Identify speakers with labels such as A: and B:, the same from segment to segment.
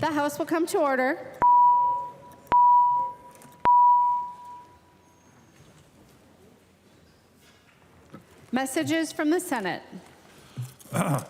A: The House will come to order. Messages from the Senate.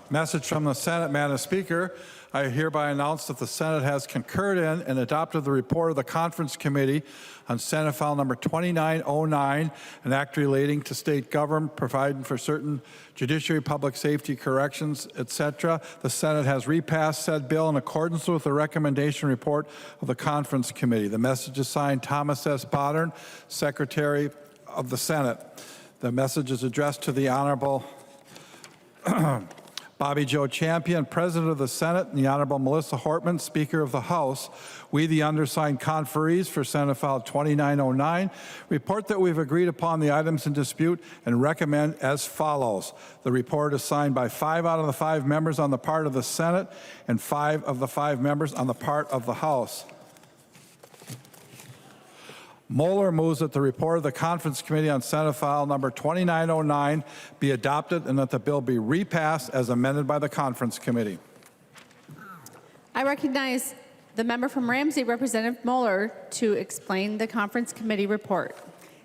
B: Message from the Senate, Madam Speaker. I hereby announce that the Senate has concurred in and adopted the report of the Conference Committee on Senate File Number 2909, an act relating to state government, providing for certain judiciary, public safety corrections, etc. The Senate has repassed said bill in accordance with the recommendation report of the Conference Committee. The message is signed Thomas S. Boddern, Secretary of the Senate. The message is addressed to the Honorable Bobby Joe Champion, President of the Senate, and the Honorable Melissa Hortman, Speaker of the House. We, the undersigned conferees for Senate File 2909, report that we've agreed upon the items in dispute and recommend as follows. The report is signed by 5 out of the 5 members on the part of the Senate and 5 of the 5 members on the part of the House. Moller moves that the report of the Conference Committee on Senate File Number 2909 be adopted and that the bill be repassed as amended by the Conference Committee.
A: I recognize the member from Ramsey, Representative Moller, to explain the Conference Committee report.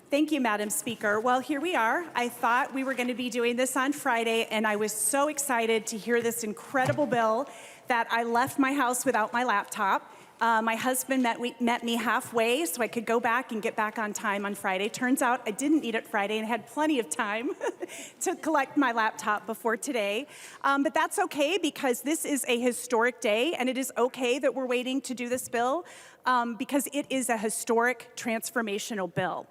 C: Thank you, Madam Speaker. Well, here we are. I thought we were going to be doing this on Friday, and I was so excited to hear this incredible bill that I left my house without my laptop. My husband met me halfway so I could go back and get back on time on Friday. Turns out I didn't need it Friday and had plenty of time to collect my laptop before today. But that's okay because this is a historic day, and it is okay that we're waiting to do this bill because it is a historic transformational bill.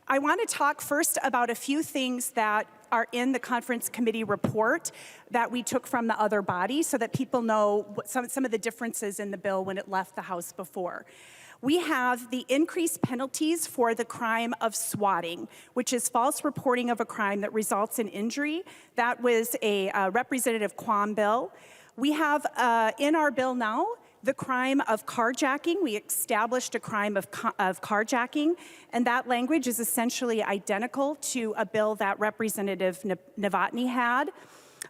C: I want to talk first about a few things that are in the Conference Committee report that we took from the other body so that people know what some of the differences in the bill when it left the House before. We have the increased penalties for the crime of swatting, which is false reporting of a crime that results in injury. That was a Representative Quam bill. We have in our bill now the crime of carjacking. We established a crime of carjacking, and that language is essentially identical to a bill that Representative Novotny had.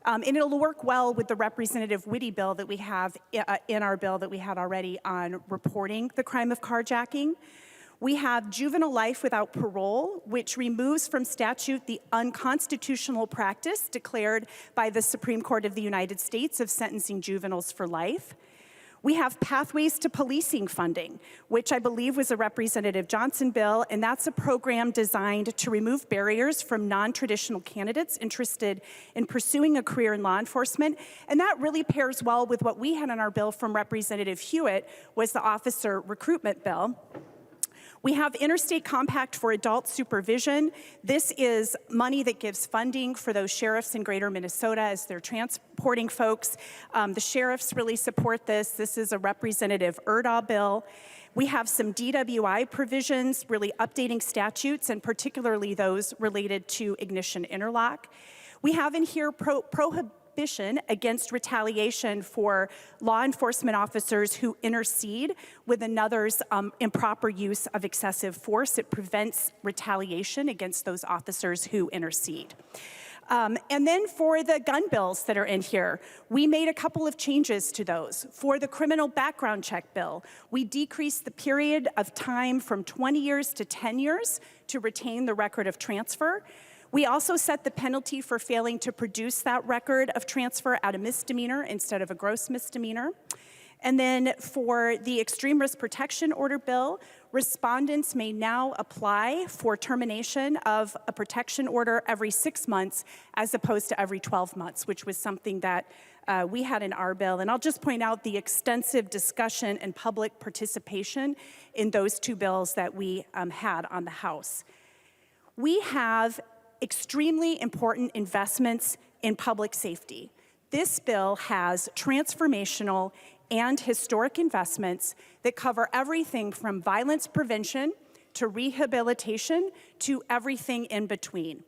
C: And it'll work well with the Representative Whitty bill that we have in our bill that we had already on reporting the crime of carjacking. We have juvenile life without parole, which removes from statute the unconstitutional practice declared by the Supreme Court of the United States of sentencing juveniles for life. We have pathways to policing funding, which I believe was a Representative Johnson bill, and that's a program designed to remove barriers from non-traditional candidates interested in pursuing a career in law enforcement, and that really pairs well with what we had in our bill from Representative Hewitt, was the officer recruitment bill. We have Interstate Compact for Adult Supervision. This is money that gives funding for those sheriffs in greater Minnesota as they're transporting folks. The sheriffs really support this. This is a Representative Erdahl bill. We have some DWI provisions, really updating statutes, and particularly those related to ignition interlock. We have in here prohibition against retaliation for law enforcement officers who intercede with another's improper use of excessive force. It prevents retaliation against those officers who intercede. And then for the gun bills that are in here, we made a couple of changes to those. For the criminal background check bill, we decreased the period of time from 20 years to 10 years to retain the record of transfer. We also set the penalty for failing to produce that record of transfer at a misdemeanor instead of a gross misdemeanor. And then for the extreme risk protection order bill, respondents may now apply for termination of a protection order every 6 months as opposed to every 12 months, which was something that we had in our bill. And I'll just point out the extensive discussion and public participation in those two bills that we had on the House. We have extremely important investments in public safety. This bill has transformational and historic investments that cover everything from violence prevention to rehabilitation to everything in between.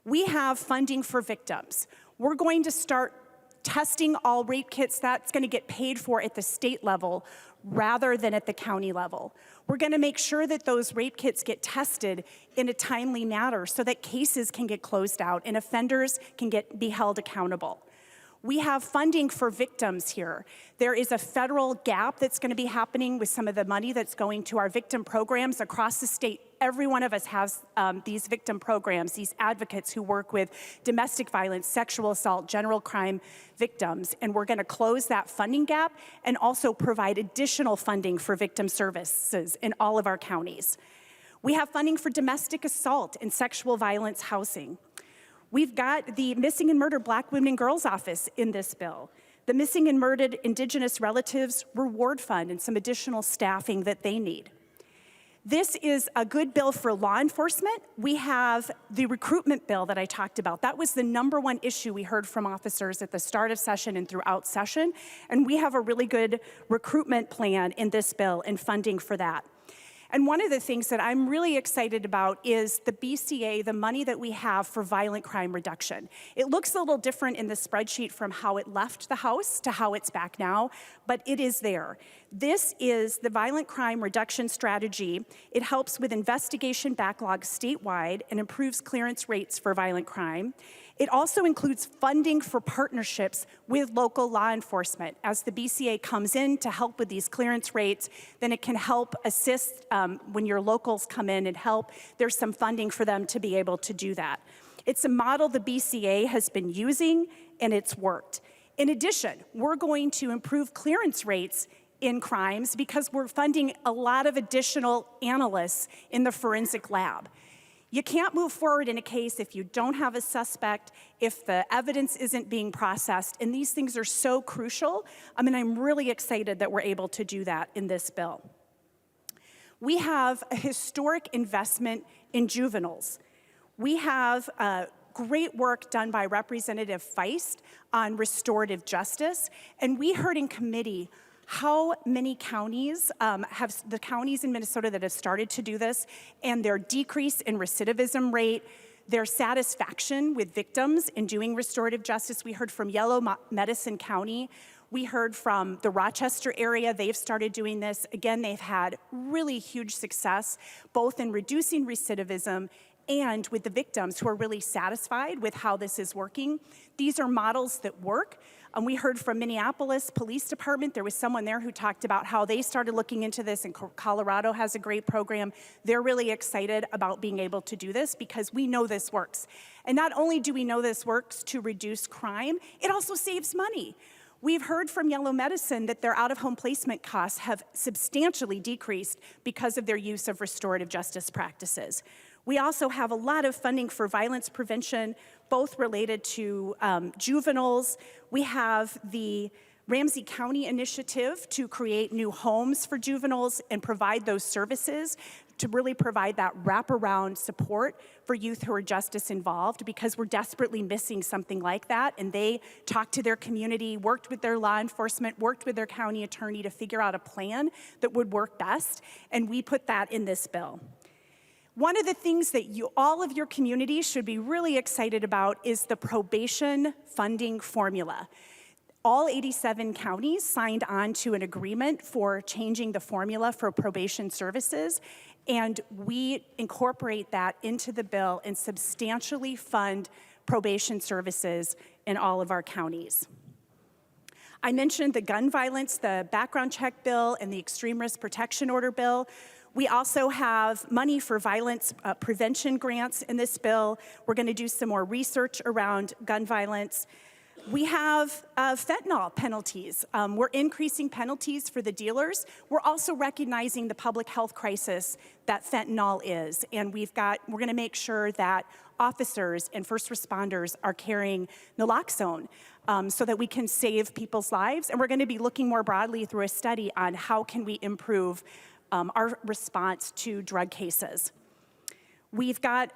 C: We have funding for victims. We're going to start testing all rape kits. That's going to get paid for at the state level rather than at the county level. We're going to make sure that those rape kits get tested in a timely manner so that cases can get closed out and offenders can be held accountable. We have funding for victims here. There is a federal gap that's going to be happening with some of the money that's going to our victim programs across the state. Every one of us has these victim programs, these advocates who work with domestic violence, sexual assault, general crime victims, and we're going to close that funding gap and also provide additional funding for victim services in all of our counties. We have funding for domestic assault and sexual violence housing. We've got the Missing and Murdered Black Women and Girls Office in this bill, the Missing and Murdered Indigenous Relatives Reward Fund, and some additional staffing that they need. This is a good bill for law enforcement. We have the recruitment bill that I talked about. That was the #1 issue we heard from officers at the start of session and throughout session, and we have a really good recruitment plan in this bill and funding for that. And one of the things that I'm really excited about is the BCA, the money that we have for violent crime reduction. It looks a little different in the spreadsheet from how it left the House to how it's back now, but it is there. This is the violent crime reduction strategy. It helps with investigation backlogs statewide and improves clearance rates for violent crime. It also includes funding for partnerships with local law enforcement. As the BCA comes in to help with these clearance rates, then it can help assist when your locals come in and help. There's some funding for them to be able to do that. It's a model the BCA has been using, and it's worked. In addition, we're going to improve clearance rates in crimes because we're funding a lot of additional analysts in the forensic lab. You can't move forward in a case if you don't have a suspect, if the evidence isn't being processed, and these things are so crucial. I'm really excited that we're able to do that in this bill. We have a historic investment in juveniles. We have great work done by Representative Feist on restorative justice, and we heard in committee how many counties the counties in Minnesota that have started to do this, and their decrease in recidivism rate, their satisfaction with victims in doing restorative justice. We heard from Yellow Medicine County. We heard from the Rochester area. They've started doing this. Again, they've had really huge success, both in reducing recidivism and with the victims who are really satisfied with how this is working. These are models that work. And we heard from Minneapolis Police Department. There was someone there who talked about how they started looking into this, and Colorado has a great program. They're really excited about being able to do this because we know this works. And not only do we know this works to reduce crime, it also saves money. We've heard from Yellow Medicine that their out-of-home placement costs have substantially decreased because of their use of restorative justice practices. We also have a lot of funding for violence prevention, both related to juveniles. We have the Ramsey County initiative to create new homes for juveniles and provide those services to really provide that wraparound support for youth who are justice involved, because we're desperately missing something like that. And they talked to their community, worked with their law enforcement, worked with their county attorney to figure out a plan that would work best. And we put that in this bill. One of the things that all of your communities should be really excited about is the probation funding formula. All 87 counties signed on to an agreement for changing the formula for probation services, and we incorporate that into the bill and substantially fund probation services in all of our counties. I mentioned the gun violence, the background check bill, and the extreme risk protection order bill. We also have money for violence prevention grants in this bill. We're going to do some more research around gun violence. We have fentanyl penalties. We're increasing penalties for the dealers. We're also recognizing the public health crisis that fentanyl is, and we're going to make sure that officers and first responders are carrying naloxone so that we can save people's lives. And we're going to be looking more broadly through a study on how can we improve our response to drug cases. We've got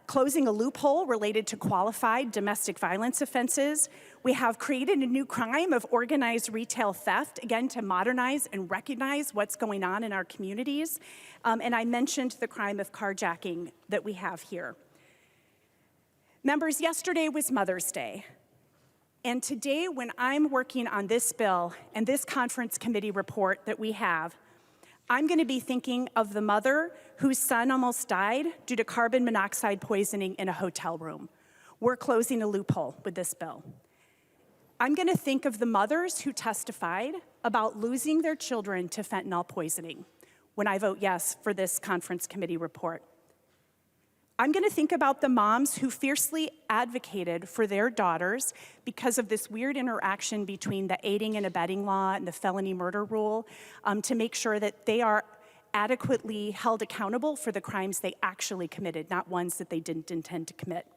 C: closing a loophole related to qualified domestic violence offenses. We have created a new crime of organized retail theft, again, to modernize and recognize what's going on in our communities. And I mentioned the crime of carjacking that we have here. Members, yesterday was Mother's Day. And today, when I'm working on this bill and this conference committee report that we have, I'm going to be thinking of the mother whose son almost died due to carbon monoxide poisoning in a hotel room. We're closing a loophole with this bill. I'm going to think of the mothers who testified about losing their children to fentanyl poisoning when I vote yes for this conference committee report. I'm going to think about the moms who fiercely advocated for their daughters because of this weird interaction between the aiding and abetting law and the felony murder rule to make sure that they are adequately held accountable for the crimes they actually committed, not ones that they didn't intend to commit.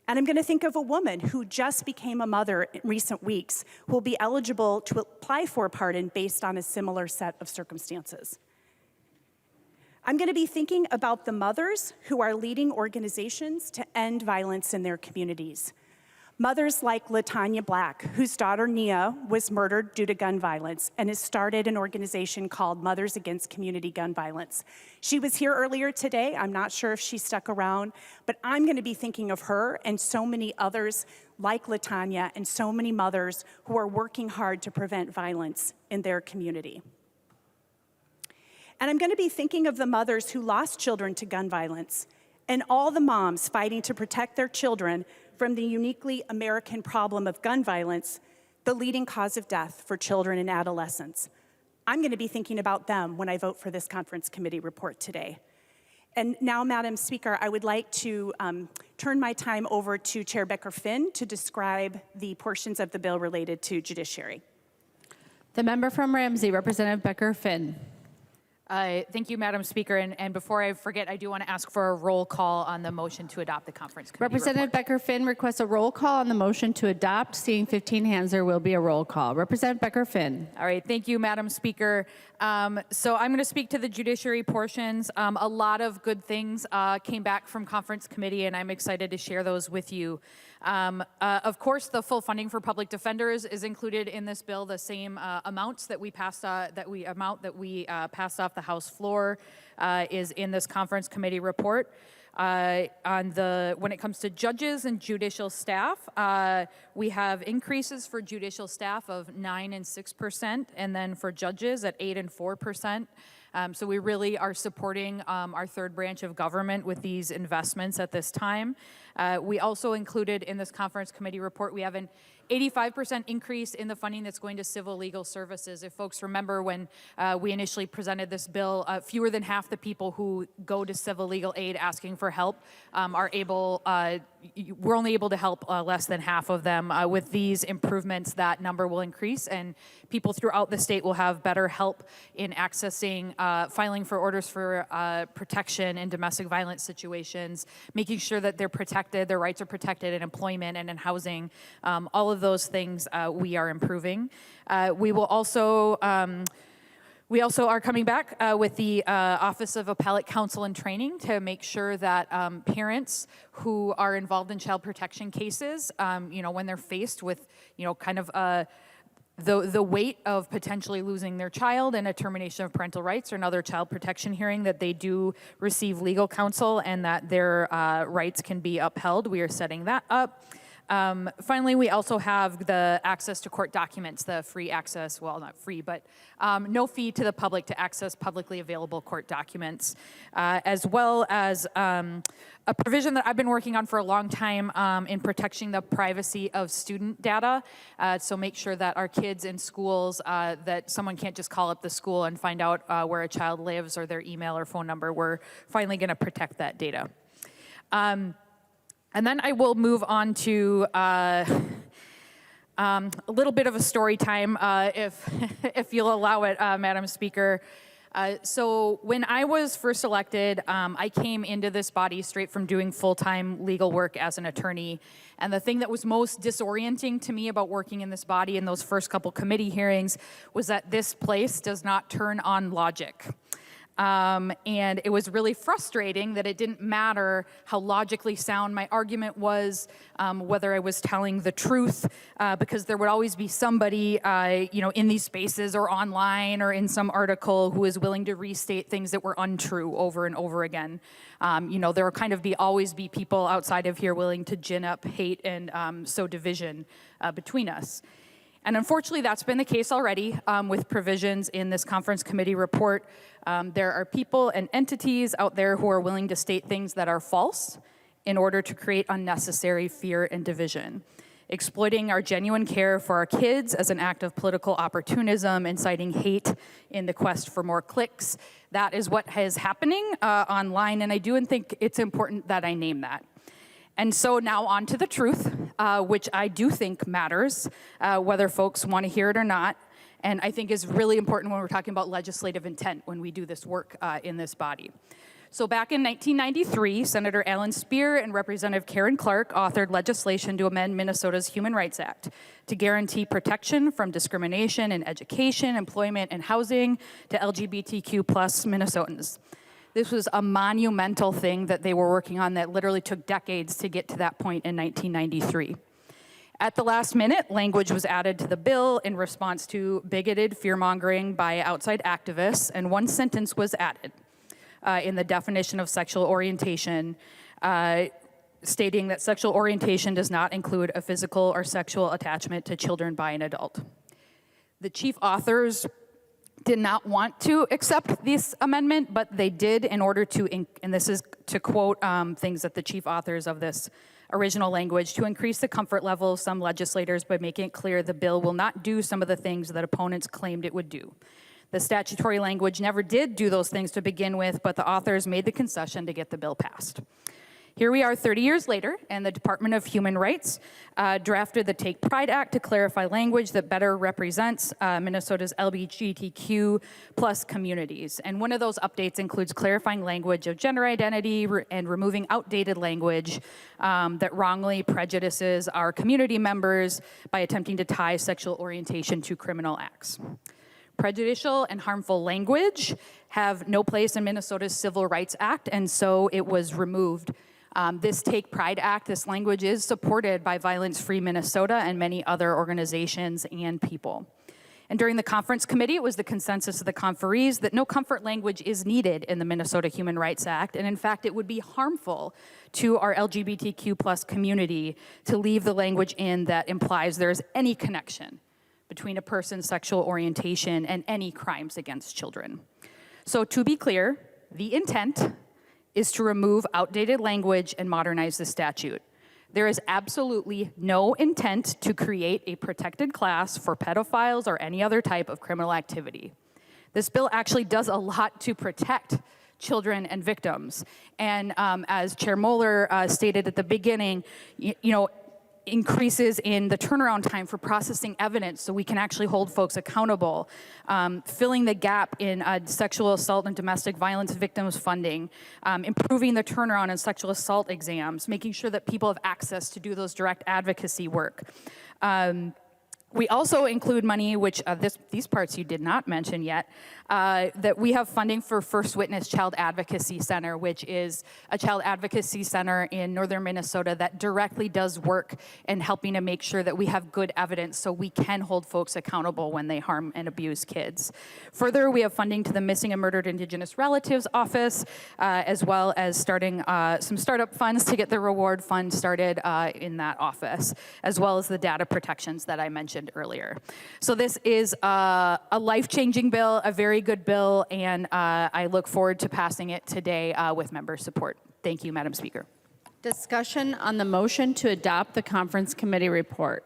C: And I'm going to think of a woman who just became a mother in recent weeks who will be eligible to apply for a pardon based on a similar set of circumstances. I'm going to be thinking about the mothers who are leading organizations to end violence in their communities. Mothers like LaTanya Black, whose daughter Nia was murdered due to gun violence and has started an organization called Mothers Against Community Gun Violence. She was here earlier today. I'm not sure if she stuck around, but I'm going to be thinking of her and so many others like LaTanya and so many mothers who are working hard to prevent violence in their community. And I'm going to be thinking of the mothers who lost children to gun violence and all the moms fighting to protect their children from the uniquely American problem of gun violence, the leading cause of death for children and adolescents. I'm going to be thinking about them when I vote for this conference committee report today. And now, Madam Speaker, I would like to turn my time over to Chair Becker-Finn to describe the portions of the bill related to judiciary.
A: The member from Ramsey, Representative Becker-Finn.
D: Thank you, Madam Speaker. And before I forget, I do want to ask for a roll call on the motion to adopt the conference committee
A: Representative
D: report.
A: Becker-Finn requests a roll call on the motion to adopt. Seeing 15 hands, there will be a roll call. Representative Becker-Finn.
D: All right, thank you, Madam Speaker. So I'm going to speak to the judiciary portions. A lot of good things came back from conference committee, and I'm excited to share those with you. Of course, the full funding for public defenders is included in this bill. The same amounts that we passed passed off the House floor is in this conference committee report. When it comes to judges and judicial staff, we have increases for judicial staff of 9% and 6%, and then for judges at 8% and 4%. So we really are supporting our third branch of government with these investments at this time. We also included in this conference committee report, we have an 85% increase in the funding that's going to civil legal services. If folks remember when we initially presented this bill, fewer than half the people who go to civil legal aid asking for help are able, we're only able to help less than half of them. With these improvements, that number will increase, and people throughout the state will have better help in accessing, filing for orders for protection in domestic violence situations, making sure that they're protected, their rights are protected in employment and in housing. All of those things we are improving. We also are coming back with the Office of Appellate Counsel and Training to make sure that parents who are involved in child protection cases, when they're faced with, kind of the weight of potentially losing their child and a termination of parental rights or another child protection hearing, that they do receive legal counsel and that their rights can be upheld. We are setting that up. Finally, we also have the access to court documents, the free access, well, not free, but no fee to the public to access publicly available court documents, as well as a provision that I've been working on for a long time in protecting the privacy of student data. So make sure that our kids in schools, that someone can't just call up the school and find out where a child lives or their email or phone number. We're finally going to protect that data. And then I will move on to a little bit of a story time, if you'll allow it, Madam Speaker. So when I was first elected, I came into this body straight from doing full-time legal work as an attorney. And the thing that was most disorienting to me about working in this body in those first couple committee hearings was that this place does not turn on logic. And it was really frustrating that it didn't matter how logically sound my argument was, whether I was telling the truth, because there would always be somebody, in these spaces or online or in some article who is willing to restate things that were untrue over and over again. There will always be people outside of here willing to gin up hate and sow division between us. And unfortunately, that's been the case already with provisions in this conference committee report. There are people and entities out there who are willing to state things that are false in order to create unnecessary fear and division. exploiting our genuine care for our kids as an act of political opportunism, inciting hate in the quest for more clicks. That is what is happening online, and I do think it's important that I name that. And so now on to the truth, which I do think matters, whether folks want to hear it or not, and I think is really important when we're talking about legislative intent when we do this work in this body. So back in 1993, Senator Alan Speer and Representative Karen Clark authored legislation to amend Minnesota's Human Rights Act to guarantee protection from discrimination in education, employment, and housing to LGBTQ plus Minnesotans. This was a monumental thing that they were working on that literally took decades to get to that point in 1993. At the last minute, language was added to the bill in response to bigoted fear-mongering by outside activists, and one sentence was added in the definition of sexual orientation, stating that sexual orientation does not include a physical or sexual attachment to children by an adult. The chief authors did not want to accept this amendment, but they did in order to, and this is to quote things that the chief authors of this original language, to increase the comfort level of some legislators by making it clear the bill will not do some of the things that opponents claimed it would do. The statutory language never did do those things to begin with, but the authors made the concession to get the bill passed. Here we are 30 years later, and the Department of Human Rights drafted the Take Pride Act to clarify language that better represents Minnesota's LGBTQ plus communities. And one of those updates includes clarifying language of gender identity and removing outdated language that wrongly prejudices our community members by attempting to tie sexual orientation to criminal acts. Prejudicial and harmful language have no place in Minnesota's Civil Rights Act, and so it was removed. This Take Pride Act, this language is supported by Violence Free Minnesota and many other organizations and people. And during the conference committee, it was the consensus of the conferees that no comfort language is needed in the Minnesota Human Rights Act, and in fact, it would be harmful to our LGBTQ plus community to leave the language in that implies there is any connection between a person's sexual orientation and any crimes against children. So to be clear, the intent is to remove outdated language and modernize the statute. There is absolutely no intent to create a protected class for pedophiles or any other type of criminal activity. This bill actually does a lot to protect children and victims. And as Chair Moller stated at the beginning, increases in the turnaround time for processing evidence so we can actually hold folks accountable, filling the gap in sexual assault and domestic violence victims funding, improving the turnaround in sexual assault exams, making sure that people have access to do those direct advocacy work. We also include money, which these parts you did not mention yet, that we have funding for First Witness Child Advocacy Center, which is a child advocacy center in northern Minnesota that directly does work in helping to make sure that we have good evidence so we can hold folks accountable when they harm and abuse kids. Further, we have funding to the Missing and Murdered Indigenous Relatives Office, as well as starting some startup funds to get the reward fund started in that office, as well as the data protections that I mentioned earlier. So this is a life-changing bill, a very good bill, and I look forward to passing it today with member support. Thank you, Madam Speaker.
A: Discussion on the motion to adopt the conference committee report.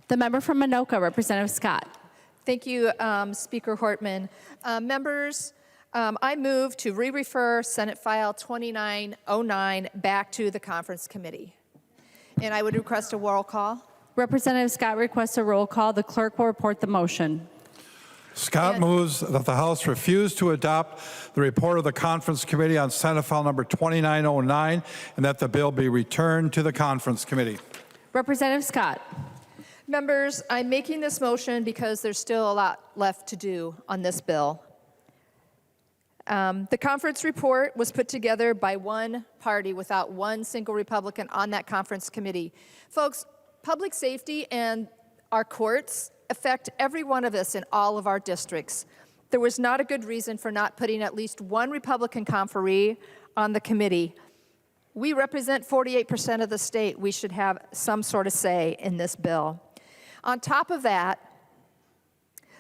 A: The member from Anoka, Representative Scott.
E: Thank you, Speaker Hortman. Members, I move to re-refer Senate File 2909 back to the conference committee. And I would request a roll call.
A: Representative Scott requests a roll call. The clerk will report the motion.
B: Scott moves that the House refuse to adopt the report of the Conference Committee on Senate File number 2909 and that the bill be returned to the Conference Committee.
A: Representative Scott.
E: Members, I'm making this motion because there's still a lot left to do on this bill. The conference report was put together by one party without one single Republican on that conference committee. Folks, public safety and our courts affect every one of us in all of our districts. There was not a good reason for not putting at least one Republican conferee on the committee. We represent 48% of the state. We should have some sort of say in this bill. On top of that,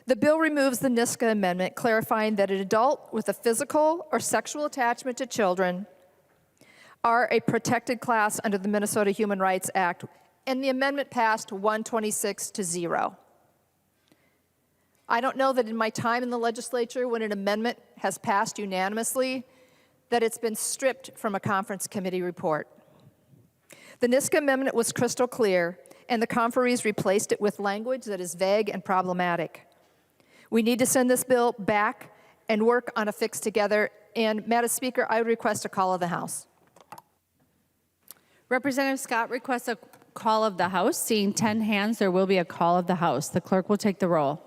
E: the bill removes the NISCA amendment, clarifying that an adult with a physical or sexual attachment to children are a protected class under the Minnesota Human Rights Act, and the amendment passed 126 to 0. I don't know that in my time in the legislature, when an amendment has passed unanimously, that it's been stripped from a conference committee report. The Niska amendment was crystal clear, and the conferees replaced it with language that is vague and problematic. We need to send this bill back and work on a fix together. And, Madam Speaker, I would request a call of the House.
A: Representative Scott requests a call of the House. Seeing 10 hands, there will be a call of the House. The clerk will take the roll.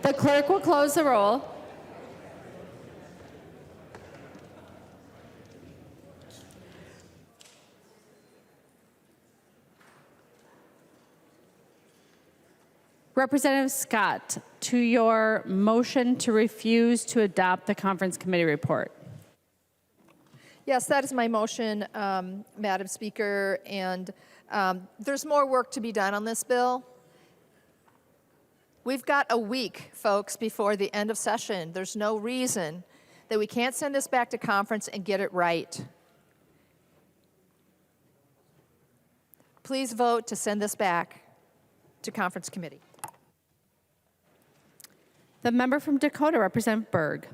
A: The clerk will close the roll. Representative Scott, to your motion to refuse to adopt the conference committee report.
E: Yes, that is my motion, Madam Speaker, and there's more work to be done on this bill. We've got a week, folks, before the end of session. There's no reason that we can't send this back to conference and get it right. Please vote to send this back to conference committee.
A: The member from Dakota, Representative Berg.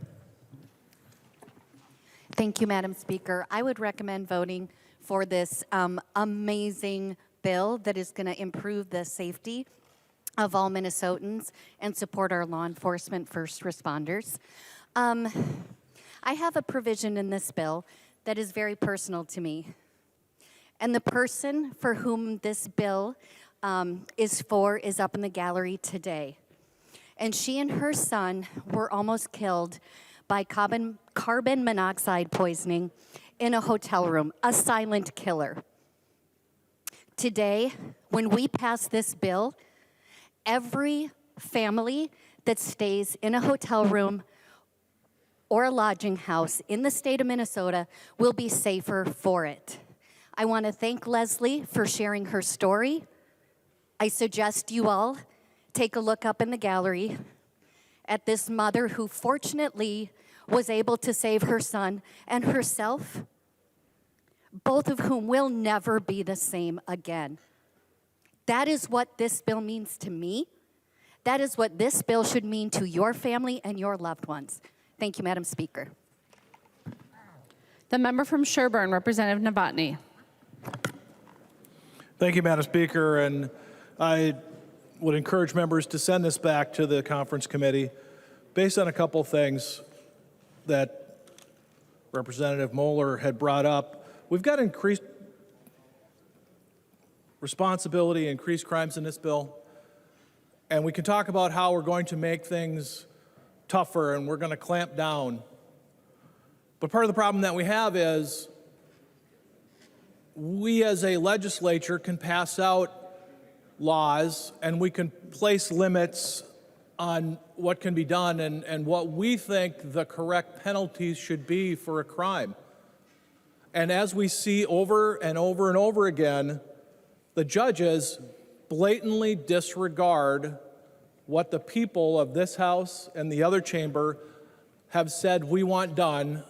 F: Thank you, Madam Speaker. I would recommend voting for this amazing bill that is going to improve the safety of all Minnesotans and support our law enforcement first responders. I have a provision in this bill that is very personal to me. And the person for whom this bill is up in the gallery today. And she and her son were almost killed by carbon monoxide poisoning in a hotel room, a silent killer. Today, when we pass this bill, every family that stays in a hotel room or a lodging house in the state of Minnesota will be safer for it. I want to thank Leslie for sharing her story. I suggest you all take a look up in the gallery at this mother who fortunately was able to save her son and herself, both of whom will never be the same again. That is what this bill means to me. That is what this bill should mean to your family and your loved ones. Thank you, Madam Speaker.
A: The member from Sherburne, Representative Novotny.
G: Thank you, Madam Speaker, and I would encourage members to send this back to the conference committee based on a couple things that Representative Moller had brought up. We've got increased responsibility, increased crimes in this bill, and we can talk about how we're going to make things tougher and we're going to clamp down. But part of the problem that we have is we as a legislature can pass out laws and we can place limits on what can be done and what we think the correct penalties should be for a crime. And as we see over and over and over again, the judges blatantly disregard what the people of this House and the other chamber have said we want done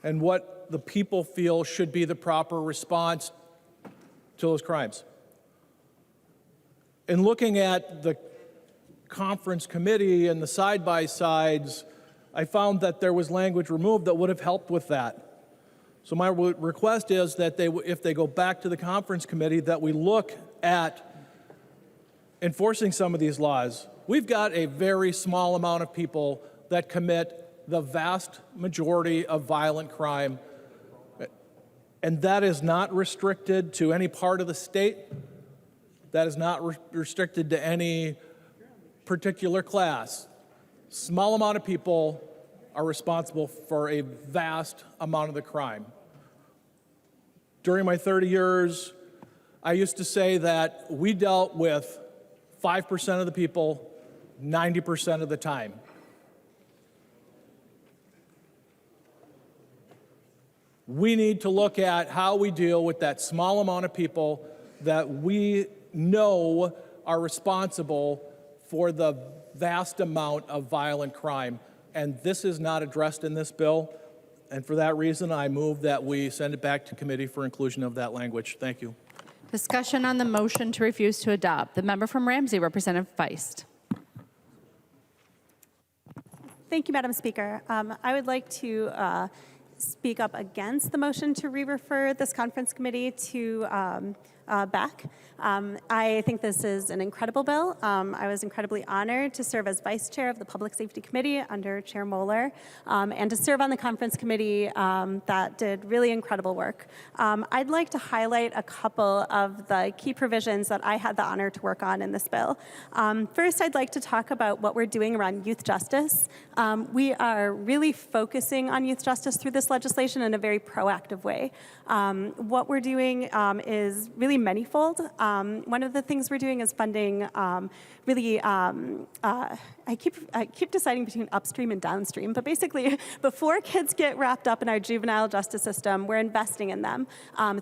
G: and what the people feel should be the proper response to those crimes. In looking at the conference committee and the side-by-sides, I found that there was language removed that would have helped with that. So my request is that if they go back to the conference committee, that we look at enforcing some of these laws. We've got a very small amount of people that commit the vast majority of violent crime, and that is not restricted to any part of the state. That is not restricted to any particular class. Small amount of people are responsible for a vast amount of the crime. During my 30 years, I used to say that we dealt with 5% of the people 90% of the time. We need to look at how we deal with that small amount of people that we know are responsible for the vast amount of violent crime. And this is not addressed in this bill. And for that reason, I move that we send it back to committee for inclusion of that language. Thank you.
A: Discussion on the motion to refuse to adopt. The member from Ramsey, Representative Feist.
H: Thank you, Madam Speaker. I would like to speak up against the motion to re-refer this conference committee to back. I think this is an incredible bill. I was incredibly honored to serve as vice chair of the Public Safety Committee under Chair Moller, and to serve on the conference committee that did really incredible work. I'd like to highlight a couple of the key provisions that I had the honor to work on in this bill. First, I'd like to talk about what we're doing around youth justice. We are really focusing on youth justice through this legislation in a very proactive way. What we're doing is really manyfold. One of the things we're doing is funding I keep deciding between upstream and downstream, but basically before kids get wrapped up in our juvenile justice system, we're investing in them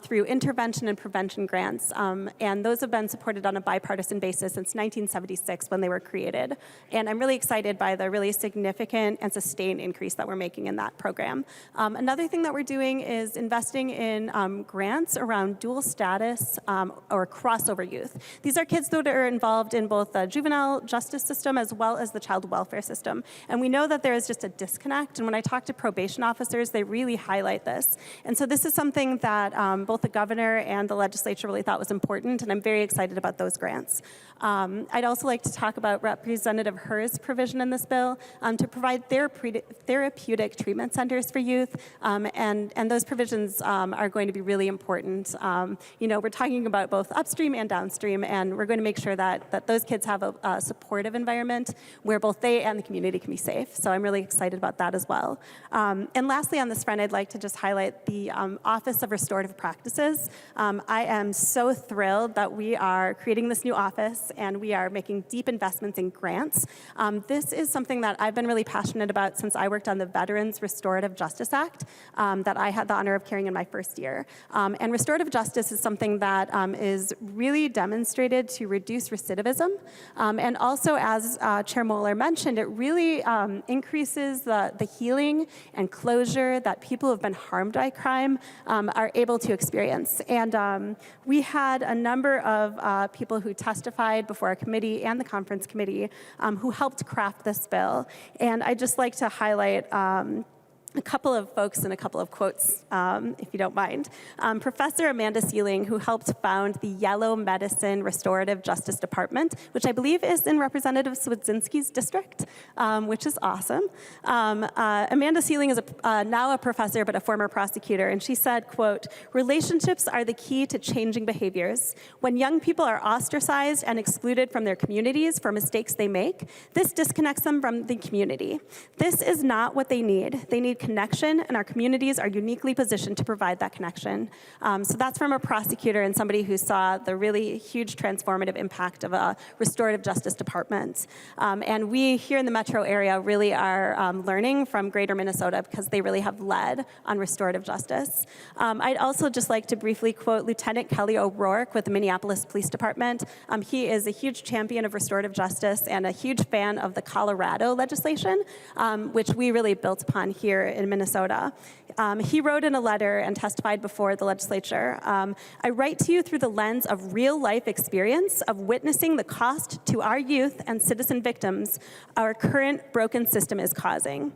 H: through intervention and prevention grants, and those have been supported on a bipartisan basis since 1976 when they were created. And I'm really excited by the really significant and sustained increase that we're making in that program. Another thing that we're doing is investing in grants around dual status or crossover youth. These are kids that are involved in both the juvenile justice system as well as the child welfare system. And we know that there is just a disconnect. And when I talk to probation officers, they really highlight this. And so this is something that both the governor and the legislature really thought was important. And I'm very excited about those grants. I'd also like to talk about Representative Herr's provision in this bill to provide therapeutic treatment centers for youth. And those provisions are going to be really important. We're talking about both upstream and downstream, and we're going to make sure that those kids have a supportive environment where both they and the community can be safe. So I'm really excited about that as well. And lastly, on this front, I'd like to just highlight the Office of Restorative Practices. I am so thrilled that we are creating this new office and we are making deep investments in grants. This is something that I've been really passionate about since I worked on the Veterans Restorative Justice Act that I had the honor of carrying in my first year. And restorative justice is something that is really demonstrated to reduce recidivism. And also, as Chair Moller mentioned, it really increases the healing and closure that people who have been harmed by crime are able to experience. And we had a number of people who testified before our committee and the conference committee who helped craft this bill. And I'd just like to highlight a couple of folks and a couple of quotes, if you don't mind. Professor Amanda Sealing, who helped found the Yellow Medicine Restorative Justice Department, which I believe is in Representative Swedzinski's district, which is awesome. Amanda Sealing is now a professor, but a former prosecutor, and she said, quote, "Relationships are the key to changing behaviors. When young people are ostracized and excluded from their communities for mistakes they make, this disconnects them from the community. This is not what they need. They need connection, and our communities are uniquely positioned to provide that connection." So that's from a prosecutor and somebody who saw the really huge transformative impact of a restorative justice department. And we here in the metro area really are learning from Greater Minnesota because they really have led on restorative justice. I'd also just like to briefly quote Lieutenant Kelly O'Rourke with the Minneapolis Police Department. He is a huge champion of restorative justice and a huge fan of the Colorado legislation, which we really built upon here in Minnesota. He wrote in a letter and testified before the legislature, "I write to you through the lens of real-life experience of witnessing the cost to our youth and citizen victims our current broken system is causing."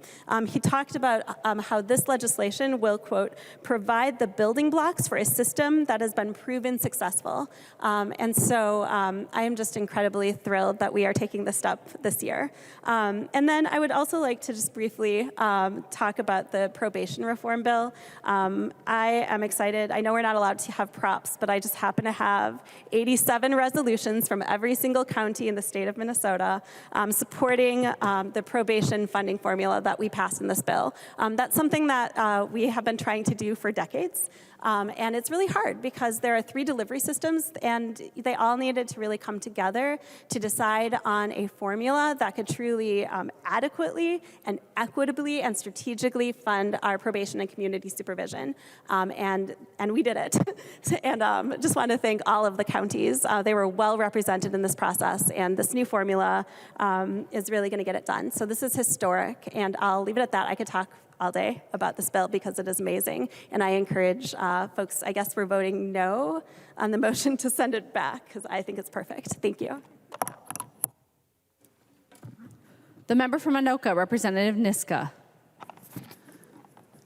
H: He talked about how this legislation will, quote, "provide the building blocks for a system that has been proven successful." And so I am just incredibly thrilled that we are taking this step this year. And then I would also like to just briefly talk about the probation reform bill. I am excited. I know we're not allowed to have props, but I just happen to have 87 resolutions from every single county in the state of Minnesota supporting the probation funding formula that we passed in this bill. That's something that we have been trying to do for decades. And it's really hard because there are 3 delivery systems and they all needed to really come together to decide on a formula that could truly adequately and equitably and strategically fund our probation and community supervision. And we did it. And just want to thank all of the counties. They were well represented in this process, and this new formula is really going to get it done. So this is historic, and I'll leave it at that. I could talk all day about this bill because it is amazing. And I encourage folks, I guess we're voting no on the motion to send it back because I think it's perfect. Thank you.
A: The member from Anoka, Representative Niska.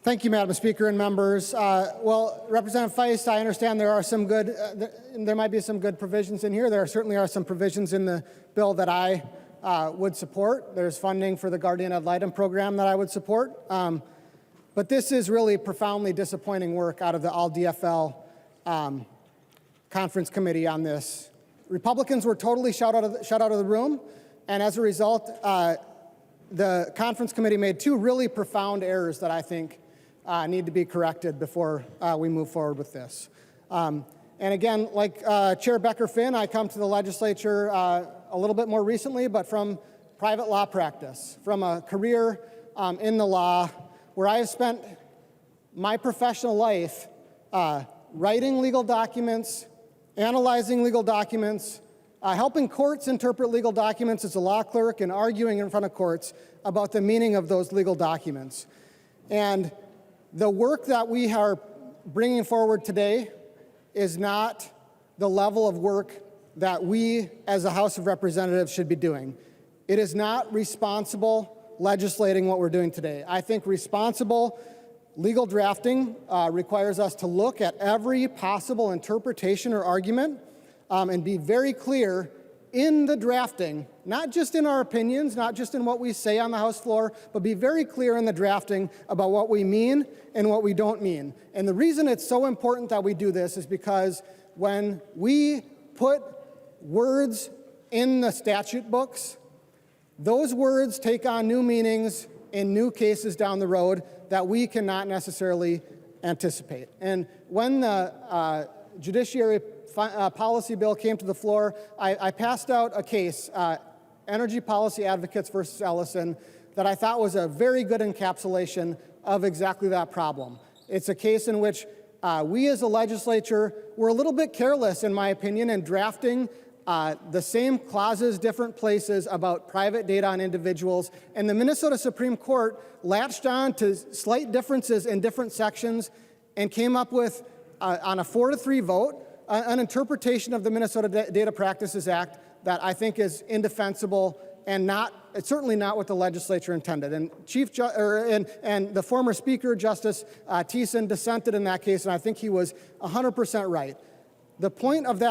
I: Thank you, Madam Speaker and members. Well, Representative Feist, I understand there are some good, there might be some good provisions in here. There certainly are some provisions in the bill that I would support. There's funding for the Guardian Ad Litem program that I would support. But this is really profoundly disappointing work out of the All-DFL Conference Committee on this. Republicans were totally shut out of the room, and as a result, the Conference Committee made two really profound errors that I think need to be corrected before we move forward with this. And again, like Chair Becker-Finn, I come to the legislature a little bit more recently, but from private law practice, from a career in the law, where I have spent my professional life writing legal documents, analyzing legal documents, helping courts interpret legal documents as a law clerk, and arguing in front of courts about the meaning of those legal documents. And the work that we are bringing forward today is not the level of work that we as a House of Representatives should be doing. It is not responsible legislating what we're doing today. I think responsible legal drafting requires us to look at every possible interpretation or argument and be very clear in the drafting, not just in our opinions, not just in what we say on the House floor, but be very clear in the drafting about what we mean and what we don't mean. And the reason it's so important that we do this is because when we put words in the statute books, those words take on new meanings in new cases down the road that we cannot necessarily anticipate. And when the Judiciary policy bill came to the floor, I passed out a case, Energy Policy Advocates versus Ellison, that I thought was a very good encapsulation of exactly that problem. It's a case in which we as a legislature were a little bit careless, in my opinion, in drafting the same clauses, different places about private data on individuals, and the Minnesota Supreme Court latched on to slight differences in different sections and came up with, on a 4-3 vote, an interpretation of the Minnesota Data Practices Act that I think is indefensible and it's certainly not what the legislature intended. And and the former Speaker, Justice Thiessen, dissented in that case, and I think he was 100% right. The point of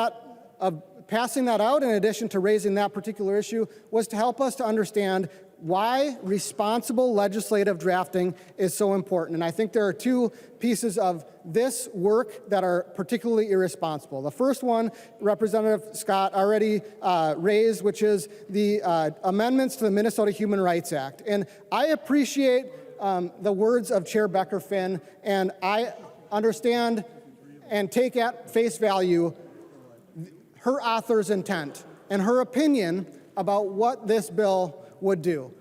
I: passing that out, in addition to raising that particular issue, was to help us to understand why responsible legislative drafting is so important. And I think there are two pieces of this work that are particularly irresponsible. The first one, Representative Scott already raised, which is the amendments to the Minnesota Human Rights Act. And I appreciate the words of Chair Becker-Finn, and I understand and take at face value her author's intent and her opinion about what this bill would do.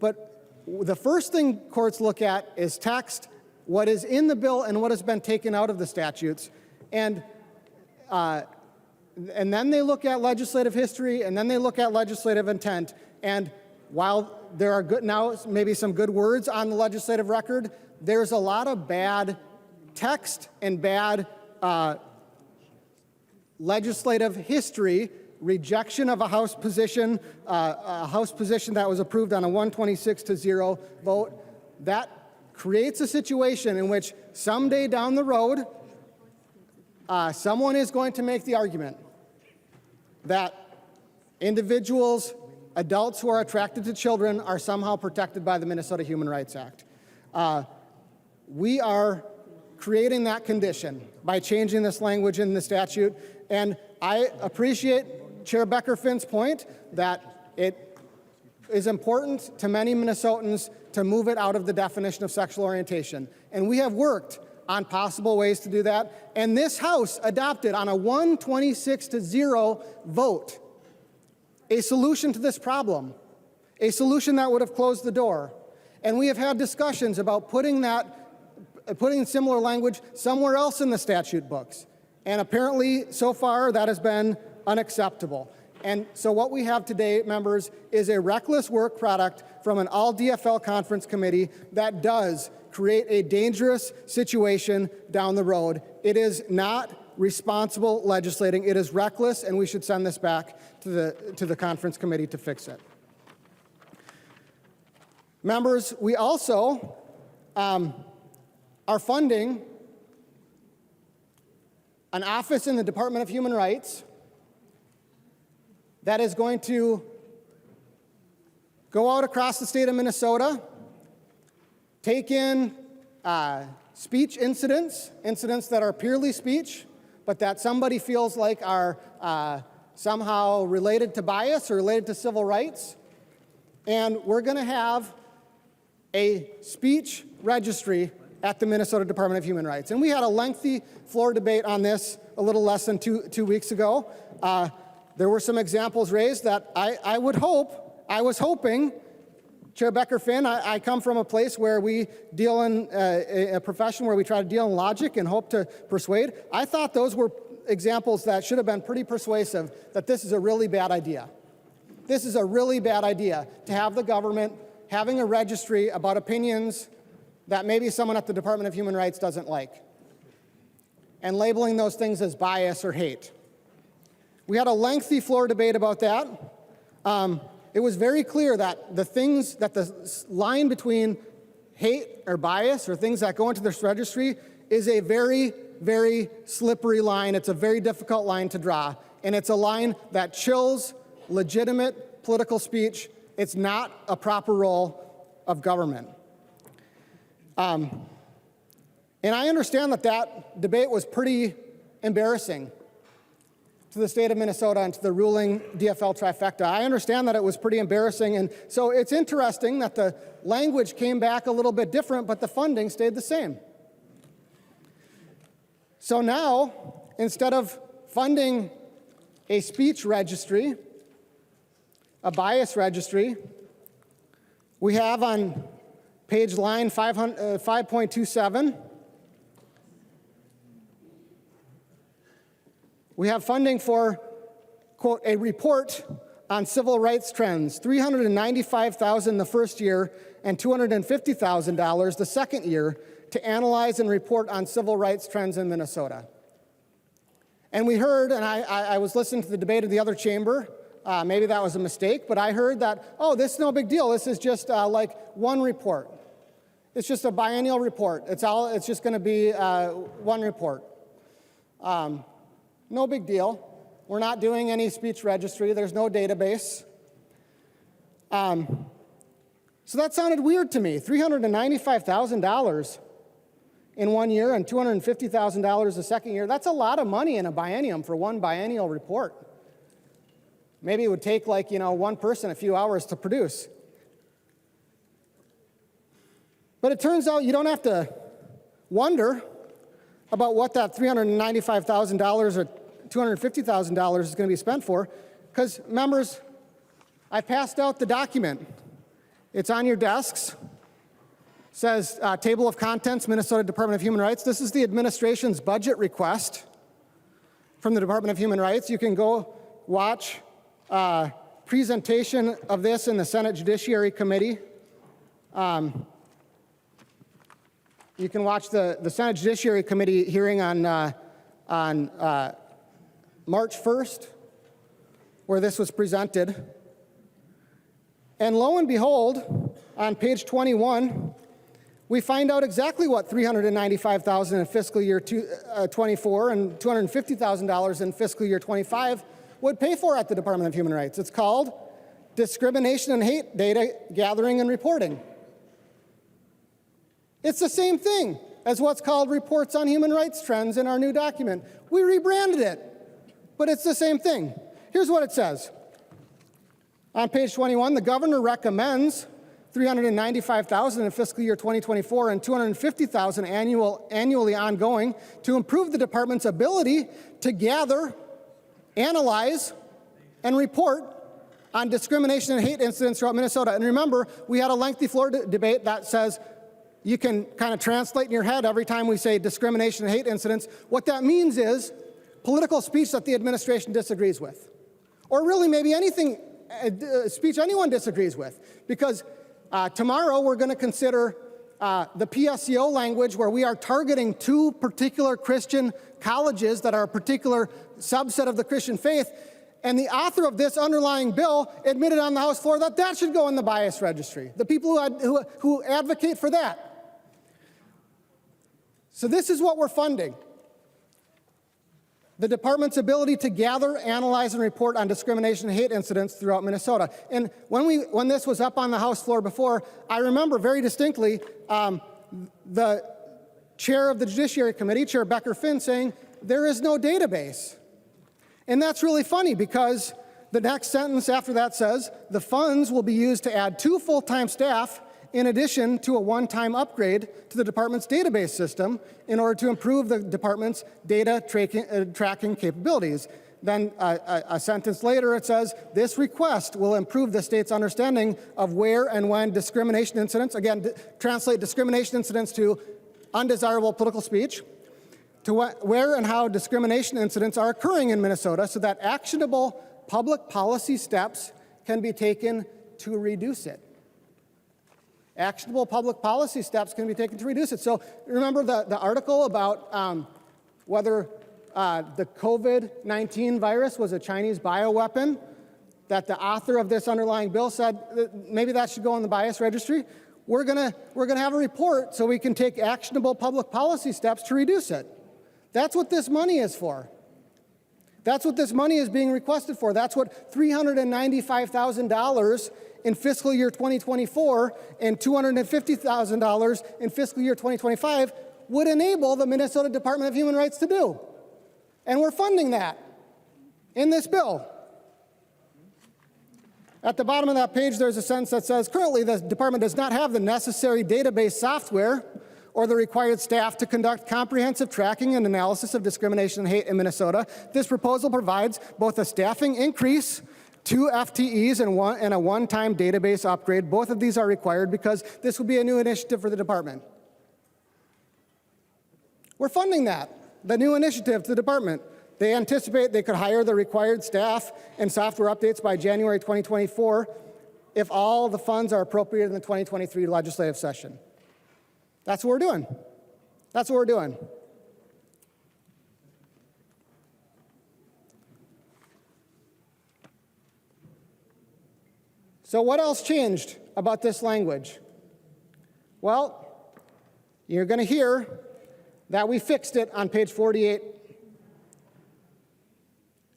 I: But the first thing courts look at is text, what is in the bill and what has been taken out of the statutes, and then they look at legislative history, and then they look at legislative intent. And while there are now maybe some good words on the legislative record, there's a lot of bad text and bad legislative history, rejection of a House position that was approved on a 126-0 vote. That creates a situation in which someday down the road, someone is going to make the argument that individuals, adults who are attracted to children, are somehow protected by the Minnesota Human Rights Act. We are creating that condition by changing this language in the statute. And I appreciate Chair Becker-Finn's point that it is important to many Minnesotans to move it out of the definition of sexual orientation. And we have worked on possible ways to do that. And this House adopted on a 126-0 vote a solution to this problem, a solution that would have closed the door. And we have had discussions about putting similar language somewhere else in the statute books. And apparently, so far, that has been unacceptable. And so what we have today, members, is a reckless work product from an all-DFL conference committee that does create a dangerous situation down the road. It is not responsible legislating. It is reckless, and we should send this back to the conference committee to fix it. Members, we also are funding an office in the Department of Human Rights that is going to go out across the state of Minnesota, take in speech incidents that are purely speech, but that somebody feels like are somehow related to bias or related to civil rights. And we're going to have a speech registry at the Minnesota Department of Human Rights. And we had a lengthy floor debate on this a little less than two weeks ago. There were some examples raised that I was hoping, Chair Becker-Finn, I come from a place where we deal in a profession where we try to deal in logic and hope to persuade. I thought those were examples that should have been pretty persuasive that this is a really bad idea. This is a really bad idea to have the government having a registry about opinions that maybe someone at the Department of Human Rights doesn't like, and labeling those things as bias or hate. We had a lengthy floor debate about that. It was very clear that the line between hate or bias or things that go into this registry is a very, very slippery line. It's a very difficult line to draw, and it's a line that chills legitimate political speech. It's not a proper role of government. And I understand that debate was pretty embarrassing to the state of Minnesota and to the ruling DFL trifecta. I understand that it was pretty embarrassing, and so it's interesting that the language came back a little bit different, but the funding stayed the same. So now, instead of funding a speech registry, a bias registry, we have on page line 5.27, we have funding for, quote, a report on civil rights trends, $395,000 the first year and $250,000 the second year to analyze and report on civil rights trends in Minnesota. And we heard, and I was listening to the debate of the other chamber, maybe that was a mistake, but I heard that, oh, this is no big deal. This is just like one report. It's just a biennial report. It's just going to be one report. No big deal. We're not doing any speech registry. There's no database. So that sounded weird to me. $395,000 in 1 year and $250,000 the second year. That's a lot of money in a biennium for one biennial report. Maybe it would take one person a few hours to produce. But it turns out you don't have to wonder about what that $395,000 or $250,000 is going to be spent for, because members, I passed out the document. It's on your desks. It says Table of Contents, Minnesota Department of Human Rights. This is the administration's budget request from the Department of Human Rights. You can go watch presentation of this in the Senate Judiciary Committee. You can watch the Senate Judiciary Committee hearing on March 1st, where this was presented. And lo and behold, on page 21, we find out exactly what $395,000 in fiscal year 24 and $250,000 in fiscal year 25 would pay for at the Department of Human Rights. It's called Discrimination and Hate Data Gathering and Reporting. It's the same thing as what's called Reports on Human Rights Trends in our new document. We rebranded it, but it's the same thing. Here's what it says. On page 21, the governor recommends $395,000 in fiscal year 2024 and $250,000 annually ongoing to improve the department's ability to gather, analyze, and report on discrimination and hate incidents throughout Minnesota. And remember, we had a lengthy floor debate that says you can kind of translate in your head every time we say discrimination and hate incidents. What that means is political speech that the administration disagrees with, or really maybe anything, speech anyone disagrees with, because tomorrow we're going to consider the PSEO language where we are targeting two particular Christian colleges that are a particular subset of the Christian faith, and the author of this underlying bill admitted on the House floor that that should go in the bias registry, the people who advocate for that. So this is what we're funding. The department's ability to gather, analyze, and report on discrimination and hate incidents throughout Minnesota. And when this was up on the House floor before, I remember very distinctly the chair of the Judiciary Committee, Chair Becker-Finn, saying, there is no database. And that's really funny because the next sentence after that says, the funds will be used to add 2 full-time staff in addition to a one-time upgrade to the department's database system in order to improve the department's data tracking capabilities. Then a sentence later it says, this request will improve the state's understanding of where and when discrimination incidents, again, translate discrimination incidents to undesirable political speech, to where and how discrimination incidents are occurring in Minnesota so that actionable public policy steps can be taken to reduce it. Actionable public policy steps can be taken to reduce it. So remember the article about whether the COVID-19 virus was a Chinese bioweapon, that the author of this underlying bill said that maybe that should go in the bias registry? We're gonna have a report so we can take actionable public policy steps to reduce it. That's what this money is for. That's what this money is being requested for. That's what $395,000 in fiscal year 2024 and $250,000 in fiscal year 2025 would enable the Minnesota Department of Human Rights to do. And we're funding that in this bill. At the bottom of that page, there's a sentence that says, currently the department does not have the necessary database software or the required staff to conduct comprehensive tracking and analysis of discrimination and hate in Minnesota. This proposal provides both a staffing increase, 2 FTEs, and a one-time database upgrade. Both of these are required because this will be a new initiative for the department. We're funding that, the new initiative to the department. They anticipate they could hire the required staff and software updates by January 2024 if all the funds are appropriated in the 2023 legislative session. That's what we're doing. That's what we're doing. So what else changed about this language? Well, you're going to hear that we fixed it on page 48.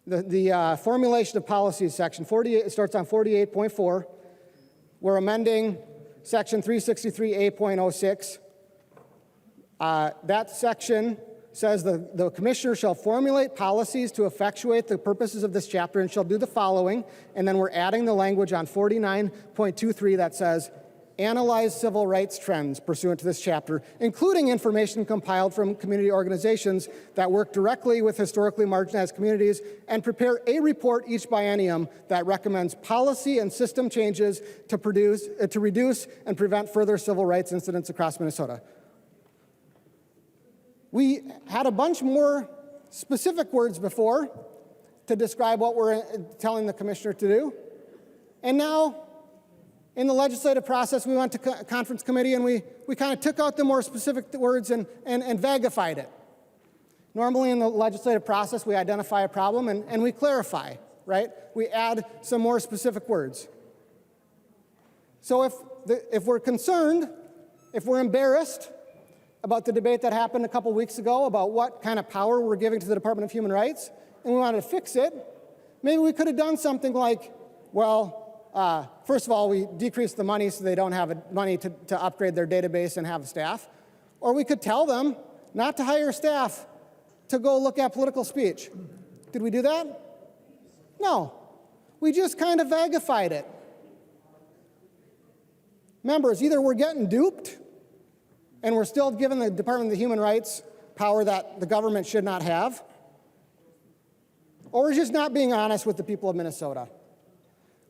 I: The formulation of policies section 48, it starts on 48.4. We're amending section 363A.06. That section says the commissioner shall formulate policies to effectuate the purposes of this chapter and shall do the following. And then we're adding the language on 49.23 that says, analyze civil rights trends pursuant to this chapter, including information compiled from community organizations that work directly with historically marginalized communities, and prepare a report each biennium that recommends policy and system changes to reduce and prevent further civil rights incidents across Minnesota. We had a bunch more specific words before to describe what we're telling the commissioner to do. And now, in the legislative process, we went to conference committee and we kind of took out the more specific words and vagified it. Normally in the legislative process, we identify a problem and we clarify, right? We add some more specific words. So if we're concerned, if we're embarrassed about the debate that happened a couple weeks ago about what kind of power we're giving to the Department of Human Rights, and we wanted to fix it, maybe we could have done something like, well, first of all, we decreased the money so they don't have money to upgrade their database and have staff. Or we could tell them not to hire staff to go look at political speech. Did we do that? No. We just kind of vagified it. Members, either we're getting duped and we're still giving the Department of Human Rights power that the government should not have, or we're just not being honest with the people of Minnesota.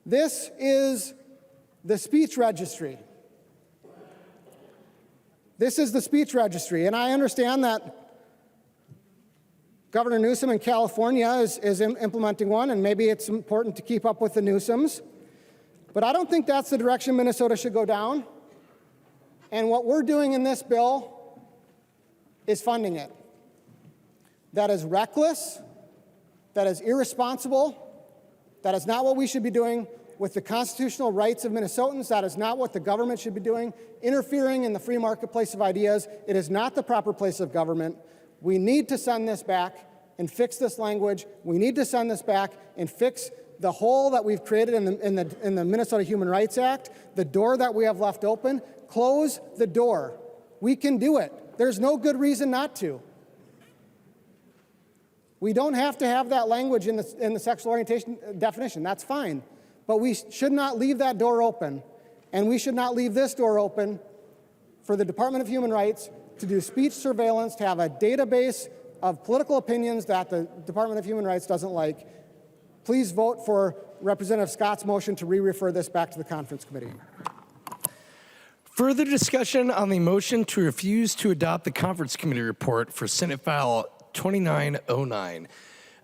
I: This is the speech registry. This is the speech registry, and I understand that Governor Newsom in California is implementing one, and maybe it's important to keep up with the Newsoms, but I don't think that's the direction Minnesota should go down. And what we're doing in this bill is funding it. That is reckless, that is irresponsible, that is not what we should be doing, with the constitutional rights of Minnesotans. That is not what the government should be doing. Interfering in the free marketplace of ideas, it is not the proper place of government. We need to send this back and fix this language. We need to send this back and fix the hole that we've created in the Minnesota Human Rights Act, the door that we have left open. Close the door. We can do it. There's no good reason not to. We don't have to have that language in the sexual orientation definition. That's fine. But we should not leave that door open. And we should not leave this door open for the Department of Human Rights to do speech surveillance, to have a database of political opinions that the Department of Human Rights doesn't like. Please vote for Representative Scott's motion to re-refer this back to the conference committee.
J: Further discussion on the motion to refuse to adopt the conference committee report for Senate File 2909.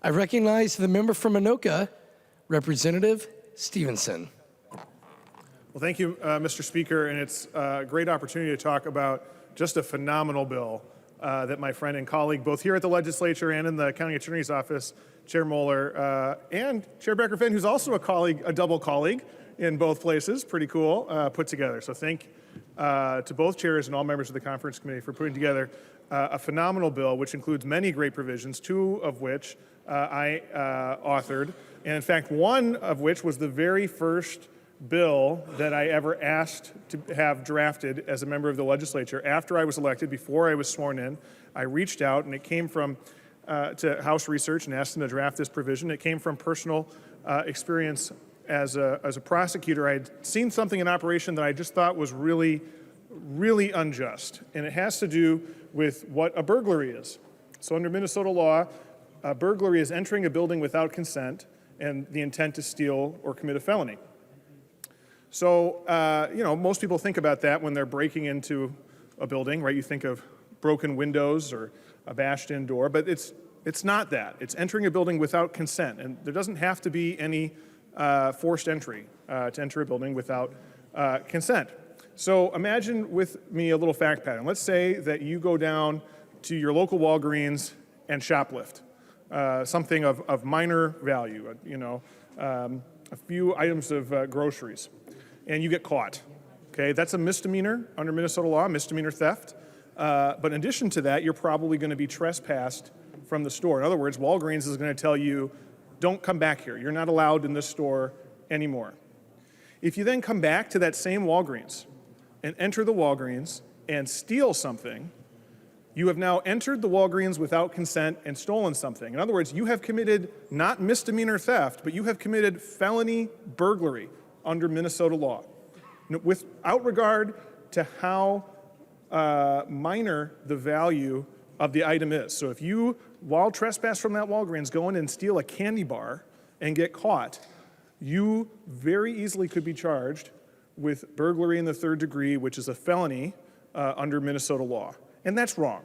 J: I recognize the member from Anoka, Representative Stevenson.
K: Well, thank you, Mr. Speaker, and it's a great opportunity to talk about just a phenomenal bill that my friend and colleague, both here at the legislature and in the county attorney's office, Chair Moller, and Chair Becker-Finn, who's also a colleague, a double colleague in both places, pretty cool, put together. So thank to both chairs and all members of the conference committee for putting together a phenomenal bill, which includes many great provisions, two of which I authored, and in fact, one of which was the very first bill that I ever asked to have drafted as a member of the legislature. After I was elected, before I was sworn in, I reached out, and it came from to House Research and asked them to draft this provision. It came from personal experience as a prosecutor. I had seen something in operation that I just thought was really, really unjust, and it has to do with what a burglary is. So under Minnesota law, a burglary is entering a building without consent and the intent to steal or commit a felony. So, most people think about that when they're breaking into a building, right? You think of broken windows or a bashed in door, but it's not that. It's entering a building without consent, and there doesn't have to be any forced entry to enter a building without consent. So imagine with me a little fact pattern. Let's say that you go down to your local Walgreens and shoplift something of minor value, a few items of groceries, and you get caught. Okay, that's a misdemeanor under Minnesota law, misdemeanor theft. But in addition to that, you're probably going to be trespassed from the store. In other words, Walgreens is going to tell you, don't come back here. You're not allowed in this store anymore. If you then come back to that same Walgreens and enter the Walgreens and steal something, you have now entered the Walgreens without consent and stolen something. In other words, you have committed not misdemeanor theft, but you have committed felony burglary under Minnesota law, without regard to how minor the value of the item is. So if you, while trespass from that Walgreens, go in and steal a candy bar and get caught, you very easily could be charged with burglary in the third degree, which is a felony under Minnesota law. And that's wrong.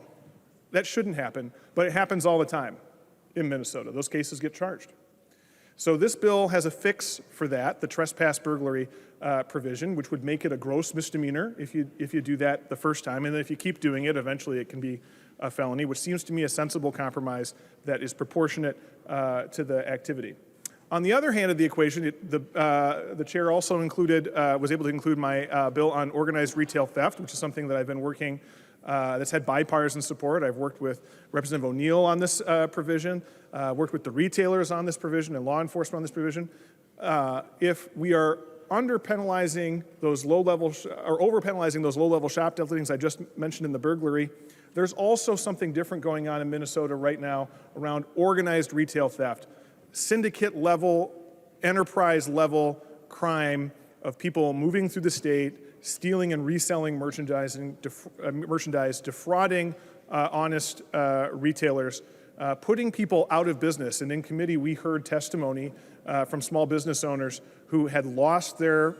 K: That shouldn't happen, but it happens all the time in Minnesota. Those cases get charged. So this bill has a fix for that, the trespass burglary provision, which would make it a gross misdemeanor if you do that the first time, and then if you keep doing it, eventually it can be a felony, which seems to me a sensible compromise that is proportionate to the activity. On the other hand of the equation, the chair also was able to include my bill on organized retail theft, which is something that I've been working that's had bipartisan support. I've worked with Representative O'Neill on this provision, worked with the retailers on this provision and law enforcement on this provision. If we are under-penalizing those low-level, or over-penalizing those low-level shop things I just mentioned in the burglary, there's also something different going on in Minnesota right now around organized retail theft, syndicate-level, enterprise-level crime of people moving through the state, stealing and reselling merchandise, defrauding honest retailers, putting people out of business. And in committee, we heard testimony from small business owners who had lost their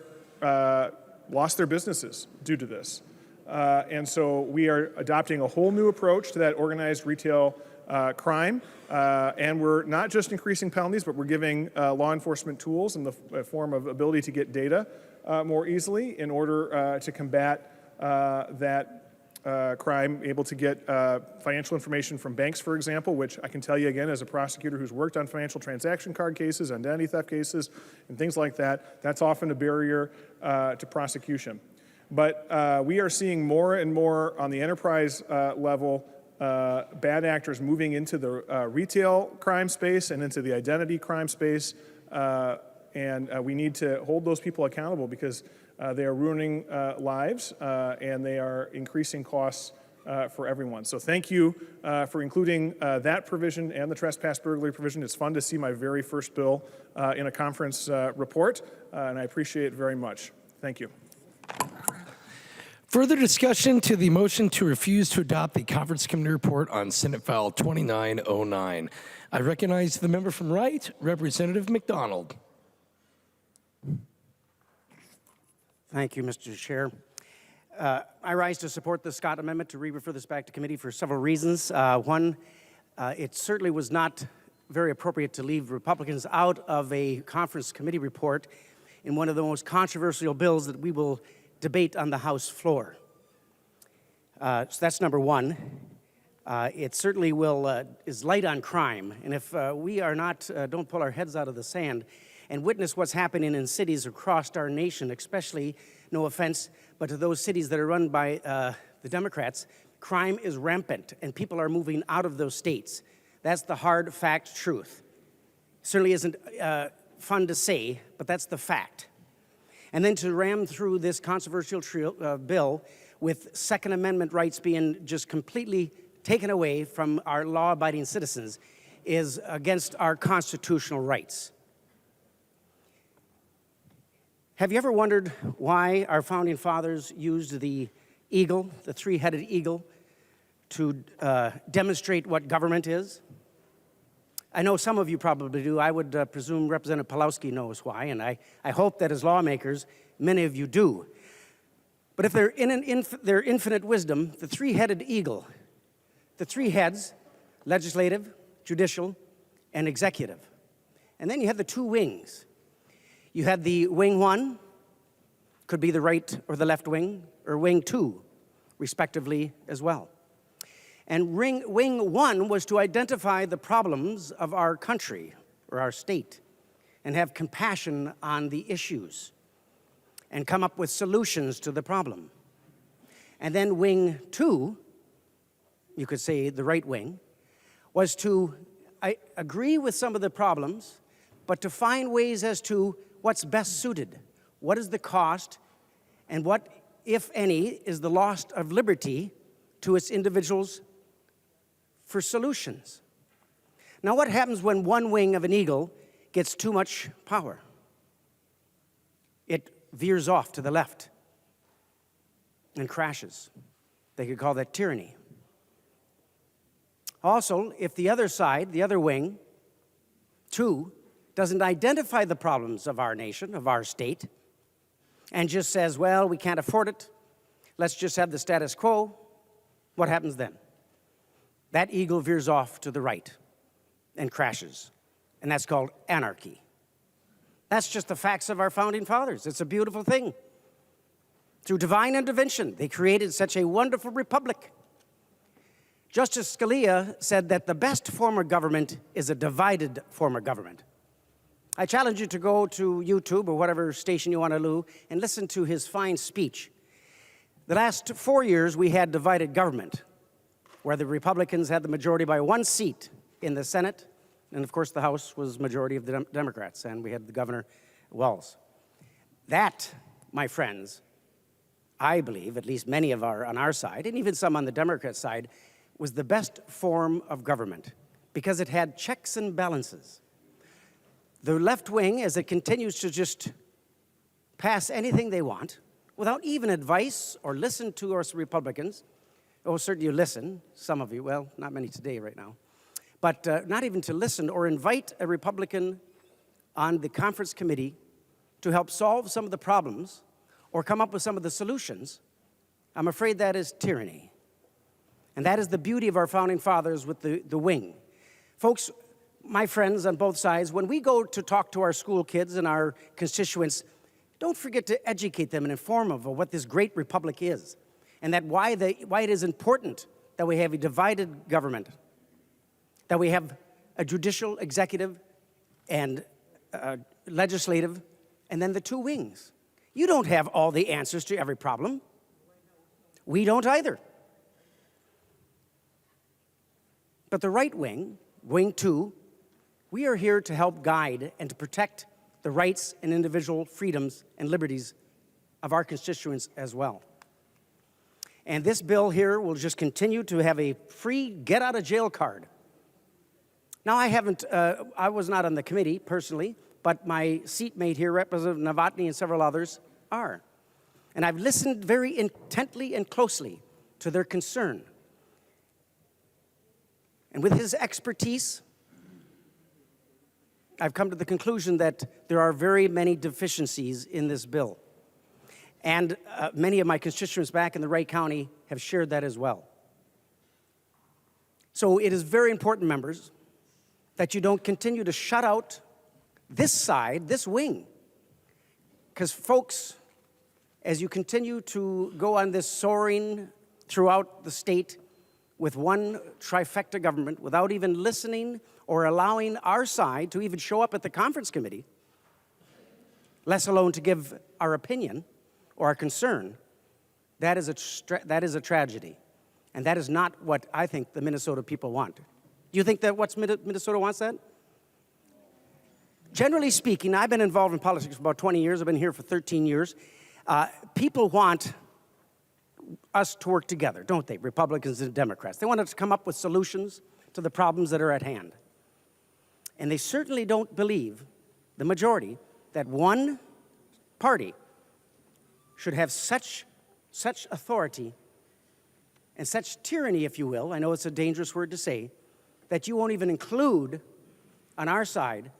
K: businesses due to this. And so we are adopting a whole new approach to that organized retail crime. And we're not just increasing penalties, but we're giving law enforcement tools in the form of ability to get data more easily in order to combat that crime, able to get financial information from banks, for example, which I can tell you again as a prosecutor who's worked on financial transaction card cases, identity theft cases, and things like that. That's often a barrier to prosecution. But we are seeing more and more on the enterprise level bad actors moving into the retail crime space and into the identity crime space. And we need to hold those people accountable because they are ruining lives and they are increasing costs for everyone. So thank you for including that provision and the trespass burglary provision. It's fun to see my very first bill in a conference report, and I appreciate it very much. Thank you.
J: Further discussion to the motion to refuse to adopt the conference committee report on Senate File 2909. I recognize the member from Wright, Representative McDonald.
L: Thank you, Mr. Chair. I rise to support the Scott Amendment to re-refer this back to committee for several reasons. One, it certainly was not very appropriate to leave Republicans out of a conference committee report in one of the most controversial bills that we will debate on the House floor. So that's number one. It certainly is light on crime, and if we are not, don't pull our heads out of the sand and witness what's happening in cities across our nation, especially, no offense, but to those cities that are run by the Democrats, crime is rampant and people are moving out of those states. That's the hard fact truth. Certainly isn't fun to say, but that's the fact. And then to ram through this controversial bill with Second Amendment rights being just completely taken away from our law-abiding citizens is against our constitutional rights. Have you ever wondered why our founding fathers used the eagle, the three-headed eagle, to demonstrate what government is? I know some of you probably do. I would presume Representative Pawlowski knows why, and I hope that as lawmakers, many of you do. But if they're in their infinite wisdom, the three-headed eagle, the three heads, legislative, judicial, and executive. And then you have the two wings. You had the wing one, could be the right or the left wing, or wing two, respectively, as well. And wing one was to identify the problems of our country or our state and have compassion on the issues and come up with solutions to the problem. And then wing two, you could say the right wing, was to agree with some of the problems, but to find ways as to what's best suited. What is the cost and what, if any, is the loss of liberty to its individuals for solutions? Now, what happens when one wing of an eagle gets too much power? It veers off to the left and crashes. They could call that tyranny. Also, if the other side, the other wing, two, doesn't identify the problems of our nation, of our state, and just says, well, we can't afford it, let's just have the status quo, what happens then? That eagle veers off to the right and crashes, and that's called anarchy. That's just the facts of our founding fathers. It's a beautiful thing. Through divine intervention, they created such a wonderful republic. Justice Scalia said that the best form of government is a divided form of government. I challenge you to go to YouTube or whatever station you want to do and listen to his fine speech. The last 4 years, we had divided government, where the Republicans had the majority by one seat in the Senate, and of course the House was majority of the Democrats, and we had the Governor Wells. That, my friends, I believe, at least many of on our side, and even some on the Democrat side, was the best form of government because it had checks and balances. The left wing, as it continues to just pass anything they want without even advice or listen to us Republicans. Oh, certainly you listen, some of you, well, not many today right now, but not even to listen or invite a Republican on the conference committee to help solve some of the problems or come up with some of the solutions. I'm afraid that is tyranny. And that is the beauty of our founding fathers with the wing. Folks, my friends on both sides, when we go to talk to our school kids and our constituents, don't forget to educate them and inform them of what this great republic is. and that why it is important that we have a divided government, that we have a judicial, executive, and legislative, and then the two wings. You don't have all the answers to every problem. We don't either. But the right wing, Wing 2, we are here to help guide and to protect the rights and individual freedoms and liberties of our constituents as well. And this bill here will just continue to have a free get-out-of-jail card. Now, I was not on the committee personally, but my seatmate here, Representative Novotny, and several others are. And I've listened very intently and closely to their concern. And with his expertise, I've come to the conclusion that there are very many deficiencies in this bill. And many of my constituents back in the Wright County have shared that as well. So it is very important, members, that you don't continue to shut out this side, this wing. Because folks, as you continue to go on this soaring throughout the state with one trifecta government without even listening or allowing our side to even show up at the conference committee, less alone to give our opinion or our concern, that is a tragedy. And that is not what I think the Minnesota people want. Do you think that Minnesota wants that? Generally speaking, I've been involved in politics for about 20 years. I've been here for 13 years. People want us to work together, don't they? Republicans and Democrats. They want us to come up with solutions to the problems that are at hand. And they certainly don't believe, the majority, that one party should have such authority and such tyranny, if you will, I know it's a dangerous word to say, that you won't even include on our side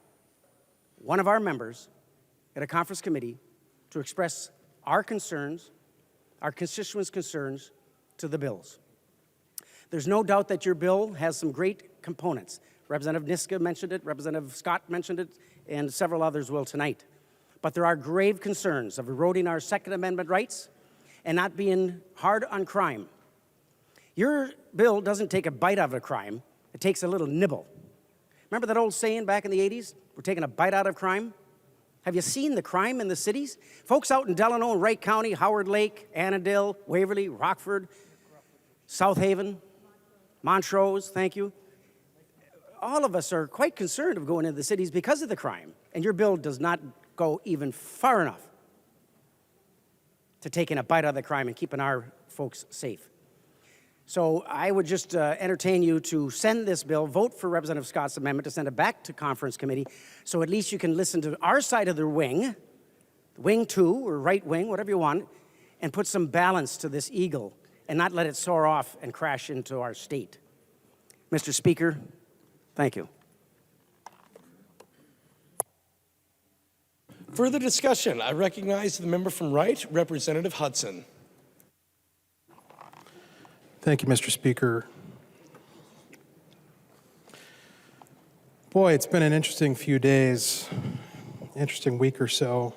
L: one of our members at a conference committee to express our concerns, our constituents' concerns to the bills. There's no doubt that your bill has some great components. Representative Niska mentioned it, Representative Scott mentioned it, and several others will tonight. But there are grave concerns of eroding our Second Amendment rights and not being hard on crime. Your bill doesn't take a bite out of a crime, it takes a little nibble. Remember that old saying back in the 80s? We're taking a bite out of crime? Have you seen the crime in the cities? Folks out in Delano and Wright County, Howard Lake, Annandale, Waverly, Rockford, South Haven, Montrose, thank you. All of us are quite concerned of going into the cities because of the crime. And your bill does not go even far enough to taking a bite out of the crime and keeping our folks safe. So I would just entertain you to send this bill, vote for Representative Scott's amendment to send it back to conference committee, so at least you can listen to our side of the wing, Wing 2 or right wing, whatever you want, and put some balance to this eagle and not let it soar off and crash into our state. Mr. Speaker, thank you.
J: Further discussion. I recognize the member from Wright, Representative Hudson.
M: Thank you, Mr. Speaker. Boy, it's been an interesting few days, interesting week or so.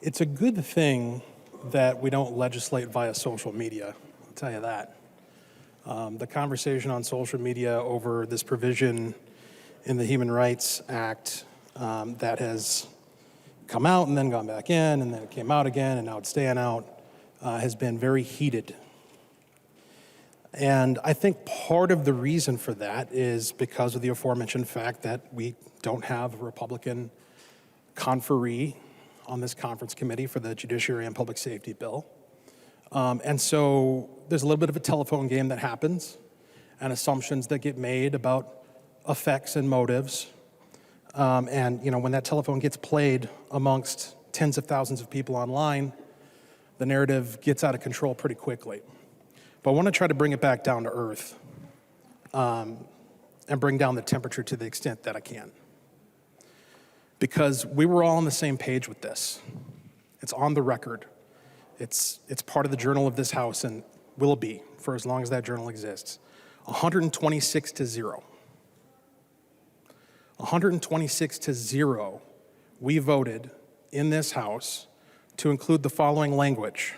M: It's a good thing that we don't legislate via social media, I'll tell you that. The conversation on social media over this provision in the Human Rights Act that has come out and then gone back in, and then it came out again, and now it's staying out, has been very heated. And I think part of the reason for that is because of the aforementioned fact that we don't have a Republican conferee on this conference committee for the Judiciary and Public Safety bill. And so there's a little bit of a telephone game that happens and assumptions that get made about effects and motives. And you know, when that telephone gets played amongst tens of thousands of people online, the narrative gets out of control pretty quickly. But I want to try to bring it back down to earth and bring down the temperature to the extent that I can. Because we were all on the same page with this. It's on the record. It's part of the journal of this House and will be for as long as that journal exists. 126-0. 126-0, we voted in this House to include the following language: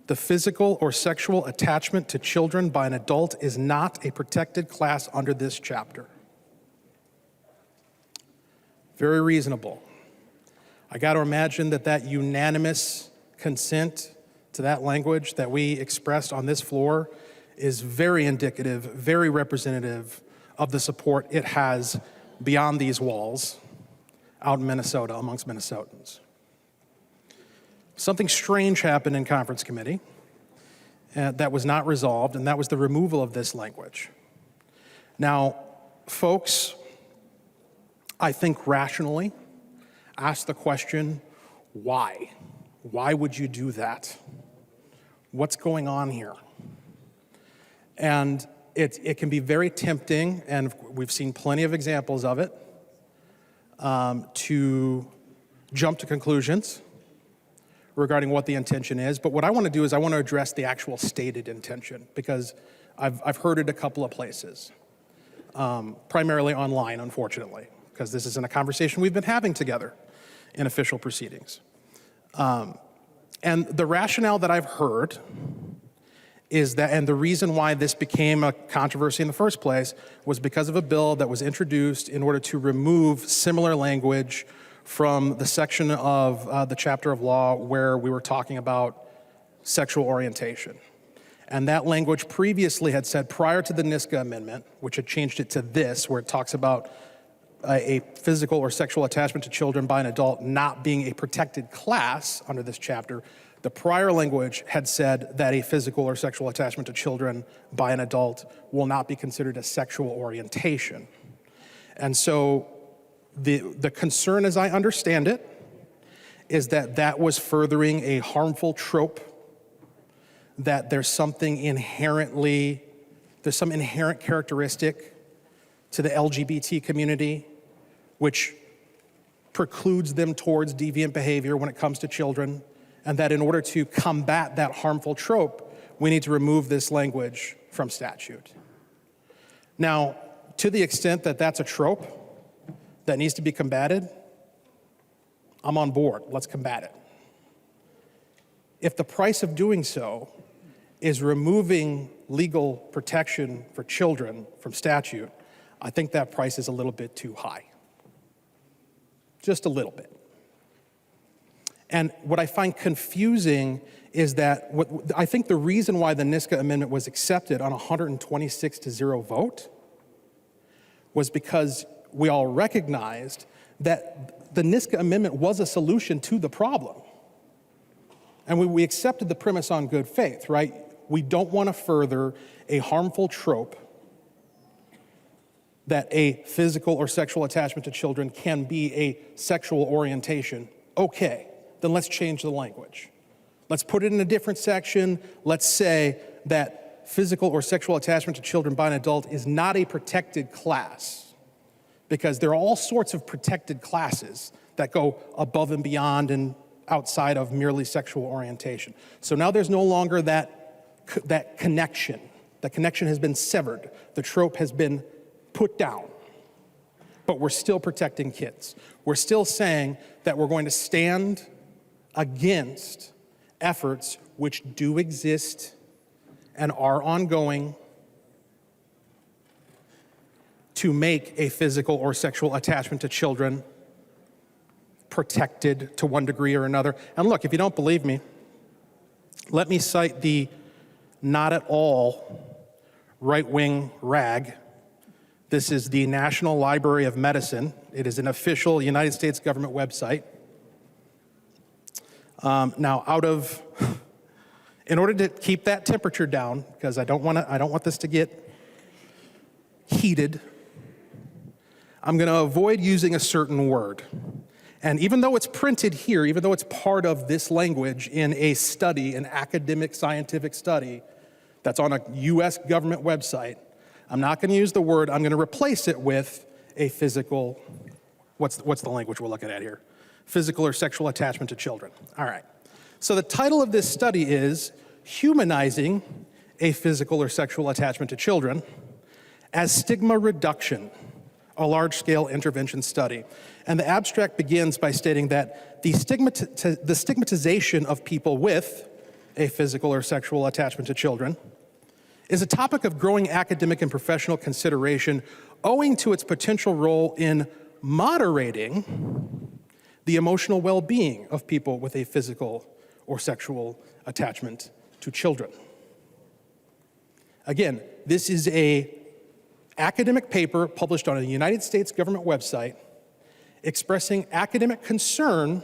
M: the physical or sexual attachment to children by an adult is not a protected class under this chapter. Very reasonable. I got to imagine that unanimous consent to that language that we expressed on this floor is very indicative, very representative of the support it has beyond these walls out in Minnesota, amongst Minnesotans. Something strange happened in conference committee that was not resolved, and that was the removal of this language. Now, folks, I think rationally ask the question, why? Why would you do that? What's going on here? And it can be very tempting, and we've seen plenty of examples of it, to jump to conclusions regarding what the intention is. But what I want to do is I want to address the actual stated intention, because I've heard it a couple of places, primarily online, unfortunately, because this isn't a conversation we've been having together in official proceedings. And the rationale that I've heard is that, and the reason why this became a controversy in the first place was because of a bill that was introduced in order to remove similar language from the section of the chapter of law where we were talking about sexual orientation. And that language previously had said, prior to the NISCA amendment, which had changed it to this, where it talks about a physical or sexual attachment to children by an adult not being a protected class under this chapter, the prior language had said that a physical or sexual attachment to children by an adult will not be considered a sexual orientation. And so the concern, as I understand it, is that that was furthering a harmful trope, that there's some inherent characteristic to the LGBT community which precludes them towards deviant behavior when it comes to children, and that in order to combat that harmful trope, we need to remove this language from statute. Now, to the extent that that's a trope that needs to be combated, I'm on board. Let's combat it. If the price of doing so is removing legal protection for children from statute, I think that price is a little bit too high. Just a little bit. And what I find confusing is that I think the reason why the NISCA amendment was accepted on a 126-0 vote was because we all recognized that the NISCA amendment was a solution to the problem. And we accepted the premise on good faith, right? We don't want to further a harmful trope that a physical or sexual attachment to children can be a sexual orientation. Okay, then let's change the language. Let's put it in a different section. Let's say that physical or sexual attachment to children by an adult is not a protected class, because there are all sorts of protected classes that go above and beyond and outside of merely sexual orientation. So now there's no longer that connection. The connection has been severed. The trope has been put down. But we're still protecting kids. We're still saying that we're going to stand against efforts which do exist and are ongoing to make a physical or sexual attachment to children protected to one degree or another. And look, if you don't believe me, let me cite the not at all right-wing rag. This is the National Library of Medicine. It is an official United States government website. In order to keep that temperature down, because I don't want this to get heated, I'm going to avoid using a certain word. And even though it's printed here, even though it's part of this language in a study, an academic scientific study that's on a US government website, I'm not going to use the word. I'm going to replace it with a physical, what's the language we're looking at here? Physical or sexual attachment to children. All right. So the title of this study is Humanizing a Physical or Sexual Attachment to Children as Stigma Reduction, a large-scale intervention study. And the abstract begins by stating that the stigmatization of people with a physical or sexual attachment to children is a topic of growing academic and professional consideration owing to its potential role in moderating the emotional well-being of people with a physical or sexual attachment to children. Again, this is an academic paper published on a United States government website expressing academic concern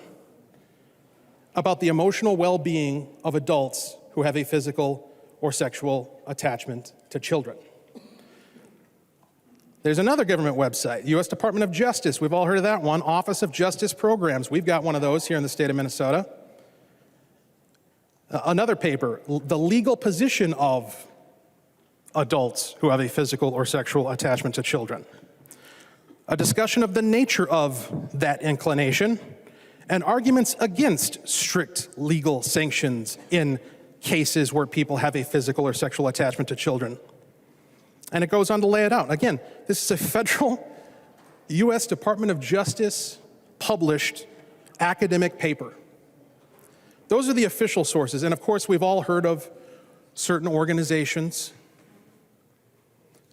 M: about the emotional well-being of adults who have a physical or sexual attachment to children. There's another government website, U.S. Department of Justice. We've all heard of that one, Office of Justice Programs. We've got one of those here in the state of Minnesota. Another paper, The Legal Position of Adults Who Have a Physical or Sexual Attachment to Children. A discussion of the nature of that inclination and arguments against strict legal sanctions in cases where people have a physical or sexual attachment to children. And it goes on to lay it out. Again, this is a federal U.S. Department of Justice published academic paper. Those are the official sources. And of course, we've all heard of certain organizations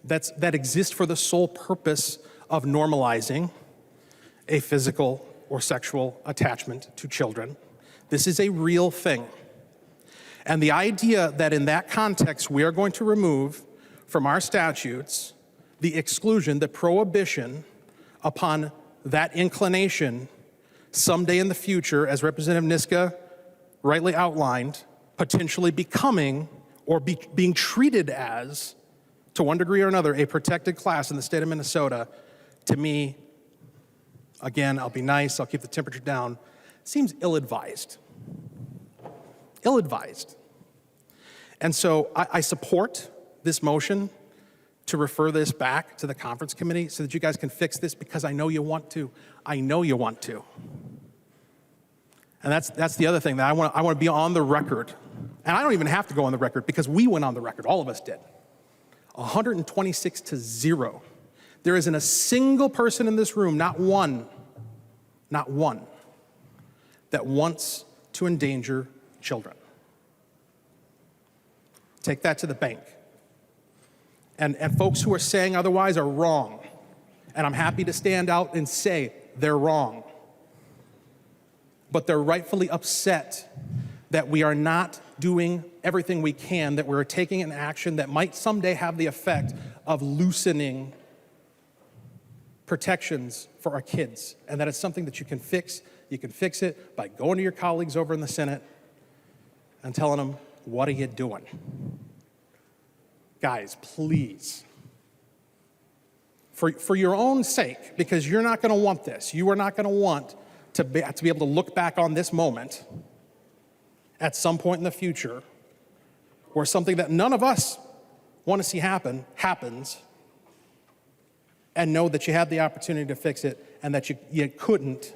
M: that exist for the sole purpose of normalizing a physical or sexual attachment to children. This is a real thing. And the idea that in that context we are going to remove from our statutes the exclusion, the prohibition upon that inclination someday in the future, as Representative Niska rightly outlined, potentially becoming or being treated as, to one degree or another, a protected class in the state of Minnesota, to me, again, I'll be nice, I'll keep the temperature down, seems ill-advised. Ill-advised. And so I support this motion to refer this back to the conference committee so that you guys can fix this, because I know you want to. I know you want to. And that's the other thing that I want to be on the record. And I don't even have to go on the record because we went on the record, all of us did. 126-0. There isn't a single person in this room, not one, that wants to endanger children. Take that to the bank. And folks who are saying otherwise are wrong. And I'm happy to stand out and say they're wrong. But they're rightfully upset that we are not doing everything we can, that we're taking an action that might someday have the effect of loosening protections for our kids, and that it's something that you can fix. You can fix it by going to your colleagues over in the Senate and telling them, what are you doing? Guys, please, for your own sake, because you're not going to want this. You are not going to want to be able to look back on this moment at some point in the future where something that none of us want to see happens, and know that you had the opportunity to fix it and that you couldn't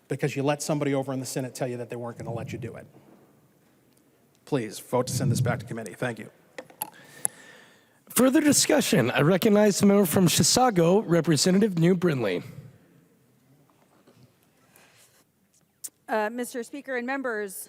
M: because you let somebody over in the Senate tell you that they weren't going to let you do it. Please vote to send this back to committee. Thank you.
J: Further discussion. I recognize the member from Chisago, Representative New Brindley.
N: Mr. Speaker and members,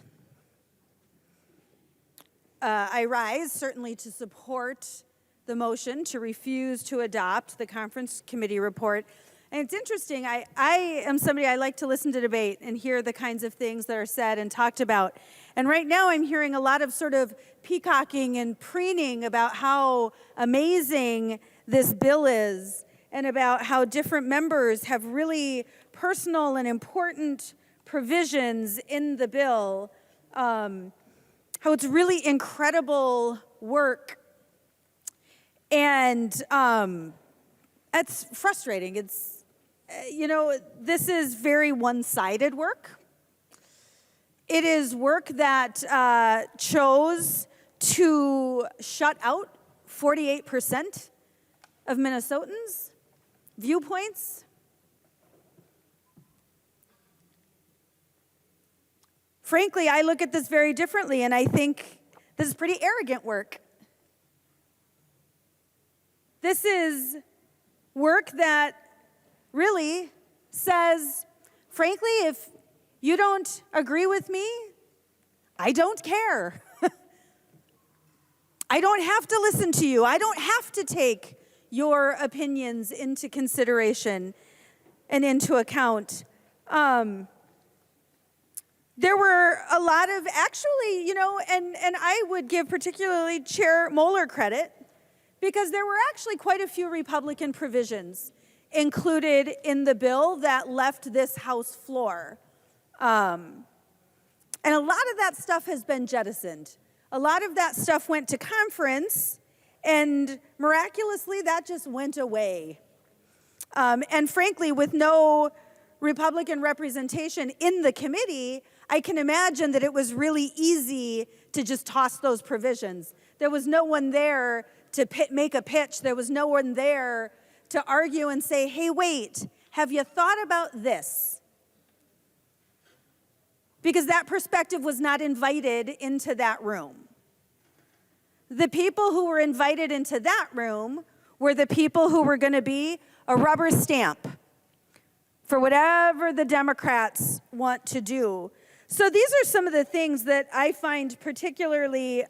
N: I rise certainly to support the motion to refuse to adopt the conference committee report. And it's interesting, I am somebody, I like to listen to debate and hear the kinds of things that are said and talked about. And right now I'm hearing a lot of sort of peacocking and preening about how amazing this bill is and about how different members have really personal and important provisions in the bill, how it's really incredible work. And it's frustrating. It's, this is very one-sided work. It is work that chose to shut out 48% of Minnesotans' viewpoints. Frankly, I look at this very differently, and I think this is pretty arrogant work. This is work that really says, frankly, if you don't agree with me, I don't care. I don't have to listen to you. I don't have to take your opinions into consideration and into account. There were a lot of, actually, and I would give particularly Chair Moller credit, because there were actually quite a few Republican provisions included in the bill that left this House floor. And a lot of that stuff has been jettisoned. A lot of that stuff went to conference, and miraculously, that just went away. And frankly, with no Republican representation in the committee, I can imagine that it was really easy to just toss those provisions. There was no one there to make a pitch. There was no one there to argue and say, hey, wait, have you thought about this? Because that perspective was not invited into that room. The people who were invited into that room were the people who were going to be a rubber stamp for whatever the Democrats want to do. So these are some of the things that I find particularly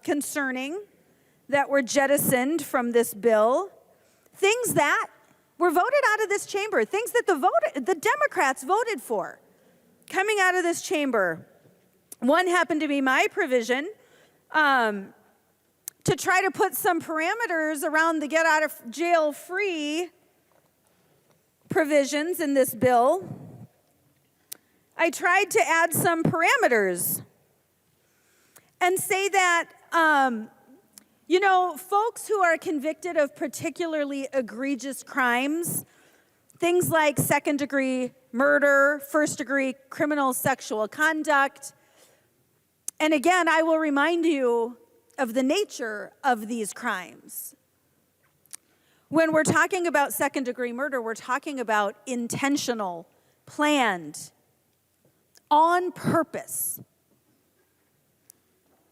N: concerning that were jettisoned from this bill. Things that were voted out of this chamber, things that the Democrats voted for coming out of this chamber. One happened to be my provision to try to put some parameters around the get out of jail free provisions in this bill. I tried to add some parameters and say that, folks who are convicted of particularly egregious crimes, things like second-degree murder, first-degree criminal sexual conduct, and again, I will remind you of the nature of these crimes. When we're talking about second-degree murder, we're talking about intentional, planned, on purpose.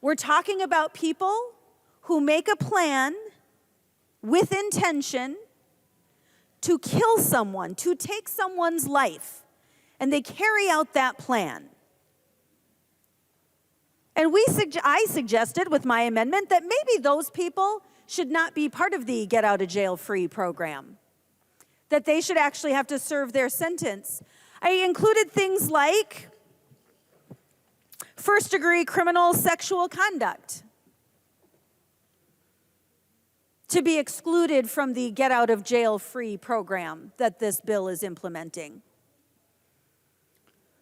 N: We're talking about people who make a plan with intention to kill someone, to take someone's life, and they carry out that plan. And I suggested with my amendment that maybe those people should not be part of the get out of jail free program, that they should actually have to serve their sentence. I included things like first-degree criminal sexual conduct to be excluded from the get out of jail free program that this bill is implementing.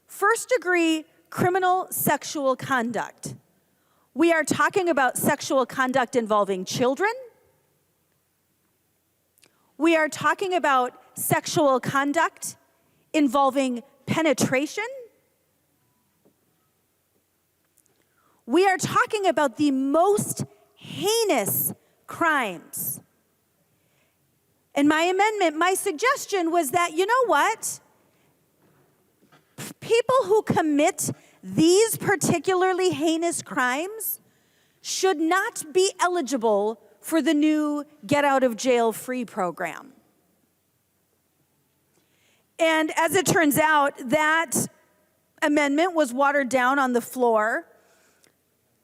N: First-degree criminal sexual conduct. We are talking about sexual conduct involving children. We are talking about sexual conduct involving penetration. We are talking about the most heinous crimes. And my amendment, my suggestion was that, you know what? People who commit these particularly heinous crimes should not be eligible for the new Get Out of Jail Free program. And as it turns out, that amendment was watered down on the floor,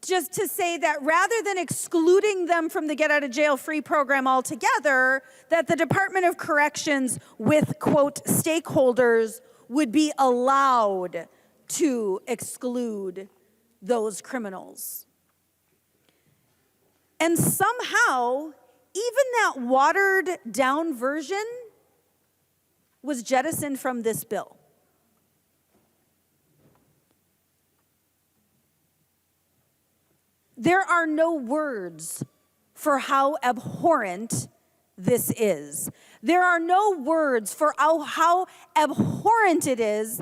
N: just to say that rather than excluding them from the Get Out of Jail Free program altogether, that the Department of Corrections with, quote, stakeholders would be allowed to exclude those criminals. And somehow, even that watered down version was jettisoned from this bill. There are no words for how abhorrent this is. There are no words for how abhorrent it is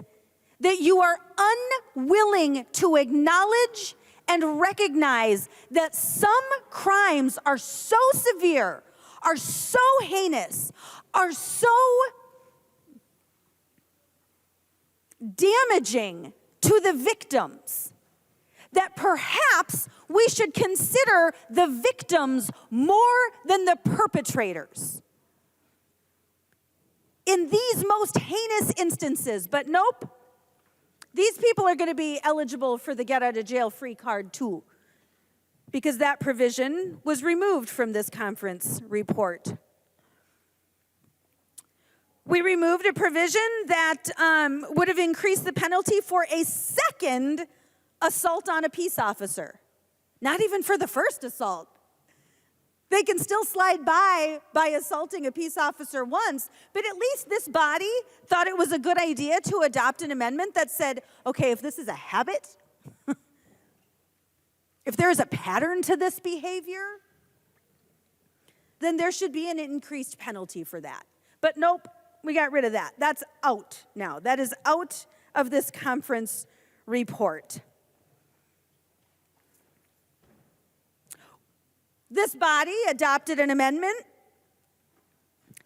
N: that you are unwilling to acknowledge and recognize that some crimes are so severe, are so heinous, are so damaging to the victims that perhaps we should consider the victims more than the perpetrators. in these most heinous instances. But nope, these people are going to be eligible for the get out of jail free card too, because that provision was removed from this conference report. We removed a provision that would have increased the penalty for a second assault on a peace officer. Not even for the first assault. They can still slide by assaulting a peace officer once, but at least this body thought it was a good idea to adopt an amendment that said, okay, if this is a habit, if there is a pattern to this behavior, then there should be an increased penalty for that. But nope, we got rid of that. That's out now. That is out of this conference report. This body adopted an amendment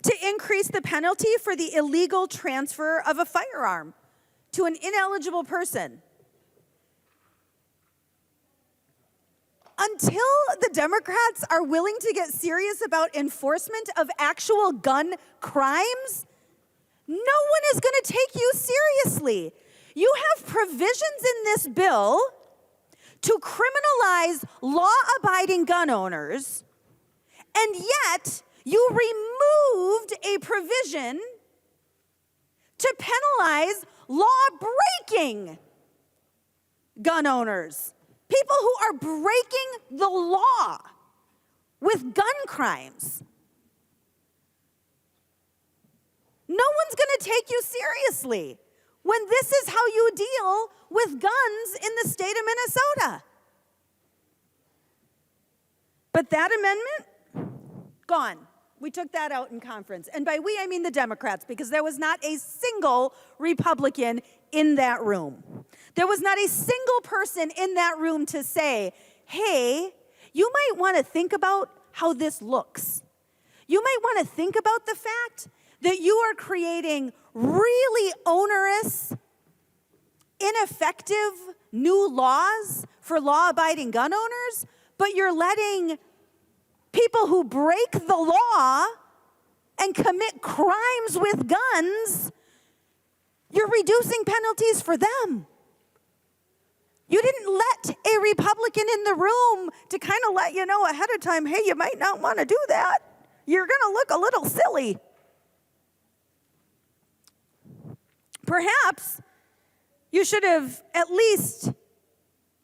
N: to increase the penalty for the illegal transfer of a firearm to an ineligible person. Until the Democrats are willing to get serious about enforcement of actual gun crimes, no one is going to take you seriously. You have provisions in this bill to criminalize law-abiding gun owners, and yet you removed a provision to penalize law-breaking gun owners, people who are breaking the law with gun crimes. No one's going to take you seriously when this is how you deal with guns in the state of Minnesota. But that amendment, gone. We took that out in conference. And by we, I mean the Democrats, because there was not a single Republican in that room. There was not a single person in that room to say, hey, you might want to think about how this looks. You might want to think about the fact that you are creating really onerous, ineffective new laws for law-abiding gun owners, but you're letting people who break the law and commit crimes with guns, you're reducing penalties for them. You didn't let a Republican in the room to kind of let you know ahead of time, hey, you might not want to do that. You're going to look a little silly. Perhaps you should have at least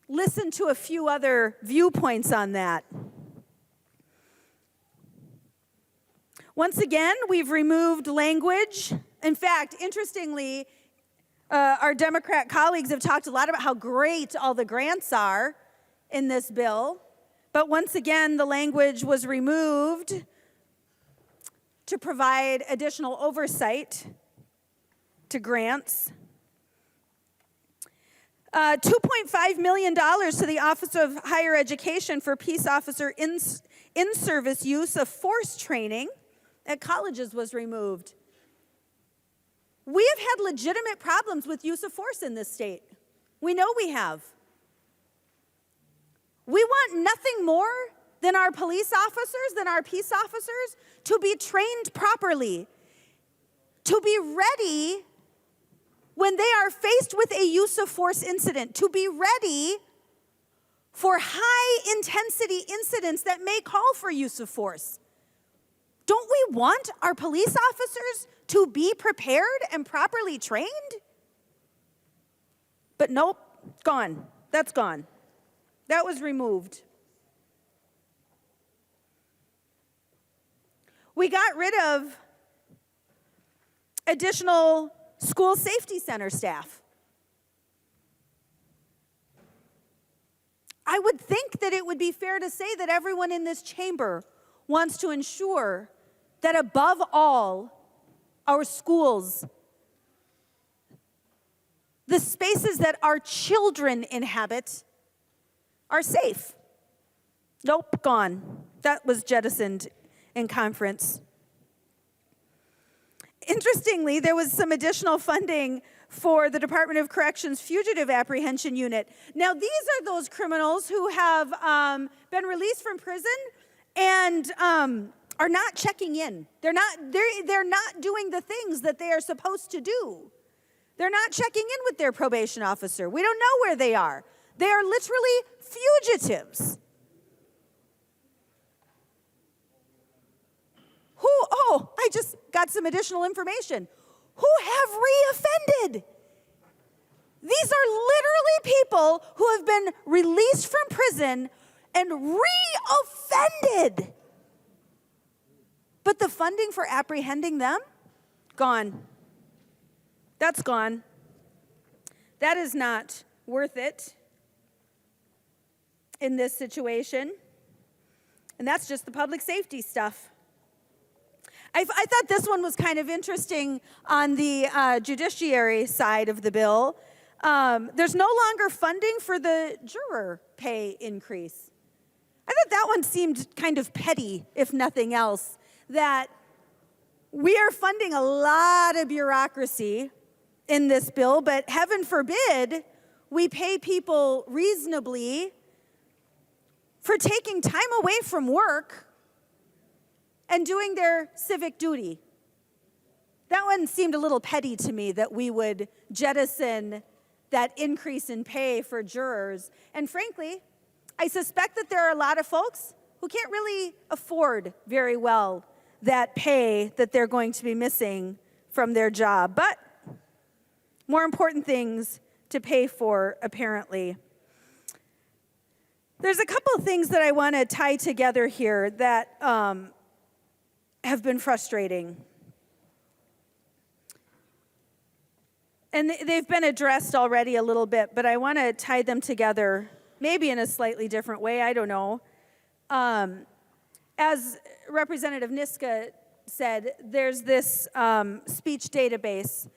N: listened to a few other viewpoints on that. Once again, we've removed language. In fact, interestingly, our Democrat colleagues have talked a lot about how great all the grants are in this bill. But once again, the language was removed to provide additional oversight to grants. $2.5 million to the Office of Higher Education for peace officer in-service use of force training at colleges was removed. We have had legitimate problems with use of force in this state. We know we have. We want nothing more than our police officers, than our peace officers, to be trained properly, to be ready when they are faced with a use of force incident, to be ready for high-intensity incidents that may call for use of force. Don't we want our police officers to be prepared and properly trained? But nope, gone. That's gone. That was removed. We got rid of additional school safety center staff. I would think that it would be fair to say that everyone in this chamber wants to ensure that above all, our schools, the spaces that our children inhabit, are safe. Nope, gone. That was jettisoned in conference. Interestingly, there was some additional funding for the Department of Corrections Fugitive Apprehension Unit. Now, these are those criminals who have been released from prison and are not checking in. They're not doing the things that they are supposed to do. They're not checking in with their probation officer. We don't know where they are. They are literally fugitives. I just got some additional information. Who have reoffended? These are literally people who have been released from prison and reoffended. But the funding for apprehending them, gone. That's gone. That is not worth it in this situation. And that's just the public safety stuff. I thought this one was kind of interesting on the judiciary side of the bill. There's no longer funding for the juror pay increase. I thought that one seemed kind of petty, if nothing else, that we are funding a lot of bureaucracy in this bill, but heaven forbid we pay people reasonably for taking time away from work and doing their civic duty. That one seemed a little petty to me, that we would jettison that increase in pay for jurors. And frankly, I suspect that there are a lot of folks who can't really afford very well that pay that they're going to be missing from their job. But more important things to pay for, apparently. There's a couple of things that I want to tie together here that have been frustrating. And they've been addressed already a little bit, but I want to tie them together, maybe in a slightly different way, I don't know. As Representative Niska said, there's this speech database,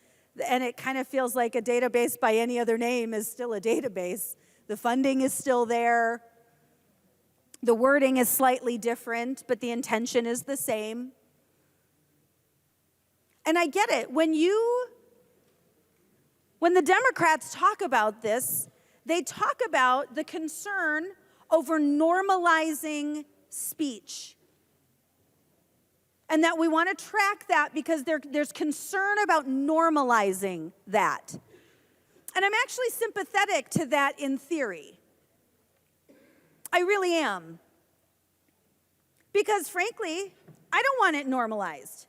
N: and it kind of feels like a database by any other name is still a database. The funding is still there. The wording is slightly different, but the intention is the same. And I get it. When the Democrats talk about this, they talk about the concern over normalizing speech. And that we want to track that because there's concern about normalizing that. And I'm actually sympathetic to that in theory. I really am. Because frankly, I don't want it normalized.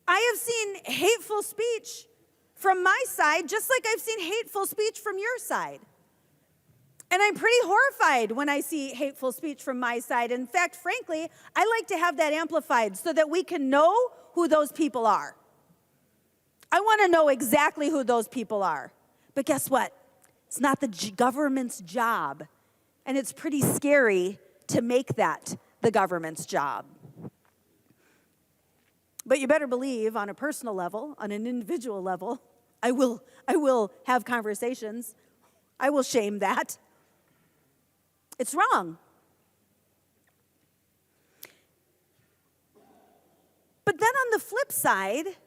N: I have seen hateful speech from my side, just like I've seen hateful speech from your side. And I'm pretty horrified when I see hateful speech from my side. In fact, frankly, I like to have that amplified so that we can know who those people are. I want to know exactly who those people are. But guess what? It's not the government's job. And it's pretty scary to make that the government's job. But you better believe, on a personal level, on an individual level, I will have conversations. I will shame that. It's wrong. But then on the flip side,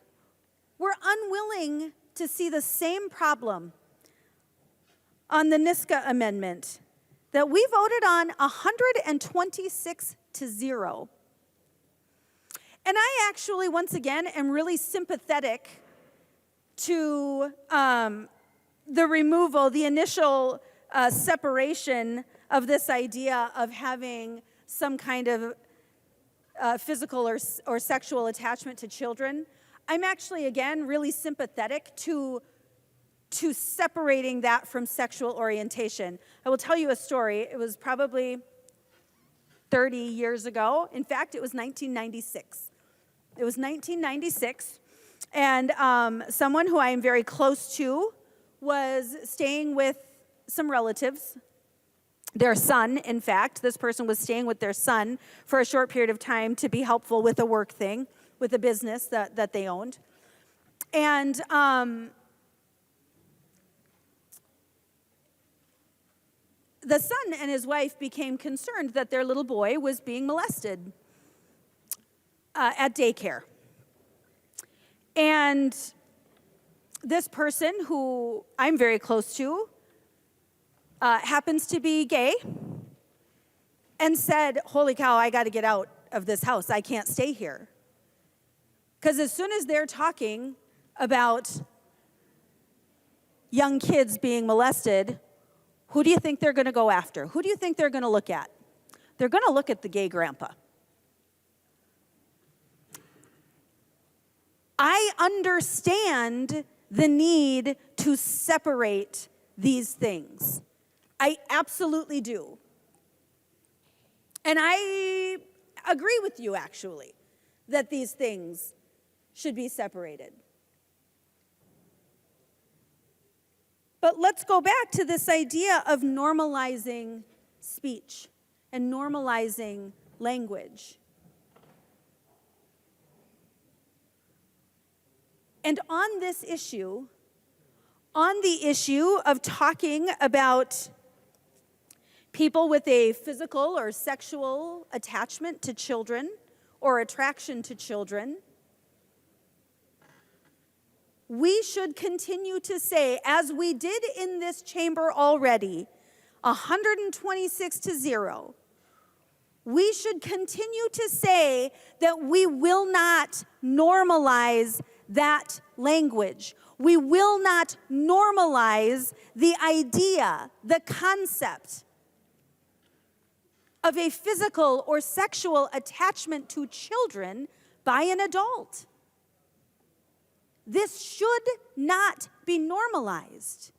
N: we're unwilling to see the same problem on the Niska amendment that we voted on 126-0. And I actually, once again, am really sympathetic to the removal, the initial separation of this idea of having some kind of physical or sexual attachment to children. I'm actually, again, really sympathetic to separating that from sexual orientation. I will tell you a story. It was probably 30 years ago. In fact, it was 1996. It was 1996, and someone who I am very close to was staying with some relatives, their son, in fact. This person was staying with their son for a short period of time to be helpful with a work thing, with a business that they owned. And the son and his wife became concerned that their little boy was being molested at daycare. And this person, who I'm very close to, happens to be gay, and said, holy cow, I got to get out. of this house. I can't stay here. Because as soon as they're talking about young kids being molested, who do you think they're going to go after? Who do you think they're going to look at? They're going to look at the gay grandpa. I understand the need to separate these things. I absolutely do. And I agree with you, actually, that these things should be separated. But let's go back to this idea of normalizing speech and normalizing language. And on this issue, on the issue of talking about people with a physical or sexual attachment to children or attraction to children, we should continue to say, as we did in this chamber already, 126-0, we should continue to say that we will not normalize that language. We will not normalize the idea, the concept of a physical or sexual attachment to children by an adult. This should not be normalized.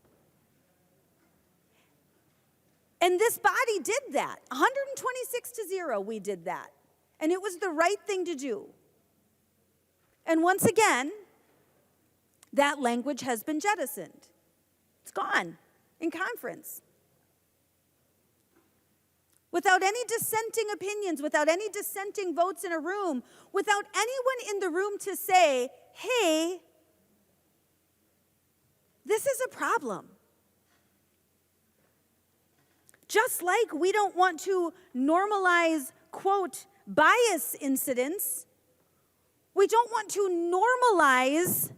N: And this body did that. 126-0, we did that. And it was the right thing to do. And once again, that language has been jettisoned. It's gone in conference. Without any dissenting opinions, without any dissenting votes in a room, without anyone in the room to say, hey, this is a problem. Just like we don't want to normalize, quote, bias incidents, we don't want to normalize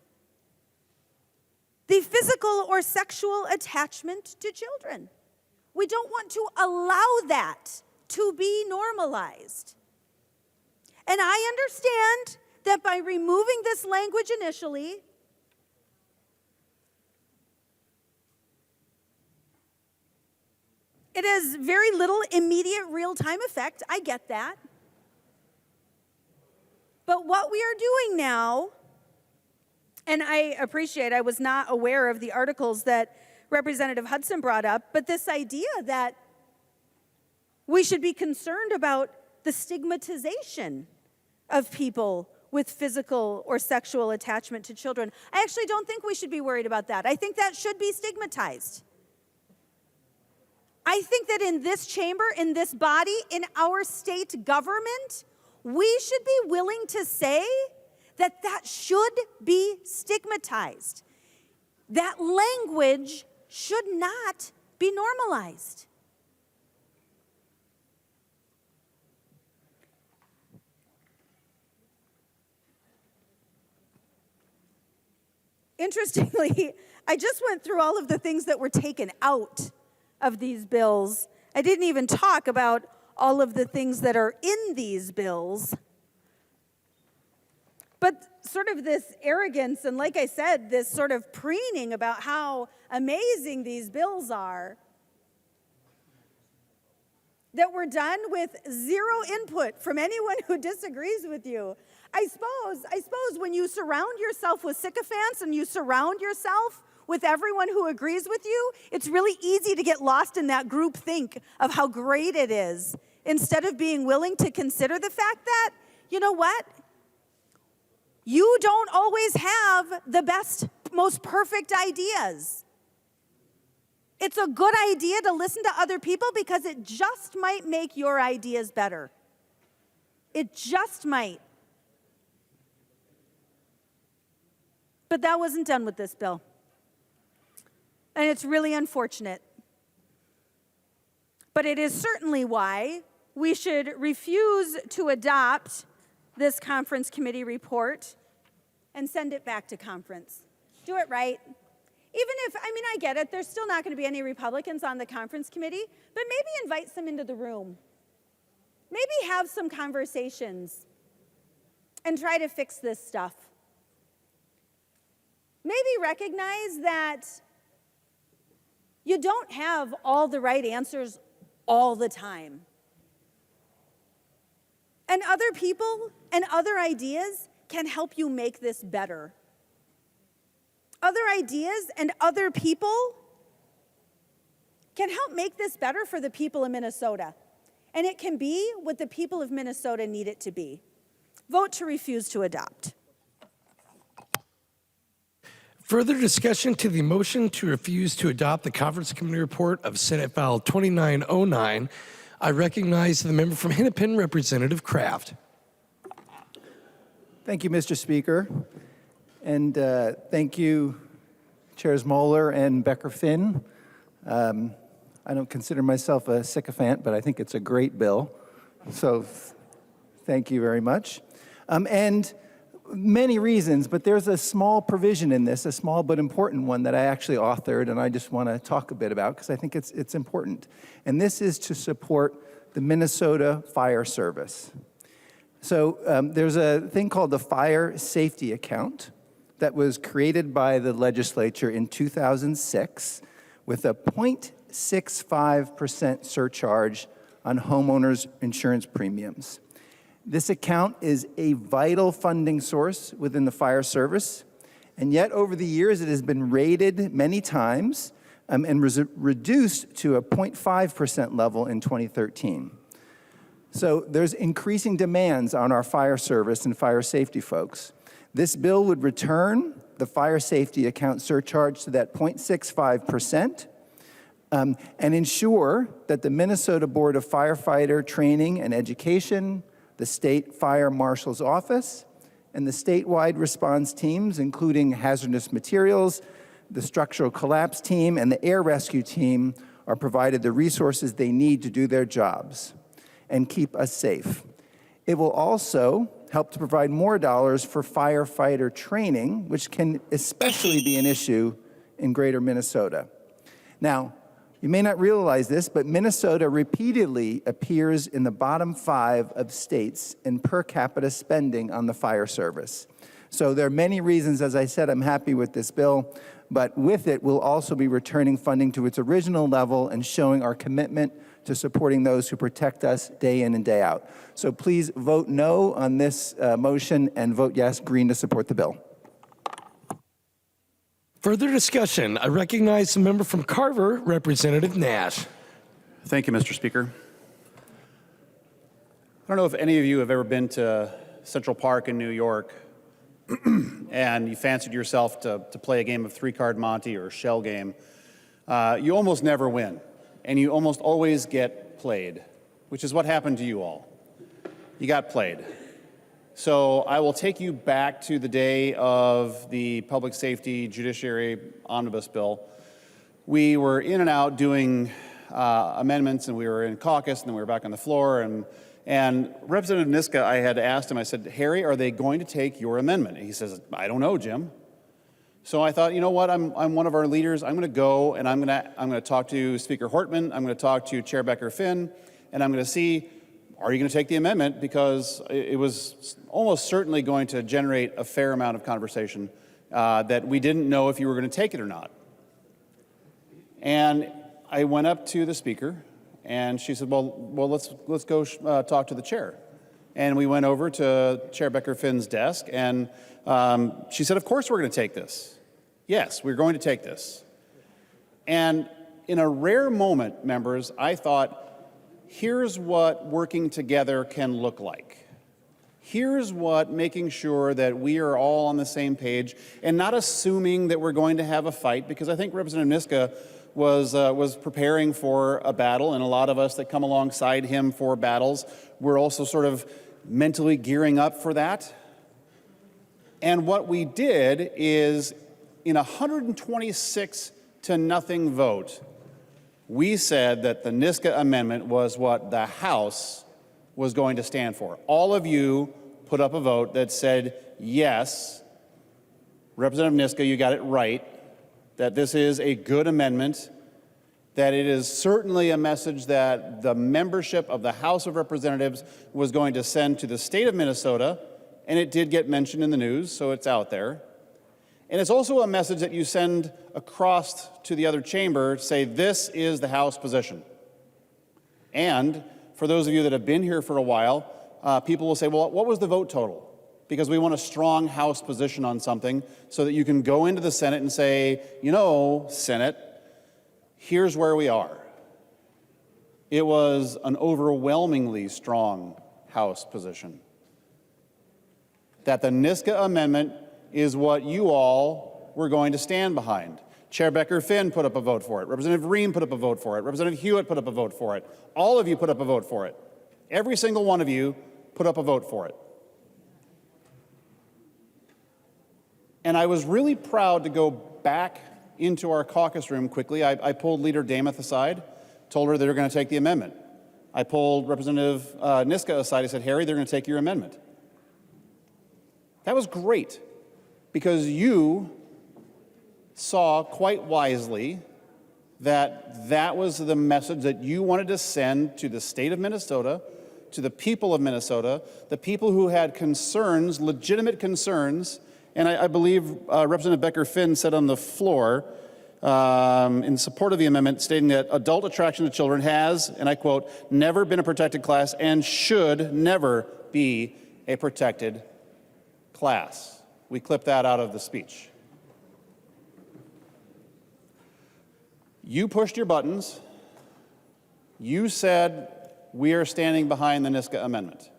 N: the physical or sexual attachment to children. We don't want to allow that to be normalized. And I understand that by removing this language initially, it has very little immediate real-time effect. I get that. But what we are doing now, and I appreciate, I was not aware of the articles that Representative Hudson brought up, but this idea that we should be concerned about the stigmatization of people with physical or sexual attachment to children. I actually don't think we should be worried about that. I think that should be stigmatized. I think that in this chamber, in this body, in our state government, we should be willing to say that that should be stigmatized. That language should not be normalized. Interestingly, I just went through all of the things that were taken out of these bills. I didn't even talk about all of the things that are in these bills. But sort of this arrogance and, like I said, this sort of preening about how amazing these bills are, that were done with zero input from anyone who disagrees with you. I suppose when you surround yourself with sycophants and you surround yourself with everyone who agrees with you, it's really easy to get lost in that group think of how great it is, instead of being willing to consider the fact that, you know what? You don't always have the best, most perfect ideas. It's a good idea to listen to other people because it just might make your ideas better. It just might. But that wasn't done with this bill. And it's really unfortunate. But it is certainly why we should refuse to adopt this conference committee report and send it back to conference. Do it right. Even if, I get it, there's still not going to be any Republicans on the conference committee, but maybe invite some into the room. Maybe have some conversations and try to fix this stuff. Maybe recognize that you don't have all the right answers all the time. And other people and other ideas can help you make this better. Other ideas and other people can help make this better for the people of Minnesota. And it can be what the people of Minnesota need it to be. Vote to refuse to adopt.
J: Further discussion to the motion to refuse to adopt the Conference Committee report of Senate File 2909. I recognize the member from Hennepin, Representative Kraft.
O: Thank you, Mr. Speaker. And thank you, Chairs Moller and Becker-Finn. I don't consider myself a sycophant, but I think it's a great bill. So thank you very much. And many reasons, but there's a small provision in this, a small but important one that I actually authored, and I just want to talk a bit about because I think it's important. And this is to support the Minnesota Fire Service. So there's a thing called the Fire Safety Account that was created by the legislature in 2006 with a 0.65% surcharge on homeowners' insurance premiums. This account is a vital funding source within the fire service, and yet over the years it has been raided many times and was reduced to a 0.5% level in 2013. So there's increasing demands on our fire service and fire safety folks. This bill would return the fire safety account surcharge to that 0.65%, and ensure that the Minnesota Board of Firefighter Training and Education, the State Fire Marshal's Office, and the statewide response teams, including hazardous materials, the structural collapse team, and the air rescue team, are provided the resources they need to do their jobs and keep us safe. It will also help to provide more dollars for firefighter training, which can especially be an issue in greater Minnesota. Now, you may not realize this, but Minnesota repeatedly appears in the bottom 5 of states in per capita spending on the fire service. So there are many reasons, as I said, I'm happy with this bill, but with it, we'll also be returning funding to its original level and showing our commitment to supporting those who protect us day in and day out. So please vote no on this motion and vote yes, green, to support the bill.
J: Further discussion. I recognize the member from Carver, Representative Nash.
P: Thank you, Mr. Speaker. I don't know if any of you have ever been to Central Park in New York and you fancied yourself to play a game of 3-card Monte or shell game. You almost never win, and you almost always get played, which is what happened to you all. You got played. So I will take you back to the day of the Public Safety Judiciary Omnibus Bill. We were in and out doing amendments, and we were in caucus, and then we were back on the floor. And Representative Niska, I had asked him, I said, Harry, are they going to take your amendment? And he says, I don't know, Jim. So I thought, you know what, I'm one of our leaders. I'm going to go, and I'm going to talk to Speaker Hortman. I'm going to talk to Chair Becker-Finn, and I'm going to see, are you going to take the amendment? Because it was almost certainly going to generate a fair amount of conversation that we didn't know if you were going to take it or not. And I went up to the speaker, and she said, well, let's go talk to the chair. And we went over to Chair Becker-Finn's desk, and she said, of course we're going to take this. Yes, we're going to take this. And in a rare moment, members, I thought, here's what working together can look like. Here's what making sure that we are all on the same page and not assuming that we're going to have a fight, because I think Representative Niska was preparing for a battle, and a lot of us that come alongside him for battles, we're also sort of mentally gearing up for that. And what we did is, in a 126-0 vote, we said that the Niska amendment was what the House was going to stand for. All of you put up a vote that said, yes, Representative Niska, you got it right, that this is a good amendment, that it is certainly a message that the membership of the House of Representatives was going to send to the state of Minnesota, and it did get mentioned in the news, so it's out there. And it's also a message that you send across to the other chamber to say, this is the House position. And for those of you that have been here for a while, people will say, well, what was the vote total? Because we want a strong House position on something so that you can go into the Senate and say, you know, Senate, here's where we are. It was an overwhelmingly strong House position. That the Niska amendment is what you all were going to stand behind. Chair Becker-Finn put up a vote for it. Representative Ream put up a vote for it. Representative Hewitt put up a vote for it. All of you put up a vote for it. Every single one of you put up a vote for it. And I was really proud to go back into our caucus room quickly. I pulled Leader Damath aside, told her they were going to take the amendment. I pulled Representative Niska aside. I said, Harry, they're going to take your amendment. That was great, because you saw quite wisely that that was the message that you wanted to send to the state of Minnesota, to the people of Minnesota, the people who had concerns, legitimate concerns. And I believe Representative Becker-Finn said on the floor in support of the amendment, stating that adult attraction to children has, and I quote, never been a protected class and should never be a protected class. We clipped that out of the speech. You pushed your buttons. You said, we are standing behind the Niska amendment.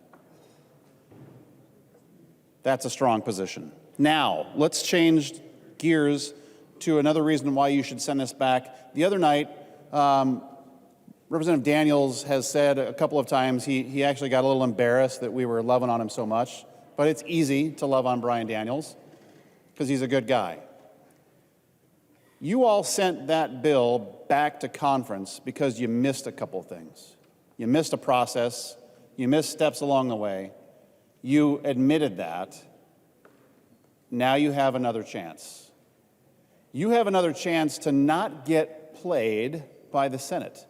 P: That's a strong position. Now, let's change gears to another reason why you should send this back. The other night, Representative Daniels has said a couple of times he actually got a little embarrassed that we were loving on him so much. But it's easy to love on Brian Daniels because he's a good guy. You all sent that bill back to conference because you missed a couple things. You missed a process. You missed steps along the way. You admitted that. Now you have another chance. You have another chance to not get played by the Senate.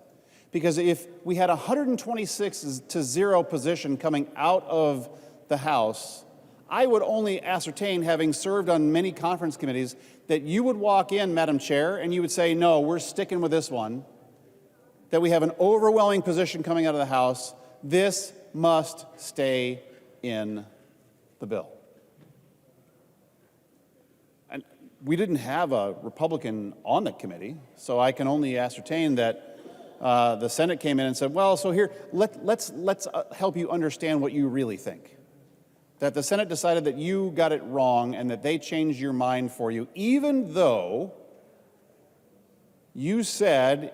P: Because if we had a 126-0 position coming out of the House, I would only ascertain, having served on many conference committees, that you would walk in, Madam Chair, and you would say, no, we're sticking with this one, that we have an overwhelming position coming out of the House. This must stay in the bill. And we didn't have a Republican on the committee, so I can only ascertain that the Senate came in and said, well, so here, let's help you understand what you really think. That the Senate decided that you got it wrong and that they changed your mind for you, even though you said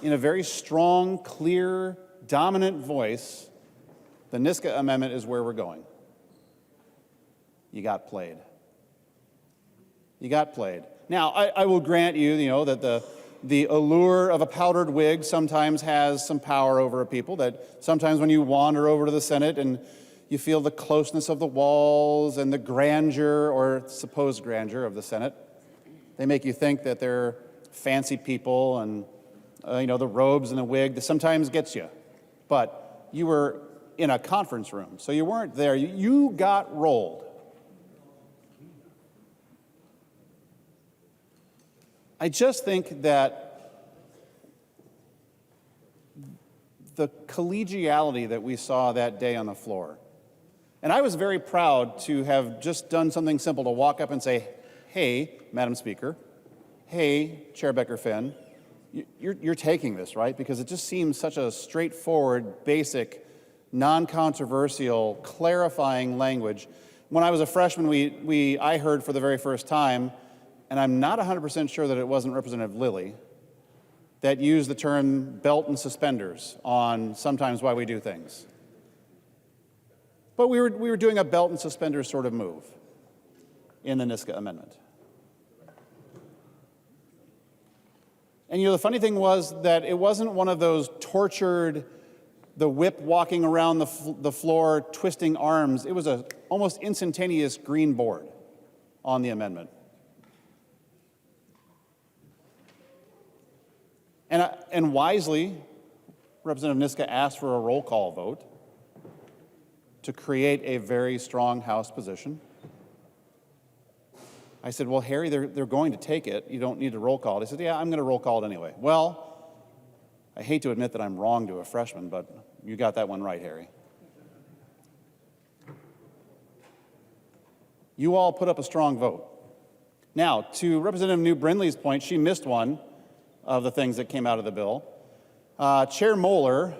P: in a very strong, clear, dominant voice, the Niska amendment is where we're going. You got played. You got played. Now, I will grant you, that the allure of a powdered wig sometimes has some power over people, that sometimes when you wander over to the Senate and you feel the closeness of the walls and the grandeur or supposed grandeur of the Senate. They make you think that they're fancy people and, the robes and the wig that sometimes gets you. But you were in a conference room, so you weren't there. You got rolled. I just think that the collegiality that we saw that day on the floor, and I was very proud to have just done something simple to walk up and say, hey, Madam Speaker, hey, Chair Becker-Finn, you're taking this, right? Because it just seems such a straightforward, basic, non-controversial, clarifying language. When I was a freshman, I heard for the very first time, and I'm not 100% sure that it wasn't Representative Lilly, that used the term belt and suspenders on sometimes why we do things. But we were doing a belt and suspenders sort of move in the Niska amendment. And the funny thing was that it wasn't one of those tortured, the whip walking around the floor, twisting arms. It was a almost instantaneous green board on the amendment. And wisely, Representative Niska asked for a roll call vote to create a very strong House position. I said, well, Harry, they're going to take it. You don't need to roll call it. He said, yeah, I'm going to roll call it anyway. Well, I hate to admit that I'm wrong to a freshman, but you got that one right, Harry. You all put up a strong vote. Now, to Representative New Brindley's point, she missed one of the things that came out of the bill. Chair Moller,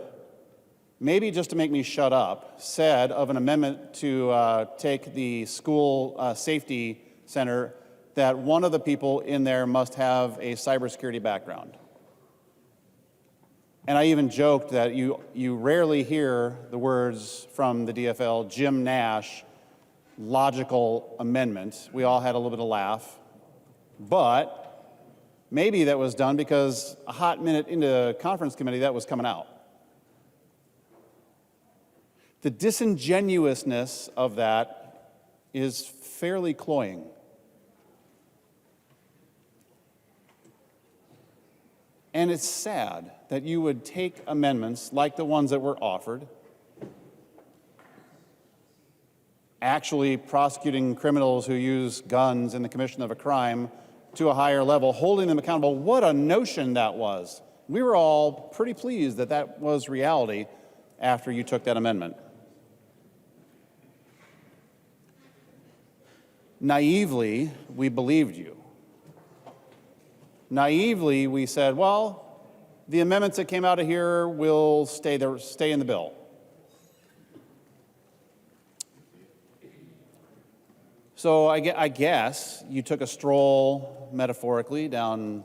P: maybe just to make me shut up, said of an amendment to take the school safety center that one of the people in there must have a cybersecurity background. And I even joked that you rarely hear the words from the DFL, Jim Nash, logical amendment. We all had a little bit of laugh. But maybe that was done because a hot minute into conference committee, that was coming out. The disingenuousness of that is fairly cloying. And it's sad that you would take amendments like the ones that were offered, actually prosecuting criminals who use guns in the commission of a crime to a higher level, holding them accountable. What a notion that was. We were all pretty pleased that that was reality after you took that amendment. Naively, we believed you. Naively, we said, well, the amendments that came out of here will stay in the bill. So I guess you took a stroll, metaphorically, down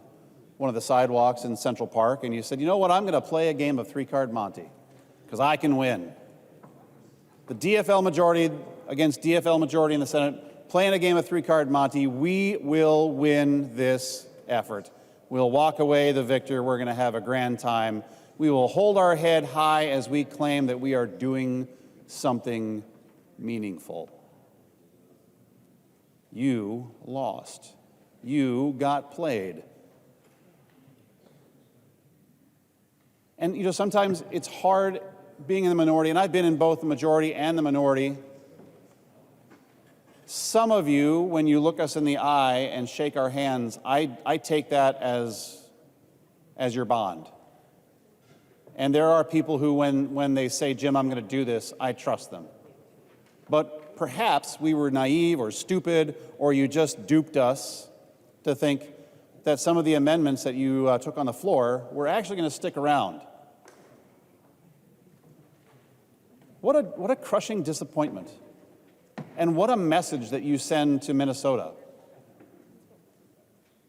P: one of the sidewalks in Central Park, and you said, you know what, I'm going to play a game of three-card Monte, because I can win. The DFL majority against DFL majority in the Senate, playing a game of three-card Monte, we will win this effort. We'll walk away the victor. We're going to have a grand time. We will hold our head high as we claim that we are doing something meaningful. You lost. You got played. And, you know, sometimes it's hard being in the minority, and I've been in both the majority and the minority. Some of you, when you look us in the eye and shake our hands, I take that as your bond. And there are people who, when they say, Jim, I'm going to do this, I trust them. But perhaps we were naive or stupid, or you just duped us to think that some of the amendments that you took on the floor were actually going to stick around. What a crushing disappointment. And what a message that you send to Minnesota.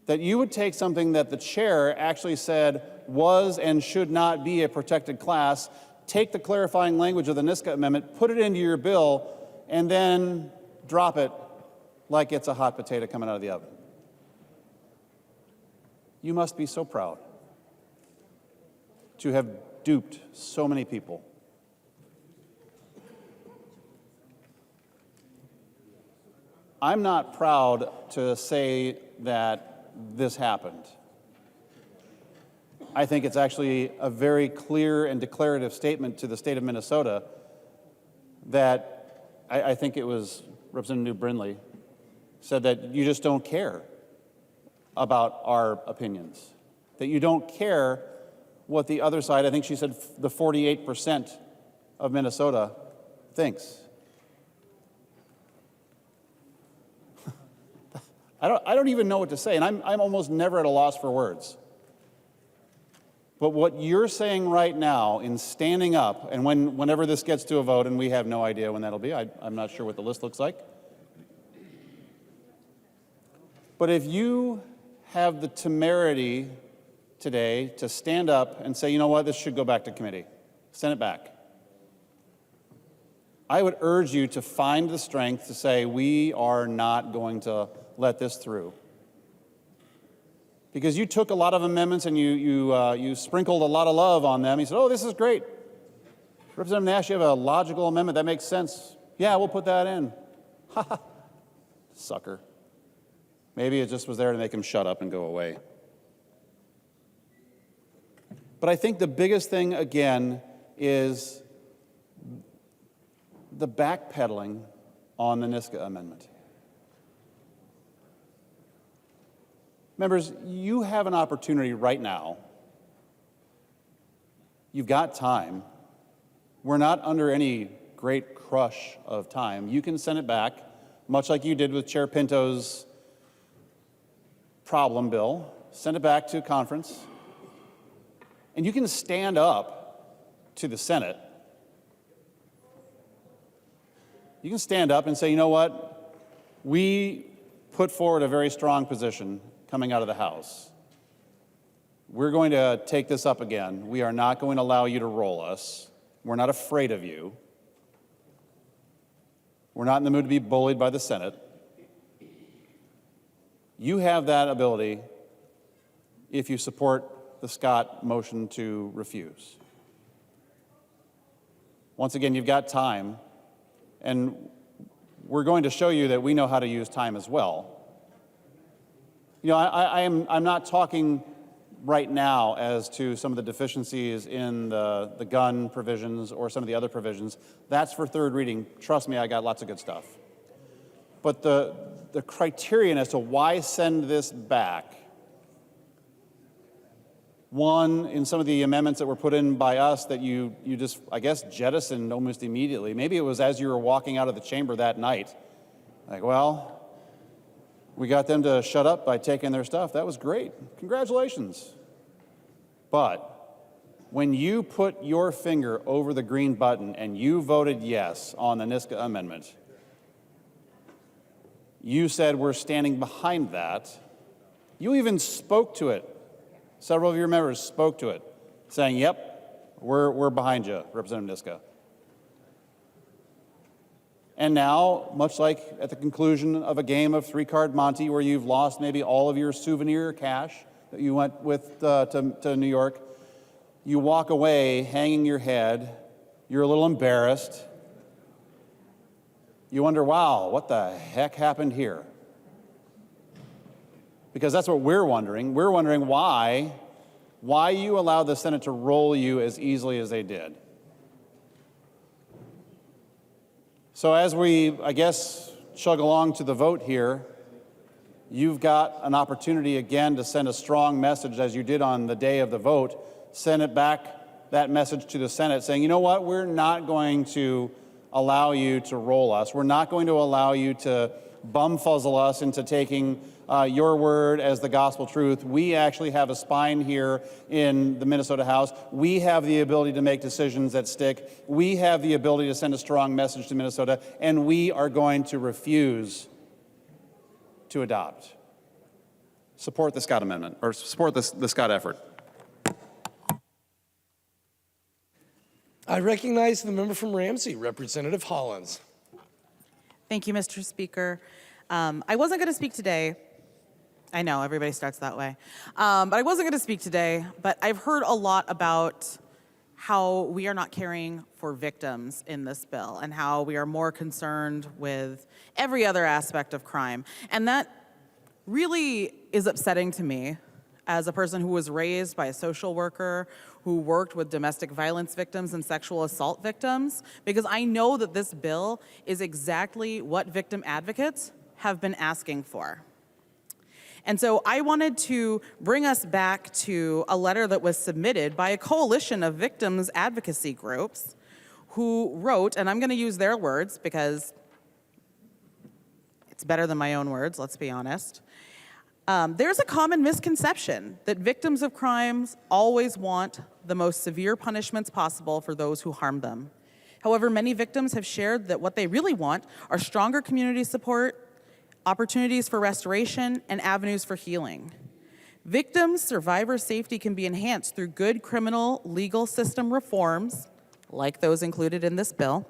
P: That you would take something that the chair actually said was and should not be a protected class, take the clarifying language of the Niska Amendment, put it into your bill, and then drop it like it's a hot potato coming out of the oven. You must be so proud to have duped so many people. I'm not proud to say that this happened. I think it's actually a very clear and declarative statement to the state of Minnesota that I think it was Representative New Brindley said that you just don't care about our opinions, that you don't care what the other side, I think she said the 48% of Minnesota thinks. I don't even know what to say, and I'm almost never at a loss for words. But what you're saying right now in standing up, and whenever this gets to a vote, and we have no idea when that'll be, I'm not sure what the list looks like. But if you have the temerity today to stand up and say, you know what, this should go back to committee, send it back. I would urge you to find the strength to say, we are not going to let this through. Because you took a lot of amendments and you sprinkled a lot of love on them. You said, oh, this is great. Representative Nash, you have a logical amendment. That makes sense. Yeah, we'll put that in. Ha ha. Sucker. Maybe it just was there to make him shut up and go away. But I think the biggest thing, again, is the backpedaling on the Niska amendment. Members, you have an opportunity right now. You've got time. We're not under any great crush of time. You can send it back, much like you did with Chair Pinto's problem bill. Send it back to conference. And you can stand up to the Senate. You can stand up and say, you know what? We put forward a very strong position coming out of the House. We're going to take this up again. We are not going to allow you to roll us. We're not afraid of you. We're not in the mood to be bullied by the Senate. You have that ability if you support the Scott motion to refuse. Once again, you've got time, and we're going to show you that we know how to use time as well. You know, I'm not talking right now as to some of the deficiencies in the gun provisions or some of the other provisions. That's for third reading. Trust me, I got lots of good stuff. But the criterion as to why send this back, one, in some of the amendments that were put in by us that you just, I guess, jettisoned almost immediately. Maybe it was as you were walking out of the chamber that night. Like, well, we got them to shut up by taking their stuff. That was great. Congratulations. But when you put your finger over the green button and you voted yes on the Niska amendment, you said we're standing behind that. You even spoke to it. Several of your members spoke to it, saying, yep, we're behind you, Representative Niska. And now, much like at the conclusion of a game of three-card Monte where you've lost maybe all of your souvenir cash that you went with to New York, you walk away hanging your head, you're a little embarrassed. You wonder, wow, what the heck happened here? Because that's what we're wondering. We're wondering why you allowed the Senate to roll you as easily as they did. So as we, I guess, chug along to the vote here, you've got an opportunity again to send a strong message as you did on the day of the vote. Send it back, that message to the Senate saying, you know what, we're not going to allow you to roll us. We're not going to allow you to bumfuzzle us into taking your word as the gospel truth. We actually have a spine here in the Minnesota House. We have the ability to make decisions that stick. We have the ability to send a strong message to Minnesota, and we are going to refuse to adopt. Support the Scott amendment, or support the Scott effort.
J: I recognize the member from Ramsey, Representative Hollins.
Q: Thank you, Mr. Speaker. I wasn't going to speak today. I know, everybody starts that way. But I wasn't going to speak today, but I've heard a lot about how we are not caring for victims in this bill and how we are more concerned with every other aspect of crime. And that really is upsetting to me as a person who was raised by a social worker who worked with domestic violence victims and sexual assault victims, because I know that this bill is exactly what victim advocates have been asking for. And so I wanted to bring us back to a letter that was submitted by a coalition of victims advocacy groups who wrote, and I'm going to use their words because it's better than my own words, let's be honest. There's a common misconception that victims of crimes always want the most severe punishments possible for those who harm them. However, many victims have shared that what they really want are stronger community support, opportunities for restoration, and avenues for healing. Victims' survivor safety can be enhanced through good criminal legal system reforms, like those included in this bill,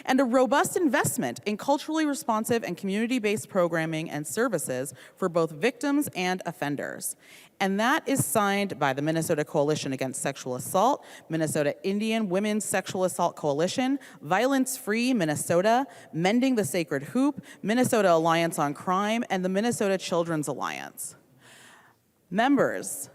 Q: and a robust investment in culturally responsive and community-based programming and services for both victims and offenders. And that is signed by the Minnesota Coalition Against Sexual Assault, Minnesota Indian Women's Sexual Assault Coalition, Violence Free Minnesota, Mending the Sacred Hoop, Minnesota Alliance on Crime, and the Minnesota Children's Alliance. Members,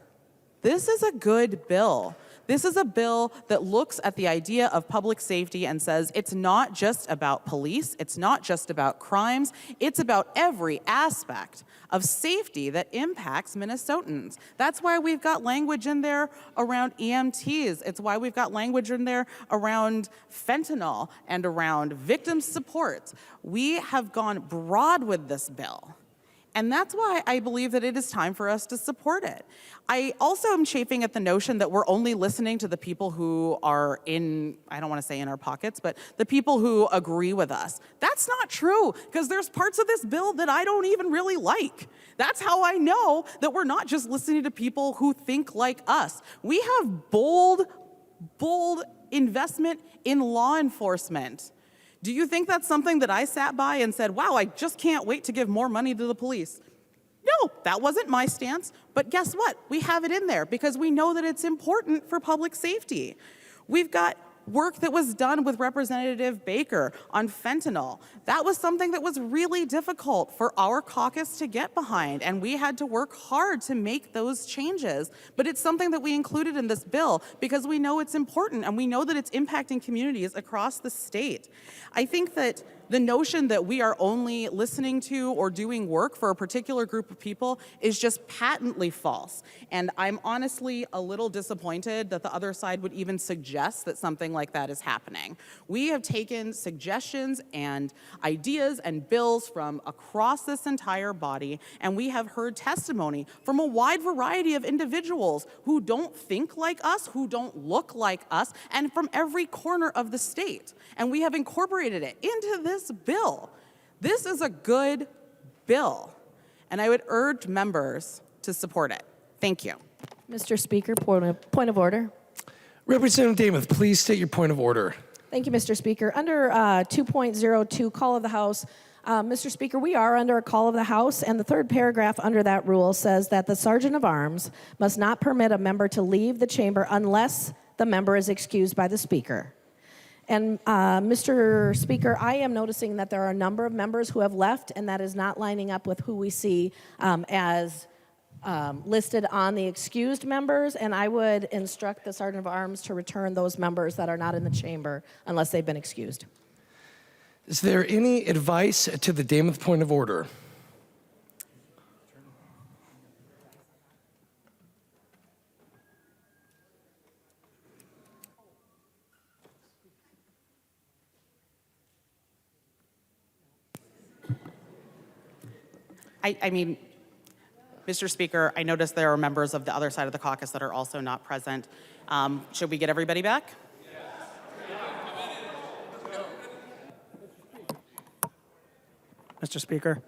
Q: This is a good bill. This is a bill that looks at the idea of public safety and says it's not just about police, it's not just about crimes, it's about every aspect of safety that impacts Minnesotans. That's why we've got language in there around EMTs. It's why we've got language in there around fentanyl and around victim support. We have gone broad with this bill. And that's why I believe that it is time for us to support it. I also am chafing at the notion that we're only listening to the people who are in, I don't want to say in our pockets, but the people who agree with us. That's not true, because there's parts of this bill that I don't even really like. That's how I know that we're not just listening to people who think like us. We have bold investment in law enforcement. Do you think that's something that I sat by and said, wow, I just can't wait to give more money to the police? No, that wasn't my stance. But guess what? We have it in there because we know that it's important for public safety. We've got work that was done with Representative Baker on fentanyl. That was something that was really difficult for our caucus to get behind, and we had to work hard to make those changes. But it's something that we included in this bill because we know it's important and we know that it's impacting communities across the state. I think that the notion that we are only listening to or doing work for a particular group of people is just patently false. And I'm honestly a little disappointed that the other side would even suggest that something like that is happening. We have taken suggestions and ideas and bills from across this entire body, and we have heard testimony from a wide variety of individuals who don't think like us, who don't look like us, and from every corner of the state. And we have incorporated it into this bill. This is a good bill, and I would urge members to support it. Thank you.
R: Mr. Speaker, point of order.
J: Representative Damoth, please state your point of order.
R: Thank you, Mr. Speaker. Under 2.02, call of the House, Mr. Speaker, we are under a call of the House, and the third paragraph under that rule says that the Sergeant of Arms must not permit a member to leave the chamber unless the member is excused by the Speaker. And Mr. Speaker, I am noticing that there are a number of members who have left, and that is not lining up with who we see as listed on the excused members, and I would instruct the Sergeant of Arms to return those members that are not in the chamber unless they've been excused.
J: Is there any advice to the Damoth point of order?
Q: I mean, Mr. Speaker, I noticed there are members of the other side of the caucus that are also not present. Should we get everybody back?
L: Mr. Speaker.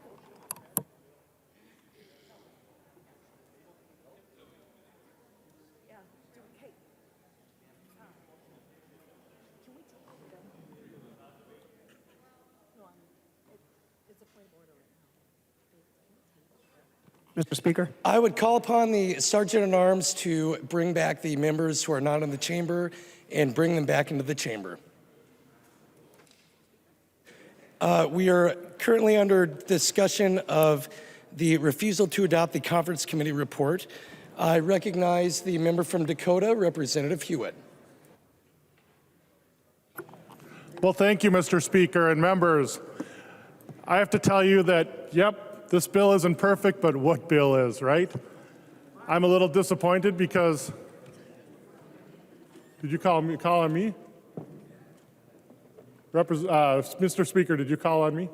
L: Mr. Speaker.
J: I would call upon the Sergeant at Arms to bring back the members who are not in the chamber and bring them back into the chamber. We are currently under discussion of the refusal to adopt the conference committee report. I recognize the member from Dakota, Representative Hewitt.
K: Well, thank you, Mr. Speaker and members. I have to tell you that, yep, this bill isn't perfect, but what bill is, right? I'm a little disappointed because, did you call on me? Mr. Speaker, did you call on me?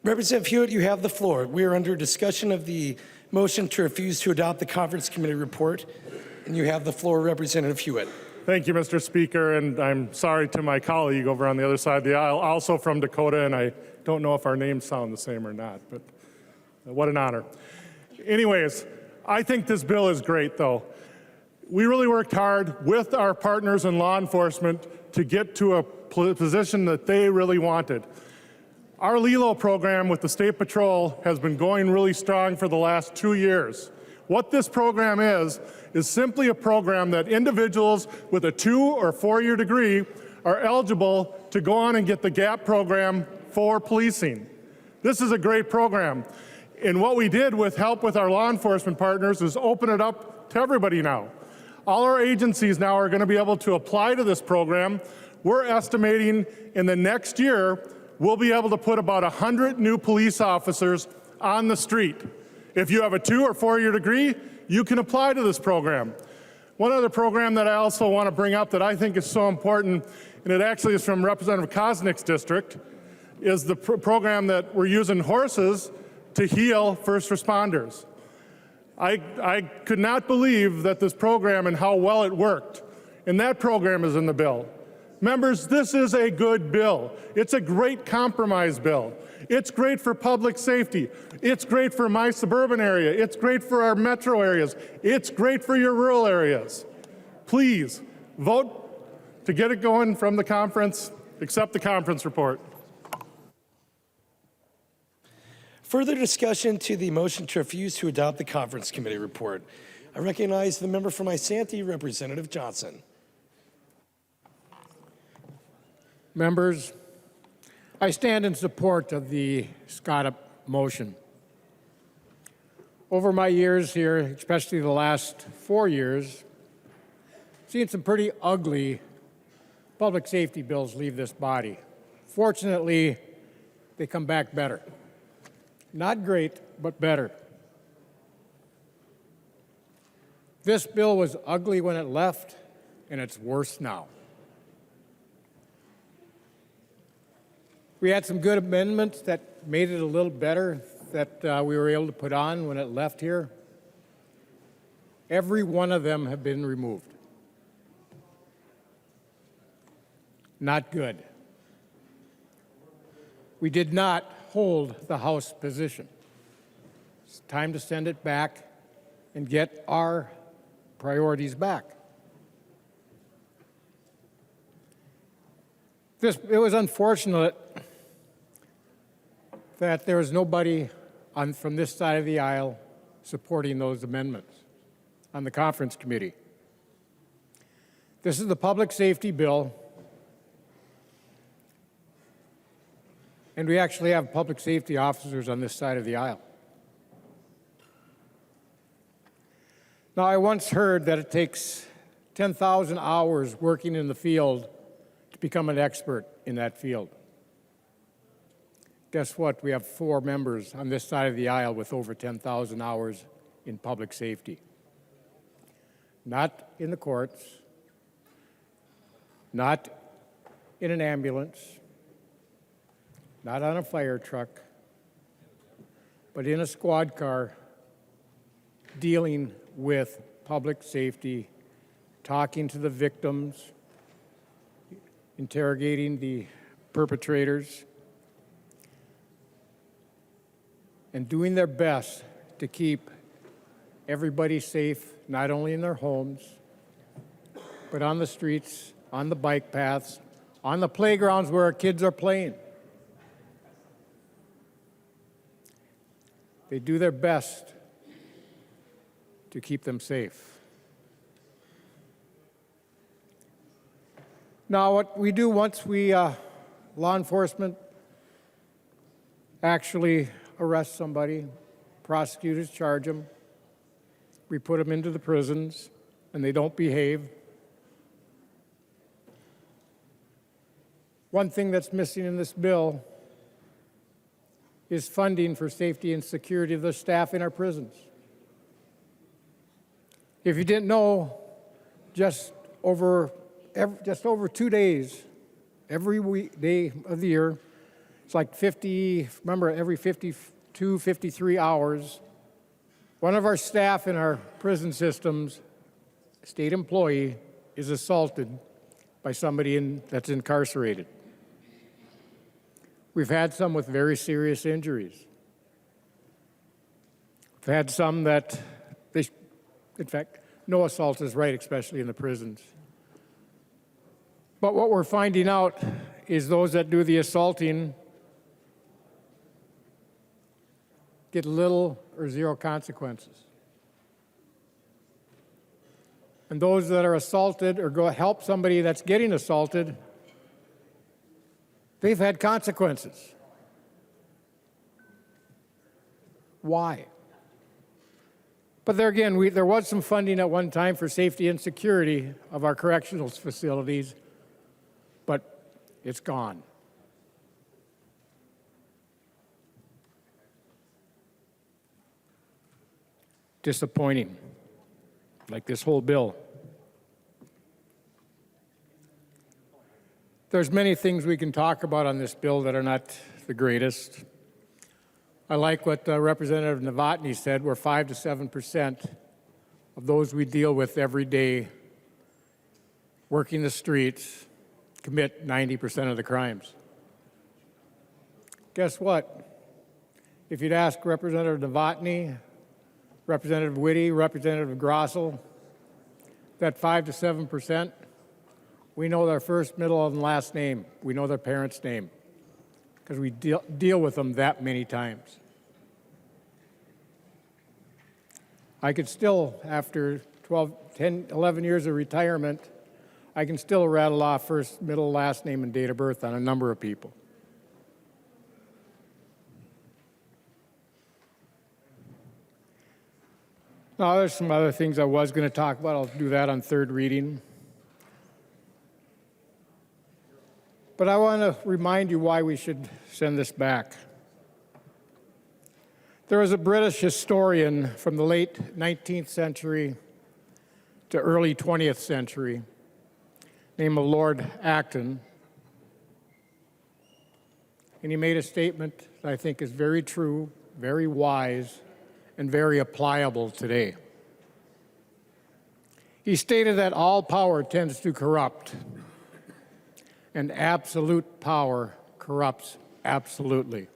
J: Representative Hewitt, you have the floor. We are under discussion of the motion to refuse to adopt the conference committee report, and you have the floor, Representative Hewitt.
K: Thank you, Mr. Speaker, and I'm sorry to my colleague over on the other side of the aisle, also from Dakota, and I don't know if our names sound the same or not, but what an honor. Anyways, I think this bill is great, though. We really worked hard with our partners in law enforcement to get to a position that they really wanted. Our LELO program with the State Patrol has been going really strong for the last 2 years. What this program is simply a program that individuals with a 2- or 4-year degree are eligible to go on and get the GAP program for policing. This is a great program. And what we did with help with our law enforcement partners is open it up to everybody now. All our agencies now are going to be able to apply to this program. We're estimating in the next year, we'll be able to put about 100 new police officers on the street. If you have a 2 or 4 year degree, you can apply to this program. One other program that I also want to bring up that I think is so important, and it actually is from Representative Kosnick's district, is the program that we're using horses to heal first responders. I could not believe that this program and how well it worked, and that program is in the bill. Members, this is a good bill. It's a great compromise bill. It's great for public safety. It's great for my suburban area. It's great for our metro areas. It's great for your rural areas. Please vote to get it going from the conference. Accept the conference report.
J: Further discussion to the motion to refuse to adopt the conference committee report. I recognize the member from Isanti, Representative Johnson.
S: Members, I stand in support of the Scotta motion. Over my years here, especially the last 4 years, I've seen some pretty ugly public safety bills leave this body. Fortunately, they come back better. Not great, but better. This bill was ugly when it left, and it's worse now. We had some good amendments that made it a little better that we were able to put on when it left here. Every one of them have been removed. Not good. We did not hold the House position. It's time to send it back and get our priorities back. It was unfortunate that there was nobody from this side of the aisle supporting those amendments on the conference committee. This is the public safety bill, and we actually have public safety officers on this side of the aisle. Now, I once heard that it takes 10,000 hours working in the field to become an expert in that field. Guess what? We have 4 members on this side of the aisle with over 10,000 hours in public safety. Not in the courts, not in an ambulance, not on a fire truck, but in a squad car dealing with public safety, talking to the victims, interrogating the perpetrators, and doing their best to keep everybody safe, not only in their homes, but on the streets, on the bike paths, on the playgrounds where our kids are playing. They do their best to keep them safe. Now, what we do once law enforcement actually arrest somebody, prosecutors charge them, we put them into the prisons, and they don't behave. One thing that's missing in this bill is funding for safety and security of the staff in our prisons. If you didn't know, just over 2 days, every day of the year, it's like 50, remember, every 52, 53 hours, one of our staff in our prison systems, a state employee, is assaulted by somebody that's incarcerated. We've had some with very serious injuries. We've had some that, in fact, no assault is right, especially in the prisons. But what we're finding out is those that do the assaulting get little or zero consequences. And those that are assaulted or go help somebody that's getting assaulted, they've had consequences. Why? But there again, there was some funding at one time for safety and security of our correctional facilities, but it's gone. Disappointing, like this whole bill. There's many things we can talk about on this bill that are not the greatest. I like what Representative Novotny said, where 5 to 7% of those we deal with every day working the streets commit 90% of the crimes. Guess what? If you'd ask Representative Novotny, Representative Whitty, Representative Grossel, that 5 to 7%, we know their first, middle, and last name. We know their parents' name because we deal with them that many times. I could still, after 10, 11 years of retirement, I can still rattle off first, middle, last name, and date of birth on a number of people. Now, there's some other things I was going to talk about. I'll do that on third reading. But I want to remind you why we should send this back. There was a British historian from the late 19th century to early 20th century named Lord Acton. And he made a statement that I think is very true, very wise, and very applicable today. He stated that all power tends to corrupt, and absolute power corrupts absolutely.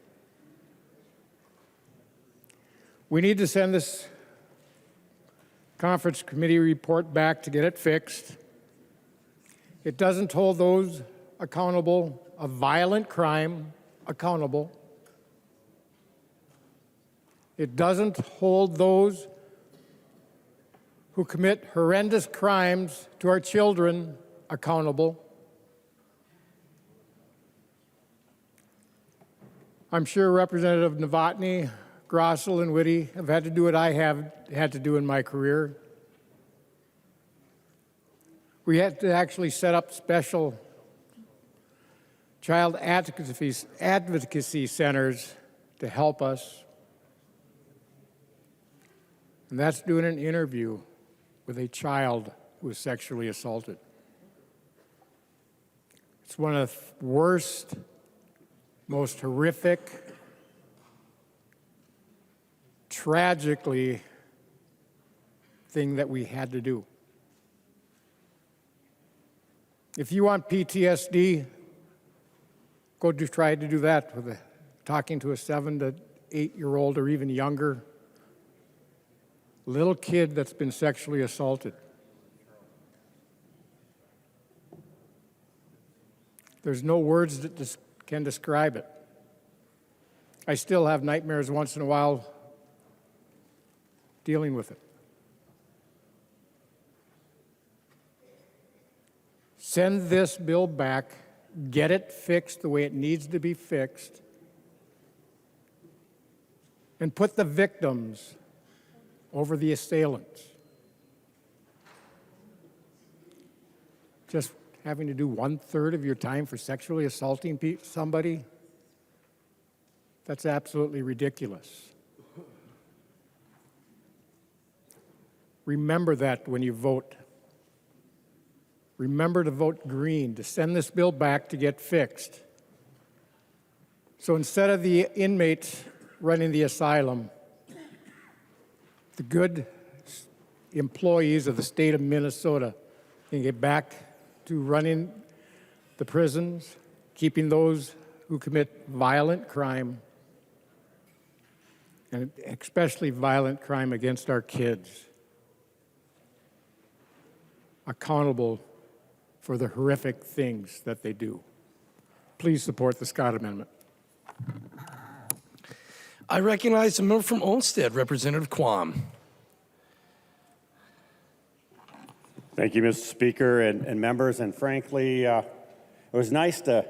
S: We need to send this conference committee report back to get it fixed. It doesn't hold those accountable of violent crime accountable. It doesn't hold those who commit horrendous crimes to our children accountable. I'm sure Representative Novotny, Grossel, and Whitty have had to do what I have had to do in my career. We had to actually set up special child advocacy centers to help us. And that's doing an interview with a child who was sexually assaulted. It's one of the worst, most horrific, tragically thing that we had to do. If you want PTSD, go try to do that with talking to a 7 to 8-year-old or even younger little kid that's been sexually assaulted. There's no words that can describe it. I still have nightmares once in a while dealing with it. Send this bill back, get it fixed the way it needs to be fixed, and put the victims over the assailants. Just having to do 1/3 of your time for sexually assaulting somebody, that's absolutely ridiculous. Remember that when you vote. Remember to vote green, to send this bill back to get fixed. So instead of the inmates running the asylum, the good employees of the state of Minnesota can get back to running the prisons, keeping those who commit violent crime, and especially violent crime against our kids, accountable for the horrific things that they do. Please support the Scott Amendment.
J: I recognize the member from Olmsted, Representative Quam.
T: Thank you, Mr. Speaker and members. And frankly, it was nice to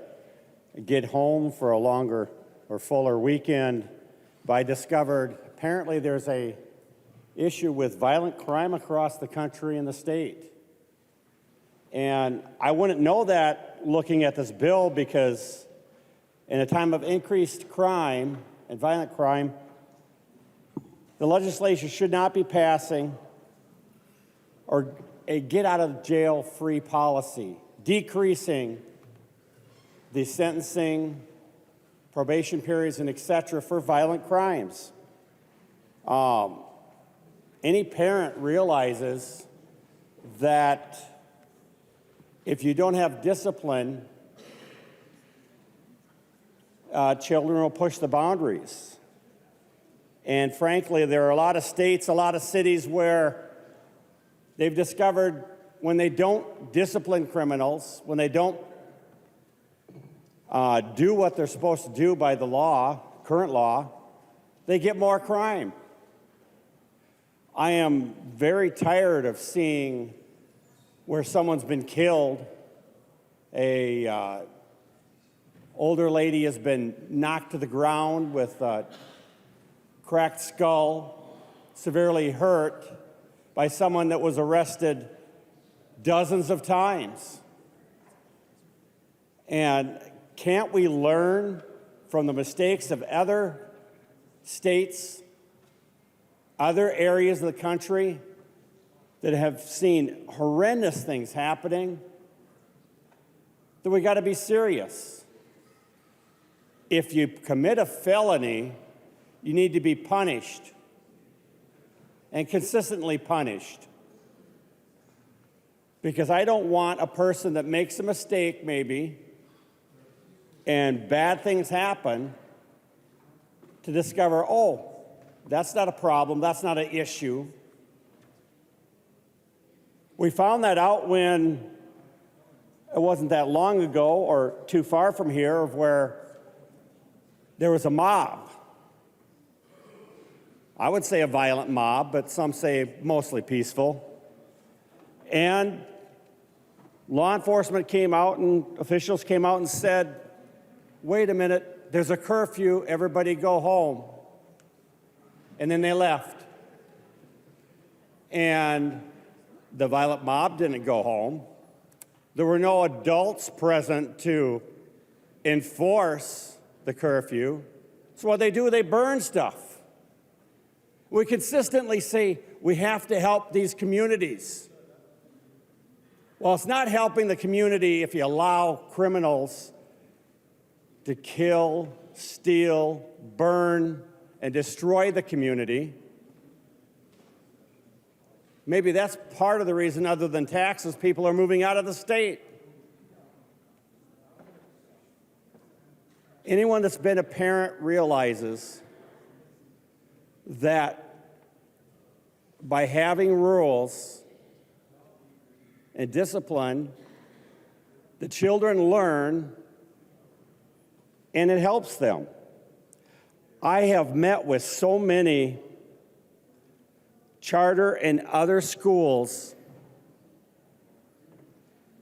T: get home for a longer or fuller weekend, but I discovered apparently there's a issue with violent crime across the country and the state. And I wouldn't know that looking at this bill, because in a time of increased crime and violent crime, the legislature should not be passing or a get-out-of-jail-free policy, decreasing the sentencing, probation periods, and et cetera for violent crimes. Any parent realizes that if you don't have discipline, children will push the boundaries. And frankly, there are a lot of states, a lot of cities where they've discovered when they don't discipline criminals, when they don't do what they're supposed to do by the law, current law, they get more crime. I am very tired of seeing where someone's been killed, a older lady has been knocked to the ground with a cracked skull, severely hurt by someone that was arrested dozens of times. And can't we learn from the mistakes of other states, other areas of the country that have seen horrendous things happening? That we got to be serious. If you commit a felony, you need to be punished, and consistently punished. Because I don't want a person that makes a mistake, maybe, and bad things happen, to discover, oh, that's not a problem, that's not an issue. We found that out when it wasn't that long ago or too far from here, of where there was a mob. I would say a violent mob, but some say mostly peaceful. And law enforcement came out and officials came out and said, wait a minute, there's a curfew, everybody go home. And then they left. And the violent mob didn't go home. There were no adults present to enforce the curfew. So what they do, they burn stuff. We consistently say we have to help these communities. Well, it's not helping the community if you allow criminals to kill, steal, burn, and destroy the community. Maybe that's part of the reason, other than taxes, people are moving out of the state. Anyone that's been a parent realizes that by having rules and discipline, the children learn and it helps them. I have met with so many charter and other schools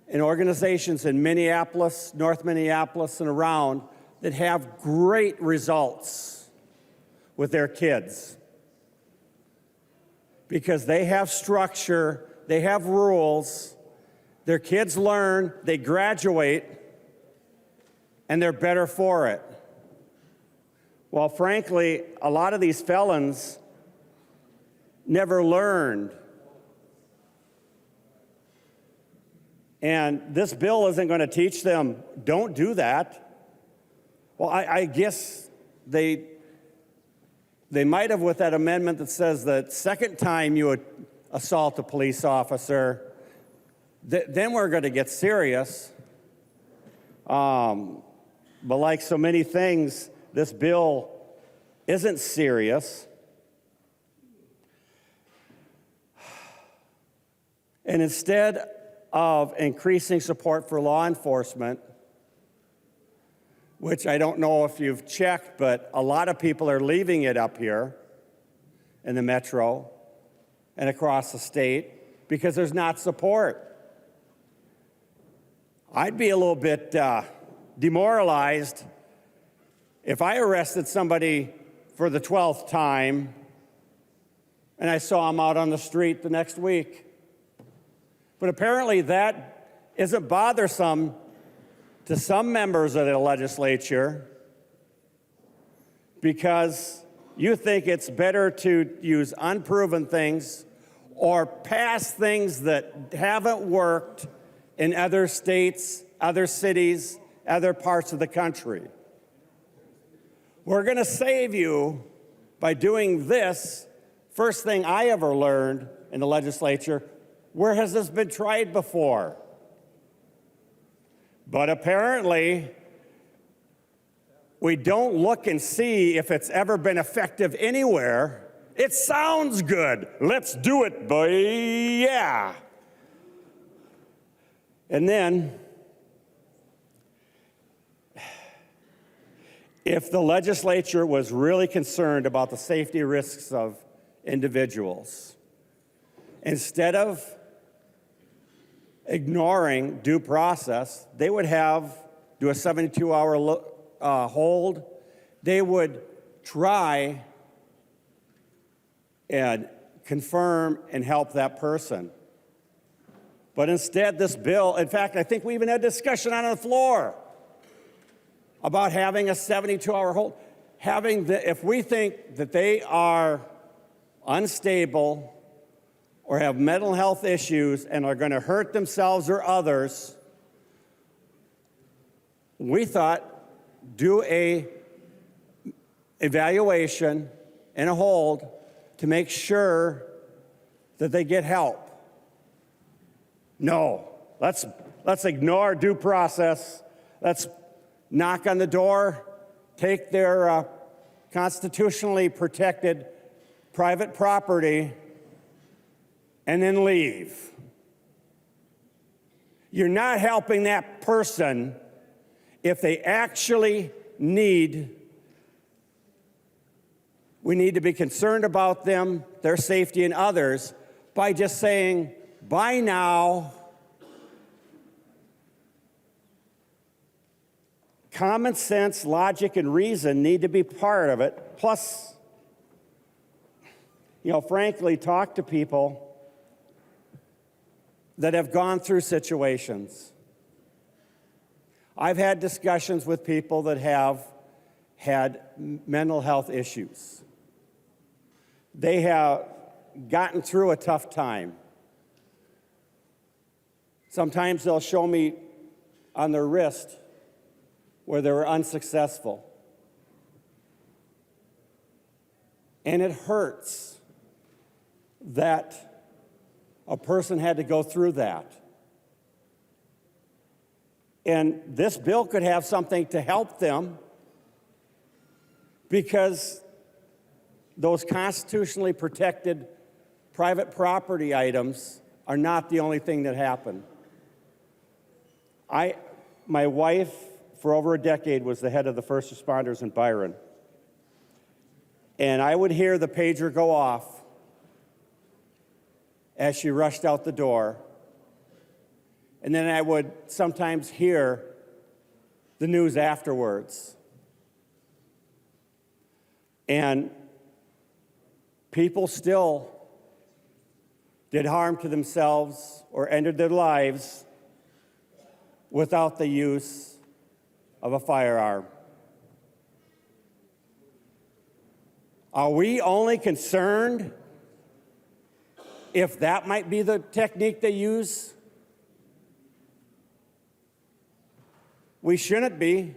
T: and organizations in Minneapolis, North Minneapolis, and around that have great results with their kids because they have structure, they have rules, their kids learn, they graduate, and they're better for it. Well, frankly, a lot of these felons never learned. And this bill isn't going to teach them, don't do that. Well, I guess they might have with that amendment that says the second time you would assault a police officer, then we're going to get serious. But like so many things, this bill isn't serious. And instead of increasing support for law enforcement, which I don't know if you've checked, but a lot of people are leaving it up here in the metro and across the state because there's not support. I'd be a little bit demoralized if I arrested somebody for the 12th time and I saw him out on the street the next week. But apparently that isn't bothersome to some members of the legislature because you think it's better to use unproven things or pass things that haven't worked in other states, other cities, other parts of the country. We're going to save you by doing this. First thing I ever learned in the legislature, where has this been tried before? But apparently, we don't look and see if it's ever been effective anywhere. It sounds good. Let's do it, boy. Yeah. And then, if the legislature was really concerned about the safety risks of individuals, instead of ignoring due process, they would do a 72-hour hold. They would try and confirm and help that person. But instead, this bill, in fact, I think we even had discussion on the floor about having a 72-hour hold. If we think that they are unstable or have mental health issues and are going to hurt themselves or others, we thought do a evaluation and a hold to make sure that they get help. No, let's ignore due process. Let's knock on the door, take their constitutionally protected private property, and then leave. You're not helping that person if they actually need. We need to be concerned about them, their safety, and others by just saying, bye now. Common sense, logic, and reason need to be part of it. Plus, frankly, talk to people that have gone through situations. I've had discussions with people that have had mental health issues. They have gotten through a tough time. Sometimes they'll show me on their wrist where they were unsuccessful. And it hurts that a person had to go through that. And this bill could have something to help them because those constitutionally protected private property items are not the only thing that happen. My wife, for over a decade, was the head of the first responders in Byron. And I would hear the pager go off as she rushed out the door. And then I would sometimes hear the news afterwards. And people still did harm to themselves or ended their lives without the use of a firearm. Are we only concerned if that might be the technique they use? We shouldn't be.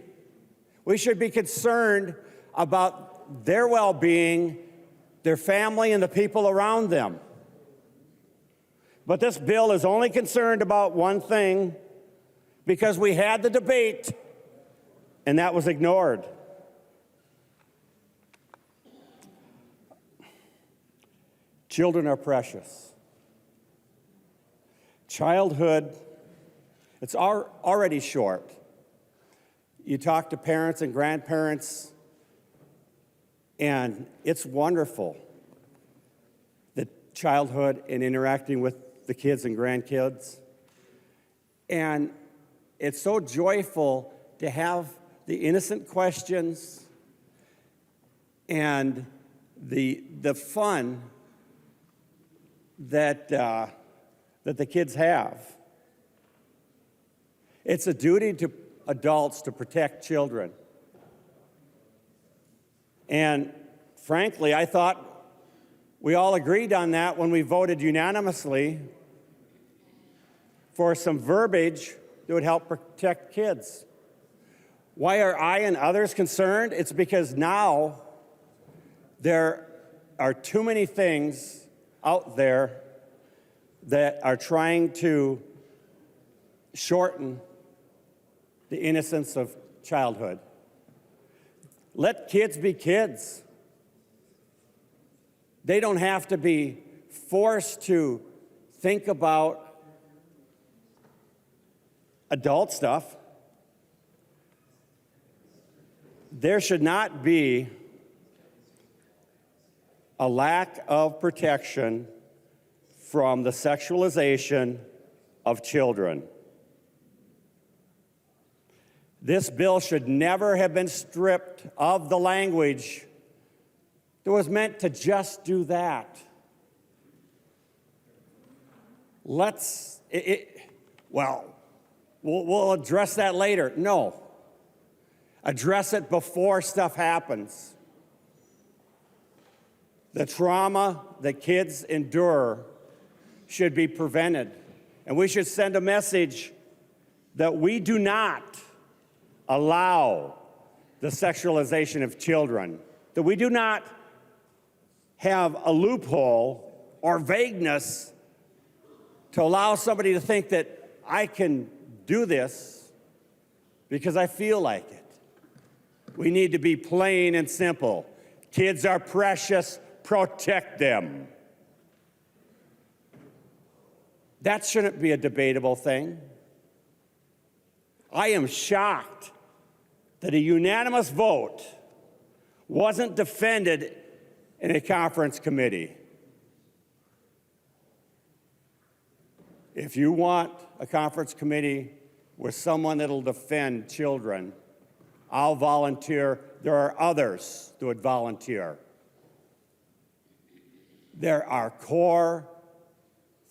T: We should be concerned about their well-being, their family, and the people around them. But this bill is only concerned about one thing because we had the debate, and that was ignored. Children are precious. Childhood, it's already short. You talk to parents and grandparents, and it's wonderful, the childhood and interacting with the kids and grandkids. And it's so joyful to have the innocent questions and the fun that the kids have. It's a duty to adults to protect children. And frankly, I thought we all agreed on that when we voted unanimously for some verbiage that would help protect kids. Why are I and others concerned? It's because now there are too many things out there that are trying to shorten the innocence of childhood. Let kids be kids. They don't have to be forced to think about adult stuff. There should not be a lack of protection from the sexualization of children. This bill should never have been stripped of the language that was meant to just do that. We'll address that later. No. Address it before stuff happens. The trauma that kids endure should be prevented. And we should send a message that we do not allow the sexualization of children, that we do not have a loophole or vagueness to allow somebody to think that I can do this because I feel like it. We need to be plain and simple. Kids are precious, protect them. That shouldn't be a debatable thing. I am shocked that a unanimous vote wasn't defended in a conference committee. If you want a conference committee with someone that'll defend children, I'll volunteer. There are others that would volunteer. There are core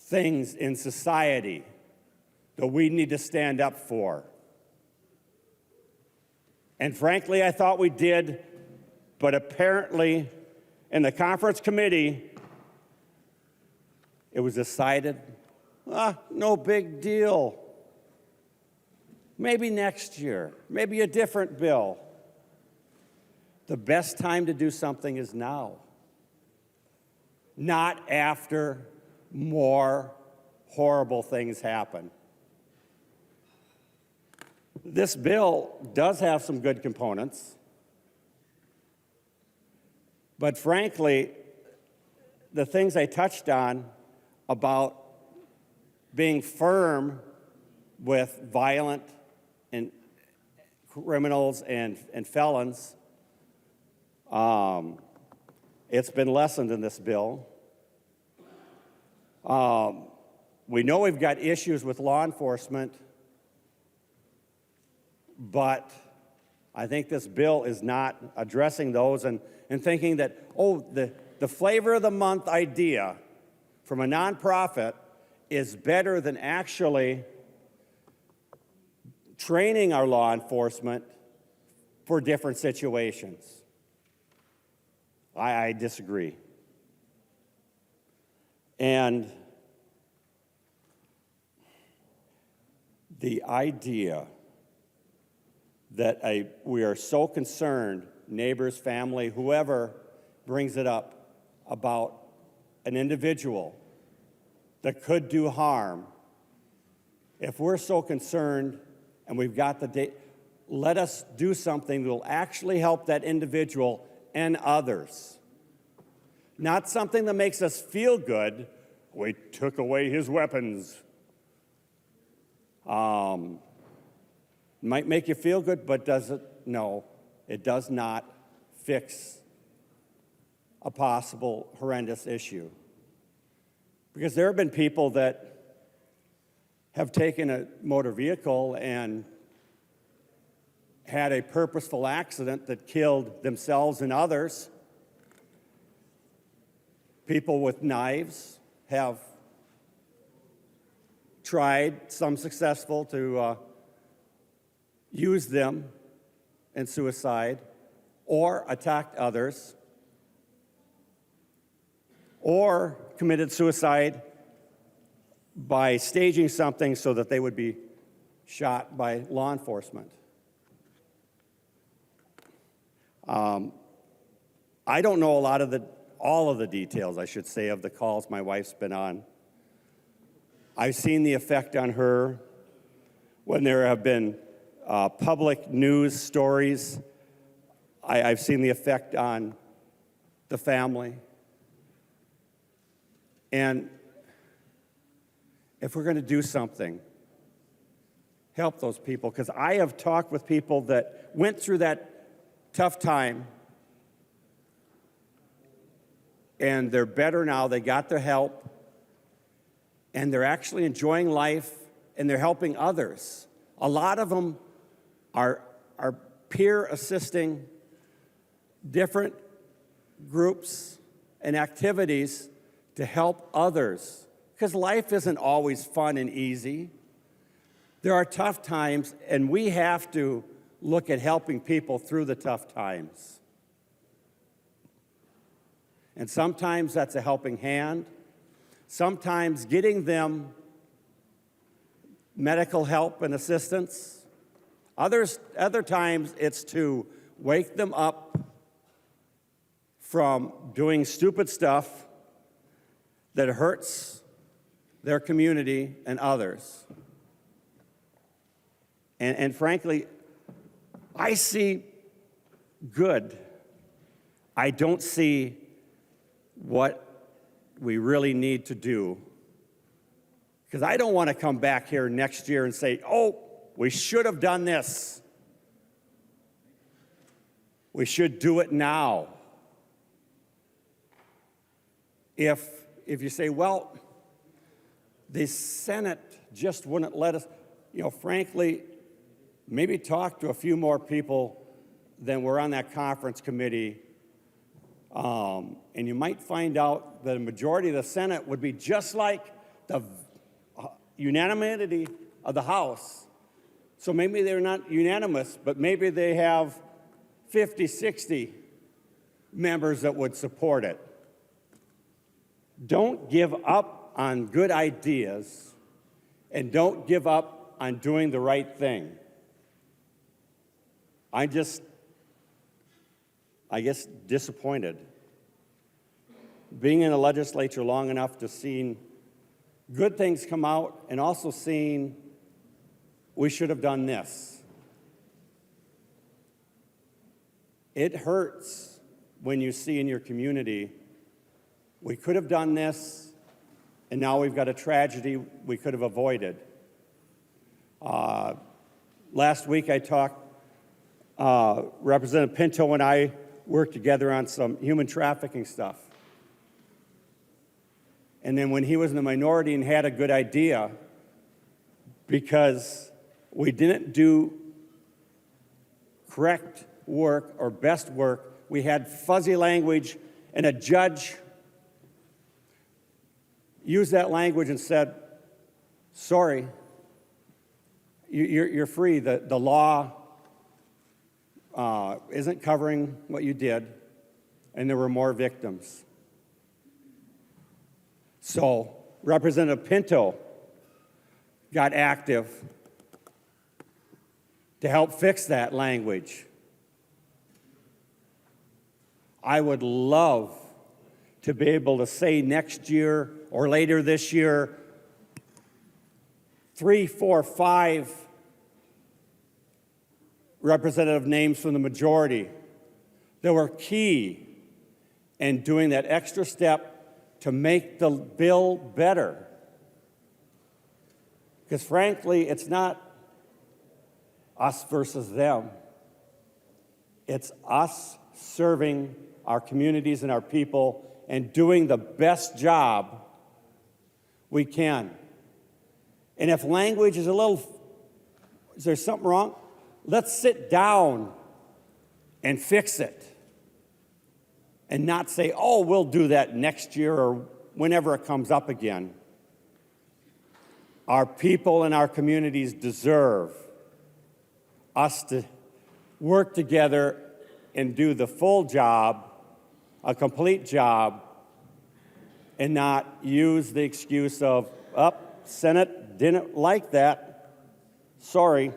T: things in society that we need to stand up for. And frankly, I thought we did, but apparently in the conference committee, it was decided, no big deal. Maybe next year, maybe a different bill. The best time to do something is now, not after more horrible things happen. This bill does have some good components, but frankly, the things I touched on about being firm with violent and criminals and felons, it's been lessened in this bill. We know we've got issues with law enforcement, but I think this bill is not addressing those and thinking that, the flavor of the month idea from a nonprofit is better than actually training our law enforcement for different situations. I disagree. And the idea that we are so concerned, neighbors, family, whoever brings it up, about an individual that could do harm, if we're so concerned and we've got the date, let us do something that will actually help that individual and others. Not something that makes us feel good. We took away his weapons. Might make you feel good, but does it? No, it does not fix a possible horrendous issue. Because there have been people that have taken a motor vehicle and had a purposeful accident that killed themselves and others. People with knives, have tried, some successful, to use them in suicide or attacked others or committed suicide by staging something so that they would be shot by law enforcement. I don't know all of the details, I should say, of the calls my wife's been on. I've seen the effect on her when there have been public news stories. I've seen the effect on the family. And if we're going to do something, help those people, because I have talked with people that went through that tough time, and they're better now. They got their help, and they're actually enjoying life, and they're helping others. A lot of them are peer assisting different groups and activities to help others, because life isn't always fun and easy. There are tough times, and we have to look at helping people through the tough times. And sometimes that's a helping hand. Sometimes getting them medical help and assistance. Other times it's to wake them up from doing stupid stuff that hurts their community and others. And frankly, I see good. I don't see what we really need to do. Because I don't want to come back here next year and say, oh, we should have done this. We should do it now. If you say, well, the Senate just wouldn't let us, frankly, maybe talk to a few more people than were on that conference committee, and you might find out that a majority of the Senate would be just like the unanimity of the House. So maybe they're not unanimous, but maybe they have 50, 60 members that would support it. Don't give up on good ideas, and don't give up on doing the right thing. I guess, disappointed. Being in the legislature long enough to see good things come out, and also seeing we should have done this. It hurts when you see in your community, we could have done this, and now we've got a tragedy we could have avoided. Last week I talked, Representative Pinto and I worked together on some human trafficking stuff. And then when he was in the minority and had a good idea, because we didn't do correct work or best work, we had fuzzy language, and a judge used that language and said, sorry, you're free. The law isn't covering what you did, and there were more victims. So Representative Pinto got active to help fix that language. I would love to be able to say next year or later this year, 3, 4, 5 representative names from the majority that were key in doing that extra step to make the bill better. Because frankly, it's not us versus them. It's us serving our communities and our people and doing the best job we can. And if language is is there something wrong? Let's sit down and fix it. And not say, oh, we'll do that next year or whenever it comes up again. Our people and our communities deserve us to work together and do the full job, a complete job, and not use the excuse of, Senate didn't like that. Sorry.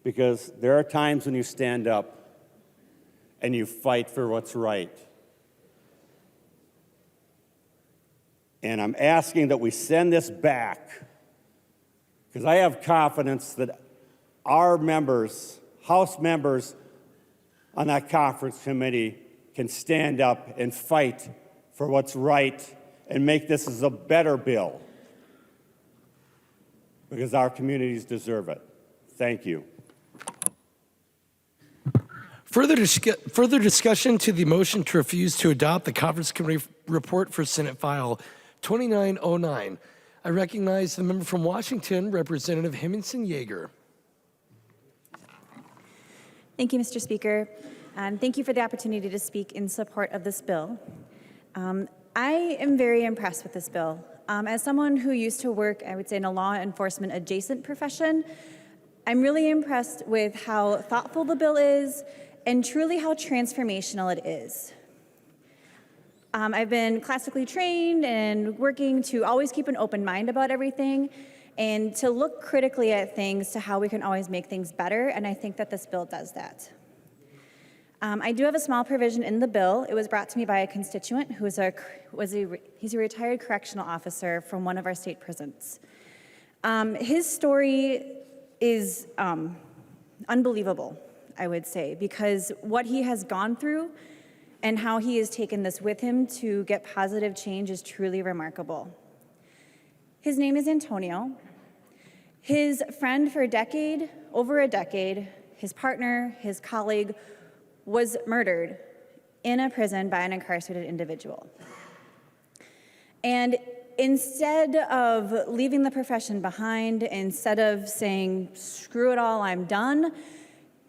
T: Because there are times when you stand up and you fight for what's right. And I'm asking that we send this back, because I have confidence that our members, House members on that conference committee, can stand up and fight for what's right and make this as a better bill, because our communities deserve it. Thank you.
J: Further discussion to the motion to refuse to adopt the conference committee report for Senate File 2909. I recognize the member from Washington, Representative Hemmingson Yeager.
U: Thank you, Mr. Speaker. And thank you for the opportunity to speak in support of this bill. I am very impressed with this bill. As someone who used to work, I would say, in a law enforcement adjacent profession, I'm really impressed with how thoughtful the bill is and truly how transformational it is. I've been classically trained and working to always keep an open mind about everything and to look critically at things to how we can always make things better, and I think that this bill does that. I do have a small provision in the bill. It was brought to me by a constituent who he's a retired correctional officer from one of our state prisons. His story is unbelievable, I would say, because what he has gone through and how he has taken this with him to get positive change is truly remarkable. His name is Antonio. His friend for over a decade, his partner, his colleague, was murdered in a prison by an incarcerated individual. And instead of leaving the profession behind, instead of saying, screw it all, I'm done,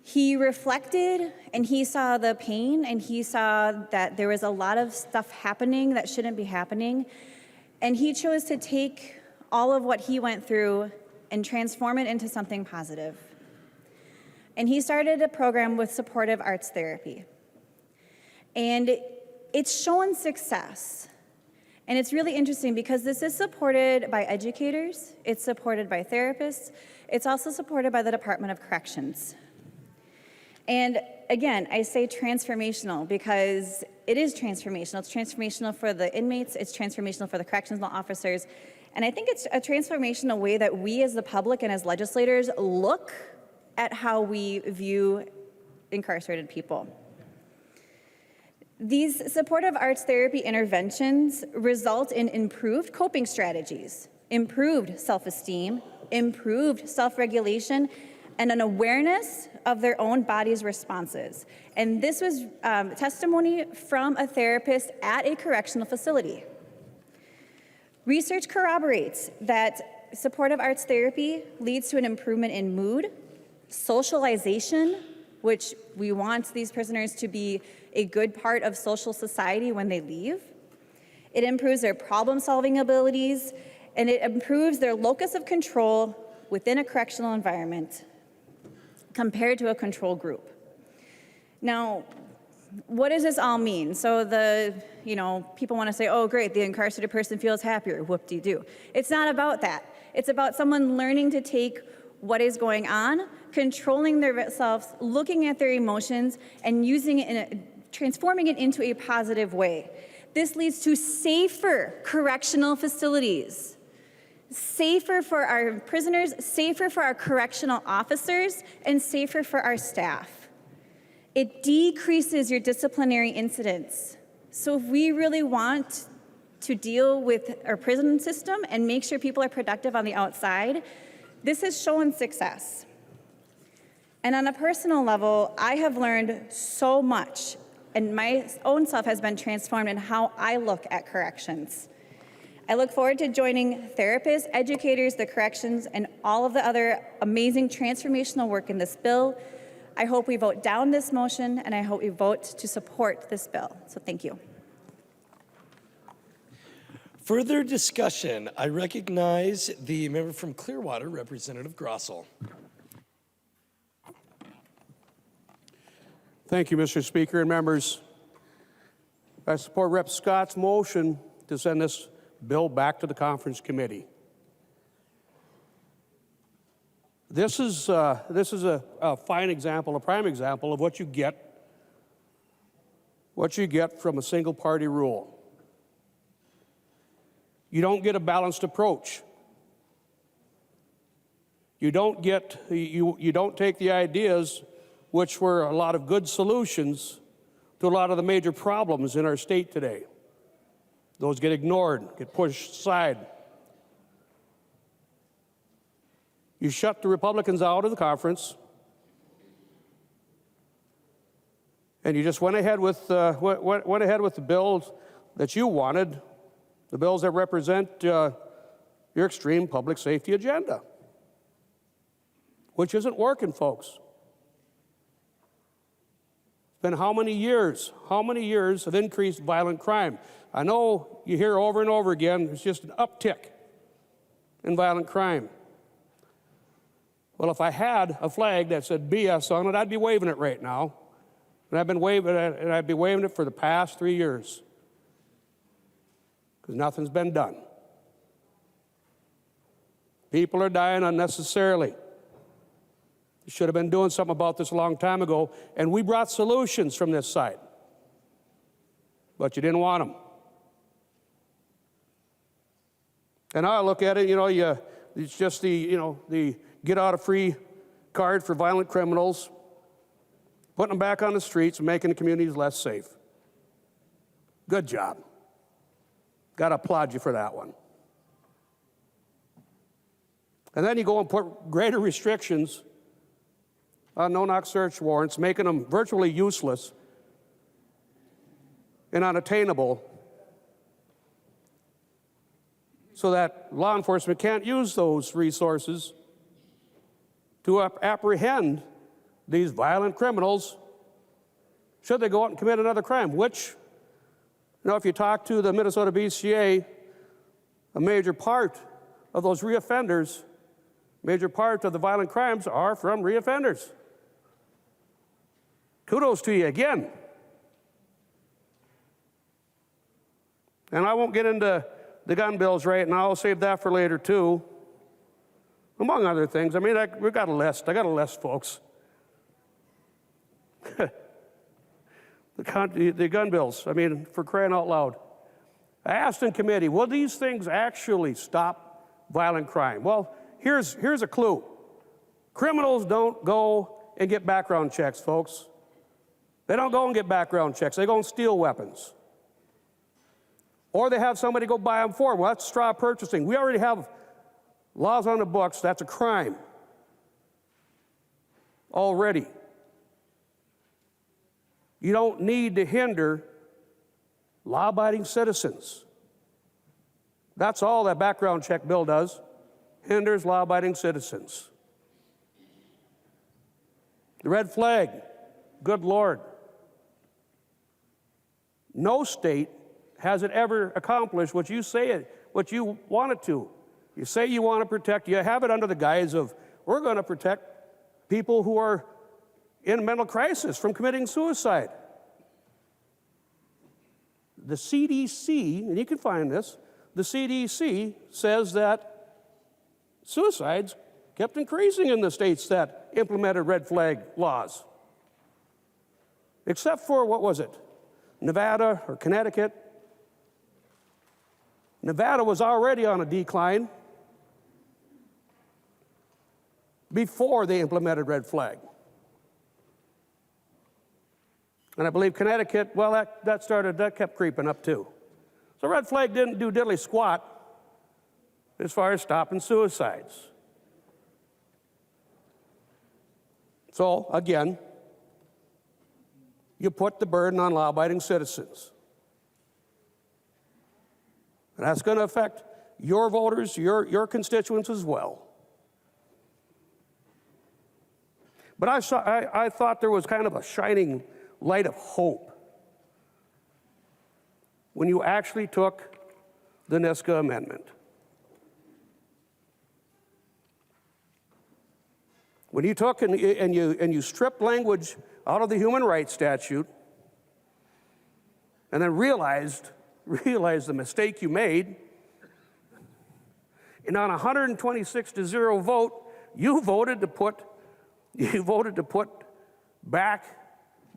U: he reflected and he saw the pain and he saw that there was a lot of stuff happening that shouldn't be happening. And he chose to take all of what he went through and transform it into something positive. And he started a program with supportive arts therapy. And it's shown success. And it's really interesting because this is supported by educators, it's supported by therapists, it's also supported by the Department of Corrections. And again, I say transformational because it is transformational. It's transformational for the inmates, it's transformational for the correctional officers, and I think it's a transformational way that we as the public and as legislators look at how we view incarcerated people. These supportive arts therapy interventions result in improved coping strategies, improved self-esteem, improved self-regulation, and an awareness of their own body's responses. And this was testimony from a therapist at a correctional facility. Research corroborates that supportive arts therapy leads to an improvement in mood, socialization, which we want these prisoners to be a good part of social society when they leave. It improves their problem-solving abilities, and it improves their locus of control within a correctional environment compared to a control group. Now, what does this all mean? So people want to say, oh, great, the incarcerated person feels happier, whoop-de-doo. It's not about that. It's about someone learning to take what is going on, controlling themselves, looking at their emotions, and using it transforming it into a positive way. This leads to safer correctional facilities, safer for our prisoners, safer for our correctional officers, and safer for our staff. It decreases your disciplinary incidents. So if we really want to deal with our prison system and make sure people are productive on the outside, this has shown success. And on a personal level, I have learned so much, and my own self has been transformed in how I look at corrections. I look forward to joining therapists, educators, the corrections, and all of the other amazing transformational work in this bill. I hope we vote down this motion, and I hope we vote to support this bill. So thank you.
J: Further discussion. I recognize the member from Clearwater, Representative Grossel.
C: Thank you, Mr. Speaker and members. I support Rep. Scott's motion to send this bill back to the conference committee. This is a fine example, a prime example of what you get from a single party rule. You don't get a balanced approach. You don't take the ideas, which were a lot of good solutions to a lot of the major problems in our state today. Those get ignored, get pushed aside. You shut the Republicans out of the conference, and you just went ahead with the bills that you wanted, the bills that represent your extreme public safety agenda, which isn't working, folks. It's been how many years of increased violent crime? I know you hear over and over again, it's just an uptick in violent crime. Well, if I had a flag that said BS on it, I'd be waving it right now. And I'd be waving it for the past 3 years. Because nothing's been done. People are dying unnecessarily. You should have been doing something about this a long time ago, and we brought solutions from this side. But you didn't want them. And I look at it, it's just the get out of free card for violent criminals, putting them back on the streets and making the communities less safe. Good job. Got to applaud you for that one. And then you go and put greater restrictions on no-knock search warrants, making them virtually useless and unattainable so that law enforcement can't use those resources to apprehend these violent criminals should they go out and commit another crime, which, if you talk to the Minnesota BCA, a major part of those reoffenders, major part of the violent crimes are from reoffenders. Kudos to you again. And I won't get into the gun bills right now. I'll save that for later, too. Among other things. We've got a list. I got a list, folks. The gun bills, for crying out loud. I asked in committee, will these things actually stop violent crime? Well, here's a clue. Criminals don't go and get background checks, folks. They don't go and get background checks. They go and steal weapons. Or they have somebody go buy them for them. Well, that's straw purchasing. We already have laws on the books. That's a crime already. You don't need to hinder law-abiding citizens. That's all that background check bill does. Hinders law-abiding citizens. The red flag, good Lord. No state has it ever accomplished what you want it to. You say you want to protect, you have it under the guise of, we're going to protect people who are in mental crisis from committing suicide. The CDC, and you can find this, the CDC says that suicides kept increasing in the states that implemented red flag laws. Except for, what was it, Nevada or Connecticut. Nevada was already on a decline before they implemented red flag. And I believe Connecticut, well, that kept creeping up too. So red flag didn't do diddly squat as far as stopping suicides. So again, you put the burden on law-abiding citizens. And that's going to affect your voters, your constituents as well. But I thought there was kind of a shining light of hope when you actually took the Niska Amendment. When you took and you stripped language out of the human rights statute and then realized the mistake you made, and on a 126-0 vote, you voted to put back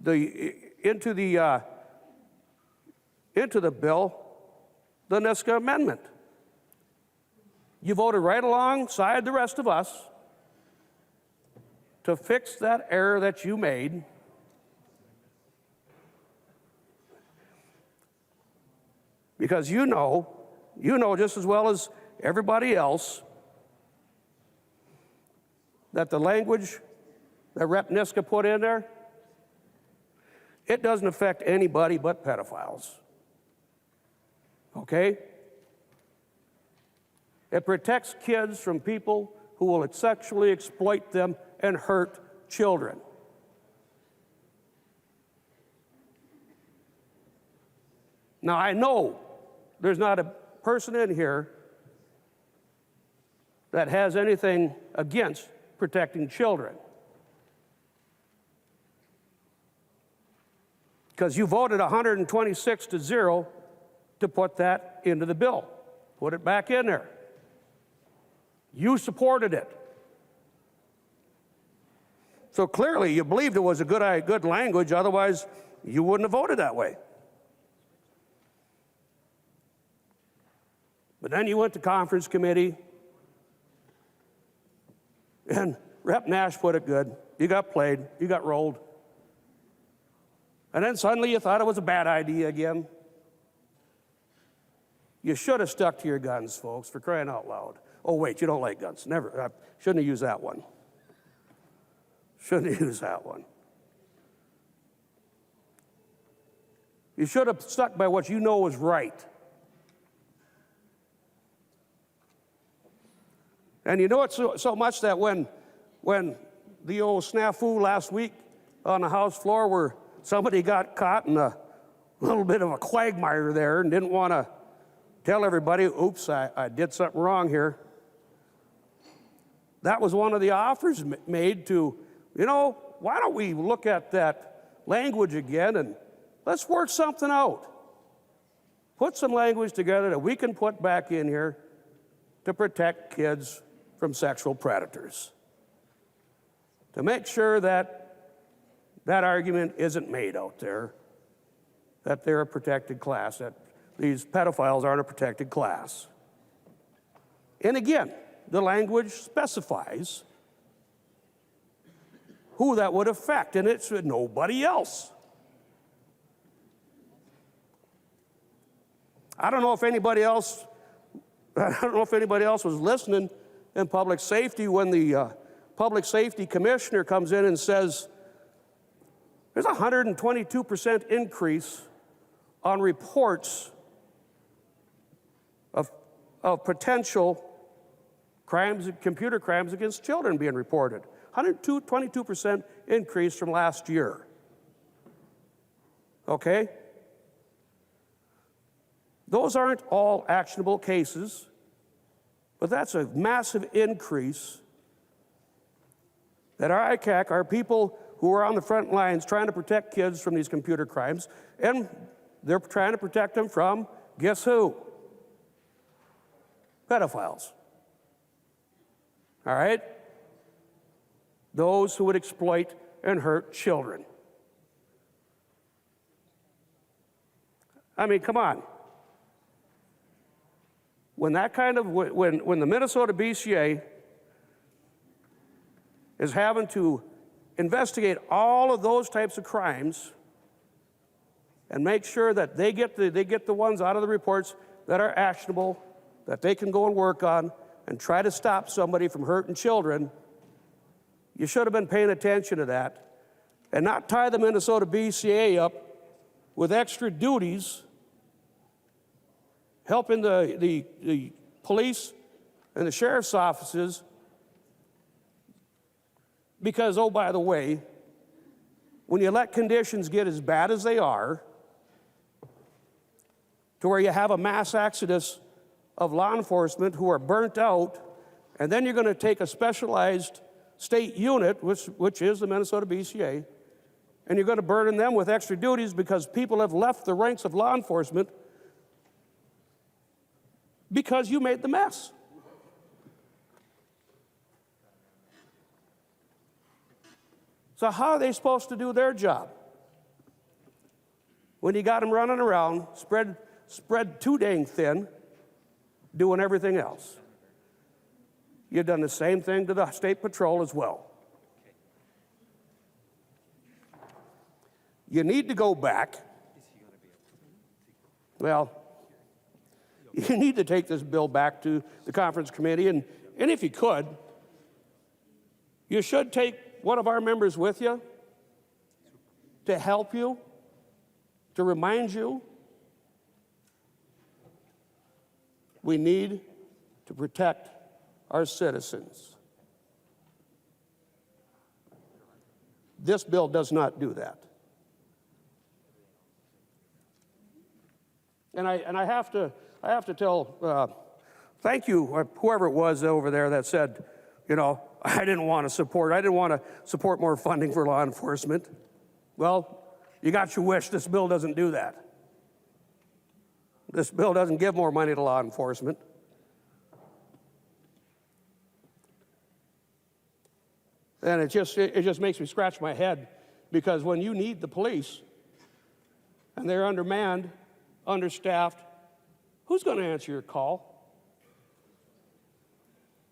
C: into the bill the Niska Amendment. You voted right alongside the rest of us to fix that error that you made. Because you know just as well as everybody else that the language that Rep. Niska put in there, it doesn't affect anybody but pedophiles. Okay? It protects kids from people who will sexually exploit them and hurt children. Now, I know there's not a person in here that has anything against protecting children, because you voted 126-0 to put that into the bill. Put it back in there. You supported it. So clearly you believed it was a good language, otherwise you wouldn't have voted that way. But then you went to conference committee, and Rep. Nash put it good. You got played, you got rolled. And then suddenly you thought it was a bad idea again. You should have stuck to your guns, folks, for crying out loud. Oh, wait, you don't like guns. Never. I shouldn't have used that one. Shouldn't have used that one. You should have stuck by what you know is right. And you know it so much that when the old snafu last week on the House floor where somebody got caught in a little bit of a quagmire there and didn't want to tell everybody, oops, I did something wrong here. That was one of the offers made to, why don't we look at that language again and let's work something out. Put some language together that we can put back in here to protect kids from sexual predators. To make sure that that argument isn't made out there, that they're a protected class, that these pedophiles aren't a protected class. And again, the language specifies who that would affect, and it's nobody else. I don't know if anybody else was listening in public safety when the public safety commissioner comes in and says there's a 122% increase on reports of potential crimes, computer crimes against children being reported. 122% increase from last year. Okay? Those aren't all actionable cases, but that's a massive increase that our ICAC, our people who are on the front lines trying to protect kids from these computer crimes, and they're trying to protect them from, guess who? Pedophiles. All right? Those who would exploit and hurt children. I mean, come on. When the Minnesota BCA is having to investigate all of those types of crimes and make sure that they get the ones out of the reports that are actionable, that they can go and work on and try to stop somebody from hurting children, you should have been paying attention to that and not tie the Minnesota BCA up with extra duties helping the police and the sheriff's offices, because, oh, by the way, when you let conditions get as bad as they are, to where you have a mass exodus of law enforcement who are burnt out, and then you're going to take a specialized state unit, which is the Minnesota BCA, and you're going to burden them with extra duties because people have left the ranks of law enforcement because you made the mess. So how are they supposed to do their job when you got them running around, spread too dang thin, doing everything else? You've done the same thing to the State Patrol as well. You need to go back. Well, you need to take this bill back to the conference committee, and if you could, you should take one of our members with you to help you, to remind you we need to protect our citizens. This bill does not do that. And I have to tell, thank you, whoever it was over there that said, you know, I didn't want to support more funding for law enforcement. Well, you got your wish. This bill doesn't do that. This bill doesn't give more money to law enforcement. And it just makes me scratch my head, because when you need the police and they're undermanned, understaffed, who's going to answer your call?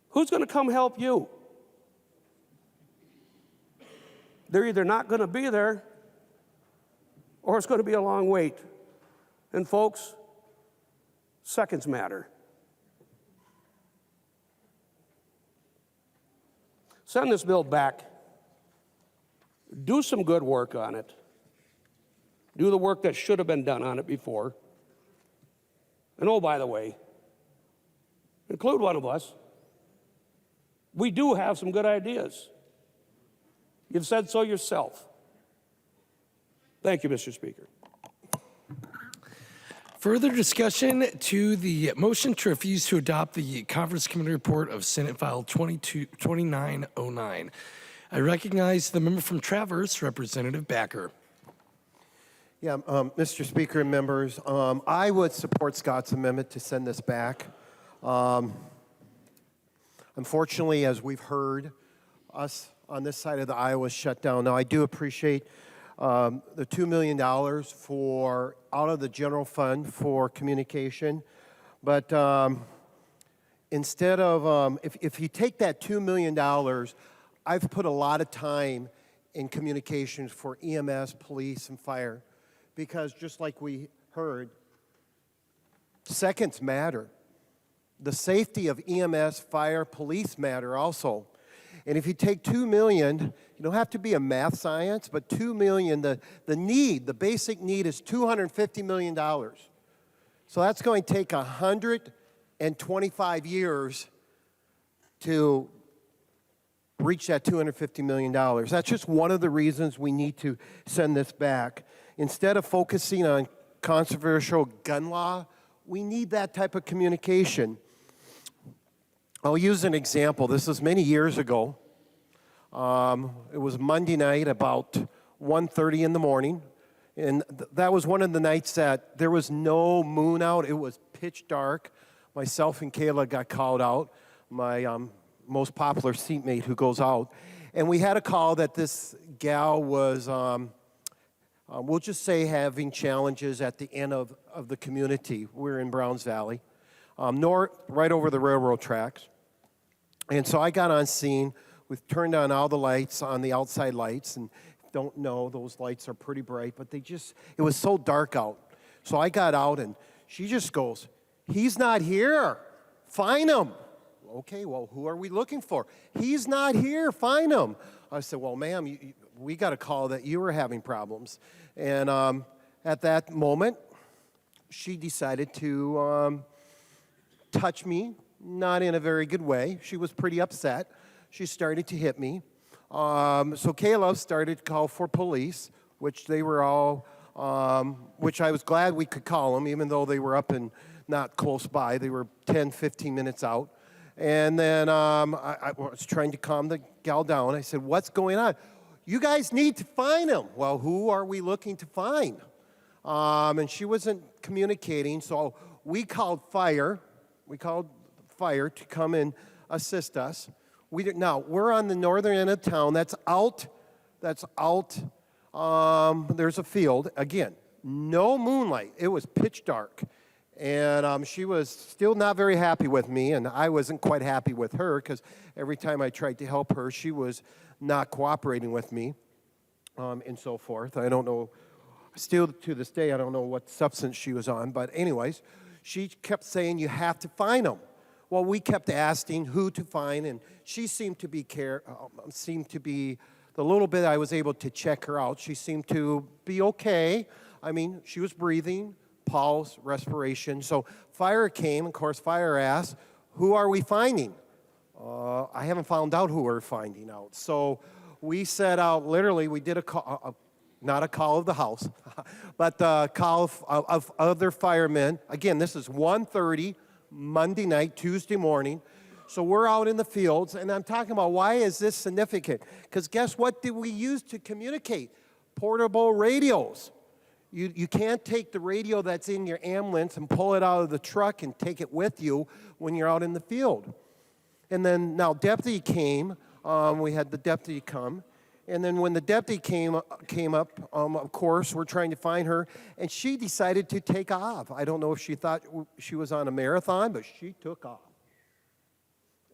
C: Who's going to come help you? They're either not going to be there or it's going to be a long wait. And folks, seconds matter. Send this bill back. Do some good work on it. Do the work that should have been done on it before. And oh, by the way, include one of us. We do have some good ideas. You've said so yourself. Thank you, Mr. Speaker.
J: Further discussion to the motion to refuse to adopt the conference committee report of Senate File 2909. I recognize the member from Traverse, Representative Backer.
D: Yeah, Mr. Speaker and members, I would support Scott's amendment to send this back. Unfortunately, as we've heard, us on this side of the aisle was shut down. Now, I do appreciate the $2 million out of the general fund for communication, but instead of, if you take that $2 million, I've put a lot of time in communications for EMS, police, and fire, because just like we heard, seconds matter. The safety of EMS, fire, police matter also. And if you take $2 million, you don't have to be a math science, but $2 million, the basic need is $250 million. So that's going to take 125 years to reach that $250 million. That's just one of the reasons we need to send this back. Instead of focusing on controversial gun law, we need that type of communication. I'll use an example. This was many years ago. It was Monday night about 1:30 in the morning. And that was one of the nights that there was no moon out. It was pitch dark. Myself and Kayla got called out, my most popular seatmate who goes out. And we had a call that this gal was, we'll just say, having challenges at the end of the community. We're in Browns Valley, right over the railroad tracks. And so I got on scene. We've turned on all the lights on the outside lights, and don't know, those lights are pretty bright, but it was so dark out. So I got out, and she just goes, "He's not here. Find him." Okay, well, who are we looking for? "He's not here. Find him." I said, "Well, ma'am, we got a call that you were having problems." And at that moment, she decided to touch me, not in a very good way. She was pretty upset. She started to hit me. So Caleb started to call for police, which they were all, which I was glad we could call them, even though they were up in not close by. They were 10, 15 minutes out. And then I was trying to calm the gal down. I said, what's going on? You guys need to find him. Well, who are we looking to find? And she wasn't communicating, so we called fire. We called fire to come and assist us. Now, we're on the northern end of town. That's out. There's a field. Again, no moonlight. It was pitch dark. And she was still not very happy with me, and I wasn't quite happy with her because every time I tried to help her, she was not cooperating with me, and so forth. I don't know, still to this day, I don't know what substance she was on, but anyways, she kept saying, you have to find them. Well, we kept asking who to find, and she seemed to be the little bit I was able to check her out, she seemed to be okay. I mean, she was breathing, pulse, respiration. So fire came, of course, fire asked, who are we finding? I haven't found out who we're finding out. So we set out, literally, we did a call, not a call of the house, but a call of other firemen. Again, this is 1:30, Monday night, Tuesday morning. So we're out in the fields, and I'm talking about why is this significant? Because guess what did we use to communicate? Portable radios. You can't take the radio that's in your ambulance and pull it out of the truck and take it with you when you're out in the field. And then now deputy came. We had the deputy come. And then when the deputy came up, of course, we're trying to find her, and she decided to take off. I don't know if she thought she was on a marathon, but she took off.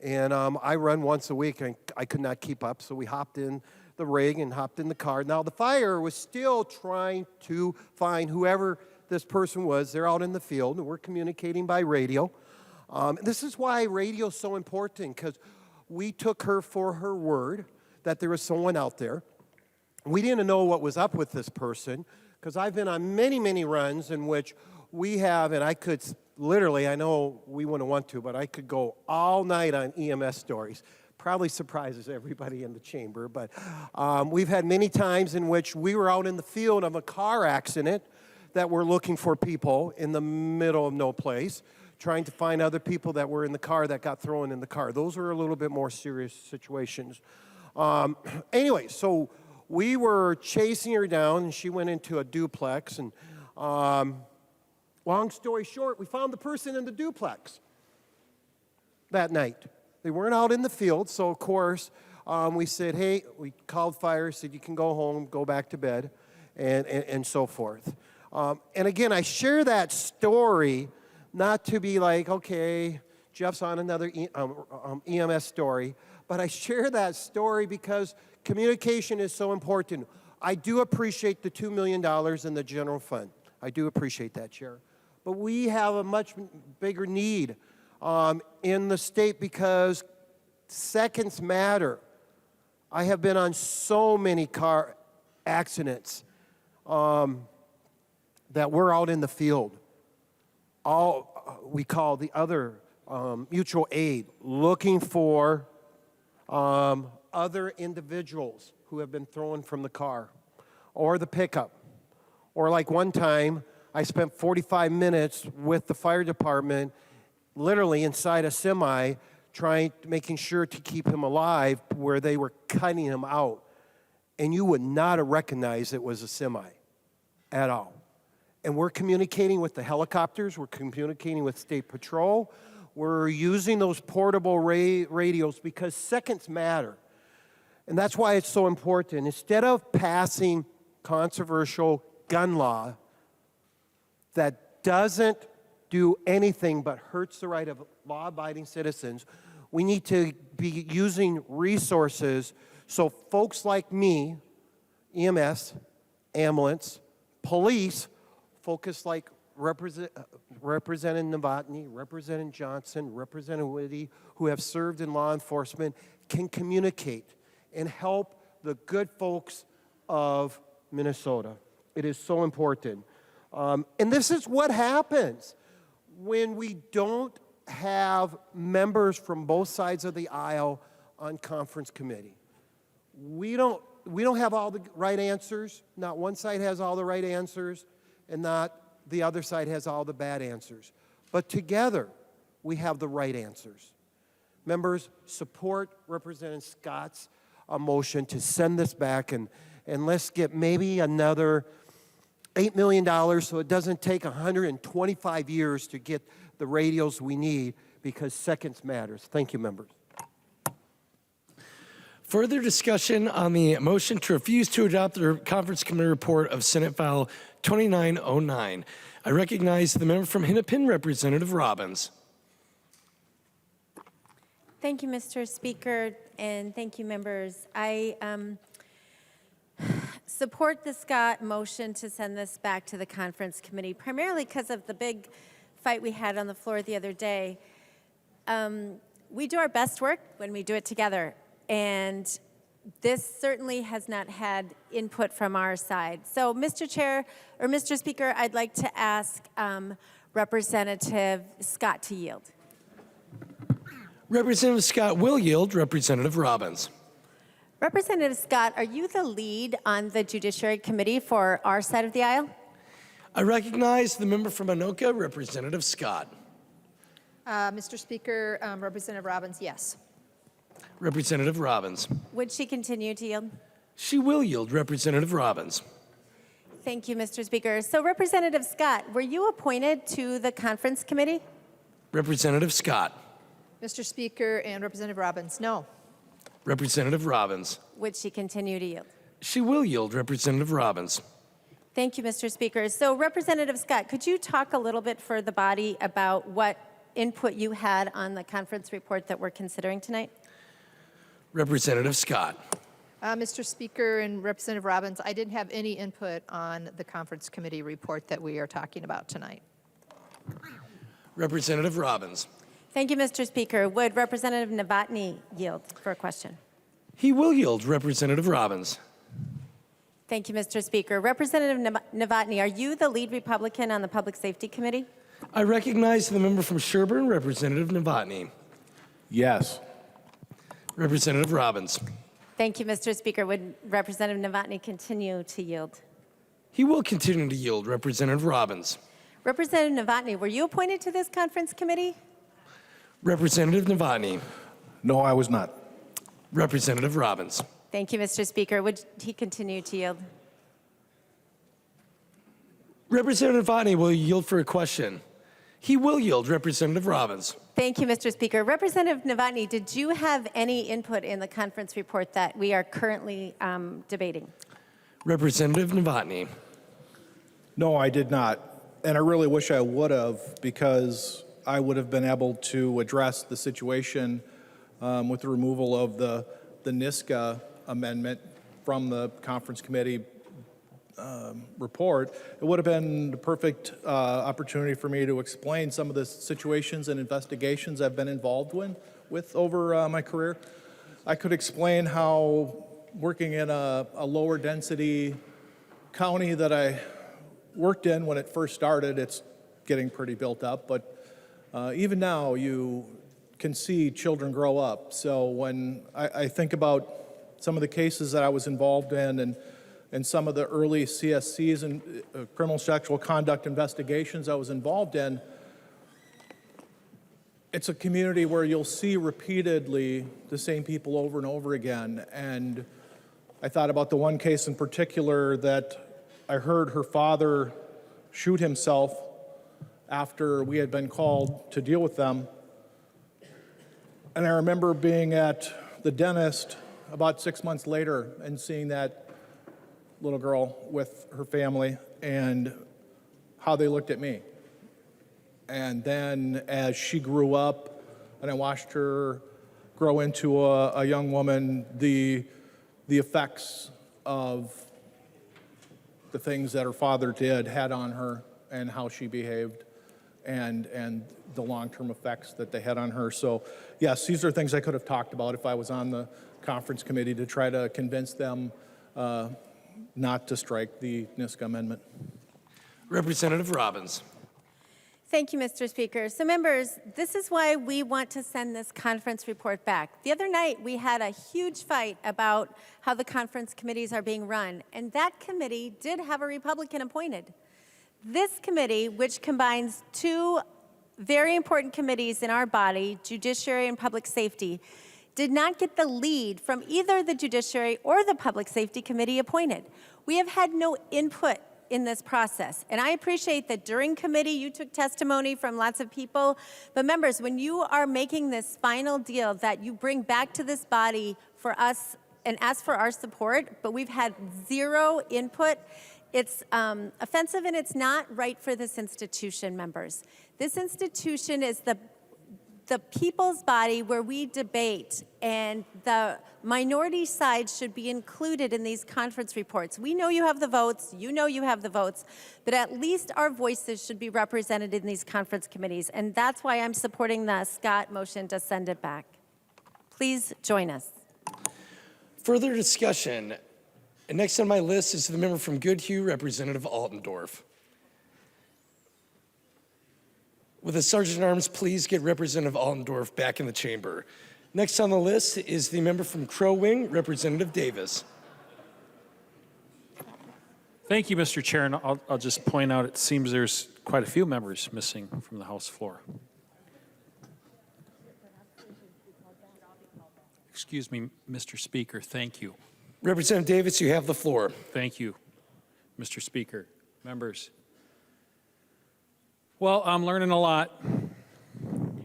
D: And I run once a week, and I could not keep up, so we hopped in the rig and hopped in the car. Now, the fire was still trying to find whoever this person was. They're out in the field, and we're communicating by radio. This is why radio is so important, because we took her for her word that there was someone out there. We didn't know what was up with this person, because I've been on many, many runs in which we have, and I could literally, I know we wouldn't want to, but I could go all night on EMS stories. Probably surprises everybody in the chamber, but we've had many times in which we were out in the field of a car accident that we're looking for people in the middle of no place, trying to find other people that were in the car that got thrown in the car. Those are a little bit more serious situations. Anyway, so we were chasing her down, and she went into a duplex, and long story short, we found the person in the duplex that night. They weren't out in the field, so of course, we said, hey, we called fire, said you can go home, go back to bed, and so forth. And again, I share that story not to be like, okay, Jeff's on another EMS story, but I share that story because communication is so important. I do appreciate the $2 million in the general fund. I do appreciate that, Chair. But we have a much bigger need in the state because seconds matter. I have been on so many car accidents that we're out in the field. We call the other mutual aid, looking for other individuals who have been thrown from the car or the pickup. Or like one time, I spent 45 minutes with the fire department, literally inside a semi, making sure to keep him alive where they were cutting him out. And you would not have recognized it was a semi at all. And we're communicating with the helicopters, we're communicating with State Patrol, we're using those portable radios because seconds matter. And that's why it's so important. Instead of passing controversial gun law that doesn't do anything but hurts the right of law-abiding citizens, we need to be using resources so folks like me, EMS, ambulance, police, focus like Representative Novotny, Representative Johnson, Representative Whitty, who have served in law enforcement, can communicate and help the good folks of Minnesota. It is so important. And this is what happens when we don't have members from both sides of the aisle on conference committee. We don't have all the right answers. Not one side has all the right answers, and not the other side has all the bad answers. but together we have the right answers. Members, support Representative Scott's motion to send this back, and let's get maybe another $8 million so it doesn't take 125 years to get the radios we need, because seconds matters. Thank you, members.
J: Further discussion on the motion to refuse to adopt the conference committee report of Senate File 2909. I recognize the member from Hennepin, Representative Robbins.
B: Thank you, Mr. Speaker, and thank you, members. I support the Scott motion to send this back to the conference committee, primarily because of the big fight we had on the floor the other day. We do our best work when we do it together, and this certainly has not had input from our side. So, Mr. Chair, or Mr. Speaker, I'd like to ask Representative Scott to yield.
J: Representative Scott will yield. Representative Robbins.
B: Representative Scott, are you the lead on the Judiciary Committee for our side of the aisle?
J: I recognize the member from Anoka, Representative Scott.
E: Mr. Speaker, Representative Robbins, yes.
J: Representative Robbins.
B: Would she continue to yield?
J: She will yield. Representative Robbins.
B: Thank you, Mr. Speaker. So, Representative Scott, were you appointed to the conference committee?
J: Representative Scott.
E: Mr. Speaker and Representative Robbins, no.
J: Representative Robbins.
B: Would she continue to yield?
J: She will yield. Representative Robbins.
B: Thank you, Mr. Speaker. So, Representative Scott, could you talk a little bit for the body about what input you had on the conference report that we're considering tonight?
J: Representative Scott.
E: Mr. Speaker and Representative Robbins, I didn't have any input on the conference committee report that we are talking about tonight.
J: Representative Robbins.
B: Thank you, Mr. Speaker. Would Representative Novotny yield for a question?
J: He will yield. Representative Robbins.
B: Thank you, Mr. Speaker. Representative Novotny, are you the lead Republican on the Public Safety Committee?
J: I recognize the member from Sherburne, Representative Novotny.
M: Yes.
J: Representative Robbins.
B: Thank you, Mr. Speaker. Would Representative Novotny continue to yield?
J: He will continue to yield. Representative Robbins.
B: Representative Novotny, were you appointed to this conference committee?
J: Representative Novotny.
M: No, I was not.
J: Representative Robbins.
B: Thank you, Mr. Speaker. Would he continue to yield?
J: Representative Novotny will yield for a question. He will yield. Representative Robbins.
B: Thank you, Mr. Speaker. Representative Novotny, did you have any input in the conference report that we are currently debating?
J: Representative Novotny.
G: No, I did not. And I really wish I would have, because I would have been able to address the situation with the removal of the NISCA amendment from the conference committee report. It would have been the perfect opportunity for me to explain some of the situations and investigations I've been involved with over my career. I could explain how working in a lower density county that I worked in when it first started, it's getting pretty built up, but even now you can see children grow up. So when I think about some of the cases that I was involved in and some of the early CSCs and criminal sexual conduct investigations I was involved in, it's a community where you'll see repeatedly the same people over and over again. And I thought about the one case in particular that I heard her father shoot himself after we had been called to deal with them. And I remember being at the dentist about 6 months later and seeing that little girl with her family and how they looked at me. And then as she grew up and I watched her grow into a young woman, the effects of the things that her father did had on her and how she behaved and the long-term effects that they had on her. So yes, these are things I could have talked about if I was on the conference committee to try to convince them not to strike the NISCA amendment.
J: Representative Robbins.
B: Thank you, Mr. Speaker. So members, this is why we want to send this conference report back. The other night, we had a huge fight about how the conference committees are being run, and that committee did have a Republican appointed. This committee, which combines two very important committees in our body, Judiciary and Public Safety, did not get the lead from either the Judiciary or the Public Safety Committee appointed. We have had no input in this process. And I appreciate that during committee you took testimony from lots of people. But members, when you are making this final deal that you bring back to this body for us and ask for our support, but we've had zero input, it's offensive and it's not right for this institution, members. This institution is the people's body where we debate, and the minority side should be included in these conference reports. We know you have the votes, you know you have the votes, but at least our voices should be represented in these conference committees, and that's why I'm supporting the Scott motion to send it back. Please join us.
J: Further discussion. And next on my list is the member from Goodhue, Representative Altendorf. Will the Sergeant at Arms please get Representative Altendorf back in the chamber? Next on the list is the member from Crow Wing, Representative Davis.
F: Thank you, Mr. Chair, and I'll just point out it seems there's quite a few members missing from the House floor. Excuse me, Mr. Speaker, thank you.
J: Representative Davis, you have the floor.
F: Thank you, Mr. Speaker, members. Well, I'm learning a lot.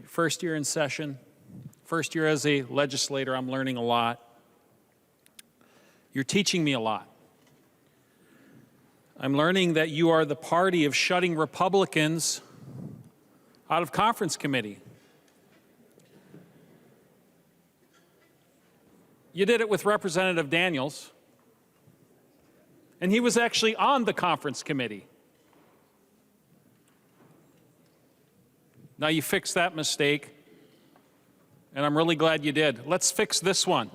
F: First year in session, first year as a legislator, I'm learning a lot. You're teaching me a lot. I'm learning that you are the party of shutting Republicans out of conference committee. You did it with Representative Daniels, and he was actually on the conference committee. Now you fixed that mistake, and I'm really glad you did. Let's fix this one.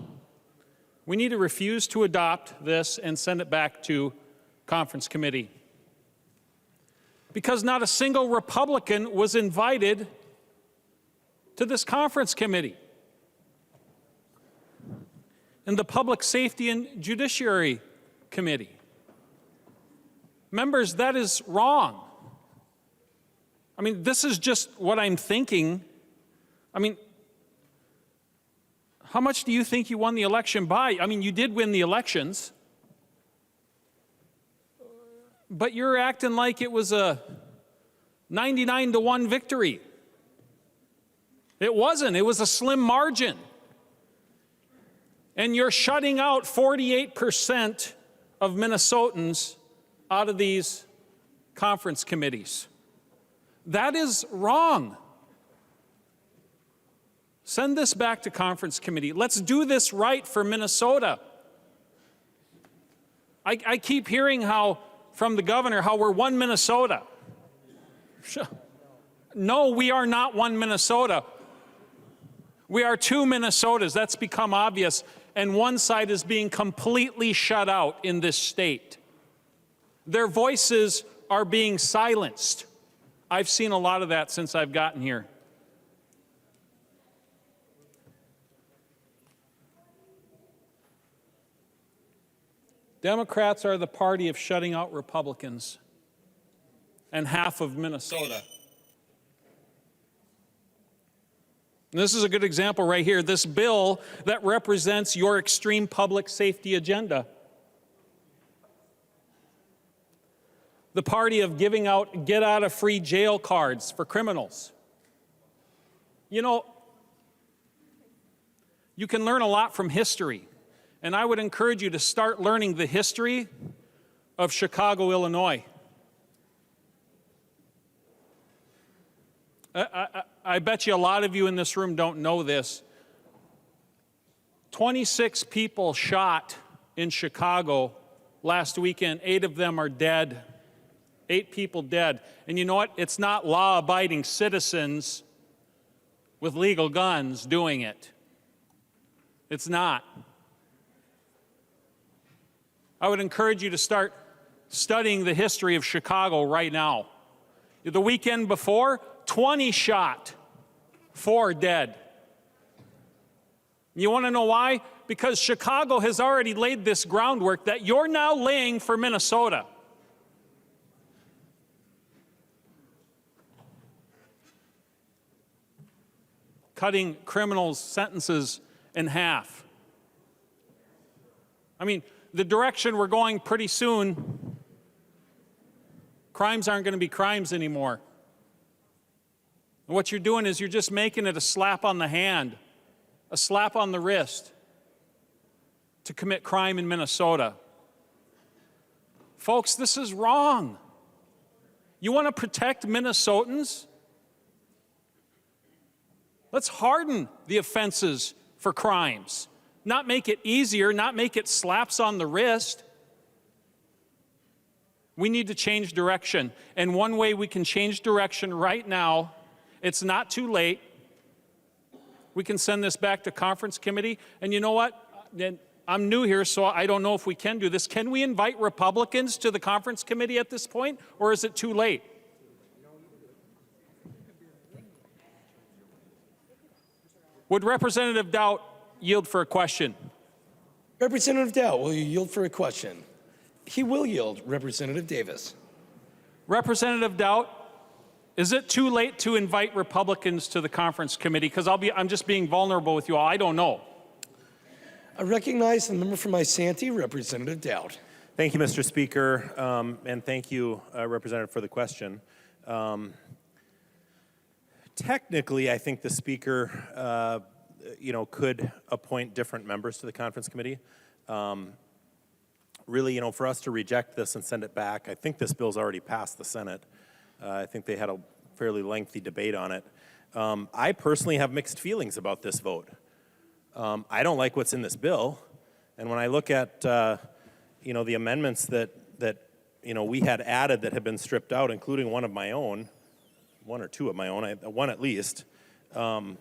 F: We need to refuse to adopt this and send it back to conference committee, because not a single Republican was invited to this conference committee. In the Public Safety and Judiciary Committee. Members, that is wrong. I mean, this is just what I'm thinking. I mean, how much do you think you won the election by? I mean, you did win the elections, but you're acting like it was a 99-1 victory. It wasn't. It was a slim margin. And you're shutting out 48% of Minnesotans out of these conference committees. That is wrong. Send this back to conference committee. Let's do this right for Minnesota. I keep hearing from the governor how we're one Minnesota. No, we are not one Minnesota. We are two Minnesotas. That's become obvious. And one side is being completely shut out in this state. Their voices are being silenced. I've seen a lot of that since I've gotten here. Democrats are the party of shutting out Republicans and half of Minnesota. And this is a good example right here, this bill that represents your extreme public safety agenda. The party of giving out get-out-of-free jail cards for criminals. You know, you can learn a lot from history, and I would encourage you to start learning the history of Chicago, Illinois. I bet you a lot of you in this room don't know this. 26 people shot in Chicago last weekend. 8 of them are dead. 8 people dead. And you know what? It's not law-abiding citizens with legal guns doing it. It's not. I would encourage you to start studying the history of Chicago right now. The weekend before, 20 shot, 4 dead. You want to know why? Because Chicago has already laid this groundwork that you're now laying for Minnesota. cutting criminals' sentences in half. I mean, the direction we're going pretty soon, crimes aren't going to be crimes anymore. And what you're doing is you're just making it a slap on the hand, a slap on the wrist to commit crime in Minnesota. Folks, this is wrong. You want to protect Minnesotans? Let's harden the offenses for crimes. Not make it easier, not make it slaps on the wrist. We need to change direction. And one way we can change direction right now, it's not too late. We can send this back to conference committee. And you know what? I'm new here, so I don't know if we can do this. Can we invite Republicans to the conference committee at this point, or is it too late? Would Representative Doubt yield for a question?
J: Representative Dow, will you yield for a question? He will yield. Representative Davis.
F: Representative Doubt, is it too late to invite Republicans to the conference committee? Because I'm just being vulnerable with you all. I don't know.
J: I recognize the member from Isanti, Representative Dowd.
H: Thank you, Mr. Speaker, and thank you, Representative, for the question. Technically, I think the Speaker, could appoint different members to the conference committee. Really, for us to reject this and send it back, I think this bill's already passed the Senate. I think they had a fairly lengthy debate on it. I personally have mixed feelings about this vote. I don't like what's in this bill, and when I look at the amendments that we had added that have been stripped out, including one of my own, one or two of my own, one at least. I'd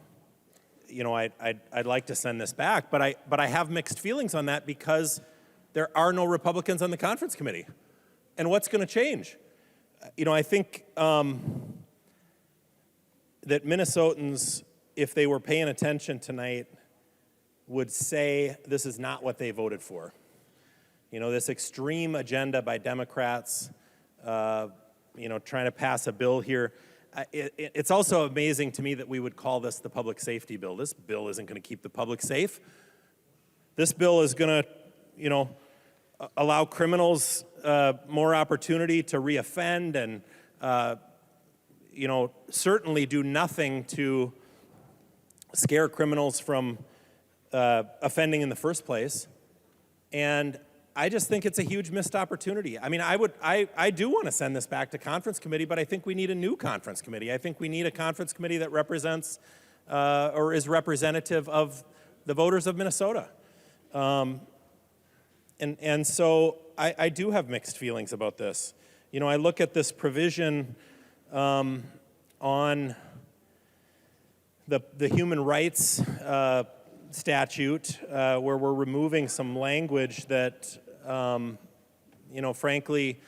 H: like to send this back, but I have mixed feelings on that because there are no Republicans on the conference committee, and what's going to change? I think that Minnesotans, if they were paying attention tonight, would say this is not what they voted for. This extreme agenda by Democrats, trying to pass a bill here. It's also amazing to me that we would call this the public safety bill. This bill isn't going to keep the public safe. This bill is going to, allow criminals more opportunity to reoffend and, certainly do nothing to scare criminals from offending in the first place. And I just think it's a huge missed opportunity. I mean, I do want to send this back to conference committee, but I think we need a new conference committee. I think we need a conference committee that represents or is representative of the voters of Minnesota. And so I do have mixed feelings about this. I look at this provision on the human rights statute where we're removing some language that, frankly,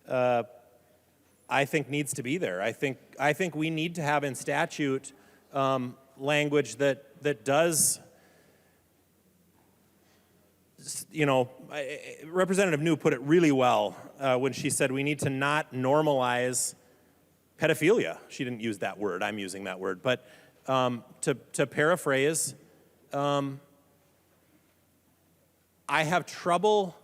H: I think needs to be there. I think we need to have in statute language that does, Representative New put it really well when she said we need to not normalize pedophilia. She didn't use that word. I'm using that word. But to paraphrase, I have trouble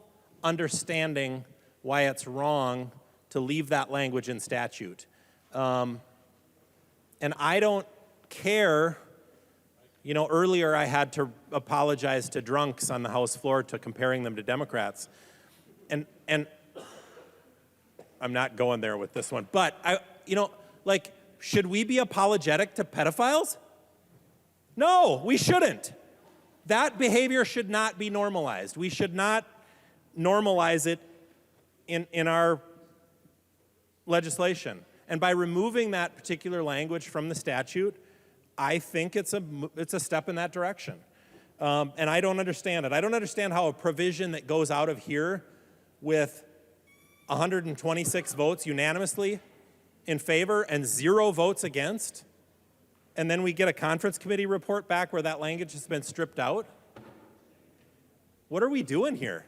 H: understanding why it's wrong to leave that language in statute. And I don't care. Earlier I had to apologize to drunks on the House floor to comparing them to Democrats. And I'm not going there with this one. But, should we be apologetic to pedophiles? No, we shouldn't. That behavior should not be normalized. We should not normalize it in our legislation. And by removing that particular language from the statute, I think it's a step in that direction. And I don't understand it. I don't understand how a provision that goes out of here with 126 votes unanimously in favor and 0 votes against, and then we get a conference committee report back where that language has been stripped out. What are we doing here?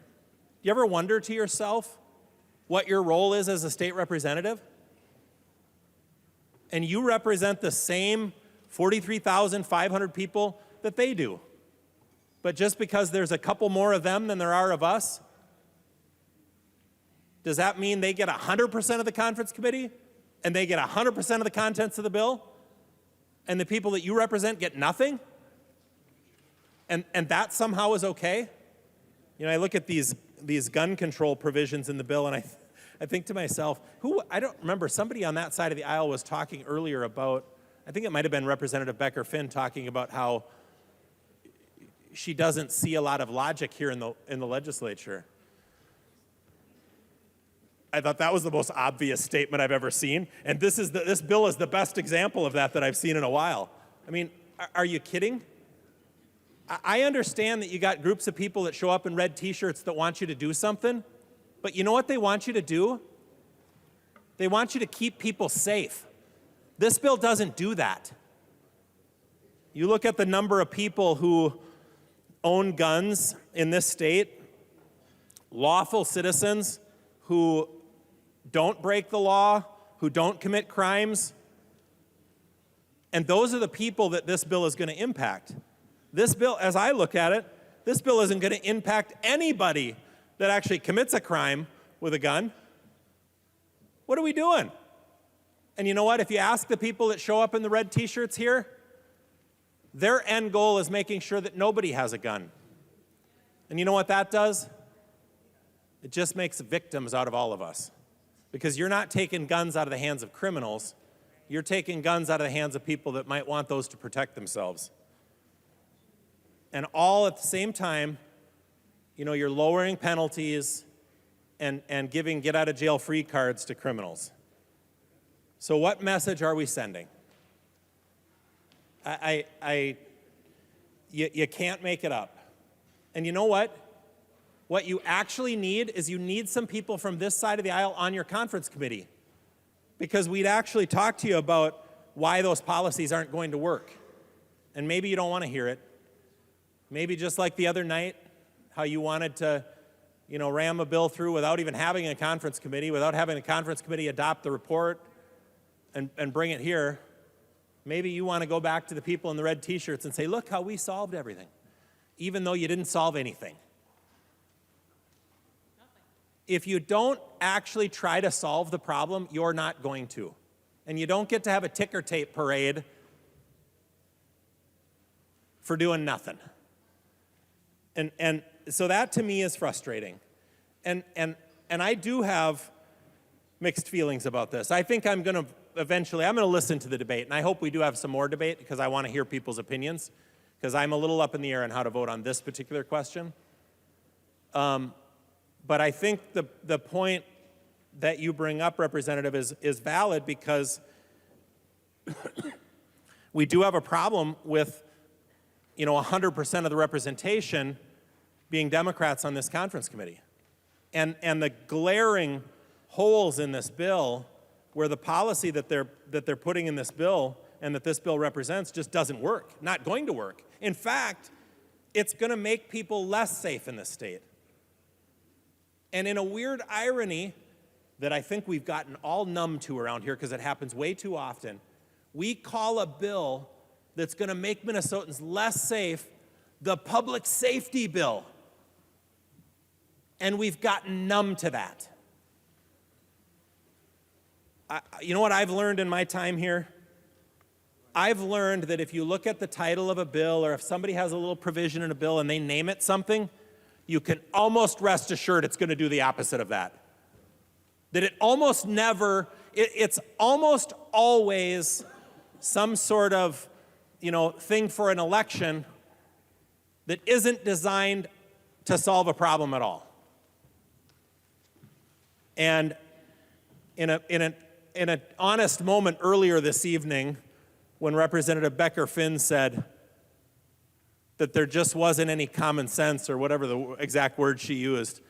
H: You ever wonder to yourself what your role is as a state representative? And you represent the same 43,500 people that they do. But just because there's a couple more of them than there are of us, does that mean they get 100% of the conference committee and they get 100% of the contents of the bill and the people that you represent get nothing? And that somehow is okay? You know, I look at these gun control provisions in the bill and I think to myself, I don't remember, somebody on that side of the aisle was talking earlier about, I think it might have been Representative Becker-Finn talking about how she doesn't see a lot of logic here in the legislature. I thought that was the most obvious statement I've ever seen, and this bill is the best example of that I've seen in a while. I mean, are you kidding? I understand that you got groups of people that show up in red t-shirts that want you to do something, but you know what they want you to do? They want you to keep people safe. This bill doesn't do that. You look at the number of people who own guns in this state, lawful citizens who don't break the law, who don't commit crimes, and those are the people that this bill is going to impact. This bill, as I look at it, this bill isn't going to impact anybody that actually commits a crime with a gun. What are we doing? And you know what? If you ask the people that show up in the red t-shirts here, their end goal is making sure that nobody has a gun. And you know what that does? It just makes victims out of all of us. Because you're not taking guns out of the hands of criminals, you're taking guns out of the hands of people that might want those to protect themselves. And all at the same time, you know, you're lowering penalties and giving get-out-of-jail-free cards to criminals. So what message are we sending? You can't make it up. And you know what? What you actually need is you need some people from this side of the aisle on your conference committee, because we'd actually talk to you about why those policies aren't going to work. And maybe you don't want to hear it. Maybe just like the other night, how you wanted to, you know, ram a bill through without even having a conference committee, without having a conference committee adopt the report and bring it here. Maybe you want to go back to the people in the red t-shirts and say, look how we solved everything, even though you didn't solve anything. If you don't actually try to solve the problem, you're not going to. And you don't get to have a ticker tape parade for doing nothing. And so that to me is frustrating. And I do have mixed feelings about this. I think I'm going to listen to the debate, and I hope we do have some more debate because I want to hear people's opinions, because I'm a little up in the air on how to vote on this particular question. But I think the point that you bring up, Representative, is valid, because we do have a problem with, you know, 100% of the representation being Democrats on this conference committee. And the glaring holes in this bill where the policy that they're putting in this bill and that this bill represents just doesn't work, not going to work. In fact, it's going to make people less safe in this state. And in a weird irony that I think we've gotten all numb to around here because it happens way too often, we call a bill that's going to make Minnesotans less safe the public safety bill. And we've gotten numb to that. You know what I've learned in my time here? I've learned that if you look at the title of a bill, or if somebody has a little provision in a bill and they name it something, you can almost rest assured it's going to do the opposite of that. That it almost never, it's almost always some sort of, you know, thing for an election that isn't designed to solve a problem at all. And in an honest moment earlier this evening, when Representative Becker-Finn said that there just wasn't any common sense, or whatever the exact word she used,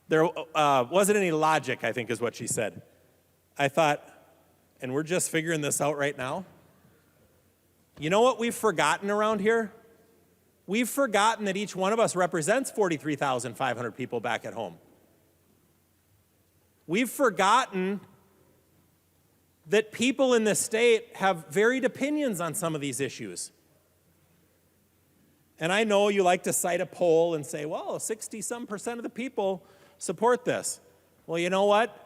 H: there wasn't any logic, I think is what she said. I thought, and we're just figuring this out right now? You know what we've forgotten around here? We've forgotten that each one of us represents 43,500 people back at home. We've forgotten that people in this state have varied opinions on some of these issues. And I know you like to cite a poll and say, well, 60-some% of the people support this. Well, you know what?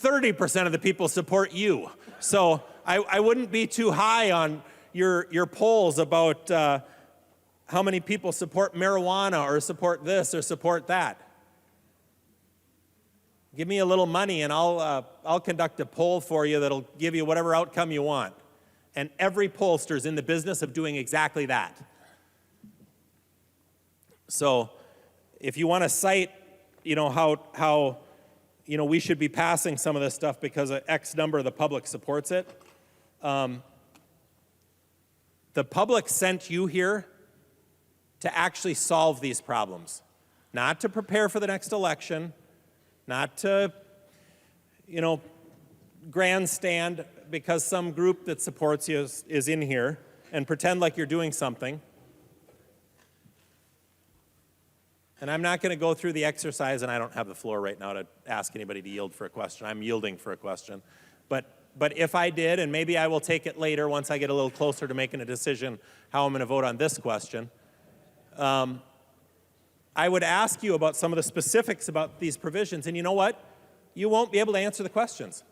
H: 30% of the people support you. So I wouldn't be too high on your polls about how many people support marijuana or support this or support that. Give me a little money and I'll conduct a poll for you that'll give you whatever outcome you want. And every pollster's in the business of doing exactly that. So if you want to cite, how we should be passing some of this stuff because X number of the public supports it, the public sent you here to actually solve these problems, not to prepare for the next election, not to, grandstand because some group that supports you is in here and pretend like you're doing something. And I'm not going to go through the exercise, and I don't have the floor right now to ask anybody to yield for a question. I'm yielding for a question. But if I did, and maybe I will take it later once I get a little closer to making a decision how I'm going to vote on this question, I would ask you about some of the specifics about these provisions. And you know what? You won't be able to answer the questions.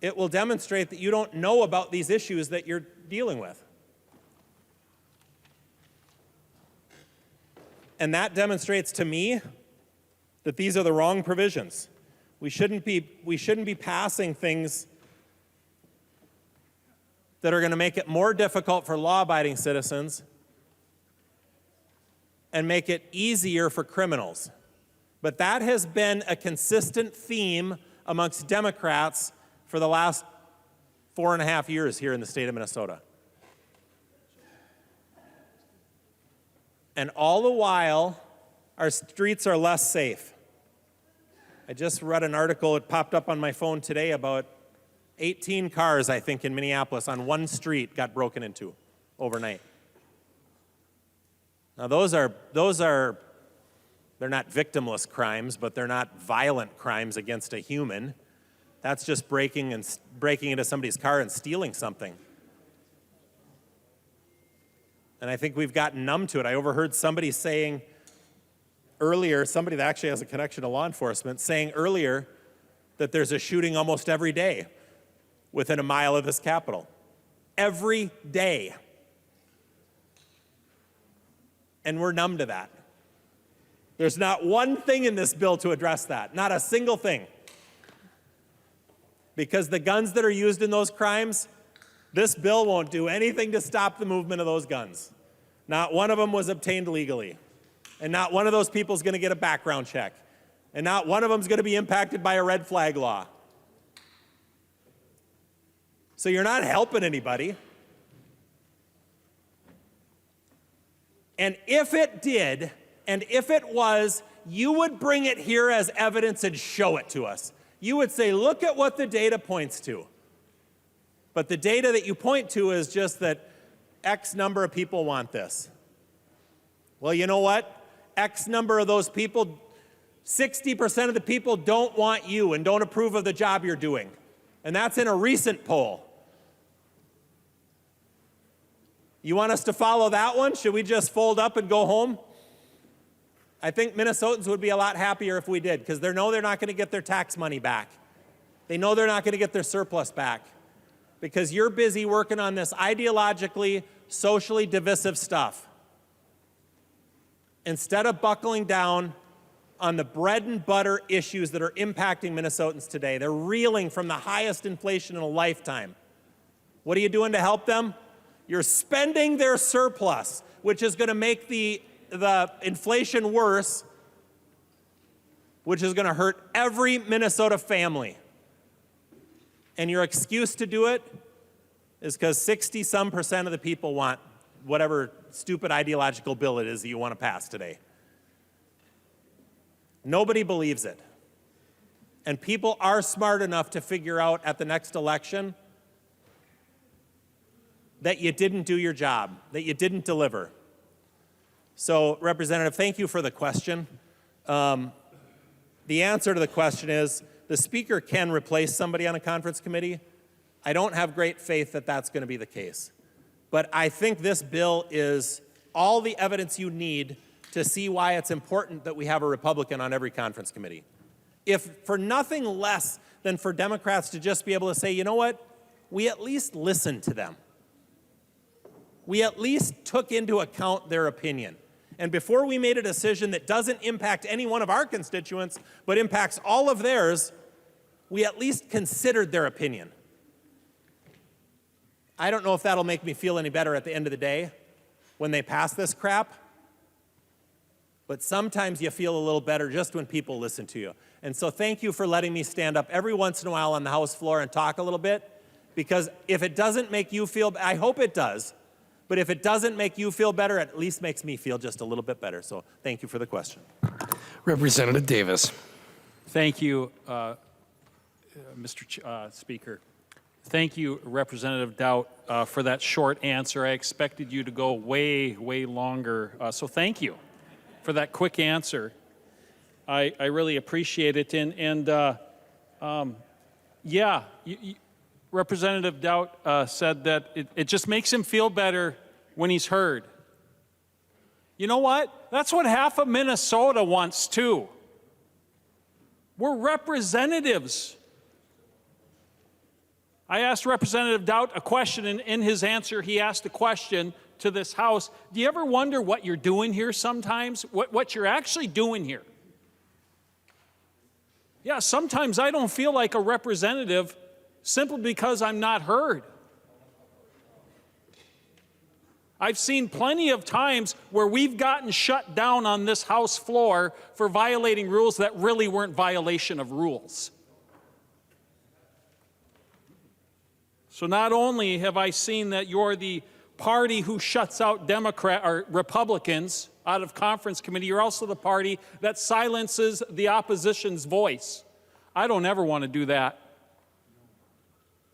H: It will demonstrate that you don't know about these issues that you're dealing with. And that demonstrates to me that these are the wrong provisions. We shouldn't be passing things that are going to make it more difficult for law-abiding citizens and make it easier for criminals. But that has been a consistent theme amongst Democrats for the last 4.5 years here in the state of Minnesota. And all the while, our streets are less safe. I just read an article, it popped up on my phone today, about 18 cars, I think, in Minneapolis on one street got broken into overnight. Now they're not victimless crimes, but they're not violent crimes against a human. That's just breaking into somebody's car and stealing something. And I think we've gotten numb to it. I overheard somebody saying earlier, somebody that actually has a connection to law enforcement, saying earlier that there's a shooting almost every day within a mile of this Capitol. Every day. And we're numb to that. There's not one thing in this bill to address that, not a single thing. Because the guns that are used in those crimes, this bill won't do anything to stop the movement of those guns. Not one of them was obtained legally. And not one of those people is going to get a background check. And not one of them is going to be impacted by a red flag law. So you're not helping anybody. And if it did, and if it was, you would bring it here as evidence and show it to us. You would say, look at what the data points to. But the data that you point to is just that X number of people want this. Well, you know what? X number of those people, 60% of the people don't want you and don't approve of the job you're doing. And that's in a recent poll. You want us to follow that one? Should we just fold up and go home? I think Minnesotans would be a lot happier if we did, because they know they're not going to get their tax money back. They know they're not going to get their surplus back, because you're busy working on this ideologically, socially divisive stuff, instead of buckling down on the bread and butter issues that are impacting Minnesotans today. They're reeling from the highest inflation in a lifetime. What are you doing to help them? You're spending their surplus, which is going to make the inflation worse, which is going to hurt every Minnesota family. And your excuse to do it is because 60-some% of the people want whatever stupid ideological bill it is that you want to pass today. Nobody believes it. And people are smart enough to figure out at the next election that you didn't do your job, that you didn't deliver. So, Representative, thank you for the question. The answer to the question is the speaker can replace somebody on a conference committee. I don't have great faith that that's going to be the case. But I think this bill is all the evidence you need to see why it's important that we have a Republican on every conference committee. If for nothing less than for Democrats to just be able to say, you know what, we at least listened to them. We at least took into account their opinion. And before we made a decision that doesn't impact any one of our constituents, but impacts all of theirs, we at least considered their opinion. I don't know if that'll make me feel any better at the end of the day when they pass this crap, but sometimes you feel a little better just when people listen to you. And so thank you for letting me stand up every once in a while on the House floor and talk a little bit, because if it doesn't make you feel, I hope it does, but if it doesn't make you feel better, it at least makes me feel just a little bit better. So thank you for the question.
J: Representative Davis.
F: Thank you, Mr. Speaker. Thank you, Representative Doubt, for that short answer. I expected you to go way, way longer. So thank you for that quick answer. I really appreciate it. Yeah, Representative Doubt said that it just makes him feel better when he's heard. You know what? That's what half of Minnesota wants too. We're representatives. I asked Representative Doubt a question, and in his answer, he asked a question to this House. Do you ever wonder what you're doing here sometimes? What you're actually doing here? Yeah, sometimes I don't feel like a representative simply because I'm not heard. I've seen plenty of times where we've gotten shut down on this House floor for violating rules that really weren't violation of rules. So not only have I seen that you're the party who shuts out Republicans out of conference committee, you're also the party that silences the opposition's voice. I don't ever want to do that.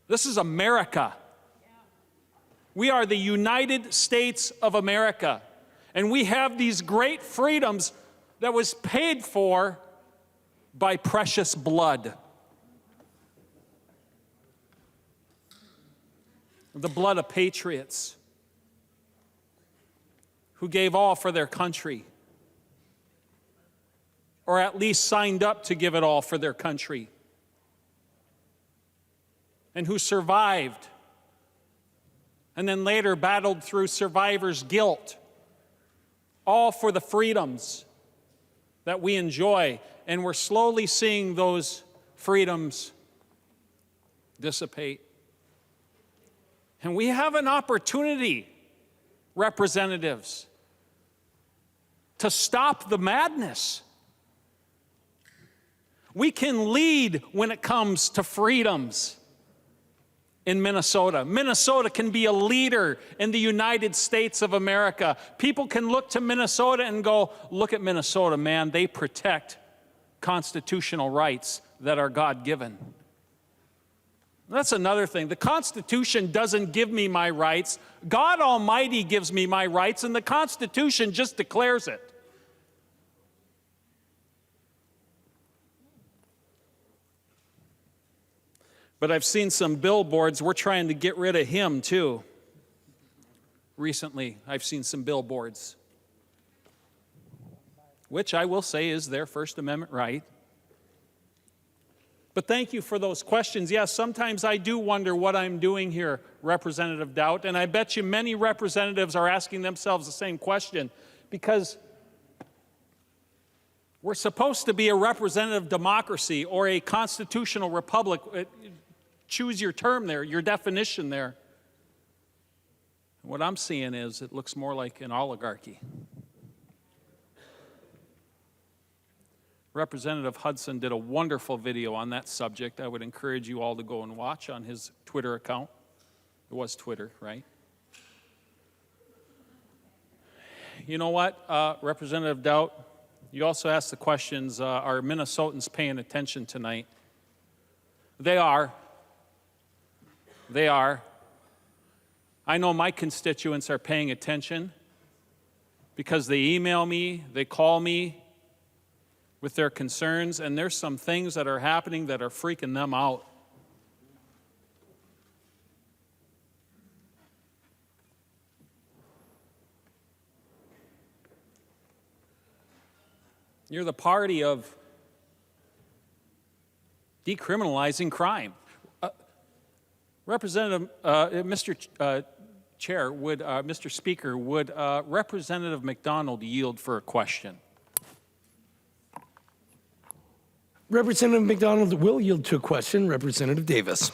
F: This is America. We are the United States of America, and we have these great freedoms that was paid for by precious blood. The blood of patriots who gave all for their country, or at least signed up to give it all for their country, and who survived, and then later battled through survivor's guilt, all for the freedoms that we enjoy. And we're slowly seeing those freedoms dissipate. And we have an opportunity, representatives, to stop the madness. We can lead when it comes to freedoms in Minnesota. Minnesota can be a leader in the United States of America. People can look to Minnesota and go, look at Minnesota, man, they protect constitutional rights that are God-given. That's another thing. The Constitution doesn't give me my rights. God Almighty gives me my rights, and the Constitution just declares it. But I've seen some billboards. We're trying to get rid of him, too. Recently, I've seen some billboards, which I will say is their First Amendment right. But thank you for those questions. Yes, sometimes I do wonder what I'm doing here, Representative Doubt, and I bet you many representatives are asking themselves the same question, because we're supposed to be a representative democracy or a constitutional republic. Choose your term there, your definition there. What I'm seeing is it looks more like an oligarchy. Representative Hudson did a wonderful video on that subject. I would encourage you all to go and watch on his Twitter account. It was Twitter, right? You know what, Representative Doubt? You also asked the questions, are Minnesotans paying attention tonight? They are. They are. I know my constituents are paying attention because they email me, they call me, with their concerns, and there's some things that are happening that are freaking them out. You're the party of decriminalizing crime. Representative, Mr. Chair, Mr. Speaker, would Representative McDonald yield for a question?
J: Representative McDonald will yield to a question. Representative Davis.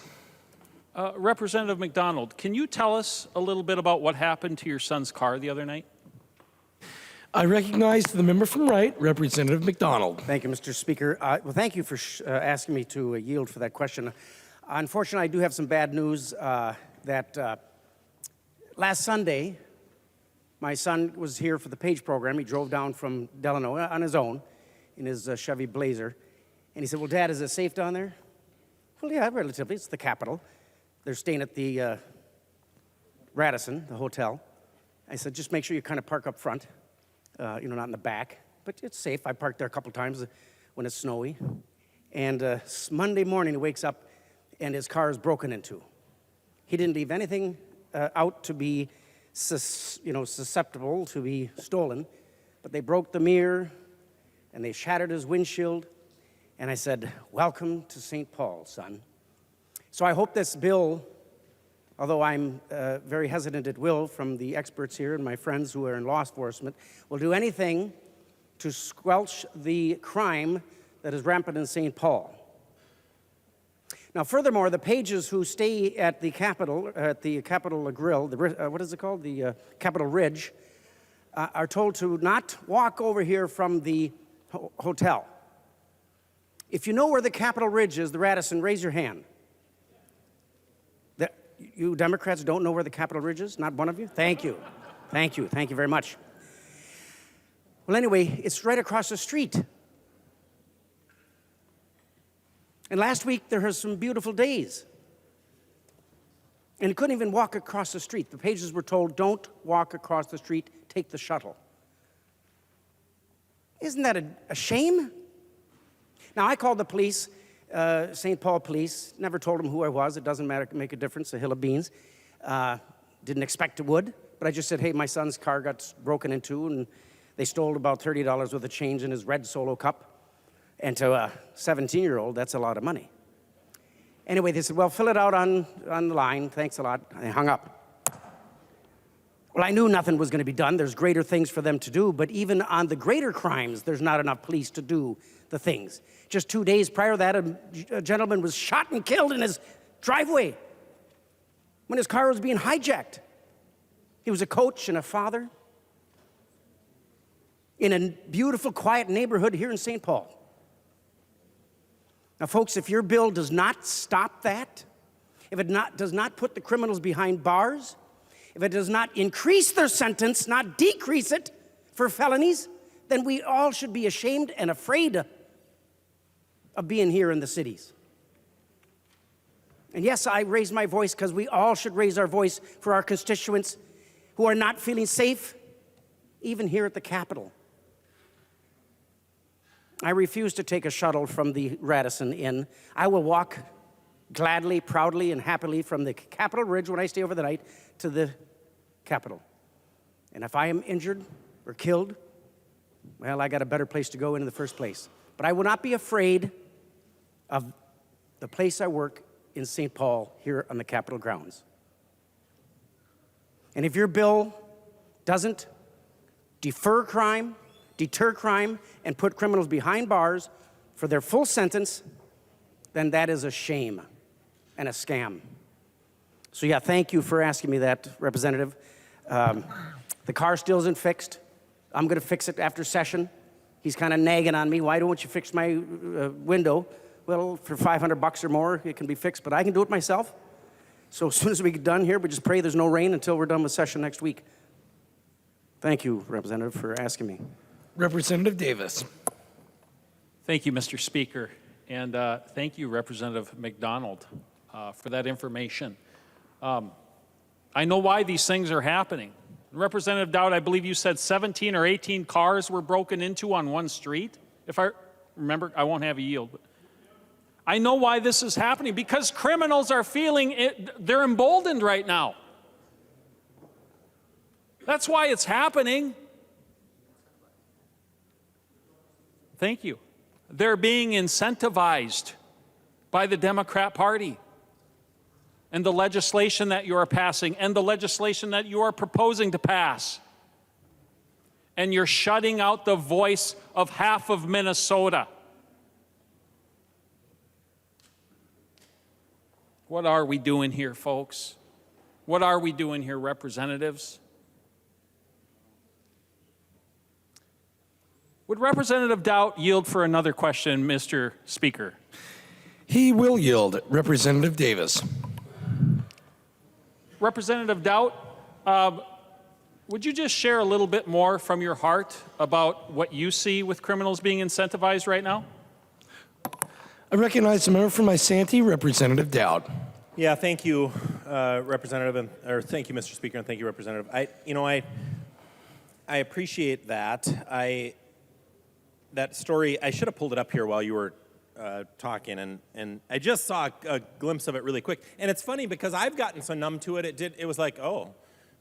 F: Representative McDonald, can you tell us a little bit about what happened to your son's car the other night?
J: I recognize the member from Wright, Representative McDonald.
L: Thank you, Mr. Speaker. Well, thank you for asking me to yield for that question. Unfortunately, I do have some bad news that last Sunday, my son was here for the Page program. He drove down from Delano on his own in his Chevy Blazer. And he said, well, Dad, is it safe down there? Well, yeah, relatively. It's the Capitol. They're staying at the Radisson, the hotel. I said, just make sure you kind of park up front. Not in the back, but it's safe. I parked there a couple times when it's snowy. And Monday morning, he wakes up and his car is broken into. He didn't leave anything out to be, susceptible to be stolen, but they broke the mirror and they shattered his windshield. And I said, welcome to St. Paul, son. So I hope this bill, although I'm very hesitant it will from the experts here and my friends who are in law enforcement, will do anything to squelch the crime that is rampant in St. Paul. Now, furthermore, the Pages who stay at the Capitol Grill, what is it called? The Capitol Ridge, are told to not walk over here from the hotel. If you know where the Capitol Ridge is, the Radisson, raise your hand. You Democrats don't know where the Capitol Ridge is? Not one of you? Thank you. Thank you. Thank you very much. Well, anyway, it's right across the street. And last week, there were some beautiful days. And he couldn't even walk across the street. The Pages were told, don't walk across the street, take the shuttle. Isn't that a shame? Now, I called the police. St. Paul Police, never told them who I was. It doesn't matter, make a difference, a hill of beans. Didn't expect it would, but I just said, hey, my son's car got broken into, and they stole about $30 worth of change in his red Solo Cup. And to a 17-year-old, that's a lot of money. Anyway, they said, well, fill it out on the line. Thanks a lot. I hung up. Well, I knew nothing was going to be done. There's greater things for them to do, but even on the greater crimes, there's not enough police to do the things. Just 2 days prior to that, a gentleman was shot and killed in his driveway when his car was being hijacked. He was a coach and a father in a beautiful, quiet neighborhood here in St. Paul. Now, folks, if your bill does not stop that, if it does not put the criminals behind bars, if it does not increase their sentence, not decrease it for felonies, then we all should be ashamed and afraid of being here in the cities. And yes, I raise my voice because we all should raise our voice for our constituents who are not feeling safe, even here at the Capitol. I refuse to take a shuttle from the Radisson Inn. I will walk gladly, proudly, and happily from the Capitol Ridge when I stay over the night to the Capitol. And if I am injured or killed, well, I got a better place to go in the first place. But I will not be afraid of the place I work in St. Paul here on the Capitol grounds. And if your bill doesn't defer crime, deter crime, and put criminals behind bars for their full sentence, then that is a shame and a scam. So yeah, thank you for asking me that, Representative. The car still isn't fixed. I'm going to fix it after session. He's kind of nagging on me. Why don't you fix my window? Well, for $500 or more, it can be fixed, but I can do it myself. So as soon as we get done here, we just pray there's no rain until we're done with session next week. Thank you, Representative, for asking me.
J: Representative Davis.
F: Thank you, Mr. Speaker. And thank you, Representative McDonald, for that information. I know why these things are happening. Representative Dowd, I believe you said 17 or 18 cars were broken into on one street, if I Remember, I won't have a yield. I know why this is happening, because criminals are feeling it, they're emboldened right now. That's why it's happening. Thank you. They're being incentivized by the Democrat Party and the legislation that you are passing and the legislation that you are proposing to pass. And you're shutting out the voice of half of Minnesota. What are we doing here, folks? What are we doing here, representatives? Would Representative Doubt yield for another question, Mr. Speaker?
J: He will yield. Representative Davis.
F: Representative Doubt, would you just share a little bit more from your heart about what you see with criminals being incentivized right now?
J: I recognize the member from Isanti, Representative Dowd.
H: Yeah, thank you, Representative, or thank you, Mr. Speaker, and thank you, Representative. I appreciate that. That story, I should have pulled it up here while you were talking, and I just saw a glimpse of it really quick. And it's funny because I've gotten so numb to it. It was like, oh,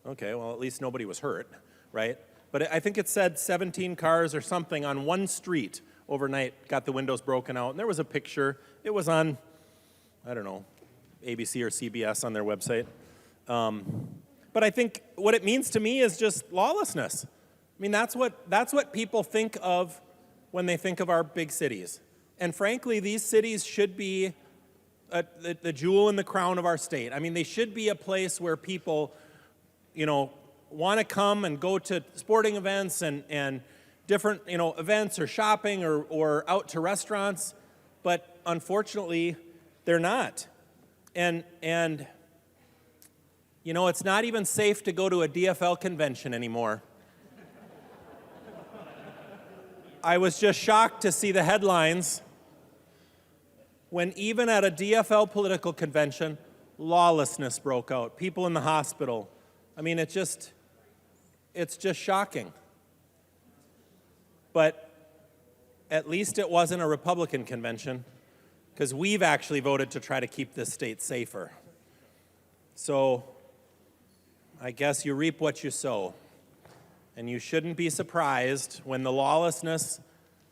H: okay, well, at least nobody was hurt, right? But I think it said 17 cars or something on one street overnight got the windows broken out, and there was a picture. It was on, I don't know, ABC or CBS on their website. But I think what it means to me is just lawlessness. I mean, that's what people think of when they think of our big cities. And frankly, these cities should be the jewel in the crown of our state. I mean, they should be a place where people, want to come and go to sporting events and different, events or shopping or out to restaurants. But unfortunately, they're not. And it's not even safe to go to a DFL convention anymore. I was just shocked to see the headlines when even at a DFL political convention, lawlessness broke out. People in the hospital. I mean, it's just shocking. But at least it wasn't a Republican convention, because we've actually voted to try to keep this state safer. So I guess you reap what you sow. And you shouldn't be surprised when the lawlessness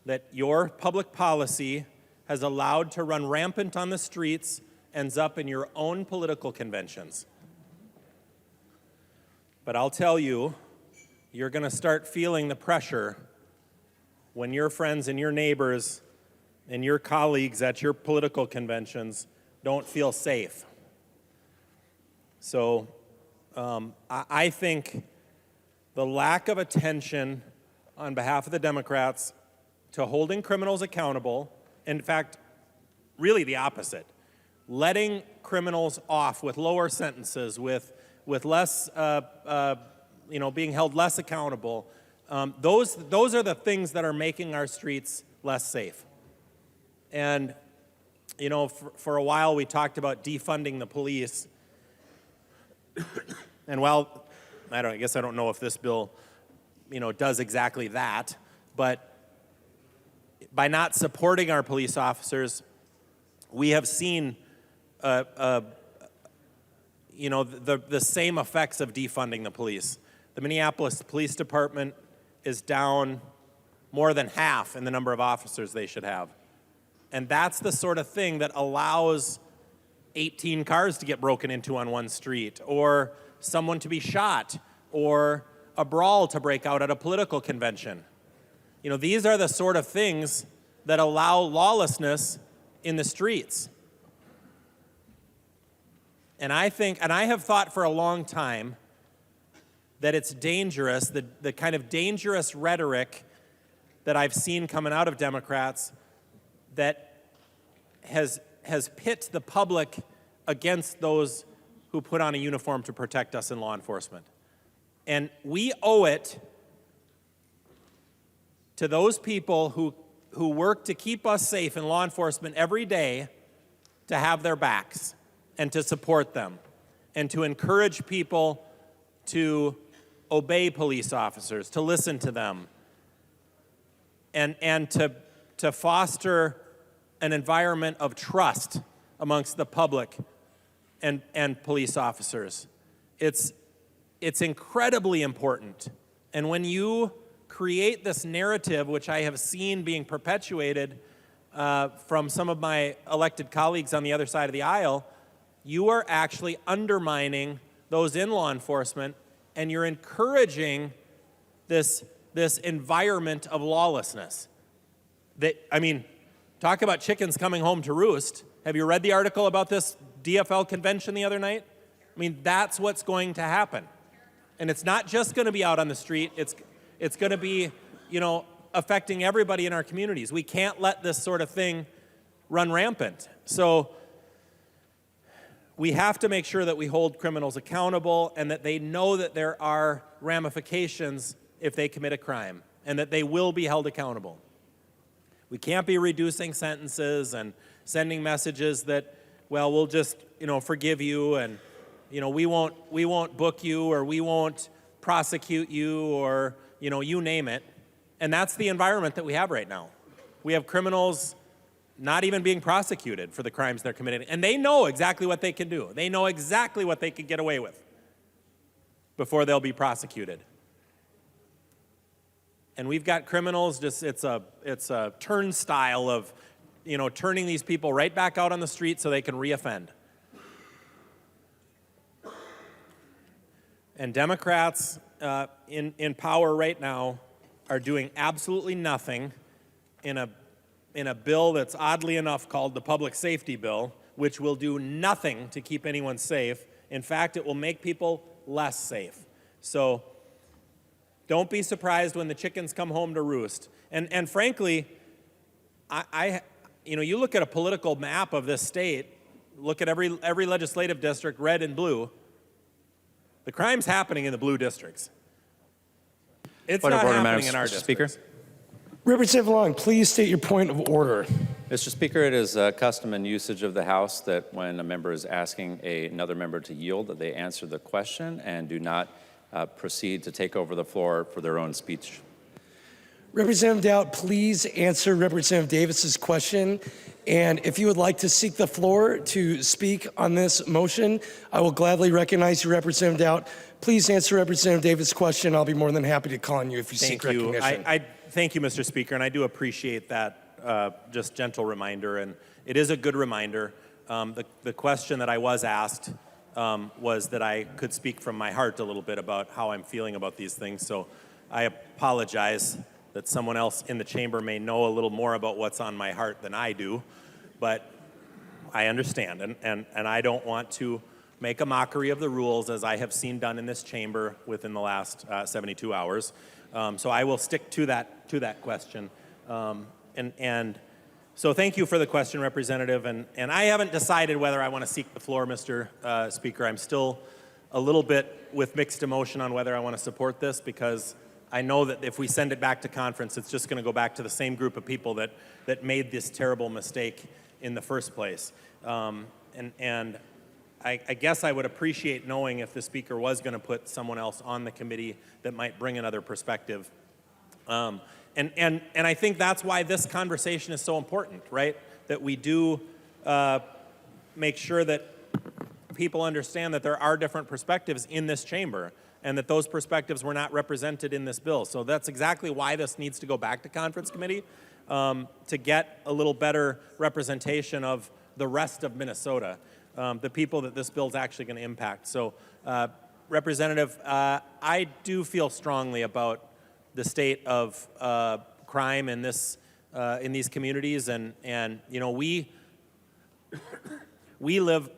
H: that your public policy has allowed to run rampant on the streets ends up in your own political conventions. But I'll tell you, you're going to start feeling the pressure when your friends and your neighbors and your colleagues at your political conventions don't feel safe. So I think the lack of attention on behalf of the Democrats to holding criminals accountable, in fact, really the opposite, letting criminals off with lower sentences, with less, being held less accountable, those are the things that are making our streets less safe. And, for a while we talked about defunding the police. And while I guess I don't know if this bill, does exactly that, but by not supporting our police officers, we have seen, the same effects of defunding the police. The Minneapolis Police Department is down more than half in the number of officers they should have. And that's the sort of thing that allows 18 cars to get broken into on one street, or someone to be shot, or a brawl to break out at a political convention. These are the sort of things that allow lawlessness in the streets. And I have thought for a long time that it's dangerous, the kind of dangerous rhetoric that I've seen coming out of Democrats that has pit the public against those who put on a uniform to protect us in law enforcement. And we owe it to those people who work to keep us safe in law enforcement every day to have their backs and to support them and to encourage people to obey police officers, to listen to them, and to foster an environment of trust amongst the public and police officers. It's incredibly important. And when you create this narrative, which I have seen being perpetuated from some of my elected colleagues on the other side of the aisle, you are actually undermining those in law enforcement, and you're encouraging this environment of lawlessness. Talk about chickens coming home to roost. Have you read the article about this DFL convention the other night? That's what's going to happen. And it's not just going to be out on the street. It's going to be, affecting everybody in our communities. We can't let this sort of thing run rampant. So we have to make sure that we hold criminals accountable and that they know that there are ramifications if they commit a crime and that they will be held accountable. We can't be reducing sentences and sending messages that, well, we'll just, forgive you and, we won't book you or we won't prosecute you or, you name it. And that's the environment that we have right now. We have criminals not even being prosecuted for the crimes they're committing. And they know exactly what they can do. They know exactly what they could get away with before they'll be prosecuted. And we've got criminals, it's a turnstile of, turning these people right back out on the street so they can reoffend. And Democrats in power right now are doing absolutely nothing in a bill that's oddly enough called the Public Safety Bill, which will do nothing to keep anyone safe. In fact, it will make people less safe. So don't be surprised when the chickens come home to roost. And frankly, you look at a political map of this state, look at every legislative district, red and blue. The crime's happening in the blue districts. It's not happening in our districts.
A: Speaker.
J: Representative Long, please state your point of order.
A: Mr. Speaker, it is custom and usage of the House that when a member is asking another member to yield, that they answer the question and do not proceed to take over the floor for their own speech.
J: Representative Dowd, please answer Representative Davis's question. And if you would like to seek the floor to speak on this motion, I will gladly recognize you, Representative Dowd. Please answer Representative Davis' question. I'll be more than happy to call on you if you seek recognition.
H: Thank you, Mr. Speaker, and I do appreciate that just gentle reminder, and it is a good reminder. The question that I was asked was that I could speak from my heart a little bit about how I'm feeling about these things, so I apologize that someone else in the chamber may know a little more about what's on my heart than I do, but I understand, and I don't want to make a mockery of the rules as I have seen done in this chamber within the last 72 hours. So I will stick to that question. And so thank you for the question, Representative. And I haven't decided whether I want to seek the floor, Mr. Speaker. I'm still a little bit with mixed emotion on whether I want to support this because I know that if we send it back to conference, it's just going to go back to the same group of people that made this terrible mistake in the first place. And I guess I would appreciate knowing if the Speaker was going to put someone else on the committee that might bring another perspective. And I think that's why this conversation is so important, right? That we do make sure that people understand that there are different perspectives in this chamber and that those perspectives were not represented in this bill. So that's exactly why this needs to go back to conference committee to get a little better representation of the rest of Minnesota. The people that this bill is actually going to impact. So, Representative, I do feel strongly about the state of crime in these communities, and we live.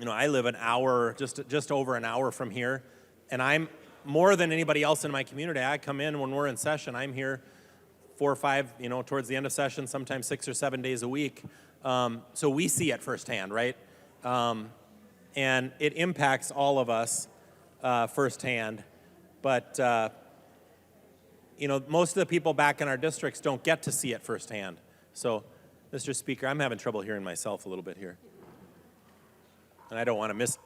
H: I live an hour, just over an hour from here, and I'm more than anybody else in my community. I come in when we're in session. I'm here 4 or 5, towards the end of session, sometimes 6 or 7 days a week. So we see it firsthand, right? And it impacts all of us firsthand. But, most of the people back in our districts don't get to see it firsthand. So, Mr. Speaker, I'm having trouble hearing myself a little bit here. And I don't want to miss.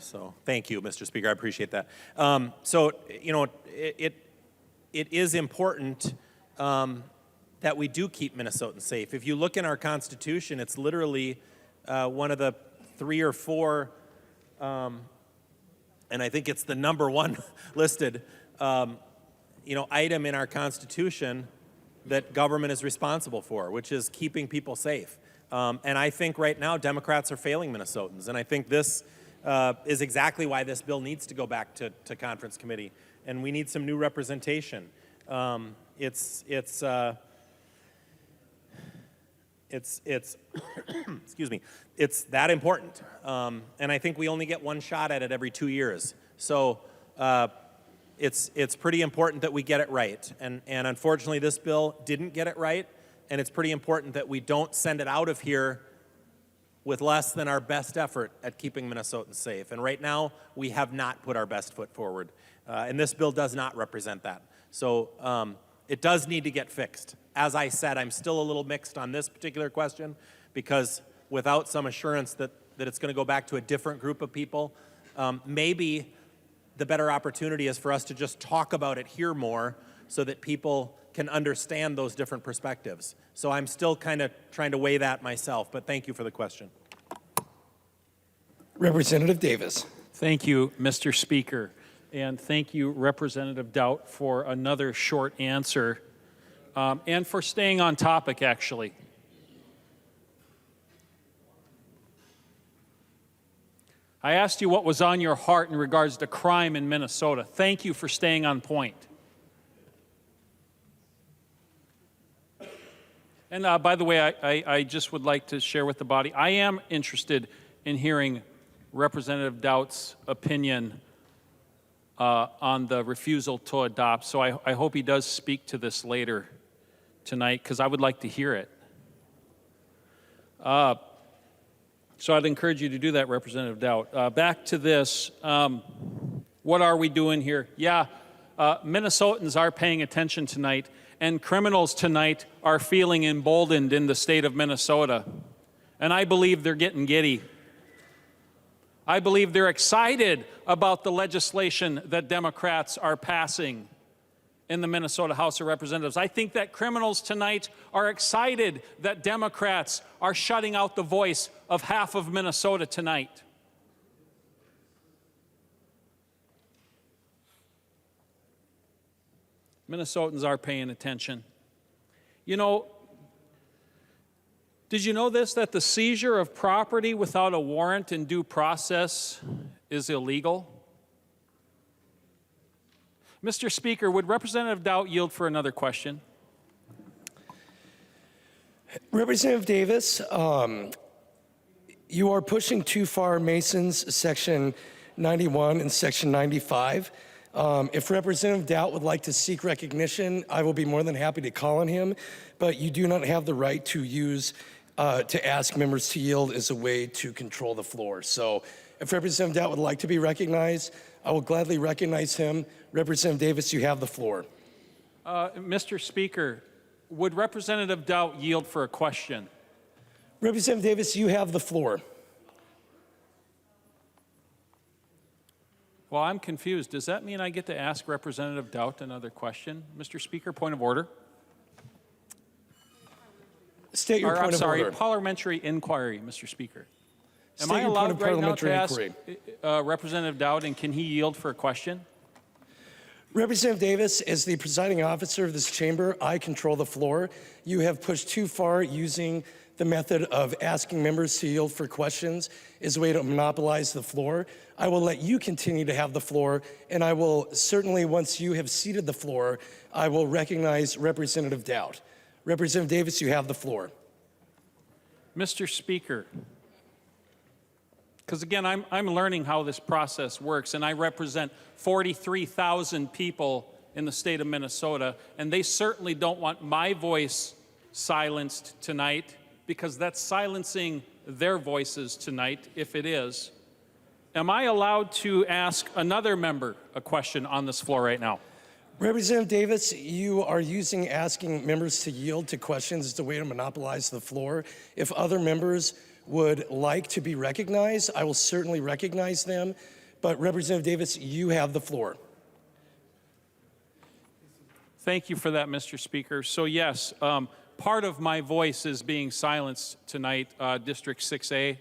H: So, thank you, Mr. Speaker. I appreciate that. it is important that we do keep Minnesotans safe. If you look in our Constitution, it's literally one of the 3 or 4, and I think it's the number 1 listed, item in our Constitution that government is responsible for, which is keeping people safe. And I think right now Democrats are failing Minnesotans, and I think this is exactly why this bill needs to go back to conference committee, and we need some new representation. It's excuse me, it's that important, and I think we only get one shot at it every 2 years. So it's pretty important that we get it right, and unfortunately this bill didn't get it right, and it's pretty important that we don't send it out of here with less than our best effort at keeping Minnesotans safe. And right now, we have not put our best foot forward, and this bill does not represent that. So it does need to get fixed. As I said, I'm still a little mixed on this particular question, because without some assurance that it's going to go back to a different group of people, maybe the better opportunity is for us to just talk about it here more so that people can understand those different perspectives. So I'm still kind of trying to weigh that myself, but thank you for the question.
J: Representative Davis.
F: Thank you, Mr. Speaker. And thank you, Representative Doubt, for another short answer and for staying on topic, actually. I asked you what was on your heart in regards to crime in Minnesota. Thank you for staying on point. And by the way, I just would like to share with the body, I am interested in hearing Representative Doubt's opinion on the refusal to adopt. So I hope he does speak to this later tonight, because I would like to hear it. So I'd encourage you to do that, Representative Doubt. Back to this. What are we doing here? Yeah, Minnesotans are paying attention tonight, and criminals tonight are feeling emboldened in the state of Minnesota. And I believe they're getting giddy. I believe they're excited about the legislation that Democrats are passing in the Minnesota House of Representatives. I think that criminals tonight are excited that Democrats are shutting out the voice of half of Minnesota tonight. Minnesotans are paying attention. You know, did you know this, that the seizure of property without a warrant in due process is illegal? Mr. Speaker, would Representative Doubt yield for another question?
J: Representative Davis, you are pushing too far Mason's Section 91 and Section 95. If Representative Doubt would like to seek recognition, I will be more than happy to call on him, but you do not have the right to use, to ask members to yield as a way to control the floor. So if Representative Doubt would like to be recognized, I will gladly recognize him. Representative Davis, you have the floor.
F: Mr. Speaker, would Representative Doubt yield for a question?
J: Representative Davis, you have the floor.
F: Well, I'm confused. Does that mean I get to ask Representative Doubt another question? Mr. Speaker, point of order.
J: State your point of order.
F: Parliamentary inquiry, Mr. Speaker. Am
J: State
F: I
J: your point
F: allowed
J: of
F: right now to
J: parliamentary
F: ask Representative Doubt, and can he yield for a question?
J: Representative Davis, as the presiding officer of this chamber, I control the floor. You have pushed too far using the method of asking members to yield for questions as a way to monopolize the floor. I will let you continue to have the floor, and I will certainly, once you have ceded the floor, I will recognize Representative Doubt. Representative Davis, you have the floor.
F: Mr. Speaker, because again, I'm learning how this process works, and I represent 43,000 people in the state of Minnesota, and they certainly don't want my voice silenced tonight, because that's silencing their voices tonight, if it is. Am I allowed to ask another member a question on this floor right now?
J: Representative Davis, you are using asking members to yield to questions as a way to monopolize the floor. If other members would like to be recognized, I will certainly recognize them. But Representative Davis, you have the floor.
F: Thank you for that, Mr. Speaker. So yes, part of my voice is being silenced tonight, District 6A.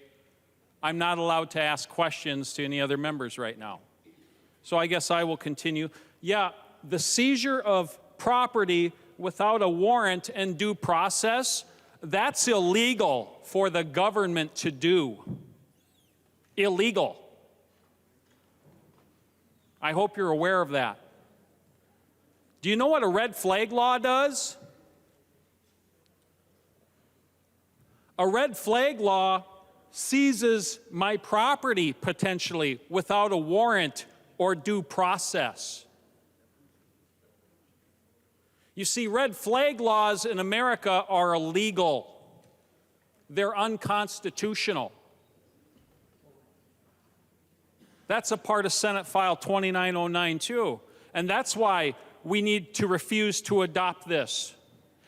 F: I'm not allowed to ask questions to any other members right now. So I guess I will continue. Yeah, the seizure of property without a warrant and due process, that's illegal for the government to do. Illegal. I hope you're aware of that. Do you know what a red flag law does? A red flag law seizes my property potentially without a warrant or due process. You see, red flag laws in America are illegal. They're unconstitutional. That's a part of Senate File 2909 too. And that's why we need to refuse to adopt this.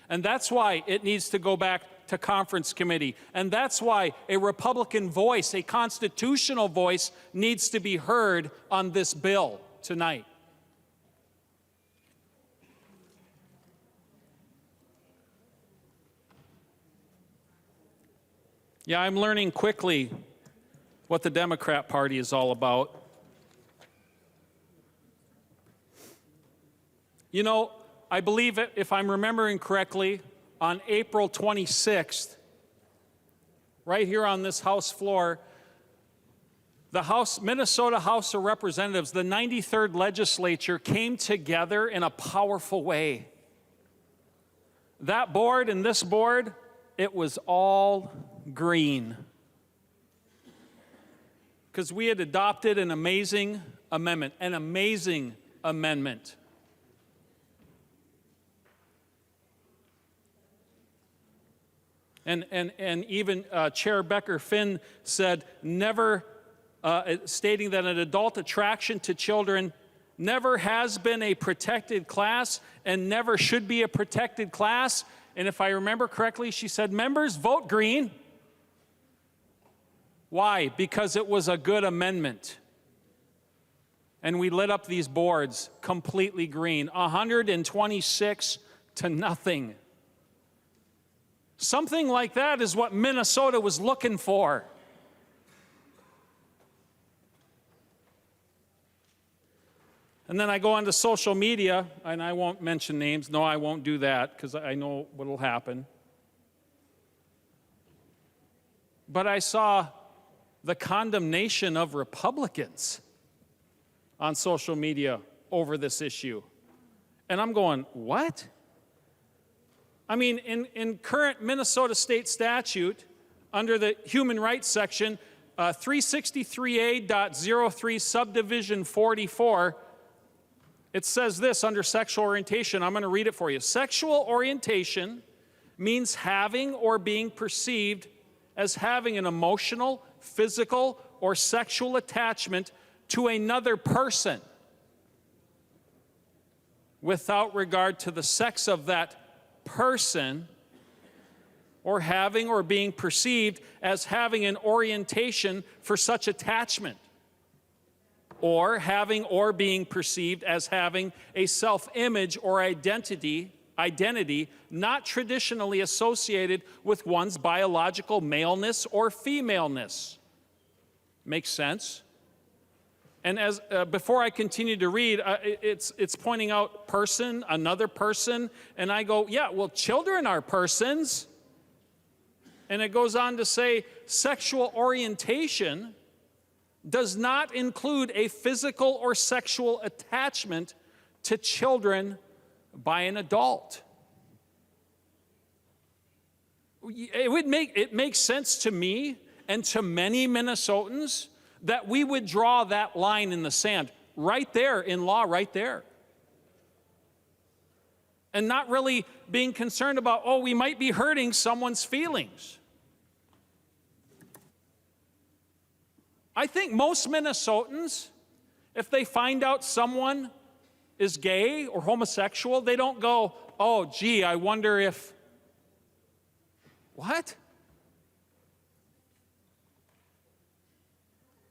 F: And that's why it needs to go back to conference committee. And that's why a Republican voice, a constitutional voice, needs to be heard on this bill tonight. Yeah, I'm learning quickly what the Democrat Party is all about. You know, I believe, if I'm remembering correctly, on April 26th, right here on this House floor, the Minnesota House of Representatives, the 93rd legislature, came together in a powerful way. That board and this board, it was all green. Because we had adopted an amazing amendment, And even Chair Becker-Finn said, stating that an adult attraction to children never has been a protected class and never should be a protected class. And if I remember correctly, she said, members, vote green. Why? Because it was a good amendment. And we lit up these boards completely green, 126 to nothing. Something like that is what Minnesota was looking for. And then I go onto social media, and I won't mention names. No, I won't do that, because I know what will happen. But I saw the condemnation of Republicans on social media over this issue. And I'm going, what? I mean, in current Minnesota state statute, under the human rights section, 363A.03 subdivision 44, it says this under sexual orientation. I'm going to read it for you. Sexual orientation means having or being perceived as having an emotional, physical, or sexual attachment to another person without regard to the sex of that person, or having or being perceived as having an orientation for such attachment, or having or being perceived as having a self-image or identity not traditionally associated with one's biological maleness or femaleness. Makes sense? And as before I continue to read, it's pointing out person, another person, and I go, yeah, well, children are persons. And it goes on to say sexual orientation does not include a physical or sexual attachment to children by an adult. It makes sense to me and to many Minnesotans that we would draw that line in the sand right there in law, right there. And not really being concerned about, oh, we might be hurting someone's feelings. I think most Minnesotans, if they find out someone is gay or homosexual, they don't go, oh, gee, I wonder if, what?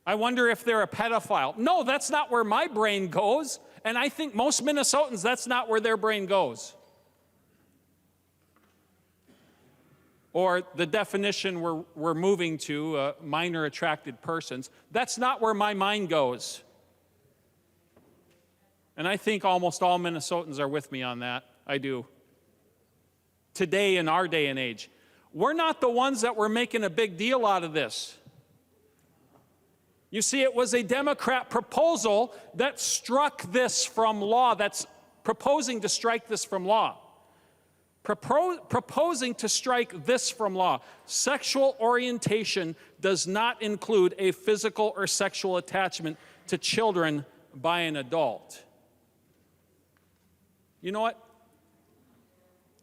F: I wonder if they're a pedophile. No, that's not where my brain goes. And I think most Minnesotans, that's not where their brain goes. Or the definition we're moving to, minor attracted persons, that's not where my mind goes. And I think almost all Minnesotans are with me on that. I do. Today, in our day and age, we're not the ones that were making a big deal out of this. You see, it was a Democrat proposal that struck this from law, that's proposing to strike this from law. Proposing to strike this from law. Sexual orientation does not include a physical or sexual attachment to children by an adult. You know what?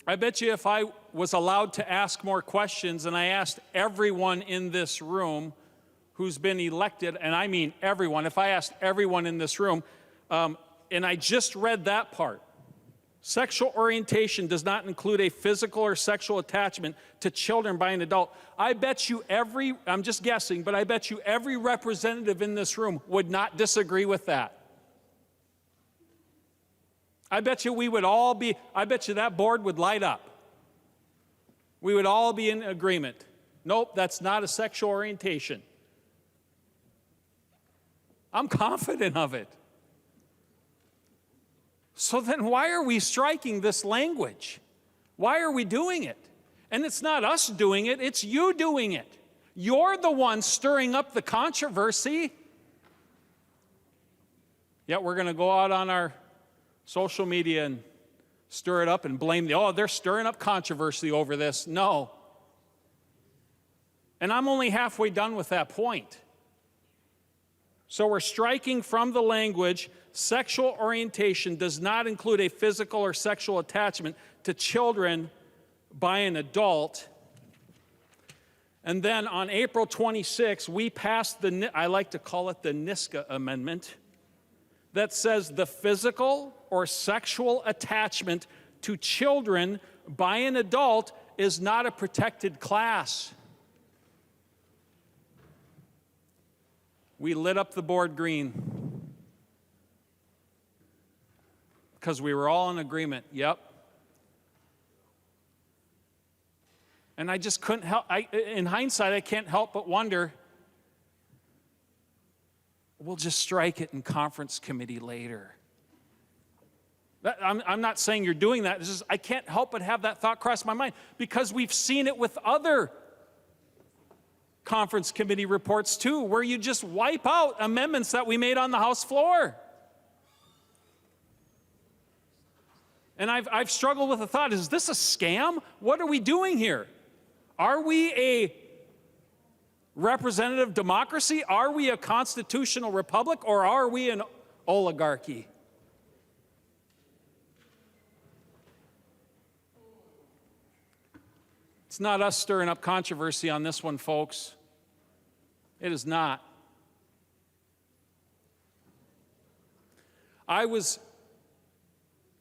F: I bet you if I was allowed to ask more questions, and I asked everyone in this room who's been elected, and I mean everyone, if I asked everyone in this room, and I just read that part, sexual orientation does not include a physical or sexual attachment to children by an adult. I bet you I'm just guessing, but I bet you every representative in this room would not disagree with that. I bet you I bet you that board would light up. We would all be in agreement. Nope, that's not a sexual orientation. I'm confident of it. So then why are we striking this language? Why are we doing it? And it's not us doing it, it's you doing it. You're the one stirring up the controversy. Yet we're going to go out on our social media and stir it up and blame they're stirring up controversy over this. No. And I'm only halfway done with that point. So we're striking from the language, sexual orientation does not include a physical or sexual attachment to children by an adult. And then on April 26, we passed I like to call it the Niska Amendment, that says the physical or sexual attachment to children by an adult is not a protected class. We lit up the board green because we were all in agreement. Yep. And I just couldn't help, in hindsight, I can't help but wonder, we'll just strike it in conference committee later. I'm not saying you're doing that. It's just, I can't help but have that thought cross my mind because we've seen it with other conference committee reports too, where you just wipe out amendments that we made on the House floor. And I've struggled with the thought, is this a scam? What are we doing here? Are we a representative democracy? Are we a constitutional republic? Or are we an oligarchy? It's not us stirring up controversy on this one, folks. It is not. I was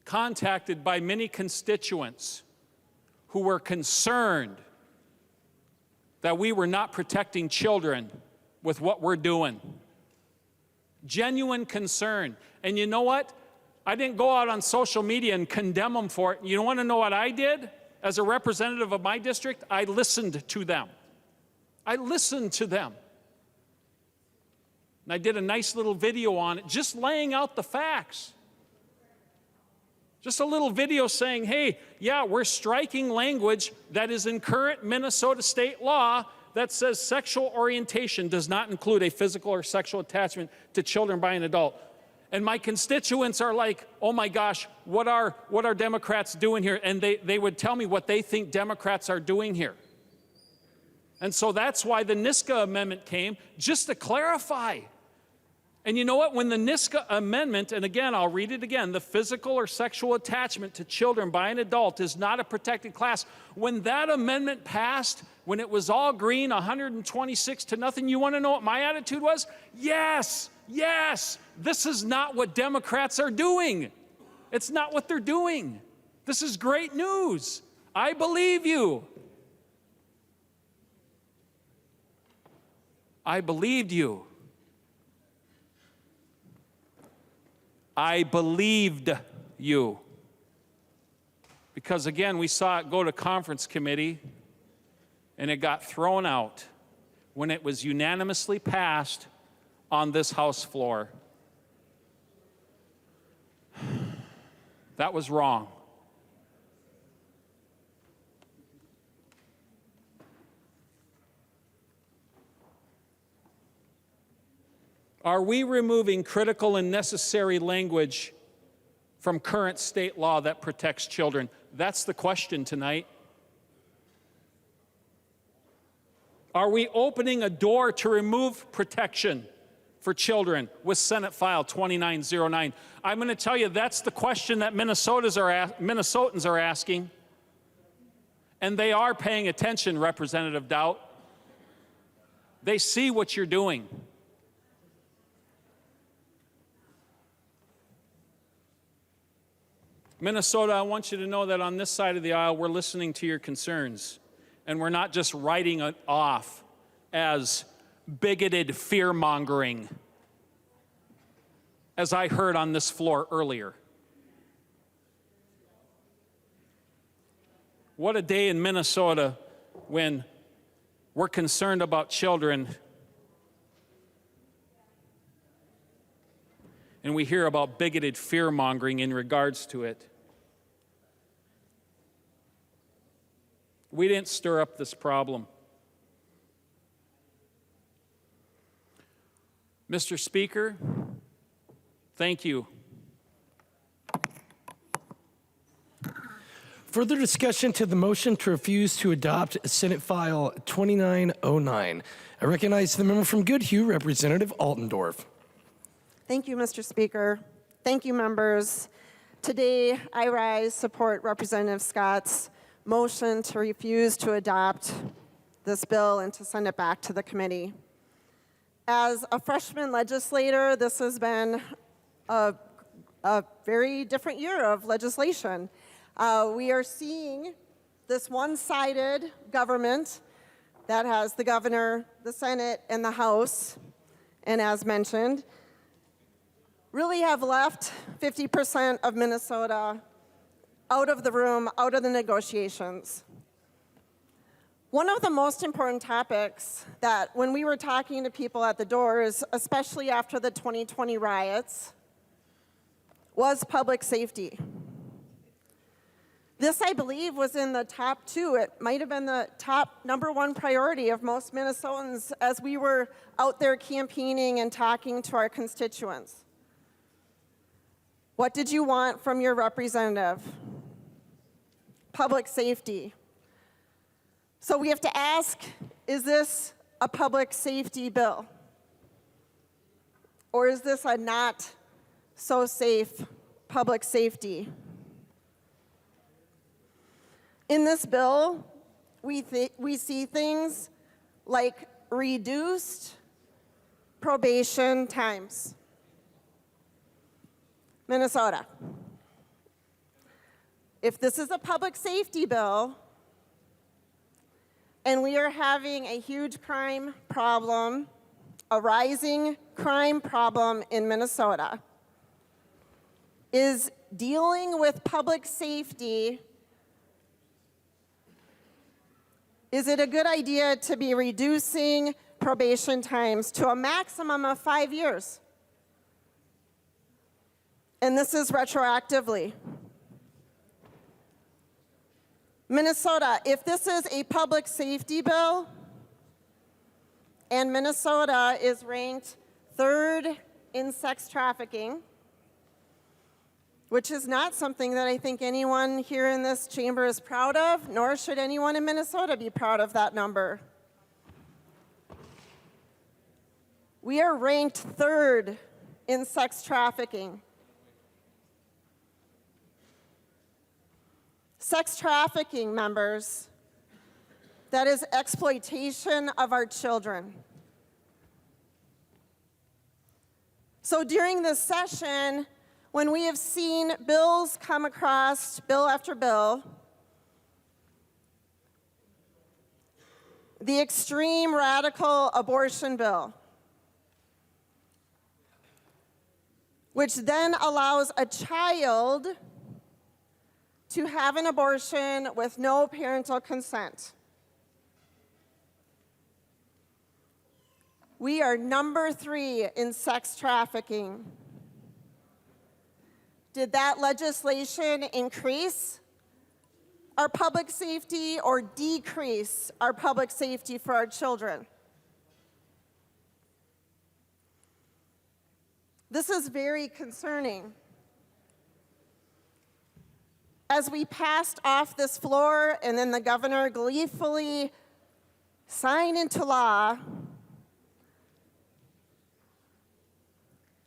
F: contacted by many constituents who were concerned that we were not protecting children with what we're doing. Genuine concern. And you know what? I didn't go out on social media and condemn them for it. You want to know what I did? As a representative of my district, I listened to them. I listened to them. And I did a nice little video on it, just laying out the facts. Just a little video saying, hey, yeah, we're striking language that is in current Minnesota state law that says sexual orientation does not include a physical or sexual attachment to children by an adult. And my constituents are like, oh my gosh, what are Democrats doing here? And they would tell me what they think Democrats are doing here. And so that's why the Niska Amendment came, just to clarify. And you know what? When the Niska Amendment, and again, I'll read it again, the physical or sexual attachment to children by an adult is not a protected class. When that amendment passed, when it was all green, 126-0, you want to know what my attitude was? Yes, yes, this is not what Democrats are doing. It's not what they're doing. This is great news. I believe you. I believed you. I believed you. Because again, we saw it go to conference committee and it got thrown out when it was unanimously passed on this House floor. That was wrong. Are we removing critical and necessary language from current state law that protects children? That's the question tonight. Are we opening a door to remove protection for children with Senate File 2909? I'm going to tell you that's the question that Minnesotans are asking. And they are paying attention, Representative Doubt. They see what you're doing. Minnesota, I want you to know that on this side of the aisle, we're listening to your concerns. And we're not just writing it off as bigoted fear-mongering, as I heard on this floor earlier. What a day in Minnesota when we're concerned about children and we hear about bigoted fear-mongering in regards to it. We didn't stir up this problem. Mr. Speaker, thank you.
J: Further discussion to the motion to refuse to adopt Senate File 2909. I recognize the member from Goodhue, Representative Altendorf.
I: Thank you, Mr. Speaker. Thank you, members. Today, I rise support Representative Scott's motion to refuse to adopt this bill and to send it back to the committee. As a freshman legislator, this has been a very different year of legislation. We are seeing this one-sided government that has the governor, the Senate, and the House, and as mentioned, really have left 50% of Minnesota out of the room, out of the negotiations. One of the most important topics that when we were talking to people at the doors, especially after the 2020 riots, was public safety. This, I believe, was in the top two. It might have been the top #1 priority of most Minnesotans as we were out there campaigning and talking to our constituents. What did you want from your representative? Public safety. So we have to ask, is this a public safety bill? Or is this a not so safe public safety? In this bill, we see things like reduced probation times. Minnesota. If this is a public safety bill, and we are having a huge crime problem, a rising crime problem in Minnesota, is dealing with public safety, is it a good idea to be reducing probation times to a maximum of 5 years? And this is retroactively. Minnesota, if this is a public safety bill, and Minnesota is ranked 3rd in sex trafficking, which is not something that I think anyone here in this chamber is proud of, nor should anyone in Minnesota be proud of that number. We are ranked 3rd in sex trafficking. Sex trafficking, members, that is exploitation of our children. So during this session, when we have seen bills come across, bill after bill, the extreme radical abortion bill, which then allows a child to have an abortion with no parental consent. We are number 3 in sex trafficking. Did that legislation increase our public safety or decrease our public safety for our children? This is very concerning. As we passed off this floor and then the governor gleefully signed into law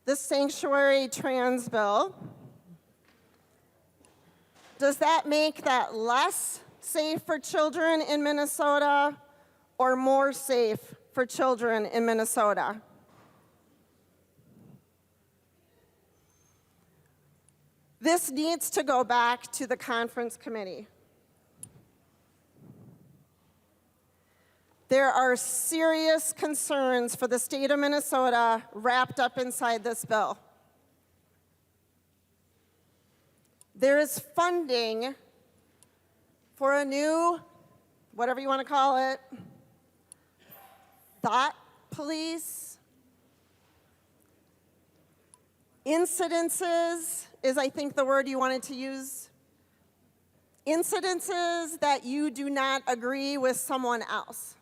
I: this sanctuary trans bill, does that make that less safe for children in Minnesota or more safe for children in Minnesota? This needs to go back to the conference committee. There are serious concerns for the state of Minnesota wrapped up inside this bill. There is funding for a new, whatever you want to call it, thought police. Incidences is, I think, the word you wanted to use. Incidences that you do not agree with someone else.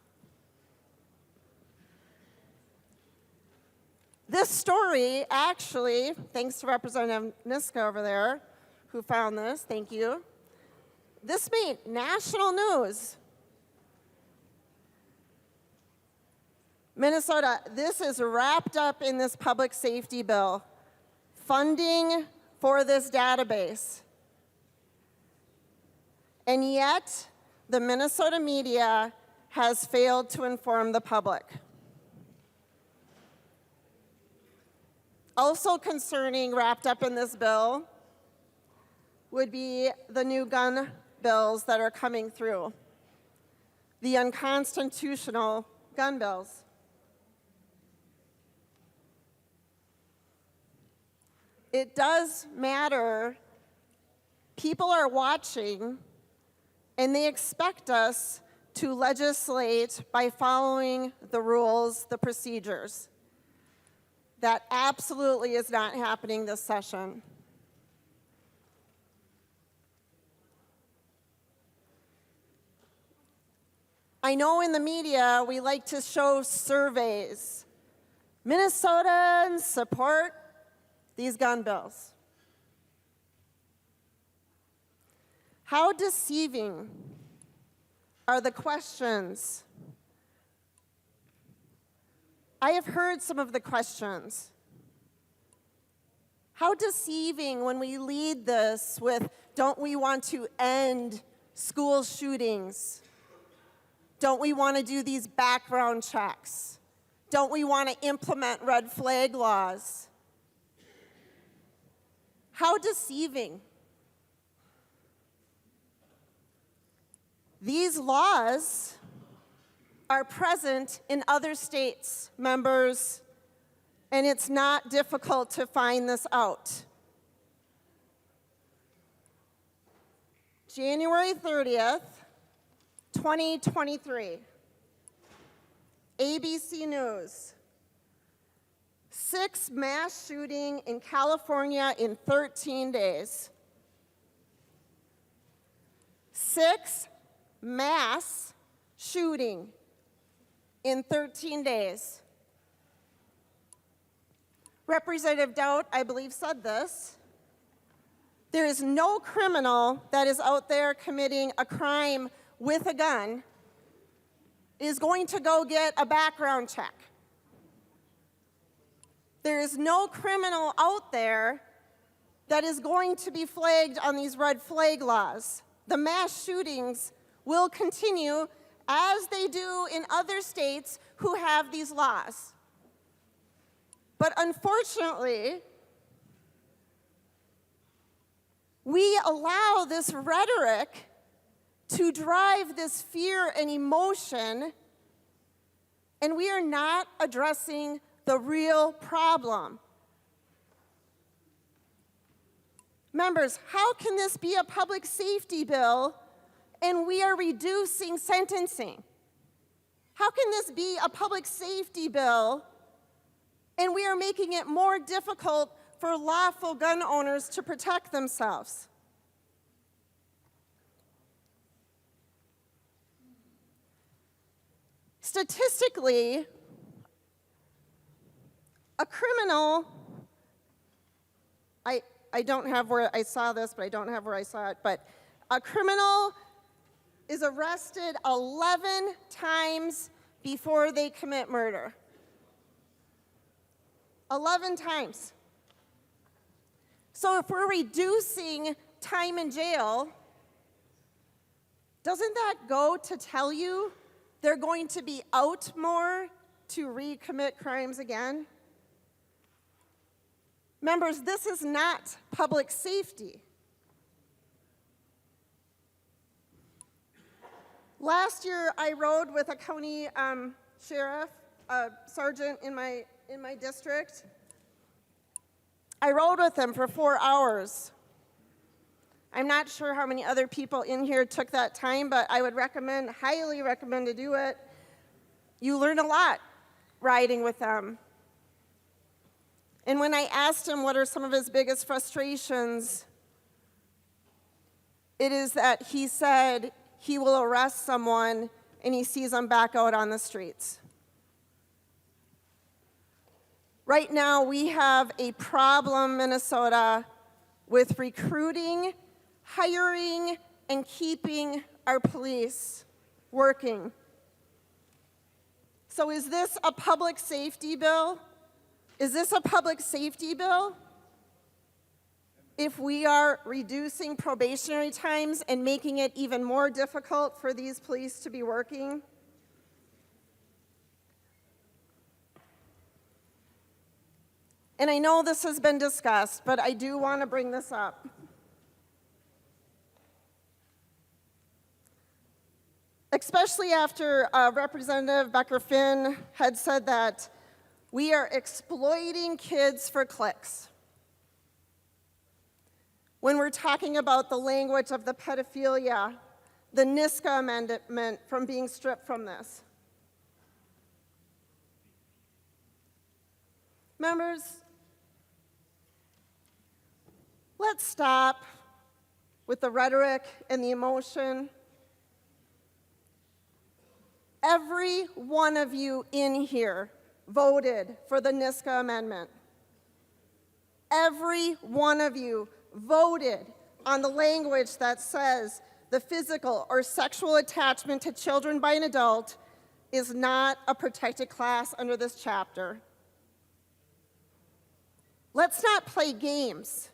I: This story, actually, thanks to Representative Niska over there, who found this, thank you. This made national news. Minnesota, this is wrapped up in this public safety bill. Funding for this database. And yet, the Minnesota media has failed to inform the public. Also concerning, wrapped up in this bill, would be the new gun bills that are coming through. The unconstitutional gun bills. It does matter. People are watching, and they expect us to legislate by following the rules, the procedures. That absolutely is not happening this session. I know in the media we like to show surveys. Minnesotans support these gun bills. How deceiving are the questions? I have heard some of the questions. How deceiving when we lead this with, don't we want to end school shootings? Don't we want to do these background checks? Don't we want to implement red flag laws? How deceiving. These laws are present in other states, members, and it's not difficult to find this out. January 30th, 2023, ABC News. 6 mass shooting in California in 13 days. 6 mass shooting in 13 days. Representative Dowd, I believe, said this. There is no criminal that is out there committing a crime with a gun is going to go get a background check. There is no criminal out there that is going to be flagged on these red flag laws. The mass shootings will continue as they do in other states who have these laws. But unfortunately, we allow this rhetoric to drive this fear and emotion, and we are not addressing the real problem. Members, how can this be a public safety bill and we are reducing sentencing? How can this be a public safety bill and we are making it more difficult for lawful gun owners to protect themselves? Statistically, a criminal, I don't have where I saw this, but I don't have where I saw it, but a criminal is arrested 11 times before they commit murder. 11 times. So if we're reducing time in jail, doesn't that go to tell you they're going to be out more to recommit crimes again? Members, this is not public safety. Last year, I rode with a county sheriff, a sergeant in my district. I rode with him for 4 hours. I'm not sure how many other people in here took that time, but I would recommend, highly recommend to do it. You learn a lot riding with them. And when I asked him what are some of his biggest frustrations, it is that he said he will arrest someone and he sees them back out on the streets. Right now, we have a problem, Minnesota, with recruiting, hiring, and keeping our police working. So is this a public safety bill? Is this a public safety bill? If we are reducing probationary times and making it even more difficult for these police to be working? And I know this has been discussed, but I do want to bring this up. Especially after Representative Becker-Finn had said that we are exploiting kids for clicks. When we're talking about the language of the pedophilia, the NISCA amendment from being stripped from this. Members, let's stop with the rhetoric and the emotion. Every one of you in here voted for the NISCA amendment. Every one of you voted on the language that says the physical or sexual attachment to children by an adult is not a protected class under this chapter. Let's not play games.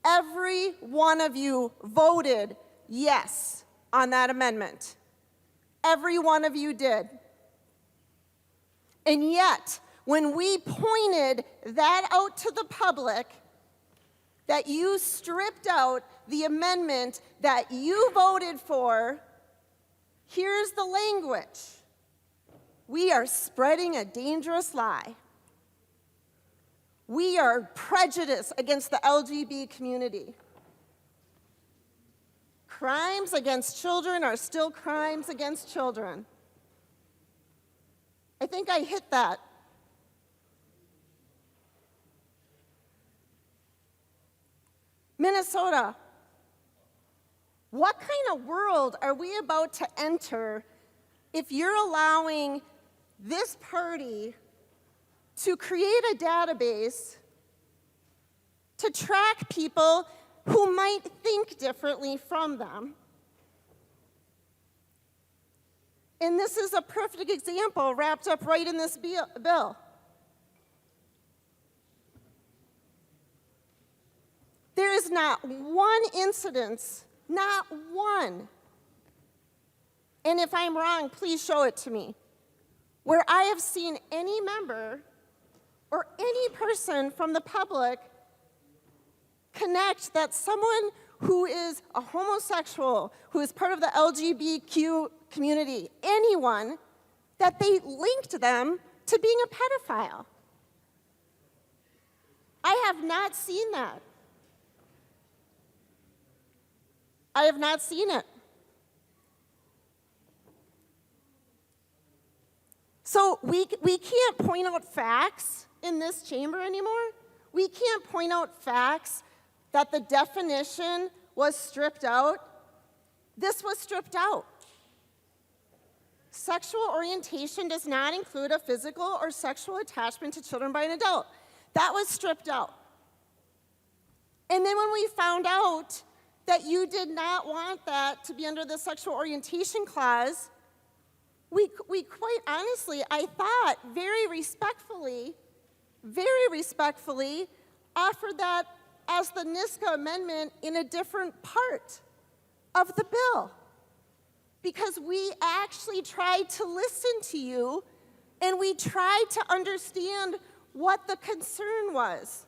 I: Every one of you voted yes on that amendment. Every one of you did. And yet, when we pointed that out to the public, that you stripped out the amendment that you voted for, here's the language. We are spreading a dangerous lie. We are prejudiced against the LGBT community. Crimes against children are still crimes against children. I think I hit that. Minnesota, what kind of world are we about to enter if you're allowing this party to create a database to track people who might think differently from them? And this is a perfect example wrapped up right in this bill. There is not one incidence, not one, and if I'm wrong, please show it to me, where I have seen any member or any person from the public connect that someone who is a homosexual, who is part of the LGBTQ community, anyone, that they linked them to being a pedophile. I have not seen that. I have not seen it. So we can't point out facts in this chamber anymore. We can't point out facts that the definition was stripped out. This was stripped out. Sexual orientation does not include a physical or sexual attachment to children by an adult. That was stripped out. And then when we found out that you did not want that to be under the sexual orientation clause, we quite honestly, I thought, very respectfully, offered that as the NISCA amendment in a different part of the bill. Because we actually tried to listen to you, and we tried to understand what the concern was.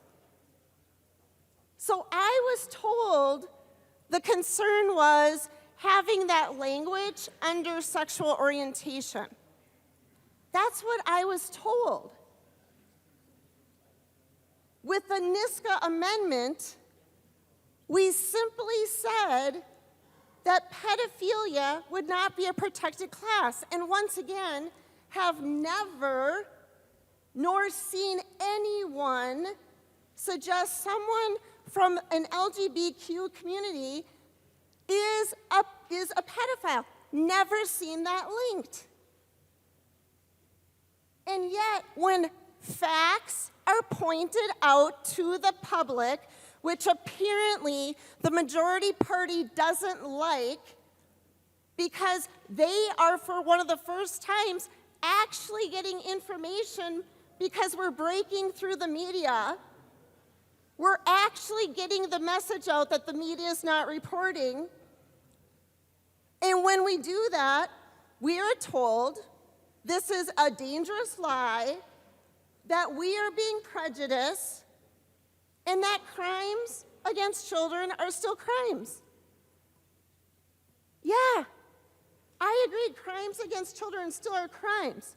I: So I was told the concern was having that language under sexual orientation. That's what I was told. With the NISCA amendment, we simply said that pedophilia would not be a protected class. And once again, have never nor seen anyone suggest someone from an LGBTQ community is a pedophile. Never seen that linked. And yet, when facts are pointed out to the public, which apparently the majority party doesn't like, because they are, for one of the first times, actually getting information because we're breaking through the media. We're actually getting the message out that the media is not reporting. And when we do that, we are told this is a dangerous lie, that we are being prejudiced, and that crimes against children are still crimes. Yeah, I agree, crimes against children still are crimes.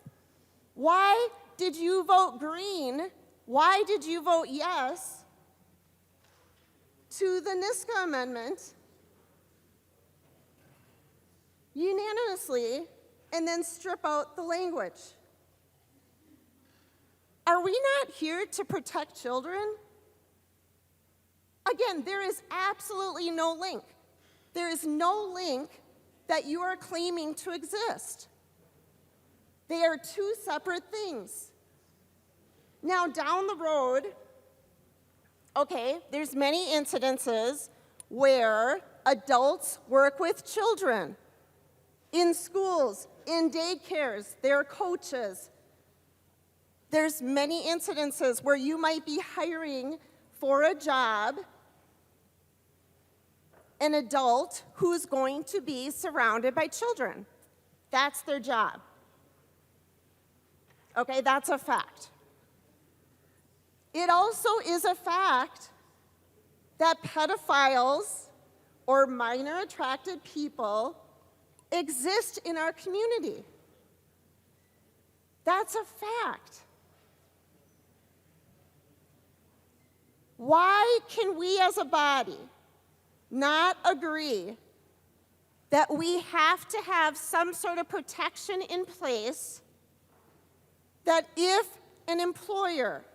I: Why did you vote green? Why did you vote yes to the NISCA amendment unanimously and then strip out the language? Are we not here to protect children? Again, there is absolutely no link. There is no link that you are claiming to exist. They are two separate things. Now, down the road, okay, there's many incidences where adults work with children in schools, in daycares, they're coaches. There's many incidences where you might be hiring for a job an adult who's going to be surrounded by children. That's their job. Okay, that's a fact. It also is a fact that pedophiles or minor attracted people exist in our community. That's a fact. Why can we as a body not agree that we have to have some sort of protection in place that if an employer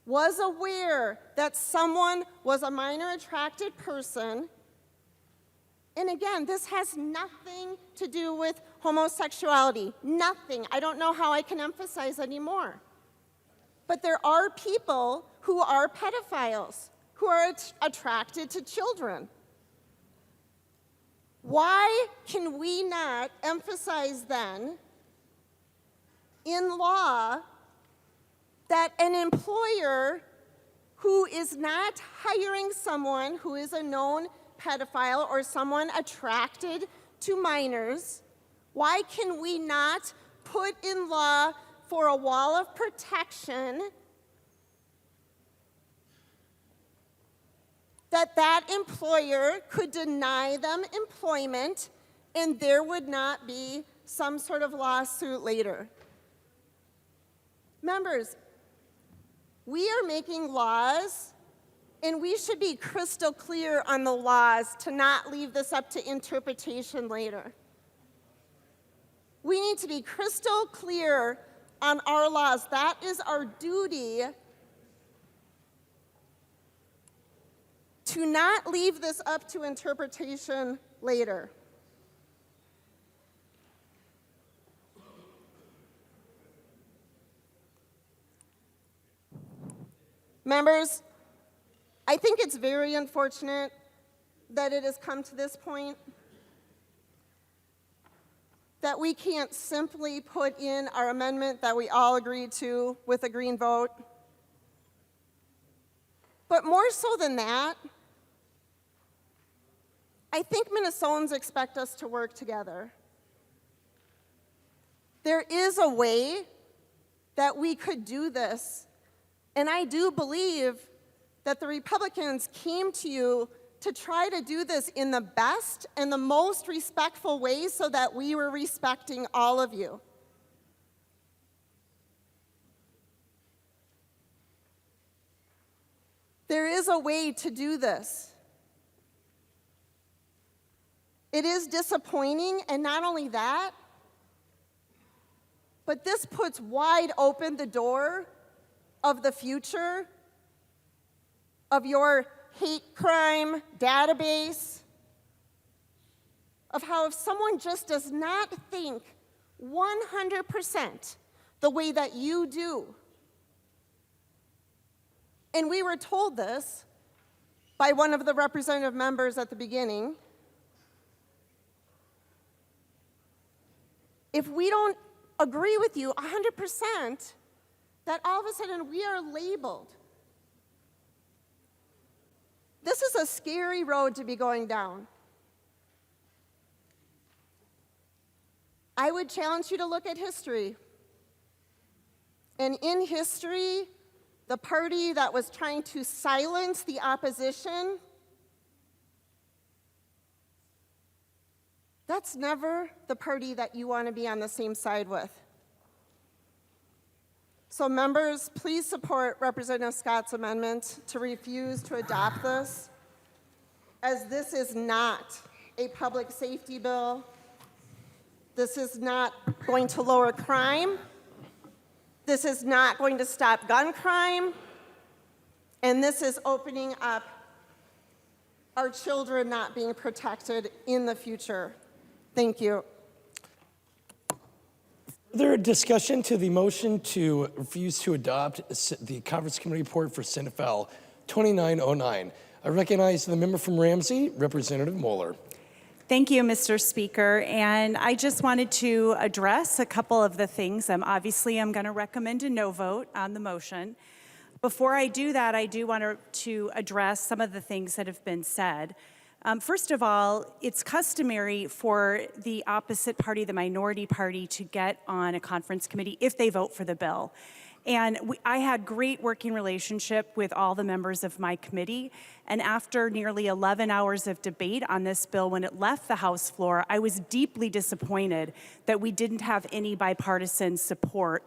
I: was aware that someone was a minor attracted person, and again, this has nothing to do with homosexuality, nothing. I don't know how I can emphasize anymore. But there are people who are pedophiles, who are attracted to children. Why can we not emphasize then in law that an employer who is not hiring someone who is a known pedophile or someone attracted to minors, why can we not put in law for a wall of protection that employer could deny them employment and there would not be some sort of lawsuit later? Members, we are making laws And we should be crystal clear on the laws to not leave this up to interpretation later. We need to be crystal clear on our laws. That is our duty, to not leave this up to interpretation later. Members, I think it's very unfortunate that it has come to this point, that we can't simply put in our amendment that we all agreed to with a green vote. But more so than that, I think Minnesotans expect us to work together. There is a way that we could do this, and I do believe that the Republicans came to you to try to do this in the best and the most respectful way so that we were respecting all of you. There is a way to do this. It is disappointing, and not only that, but this puts wide open the door of the future of your hate crime database, of how if someone just does not think 100% the way that you do, and we were told this by one of the representative members at the beginning, if we don't agree with you 100%, that all of a sudden we are labeled. This is a scary road to be going down. I would challenge you to look at history. And in history, the party that was trying to silence the opposition, that's never the party that you want to be on the same side with. So members, please support Representative Scott's amendment to refuse to adopt this, as this is not a public safety bill. This is not going to lower crime. This is not going to stop gun crime. And this is opening up our children not being protected in the future. Thank you.
J: Further discussion to the motion to refuse to adopt the Conference Committee report for Senate File 2909. I recognize the member from Ramsey, Representative Moller.
N: Thank you, Mr. Speaker. And I just wanted to address a couple of the things. Obviously, I'm going to recommend a no vote on the motion. Before I do that, I do want to address some of the things that have been said. First of all, it's customary for the opposite party, the minority party, to get on a conference committee if they vote for the bill. And I had great working relationship with all the members of my committee. And after nearly 11 hours of debate on this bill, when it left the House floor, I was deeply disappointed that we didn't have any bipartisan support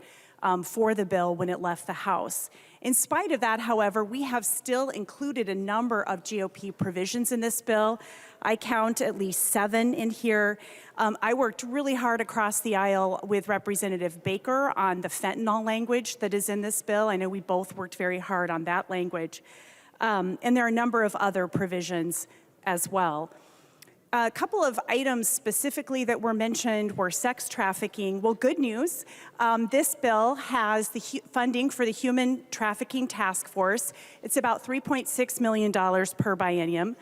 N: for the bill when it left the House. In spite of that, however, we have still included a number of GOP provisions in this bill. I count at least 7 in here. I worked really hard across the aisle with Representative Baker on the fentanyl language that is in this bill. I know we both worked very hard on that language. And there are a number of other provisions as well. A couple of items specifically that were mentioned were sex trafficking. Well, good news. This bill has the funding for the Human Trafficking Task Force. It's about $3.6 million per biennium.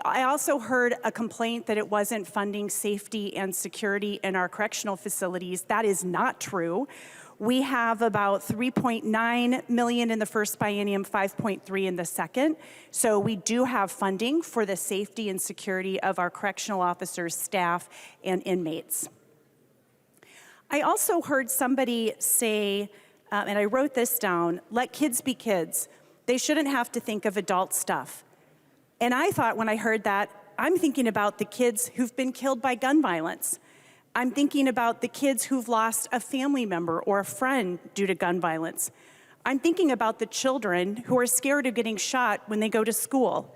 N: I also heard a complaint that it wasn't funding safety and security in our correctional facilities. That is not true. We have about $3.9 million in the first biennium, $5.3 in the second. So we do have funding for the safety and security of our correctional officers, staff, and inmates. I also heard somebody say, and I wrote this down, let kids be kids. They shouldn't have to think of adult stuff. And I thought when I heard that, I'm thinking about the kids who've been killed by gun violence. I'm thinking about the kids who've lost a family member or a friend due to gun violence. I'm thinking about the children who are scared of getting shot when they go to school.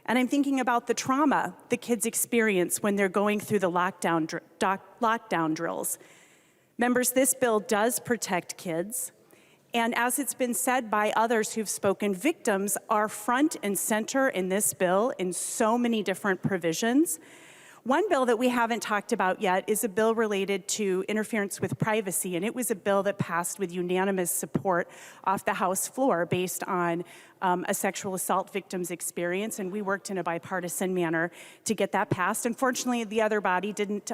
N: And I'm thinking about the trauma the kids experience when they're going through the lockdown drills. Members, this bill does protect kids. And as it's been said by others who've spoken, victims are front and center in this bill in so many different provisions. One bill that we haven't talked about yet is a bill related to interference with privacy, and it was a bill that passed with unanimous support off the House floor based on a sexual assault victim's experience, and we worked in a bipartisan manner to get that passed. Unfortunately, the other body didn't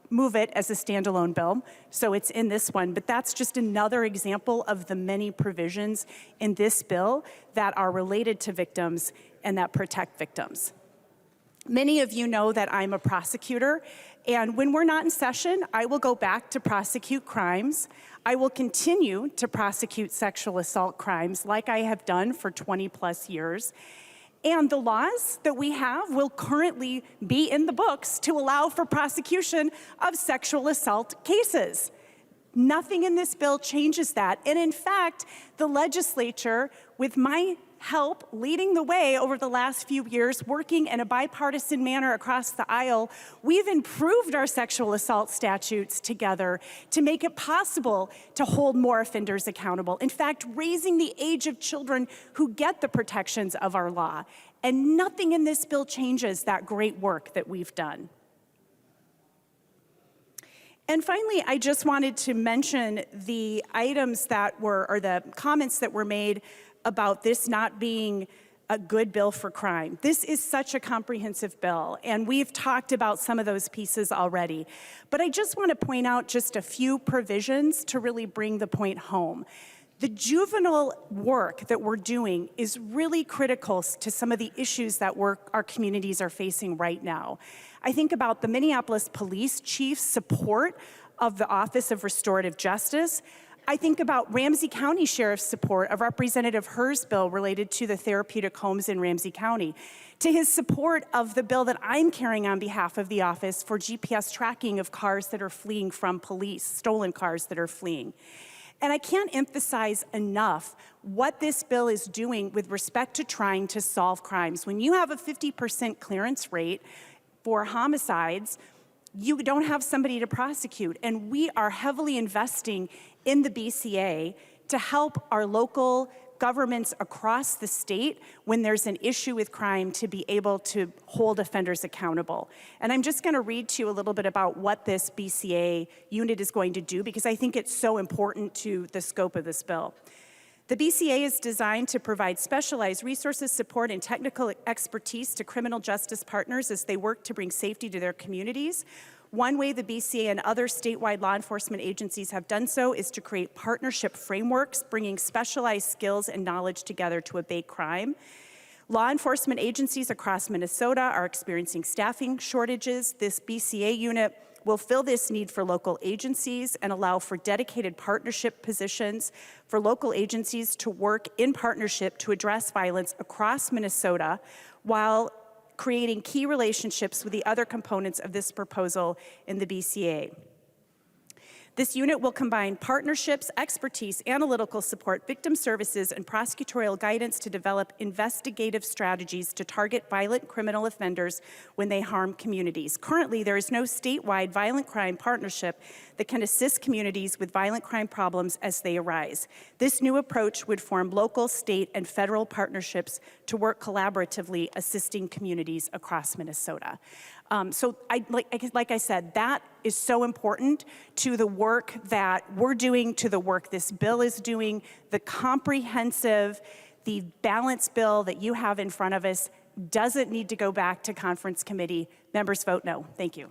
N: move it as a standalone bill, so it's in this one, but that's just another example of the many provisions in this bill that are related to victims and that protect victims. Many of you know that I'm a prosecutor, and when we're not in session, I will go back to prosecute crimes. I will continue to prosecute sexual assault crimes like I have done for 20 plus years. And the laws that we have will currently be in the books to allow for prosecution of sexual assault cases. Nothing in this bill changes that. And in fact, the legislature, with my help leading the way over the last few years, working in a bipartisan manner across the aisle, we've improved our sexual assault statutes together to make it possible to hold more offenders accountable. In fact, raising the age of children who get the protections of our law. And nothing in this bill changes that great work that we've done. And finally, I just wanted to mention the items that were, or the comments that were made about this not being a good bill for crime. This is such a comprehensive bill, and we've talked about some of those pieces already. But I just want to point out just a few provisions to really bring the point home. The juvenile work that we're doing is really critical to some of the issues that our communities are facing right now. I think about the Minneapolis Police Chief's support of the Office of Restorative Justice. I think about Ramsey County Sheriff's support of Representative Herr's bill related to the therapeutic homes in Ramsey County, to his support of the bill that I'm carrying on behalf of the office for GPS tracking of cars that are fleeing from police, stolen cars that are fleeing. And I can't emphasize enough what this bill is doing with respect to trying to solve crimes. When you have a 50% clearance rate for homicides, you don't have somebody to prosecute. And we are heavily investing in the BCA to help our local governments across the state when there's an issue with crime to be able to hold offenders accountable. And I'm just going to read to you a little bit about what this BCA unit is going to do, because I think it's so important to the scope of this bill. The BCA is designed to provide specialized resources, support, and technical expertise to criminal justice partners as they work to bring safety to their communities. One way the BCA and other statewide law enforcement agencies have done so is to create partnership frameworks, bringing specialized skills and knowledge together to abate crime. Law enforcement agencies across Minnesota are experiencing staffing shortages. This BCA unit will fill this need for local agencies and allow for dedicated partnership positions for local agencies to work in partnership to address violence across Minnesota while creating key relationships with the other components of this proposal in the BCA. This unit will combine partnerships, expertise, analytical support, victim services, and prosecutorial guidance to develop investigative strategies to target violent criminal offenders when they harm communities. Currently, there is no statewide violent crime partnership that can assist communities with violent crime problems as they arise. This new approach would form local, state, and federal partnerships to work collaboratively, assisting communities across Minnesota. So like I said, that is so important to the work that we're doing, to the work this bill is doing. The comprehensive, the balanced bill that you have in front of us doesn't need to go back to conference committee. Members vote no. Thank you.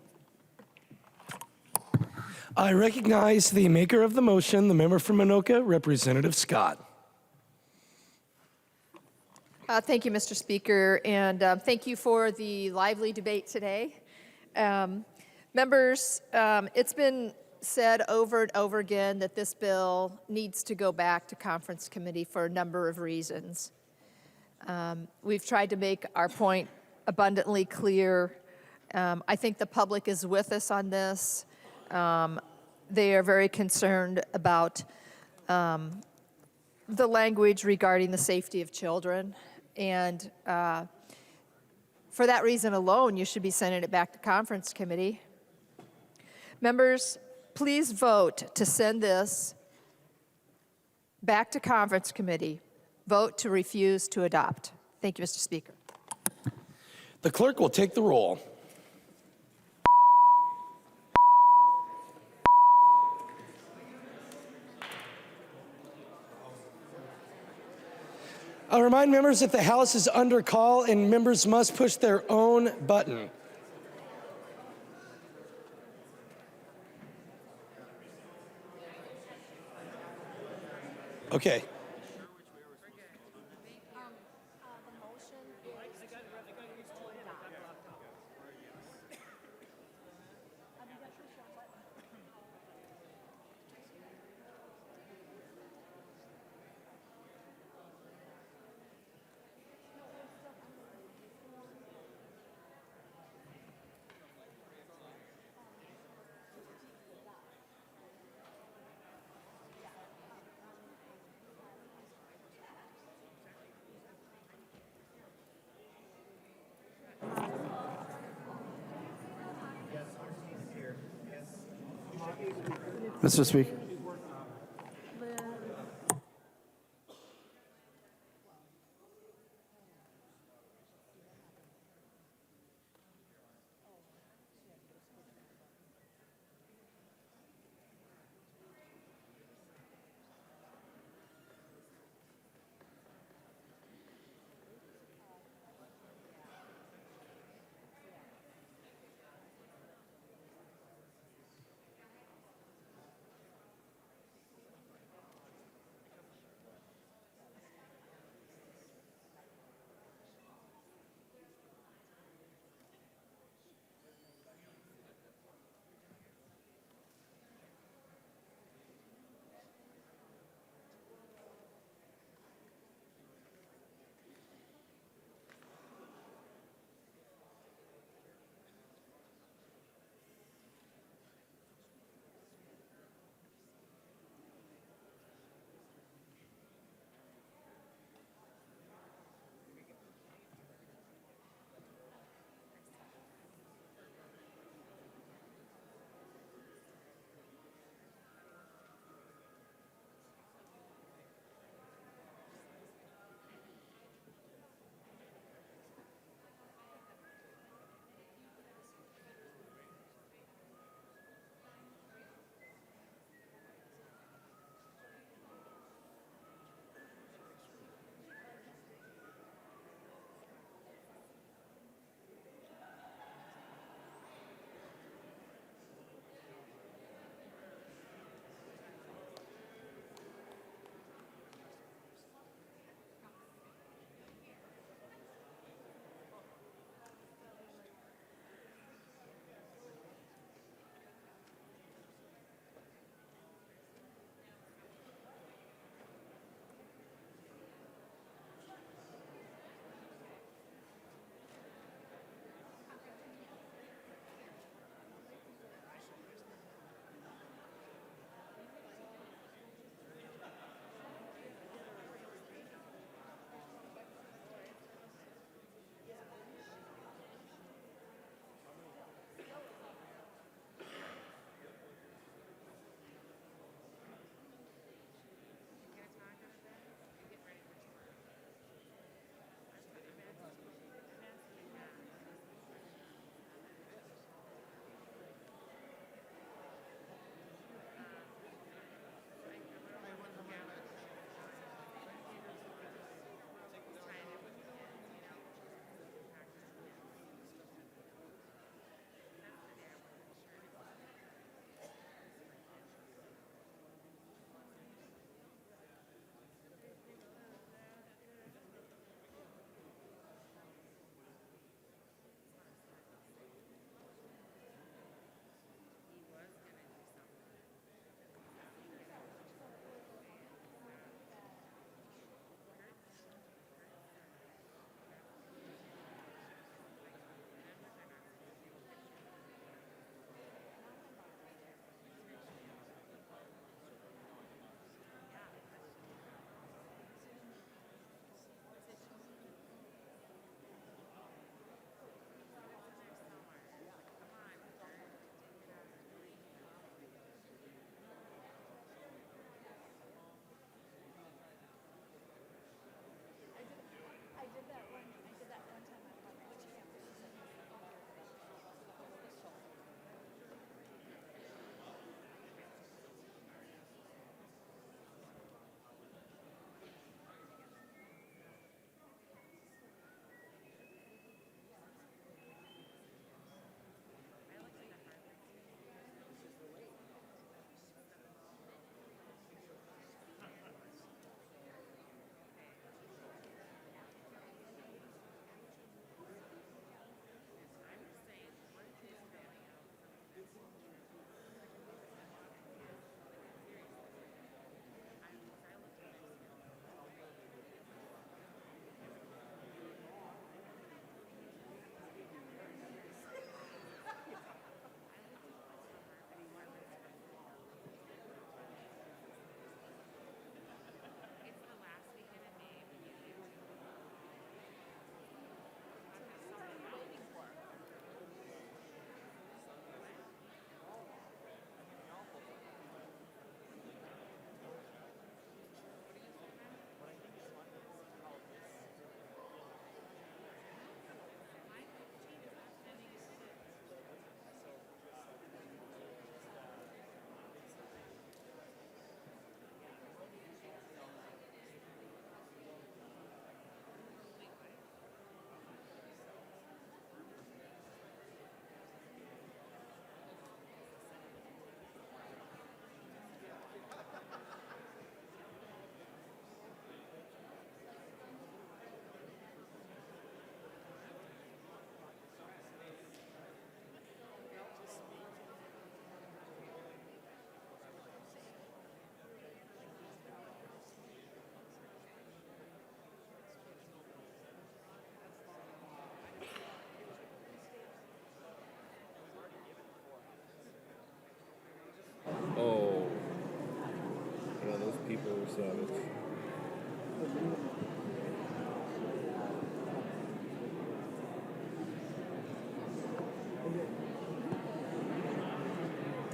J: I recognize the maker of the motion, the member from Anoka, Representative Scott.
E: Thank you, Mr. Speaker, and thank you for the lively debate today. Members, it's been said over and over again that this bill needs to go back to conference committee for a number of reasons. We've tried to make our point abundantly clear. I think the public is with us on this. They are very concerned about the language regarding the safety of children. And for that reason alone, you should be sending it back to conference committee. Members, please vote to send this back to conference committee. Vote to refuse to adopt. Thank you, Mr. Speaker.
J: The clerk will take the roll. I'll remind members that the House is under call and members must push their own button. Okay.
L: Mr. Speaker.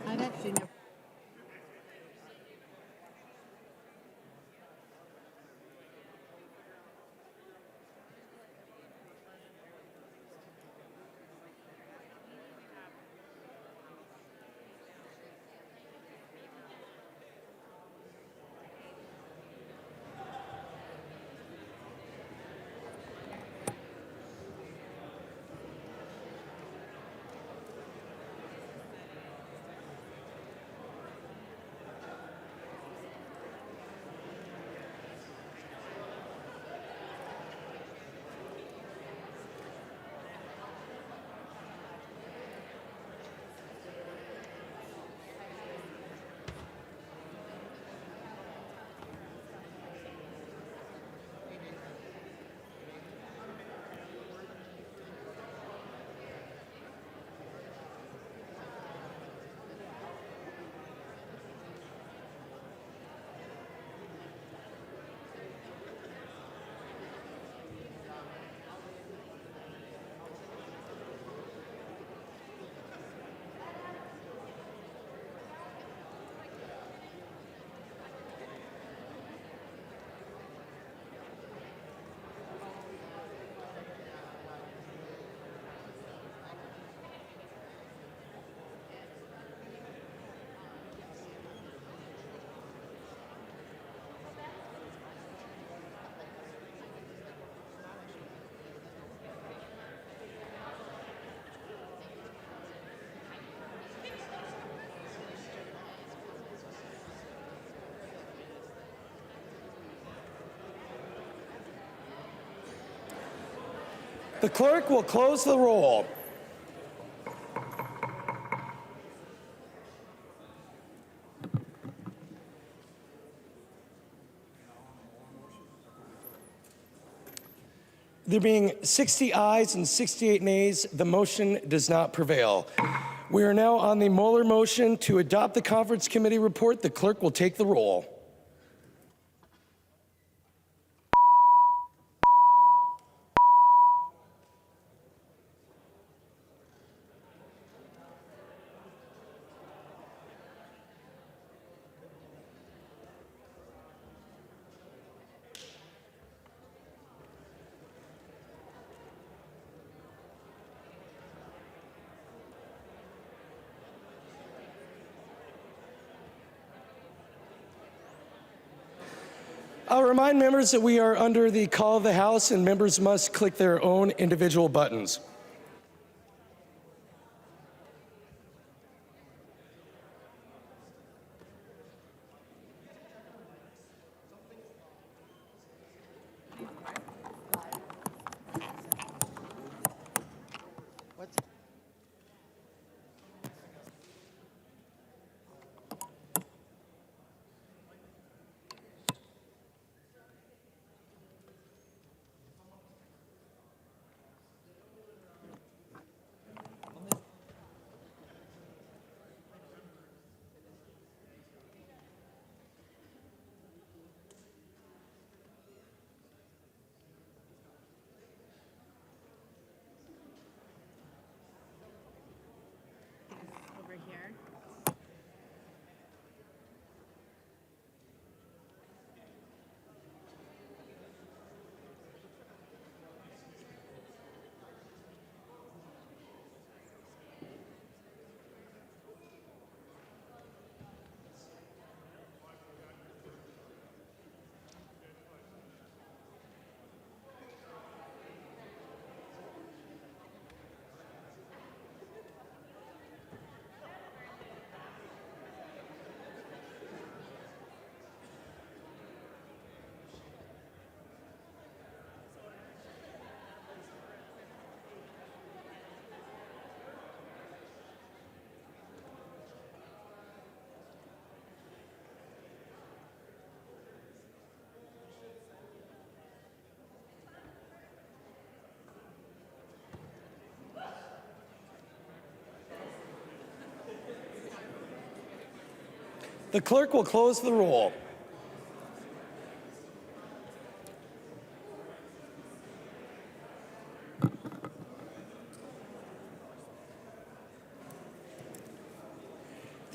E: I've actually never.
J: The clerk will close the roll. There being 60 ayes and 68 nays, the motion does not prevail. We are now on the Moller motion to adopt the conference committee report. The clerk will take the roll. I'll remind members that we are under the call of the House and members must click their own individual buttons. The clerk will close the roll.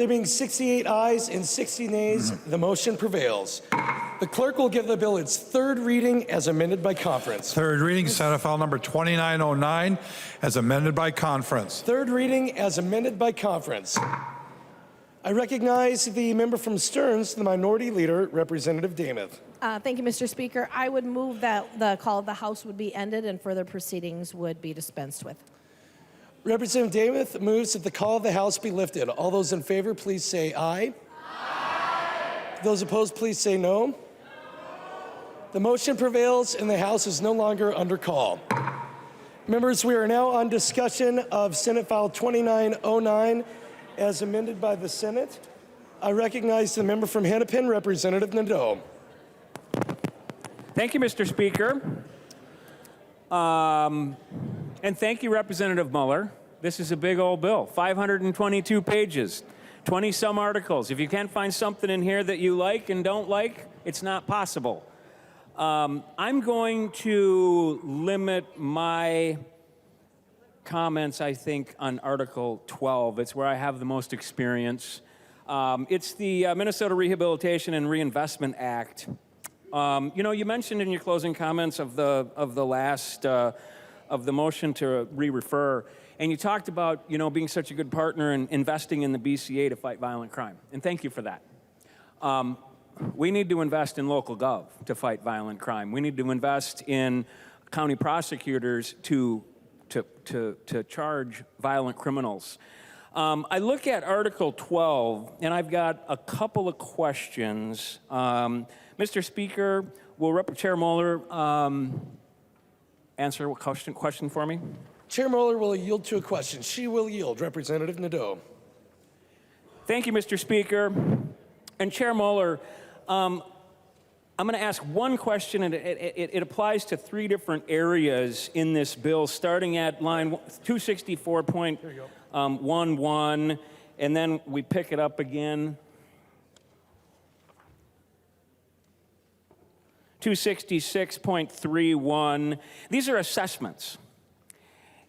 J: There being 68 ayes and 60 nays, the motion prevails. The clerk will give the bill its third reading as amended by conference.
O: Third reading, Senate File Number 2909, as amended by conference.
J: Third reading as amended by conference. I recognize the member from Stearns, the Minority Leader, Representative Damath.
R: Thank you, Mr. Speaker. I would move that the call of the House would be ended and further proceedings would be dispensed with.
J: Representative Damath moves that the call of the House be lifted. All those in favor, please say aye. Aye. Those opposed, please say no. No. The motion prevails and the House is no longer under call. Members, we are now on discussion of Senate File 2909 as amended by the Senate. I recognize the member from Hennepin, Representative Nadeau.
V: Thank you, Mr. Speaker. And thank you, Representative Moller. This is a big old bill, 522 pages, 20-some articles. If you can't find something in here that you like and don't like, it's not possible. I'm going to limit my comments, I think, on Article 12. It's where I have the most experience. It's the Minnesota Rehabilitation and Reinvestment Act. You mentioned in your closing comments of the last of the motion to re-refer, and you talked about being such a good partner and investing in the BCA to fight violent crime, and thank you for that. We need to invest in local gov to fight violent crime. We need to invest in county prosecutors to charge violent criminals. I look at Article 12, and I've got a couple of questions. Mr. Speaker, will Chair Moller answer a question for me?
J: Chair Moller will yield to a question. She will yield. Representative Nadeau.
V: Thank you, Mr. Speaker. And Chair Moller, I'm going to ask one question, and it applies to three different areas in this bill, starting at line 264.11, and then we pick it up again. 266.31. These are assessments.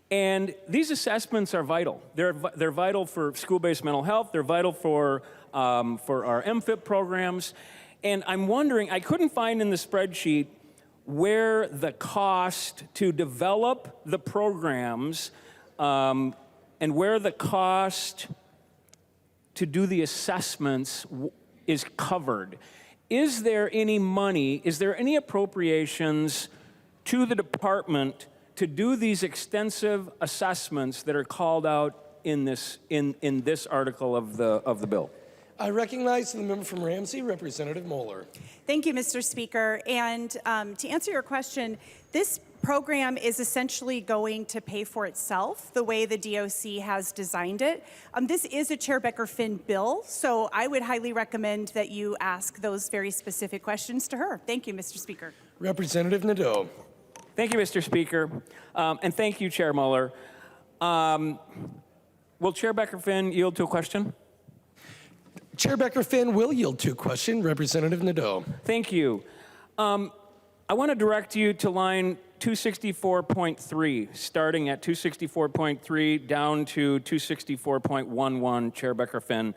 V: And these assessments are vital. They're vital for school-based mental health. They're vital for our MFIP programs. And I'm wondering, I couldn't find in the spreadsheet where the cost to develop the programs and where the cost to do the assessments is covered. Is there any money, is there any appropriations to the department to do these extensive assessments that are called out in this article of the bill?
J: I recognize the member from Ramsey, Representative Moller.
N: Thank you, Mr. Speaker. And to answer your question, this program is essentially going to pay for itself the way the DOC has designed it. This is a Chair Becker-Finn bill, so I would highly recommend that you ask those very specific questions to her. Thank you, Mr. Speaker.
J: Representative Nadeau.
V: Thank you, Mr. Speaker. And thank you, Chair Moller. Will Chair Becker-Finn yield to a question?
J: Chair Becker-Finn will yield to a question. Representative Nadeau.
V: Thank you. I want to direct you to line 264.3, starting at 264.3 down to 264.11, Chair Becker-Finn.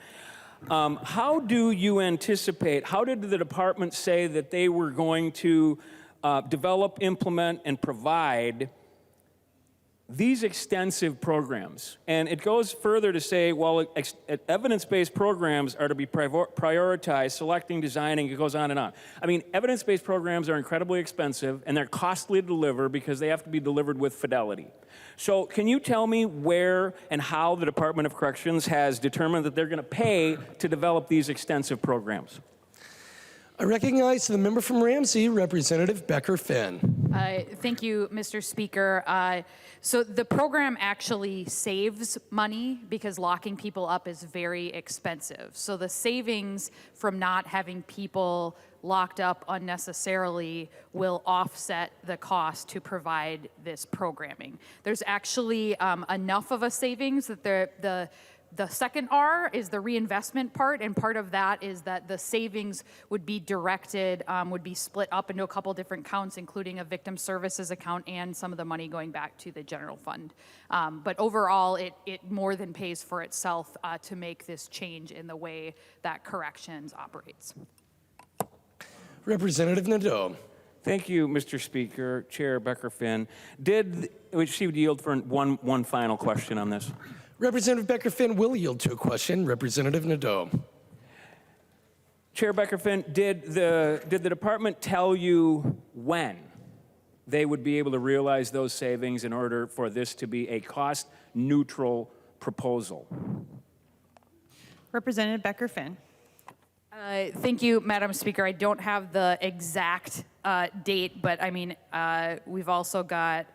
V: How do you anticipate, how did the department say that they were going to develop, implement, and provide these extensive programs? And it goes further to say, well, evidence-based programs are to be prioritized, selecting, designing, it goes on and on. I mean, evidence-based programs are incredibly expensive, and they're costly to deliver because they have to be delivered with fidelity. So can you tell me where and how the Department of Corrections has determined that they're going to pay to develop these extensive programs?
J: I recognize the member from Ramsey, Representative Becker-Finn.
W: Thank you, Mr. Speaker. So the program actually saves money because locking people up is very expensive. So the savings from not having people locked up unnecessarily will offset the cost to provide this programming. There's actually enough of a savings that the The second R is the reinvestment part, and part of that is that the savings would be directed, would be split up into a couple different accounts, including a victim services account and some of the money going back to the general fund. But overall, it more than pays for itself to make this change in the way that corrections operates.
J: Representative Nadeau.
V: Thank you, Mr. Speaker. Chair Becker-Finn. She would yield for one final question on this.
J: Representative Becker-Finn will yield to a question. Representative Nadeau.
V: Chair Becker-Finn, did the department tell you when they would be able to realize those savings in order for this to be a cost-neutral proposal?
K: Representative Becker-Finn.
W: Thank you, Madam Speaker. I don't have the exact date, but I mean, we've also got,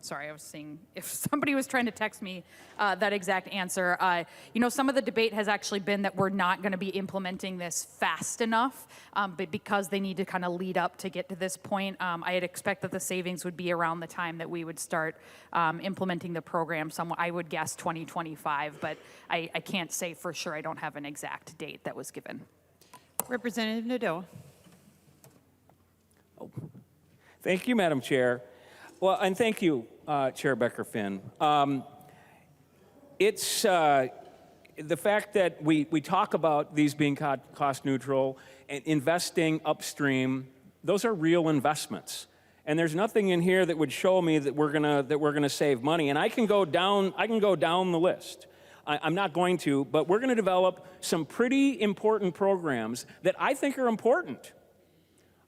W: sorry, I was seeing if somebody was trying to text me that exact answer. You know, some of the debate has actually been that we're not going to be implementing this fast enough, but because they need to kind of lead up to get to this point, I'd expect that the savings would be around the time that we would start implementing the program. I would guess 2025, but I can't say for sure. I don't have an exact date that was given.
K: Representative Nadeau.
V: Thank you, Madam Chair. Well, and thank you, Chair Becker-Finn. It's the fact that we talk about these being cost neutral and investing upstream. Those are real investments, and there's nothing in here that would show me that we're gonna save money. And I can go down the list. I'm not going to, but we're going to develop some pretty important programs that I think are important.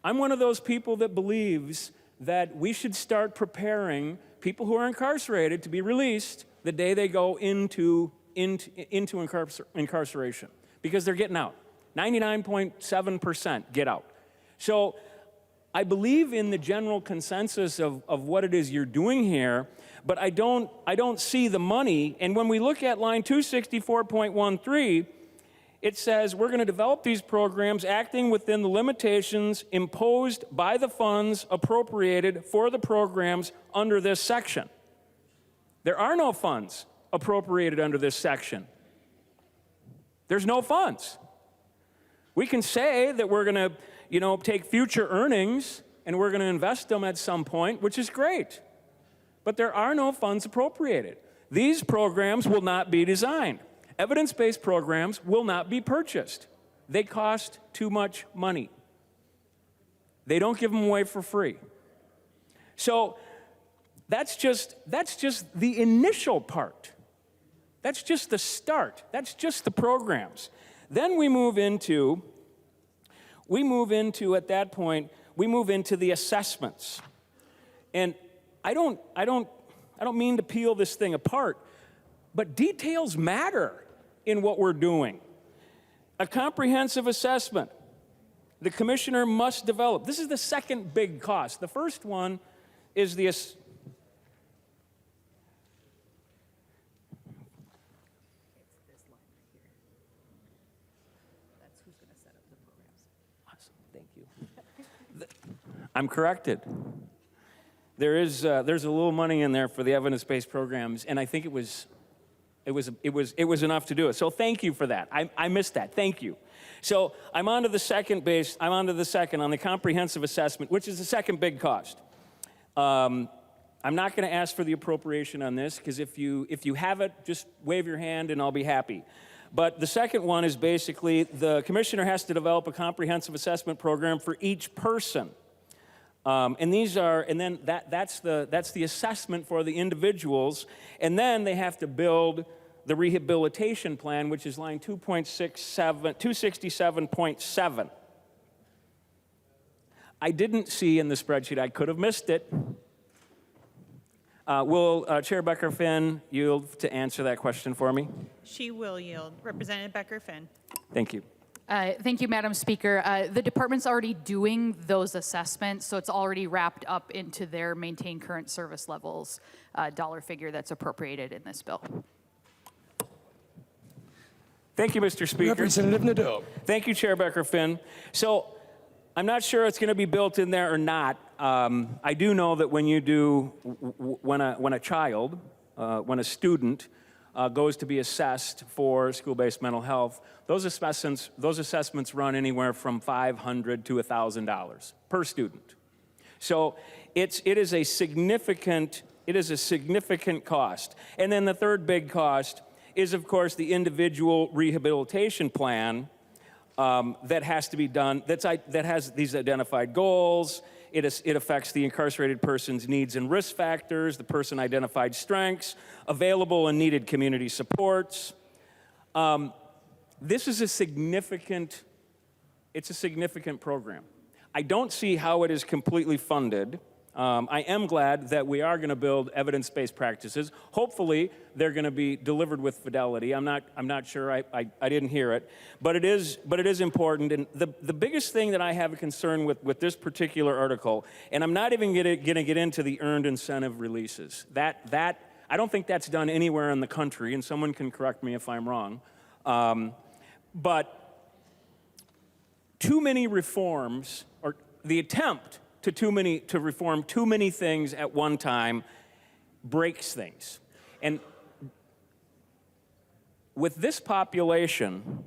V: I'm one of those people that believes that we should start preparing people who are incarcerated to be released the day they go into incarceration, because they're getting out. 99.7% get out. So I believe in the general consensus of what it is you're doing here, but I don't see the money. And when we look at line 264.13, it says we're going to develop these programs acting within the limitations imposed by the funds appropriated for the programs under this section. There are no funds appropriated under this section. There's no funds. We can say that we're going to, take future earnings and we're going to invest them at some point, which is great. But there are no funds appropriated. These programs will not be designed. Evidence-based programs will not be purchased. They cost too much money. They don't give them away for free. So that's just the initial part. That's just the start. That's just the programs. Then we move into at that point, we move into the assessments. And I don't mean to peel this thing apart, but details matter in what we're doing. A comprehensive assessment the commissioner must develop. This is the second big cost. The first one is the I'm corrected. There's a little money in there for the evidence-based programs, and I think it was enough to do it. So thank you for that. I missed that. Thank you. So I'm on to the second on the comprehensive assessment, which is the second big cost. I'm not going to ask for the appropriation on this, because if you have it, just wave your hand and I'll be happy. But the second one is basically the commissioner has to develop a comprehensive assessment program for each person. That's the assessment for the individuals, and then they have to build the rehabilitation plan, which is line 267.7. I didn't see in the spreadsheet. I could have missed it. Will Chair Becker-Finn yield to answer that question for me?
K: She will yield. Representative Becker-Finn.
V: Thank you.
W: Thank you, Madam Speaker. The department's already doing those assessments, so it's already wrapped up into their maintain current service levels dollar figure that's appropriated in this bill.
V: Thank you, Mr. Speaker.
J: Representative Nadeau.
V: Thank you, Chair Becker-Finn. So I'm not sure it's going to be built in there or not. I do know that when a student goes to be assessed for school-based mental health, those assessments run anywhere from $500 to $1,000 per student. So it is a significant cost. And then the third big cost is, of course, the individual rehabilitation plan that has to be done, that has these identified goals. It affects the incarcerated person's needs and risk factors, the person-identified strengths, available and needed community supports. This is a significant program. I don't see how it is completely funded. I am glad that we are going to build evidence-based practices. Hopefully, they're going to be delivered with fidelity. I'm not sure. I didn't hear it, but it is important. And the biggest thing that I have a concern with this particular article, and I'm not even going to get into the earned incentive releases. That I don't think that's done anywhere in the country, and someone can correct me if I'm wrong. But too many reforms, or the attempt to reform too many things at one time, breaks things. And with this population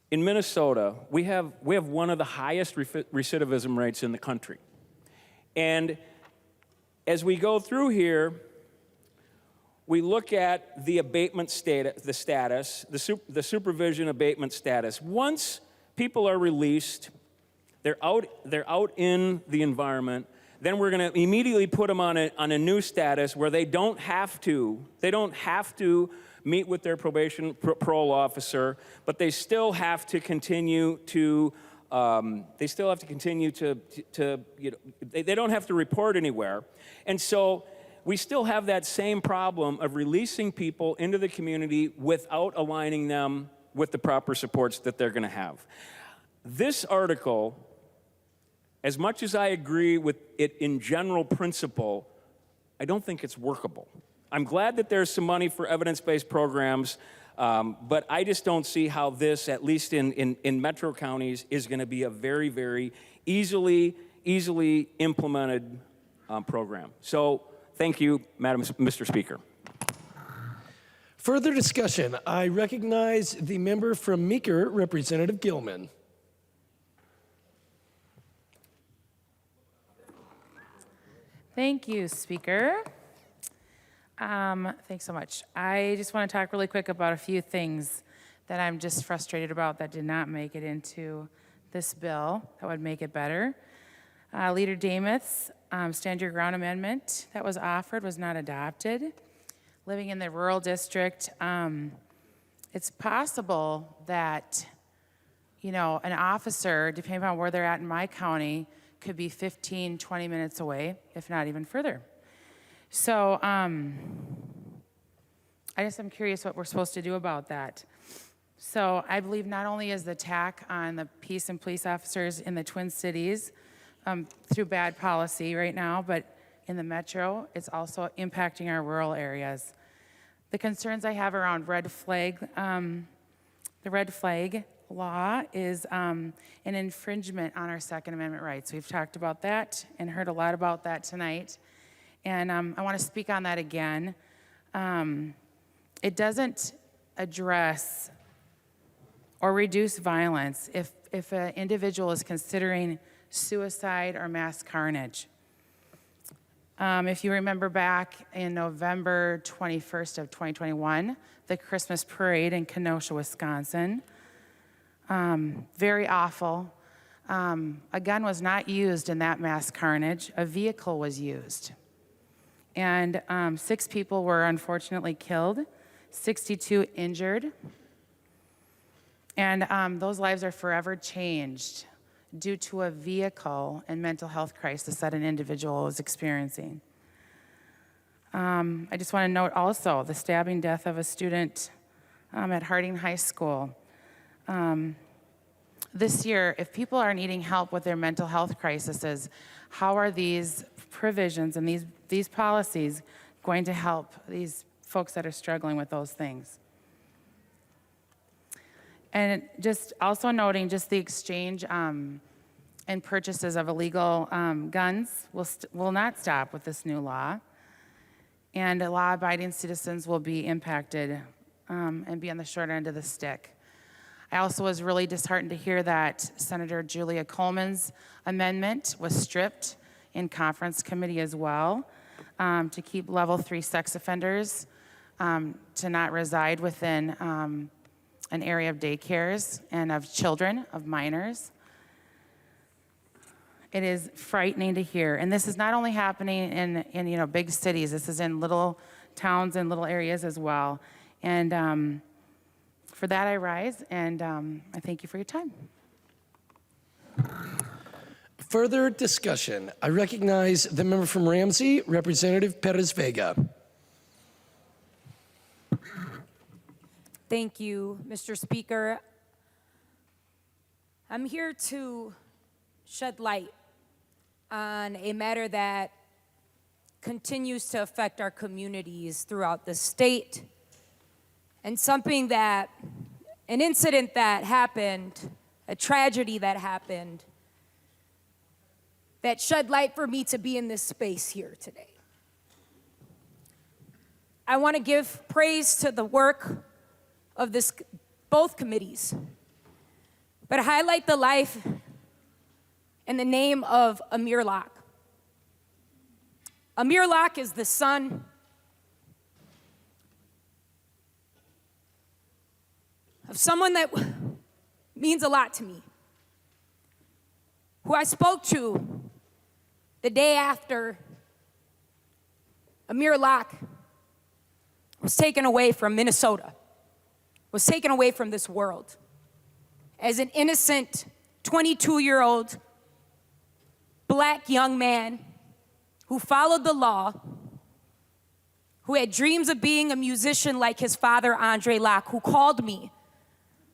V: in Minnesota, we have one of the highest recidivism rates in the country. And as we go through here, we look at the abatement status, the supervision abatement status. Once people are released, they're out in the environment, then we're going to immediately put them on a new status where they don't have to meet with their parole officer, but they still have to continue to they don't have to report anywhere. And so we still have that same problem of releasing people into the community without aligning them with the proper supports that they're going to have. This article, as much as I agree with it in general principle, I don't think it's workable. I'm glad that there's some money for evidence-based programs, but I just don't see how this, at least in metro counties, is going to be a very, very easily implemented program. So thank you, Mr. Speaker.
J: Further discussion. I recognize the member from Meeker, Representative Gilman.
P: Thank you, Speaker. Thanks so much. I just want to talk really quick about a few things that I'm just frustrated about that did not make it into this bill that would make it better. Leader Damath's Stand Your Ground amendment that was offered was not adopted. Living in the rural district, it's possible that, an officer, depending on where they're at in my county, could be 15, 20 minutes away, if not even further. So I'm curious what we're supposed to do about that. So I believe not only is the attack on the peace and police officers in the Twin Cities through bad policy right now, but in the metro, it's also impacting our rural areas. The concerns I have around red flag, the red flag law is an infringement on our Second Amendment rights. We've talked about that and heard a lot about that tonight. And I want to speak on that again. It doesn't address or reduce violence if an individual is considering suicide or mass carnage. If you remember back in November 21st of 2021, the Christmas parade in Kenosha, Wisconsin, very awful. A gun was not used in that mass carnage. A vehicle was used. And 6 people were unfortunately killed, 62 injured. And those lives are forever changed due to a vehicle and mental health crisis that an individual was experiencing. I just want to note also the stabbing death of a student at Harding High School. This year, if people are needing help with their mental health crises, how are these provisions and these policies going to help these folks that are struggling with those things? And just also noting just the exchange and purchases of illegal guns will not stop with this new law. and law-abiding citizens will be impacted and be on the short end of the stick. I also was really disheartened to hear that Senator Julia Coleman's amendment was stripped in conference committee as well, to keep level 3 sex offenders to not reside within an area of daycares and of children, of minors. It is frightening to hear, and this is not only happening in big cities. This is in little towns and little areas as well. And for that, I rise, and I thank you for your time.
J: Further discussion. I recognize the member from Ramsey, Representative Perez Vega.
Q: Thank you, Mr. Speaker. I'm here to shed light on a matter that continues to affect our communities throughout the state, and an incident that happened, a tragedy that happened, that shed light for me to be in this space here today. I want to give praise to the work of both committees, but highlight the life and the name of Amir Locke. Amir Locke is the son of someone that means a lot to me, who I spoke to the day after Amir Locke was taken away from Minnesota, was taken away from this world, as an innocent 22-year-old black young man who followed the law, who had dreams of being a musician like his father, Andre Locke, who called me,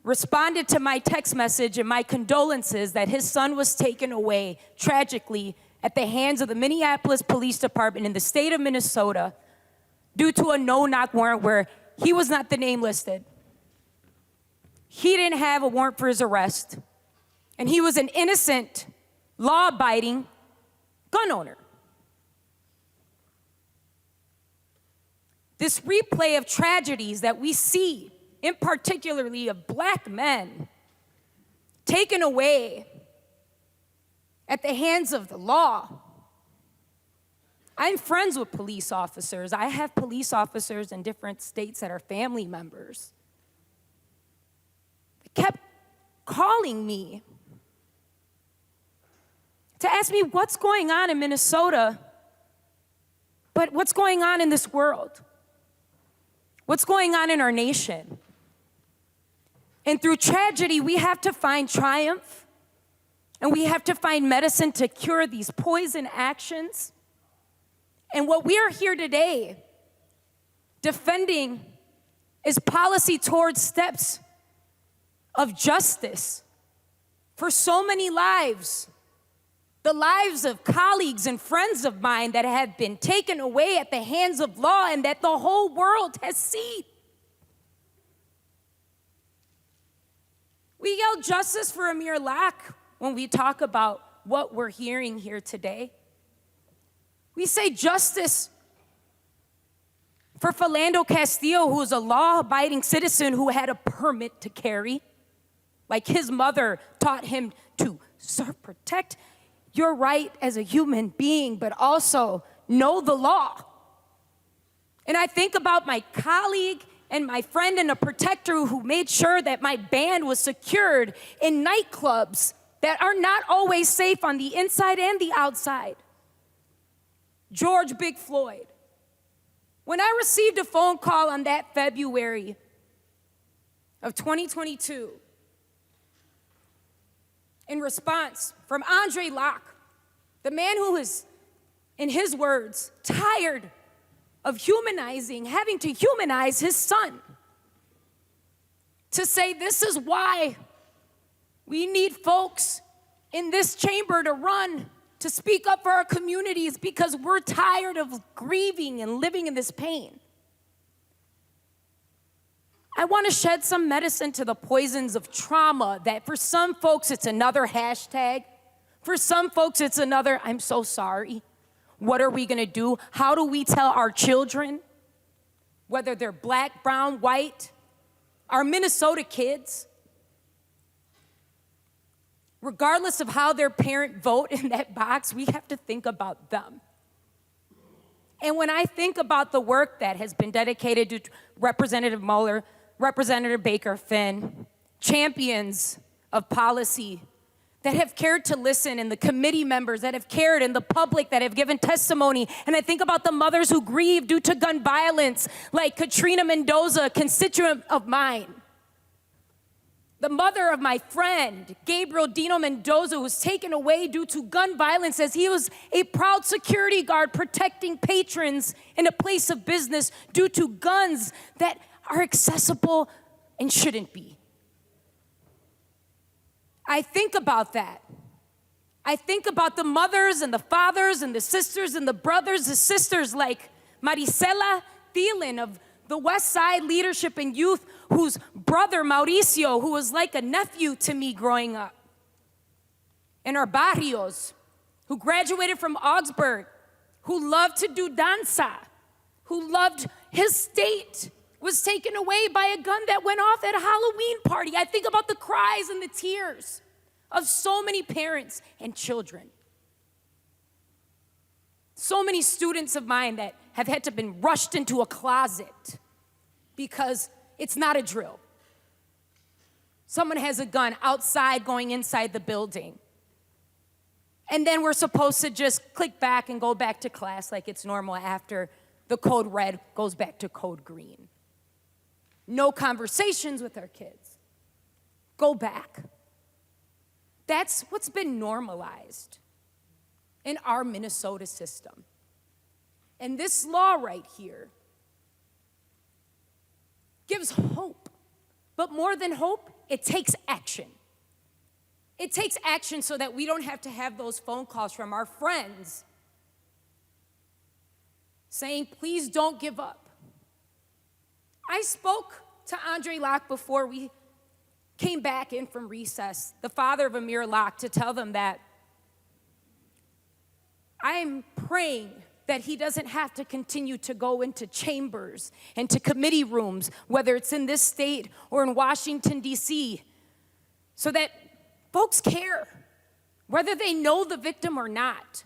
Q: responded to my text message and my condolences that his son was taken away tragically at the hands of the Minneapolis Police Department in the state of Minnesota due to a no-knock warrant where he was not the name listed. He didn't have a warrant for his arrest, and he was an innocent, law-abiding gun owner. This replay of tragedies that we see, in particularly of black men taken away at the hands of the law. I'm friends with police officers. I have police officers in different states that are family members. They kept calling me to ask me what's going on in Minnesota, but what's going on in this world? What's going on in our nation? And through tragedy, we have to find triumph, and we have to find medicine to cure these poison actions. And what we are here today defending is policy towards steps of justice for so many lives, the lives of colleagues and friends of mine that have been taken away at the hands of law and that the whole world has seen. We yell justice for Amir Locke when we talk about what we're hearing here today. We say justice for Philando Castillo, who is a law-abiding citizen who had a permit to carry. Like his mother taught him to protect your right as a human being, but also know the law. And I think about my colleague and my friend and a protector who made sure that my band was secured in nightclubs that are not always safe on the inside and the outside. George Big Floyd. When I received a phone call on that February of 2022, in response from Andre Locke, the man who is, in his words, tired of having to humanize his son, to say this is why we need folks in this chamber to run, to speak up for our communities, because we're tired of grieving and living in this pain. I want to shed some medicine to the poisons of trauma that for some folks it's another hashtag. For some folks it's another, I'm so sorry. What are we going to do? How do we tell our children, whether they're black, brown, white, our Minnesota kids, regardless of how their parent vote in that box, we have to think about them. And when I think about the work that has been dedicated to Representative Moller, Representative Baker Finn, champions of policy that have cared to listen, and the committee members that have cared, and the public that have given testimony, and I think about the mothers who grieve due to gun violence, like Katrina Mendoza, a constituent of mine. The mother of my friend, Gabriel Dino Mendoza, was taken away due to gun violence as he was a proud security guard protecting patrons in a place of business due to guns that are accessible and shouldn't be. I think about that. I think about the mothers and the fathers and the sisters and the brothers and sisters like Maricela Thielen of the West Side Leadership and Youth, whose brother Mauricio, who was like a nephew to me growing up. In our barrios, who graduated from Augsburg, who loved to do danza, who loved his state, was taken away by a gun that went off at a Halloween party. I think about the cries and the tears of so many parents and children. So many students of mine that have had to been rushed into a closet because it's not a drill. Someone has a gun outside going inside the building. And then we're supposed to just click back and go back to class like it's normal after the code red goes back to code green. No conversations with our kids. Go back. That's what's been normalized in our Minnesota system. And this law right here gives hope. But more than hope, it takes action. It takes action so that we don't have to have those phone calls from our friends saying, please don't give up. I spoke to Andre Locke before we came back in from recess, the father of Amir Locke, to tell them that I'm praying that he doesn't have to continue to go into chambers and to committee rooms, whether it's in this state or in Washington, D.C., so that folks care, whether they know the victim or not,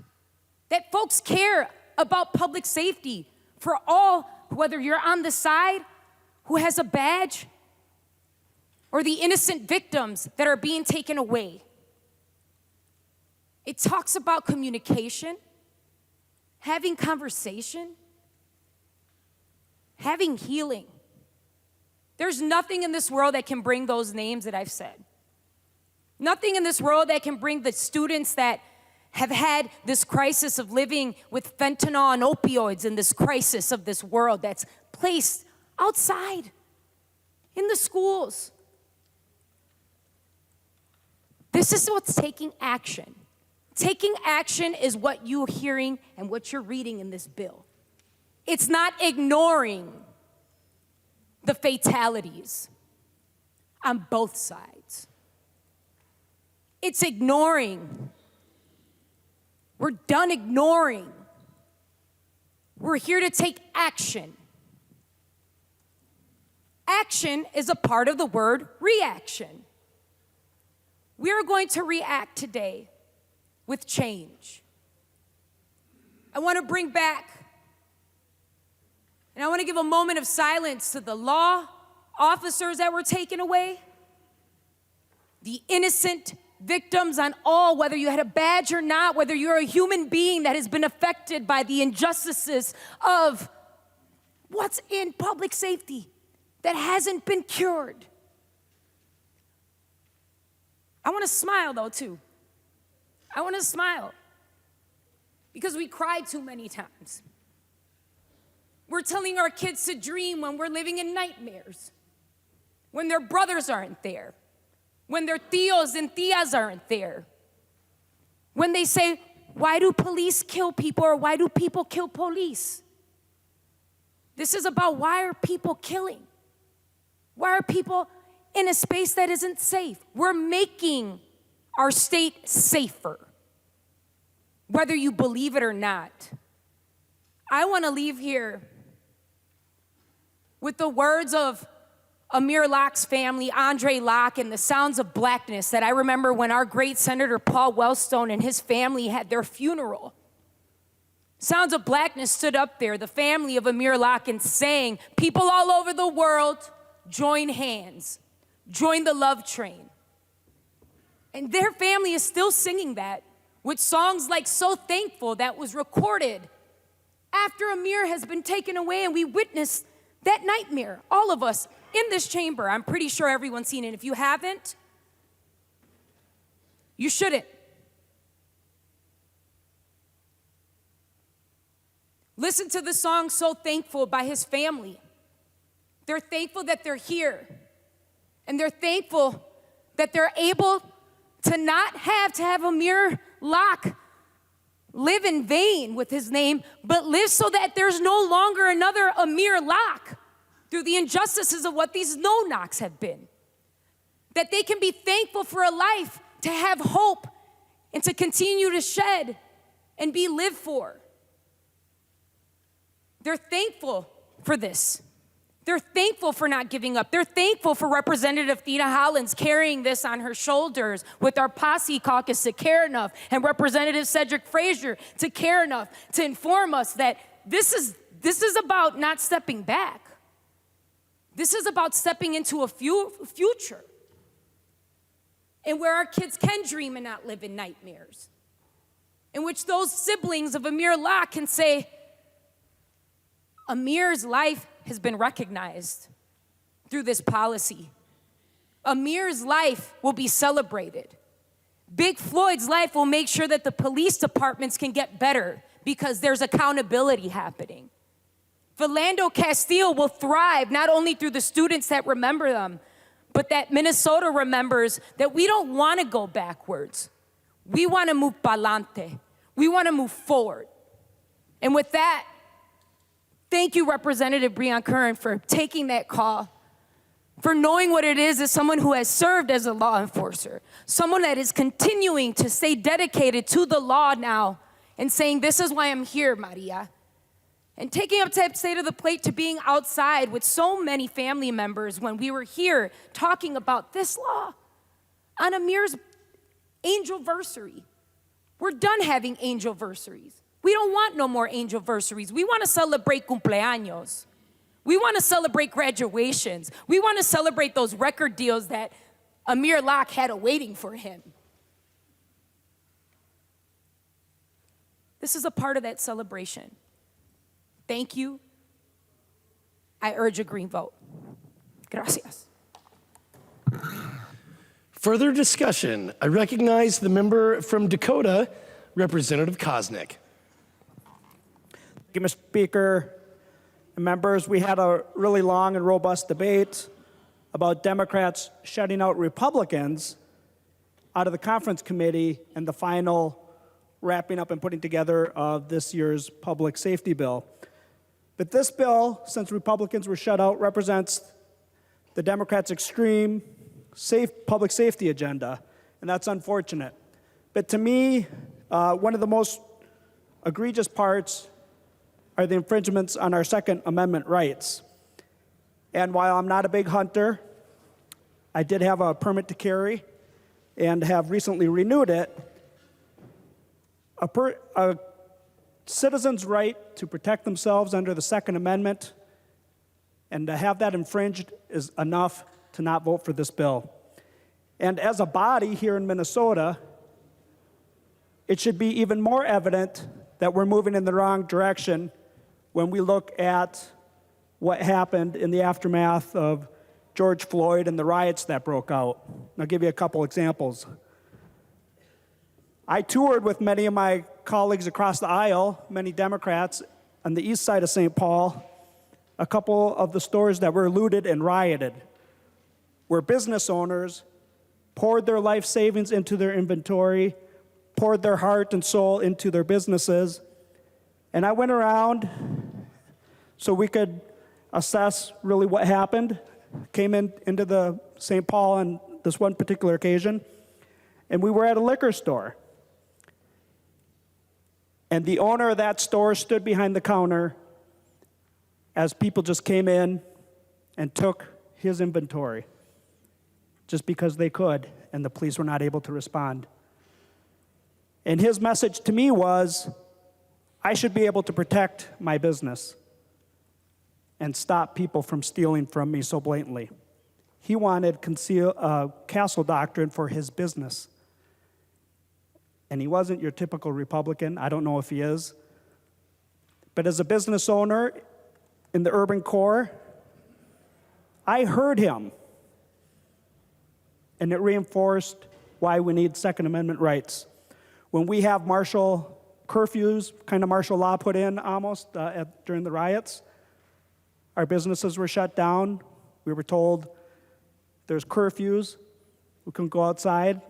Q: that folks care about public safety for all, whether you're on the side who has a badge or the innocent victims that are being taken away. It talks about communication, having conversation, having healing. There's nothing in this world that can bring those names that I've said. Nothing in this world that can bring the students that have had this crisis of living with fentanyl and opioids in this crisis of this world that's placed outside in the schools. This is what's taking action. Taking action is what you're hearing and what you're reading in this bill. It's not ignoring the fatalities on both sides. It's ignoring. We're done ignoring. We're here to take action. Action is a part of the word reaction. We are going to react today with change. I want to bring back, and I want to give a moment of silence to the law officers that were taken away, the innocent victims on all, whether you had a badge or not, whether you're a human being that has been affected by the injustices of what's in public safety that hasn't been cured. I want to smile though too. I want to smile because we cry too many times. We're telling our kids to dream when we're living in nightmares, when their brothers aren't there, when their tios and tias aren't there, when they say, why do police kill people or why do people kill police? This is about why are people killing? Why are people in a space that isn't safe? We're making our state safer. Whether you believe it or not, I want to leave here with the words of Amir Locke's family, Andre Locke, and the sounds of blackness that I remember when our great Senator Paul Wellstone and his family had their funeral. Sounds of Blackness stood up there, the family of Amir Locke, and sang, people all over the world, join hands, join the love train. And their family is still singing that with songs like So Thankful that was recorded after Amir has been taken away, and we witnessed that nightmare, all of us in this chamber. I'm pretty sure everyone's seen it. If you haven't, you shouldn't. Listen to the song So Thankful by his family. They're thankful that they're here. And they're thankful that they're able to not have to have Amir Locke live in vain with his name, but live so that there's no longer another Amir Locke through the injustices of what these no-knocks have been. That they can be thankful for a life to have hope and to continue to shed and be lived for. They're thankful for this. They're thankful for not giving up. They're thankful for Representative Theda Hollins carrying this on her shoulders with our posse caucus to care enough and Representative Cedric Frazier to care enough to inform us that this is about not stepping back. This is about stepping into a future and where our kids can dream and not live in nightmares, in which those siblings of Amir Locke can say, Amir's life has been recognized through this policy. Amir's life will be celebrated. Big Floyd's life will make sure that the police departments can get better because there's accountability happening. Philando Castile will thrive not only through the students that remember them, but that Minnesota remembers that we don't want to go backwards. We want to move pa'lante. We want to move forward. And with that, thank you, Representative Breon Curran, for taking that call, for knowing what it is as someone who has served as a law enforcer, someone that is continuing to stay dedicated to the law now and saying, this is why I'm here, Maria. And taking up that state of the plate to being outside with so many family members when we were here talking about this law on Amir's angelversary. We're done having angelversaries. We don't want no more angelversaries. We want to celebrate cumpleaños. We want to celebrate graduations. We want to celebrate those record deals that Amir Locke had awaiting for him. This is a part of that celebration. Thank you. I urge a green vote. Gracias.
J: Further discussion. I recognize the member from Dakota, Representative Kosnick.
S: Thank you, Mr. Speaker. And members, we had a really long and robust debate about Democrats shutting out Republicans out of the conference committee and the final wrapping up and putting together of this year's public safety bill. But this bill, since Republicans were shut out, represents the Democrats' extreme public safety agenda, and that's unfortunate. But to me, one of the most egregious parts are the infringements on our Second Amendment rights. And while I'm not a big hunter, I did have a permit to carry and have recently renewed it. A citizen's right to protect themselves under the Second Amendment and to have that infringed is enough to not vote for this bill. And as a body here in Minnesota, it should be even more evident that we're moving in the wrong direction when we look at what happened in the aftermath of George Floyd and the riots that broke out. I'll give you a couple examples. I toured with many of my colleagues across the aisle, many Democrats, on the east side of St. Paul, a couple of the stores that were looted and rioted, where business owners poured their life savings into their inventory, poured their heart and soul into their businesses. And I went around so we could assess really what happened. Came into the St. Paul on this one particular occasion, and we were at a liquor store. And the owner of that store stood behind the counter as people just came in and took his inventory just because they could, and the police were not able to respond. And his message to me was, I should be able to protect my business and stop people from stealing from me so blatantly. He wanted castle doctrine for his business. And he wasn't your typical Republican. I don't know if he is. But as a business owner in the urban core, I heard him. And it reinforced why we need Second Amendment rights. When we have martial curfews, kind of martial law put in almost during the riots, our businesses were shut down. We were told there's curfews. We couldn't go outside.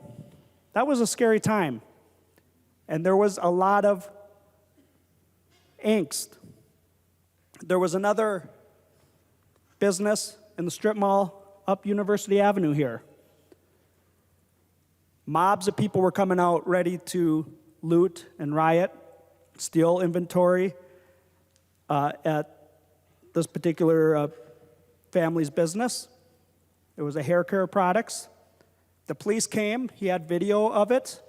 S: That was a scary time. And there was a lot of angst. There was another business in the strip mall up University Avenue here. Mobs of people were coming out ready to loot and riot, steal inventory at this particular family's business. It was a hair care products. The police came. He had video of it.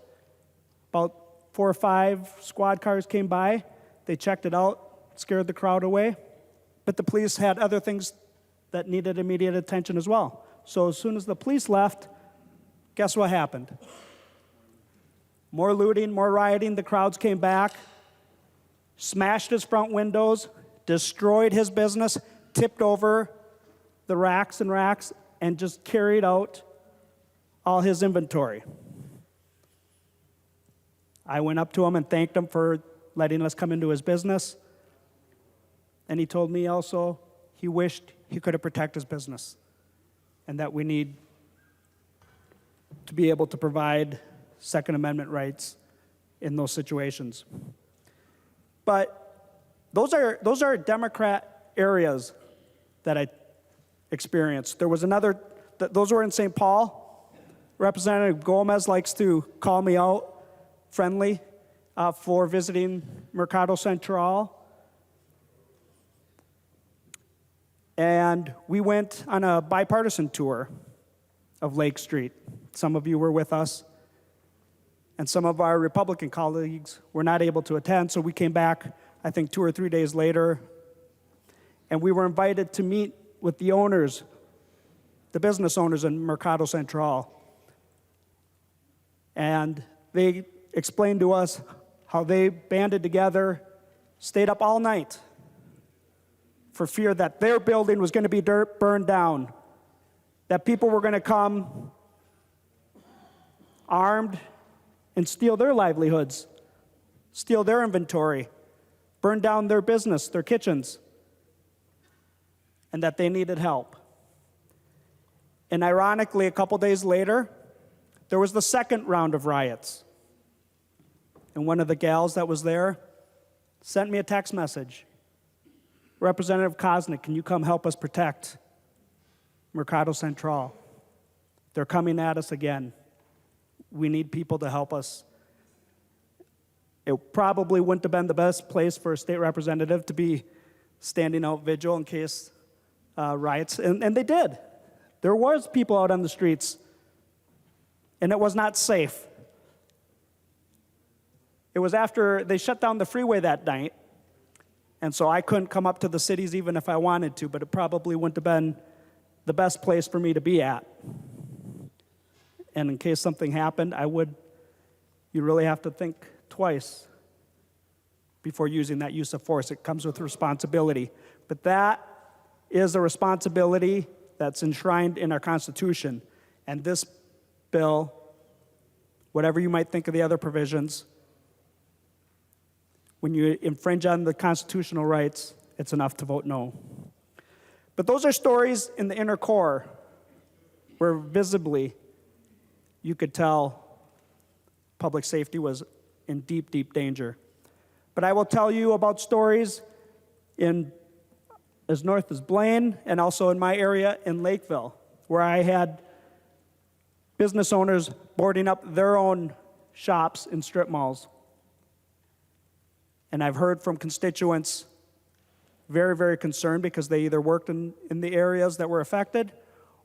S: About 4 or 5 squad cars came by. They checked it out, scared the crowd away. But the police had other things that needed immediate attention as well. So as soon as the police left, guess what happened? More looting, more rioting. The crowds came back, smashed his front windows, destroyed his business, tipped over the racks and racks, and just carried out all his inventory. I went up to him and thanked him for letting us come into his business. And he told me also he wished he could have protected his business and that we need to be able to provide Second Amendment rights in those situations. But those are Democrat areas that I experienced. There was another, those were in St. Paul. Representative Gomez likes to call me out friendly for visiting Mercado Central. And we went on a bipartisan tour of Lake Street. Some of you were with us. And some of our Republican colleagues were not able to attend, so we came back, I think, 2 or 3 days later. And we were invited to meet with the owners, the business owners in Mercado Central. And they explained to us how they banded together, stayed up all night for fear that their building was going to be burned down, that people were going to come armed and steal their livelihoods, steal their inventory, burn down their business, their kitchens, and that they needed help. And ironically, a couple days later, there was the second round of riots. And one of the gals that was there sent me a text message. Representative Kosnick, can you come help us protect Mercado Central? They're coming at us again. We need people to help us. It probably wouldn't have been the best place for a state representative to be standing out vigil in case riots, and they did. There was people out on the streets, and it was not safe. It was after they shut down the freeway that night, and so I couldn't come up to the cities even if I wanted to, but it probably wouldn't have been the best place for me to be at. And in case something happened, you really have to think twice before using that use of force. It comes with responsibility. But that is a responsibility that's enshrined in our Constitution. And this bill, whatever you might think of the other provisions, when you infringe on the constitutional rights, it's enough to vote no. But those are stories in the inner core where visibly you could tell public safety was in deep, deep danger. But I will tell you about stories in as north as Blaine and also in my area in Lakeville, where I had business owners boarding up their own shops in strip malls. And I've heard from constituents very, very concerned because they either worked in the areas that were affected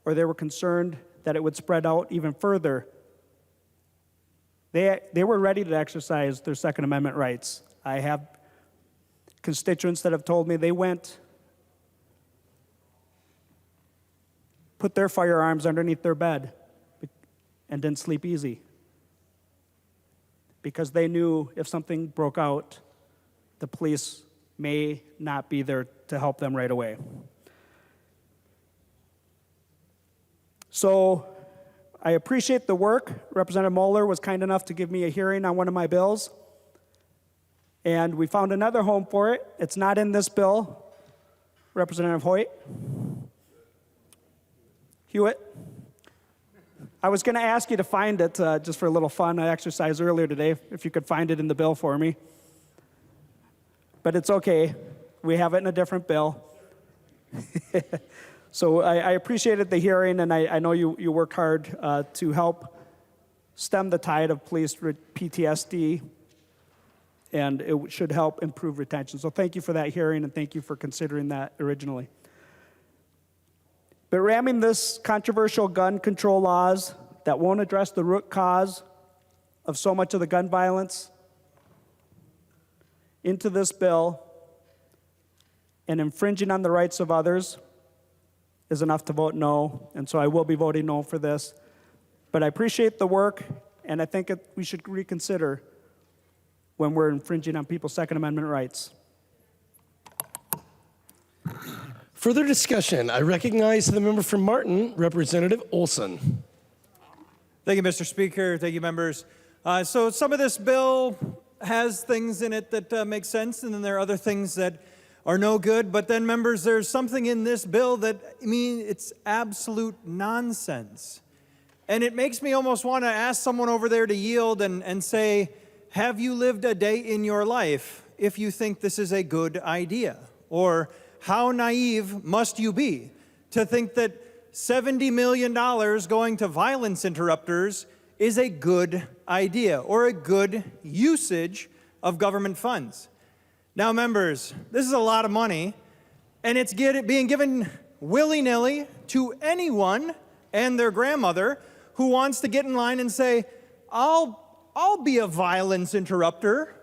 S: or they were concerned that it would spread out even further. They were ready to exercise their Second Amendment rights. I have constituents that have told me they put their firearms underneath their bed and didn't sleep easy because they knew if something broke out, the police may not be there to help them right away. So I appreciate the work. Representative Moller was kind enough to give me a hearing on one of my bills. And we found another home for it. It's not in this bill. Representative Hewitt. I was going to ask you to find it just for a little fun. I exercised earlier today, if you could find it in the bill for me. But it's okay. We have it in a different bill. So I appreciated the hearing, and I know you work hard to help stem the tide of police PTSD, and it should help improve retention. So thank you for that hearing, and thank you for considering that originally. But ramming this controversial gun control laws that won't address the root cause of so much of the gun violence into this bill and infringing on the rights of others is enough to vote no, and so I will be voting no for this. But I appreciate the work, and I think we should reconsider when we're infringing on people's Second Amendment rights.
J: Further discussion. I recognize the member from Martin, Representative Olson.
C: Thank you, Mr. Speaker. Thank you, members. So some of this bill has things in it that make sense, and then there are other things that are no good. But then, members, there's something in this bill that, it's absolute nonsense. And it makes me almost want to ask someone over there to yield and say, have you lived a day in your life if you think this is a good idea? Or how naive must you be to think that $70 million going to violence interrupters is a good idea or a good usage of government funds? Now, members, this is a lot of money, and it's being given willy-nilly to anyone and their grandmother who wants to get in line and say, I'll be a violence interrupter.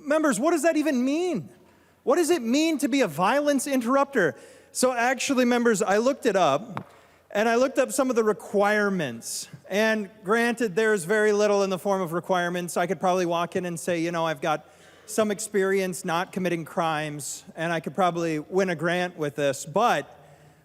C: Members, what does that even mean? What does it mean to be a violence interrupter? So actually, members, I looked it up, and I looked up some of the requirements. And granted, there's very little in the form of requirements. I could probably walk in and say, I've got some experience not committing crimes, and I could probably win a grant with this. But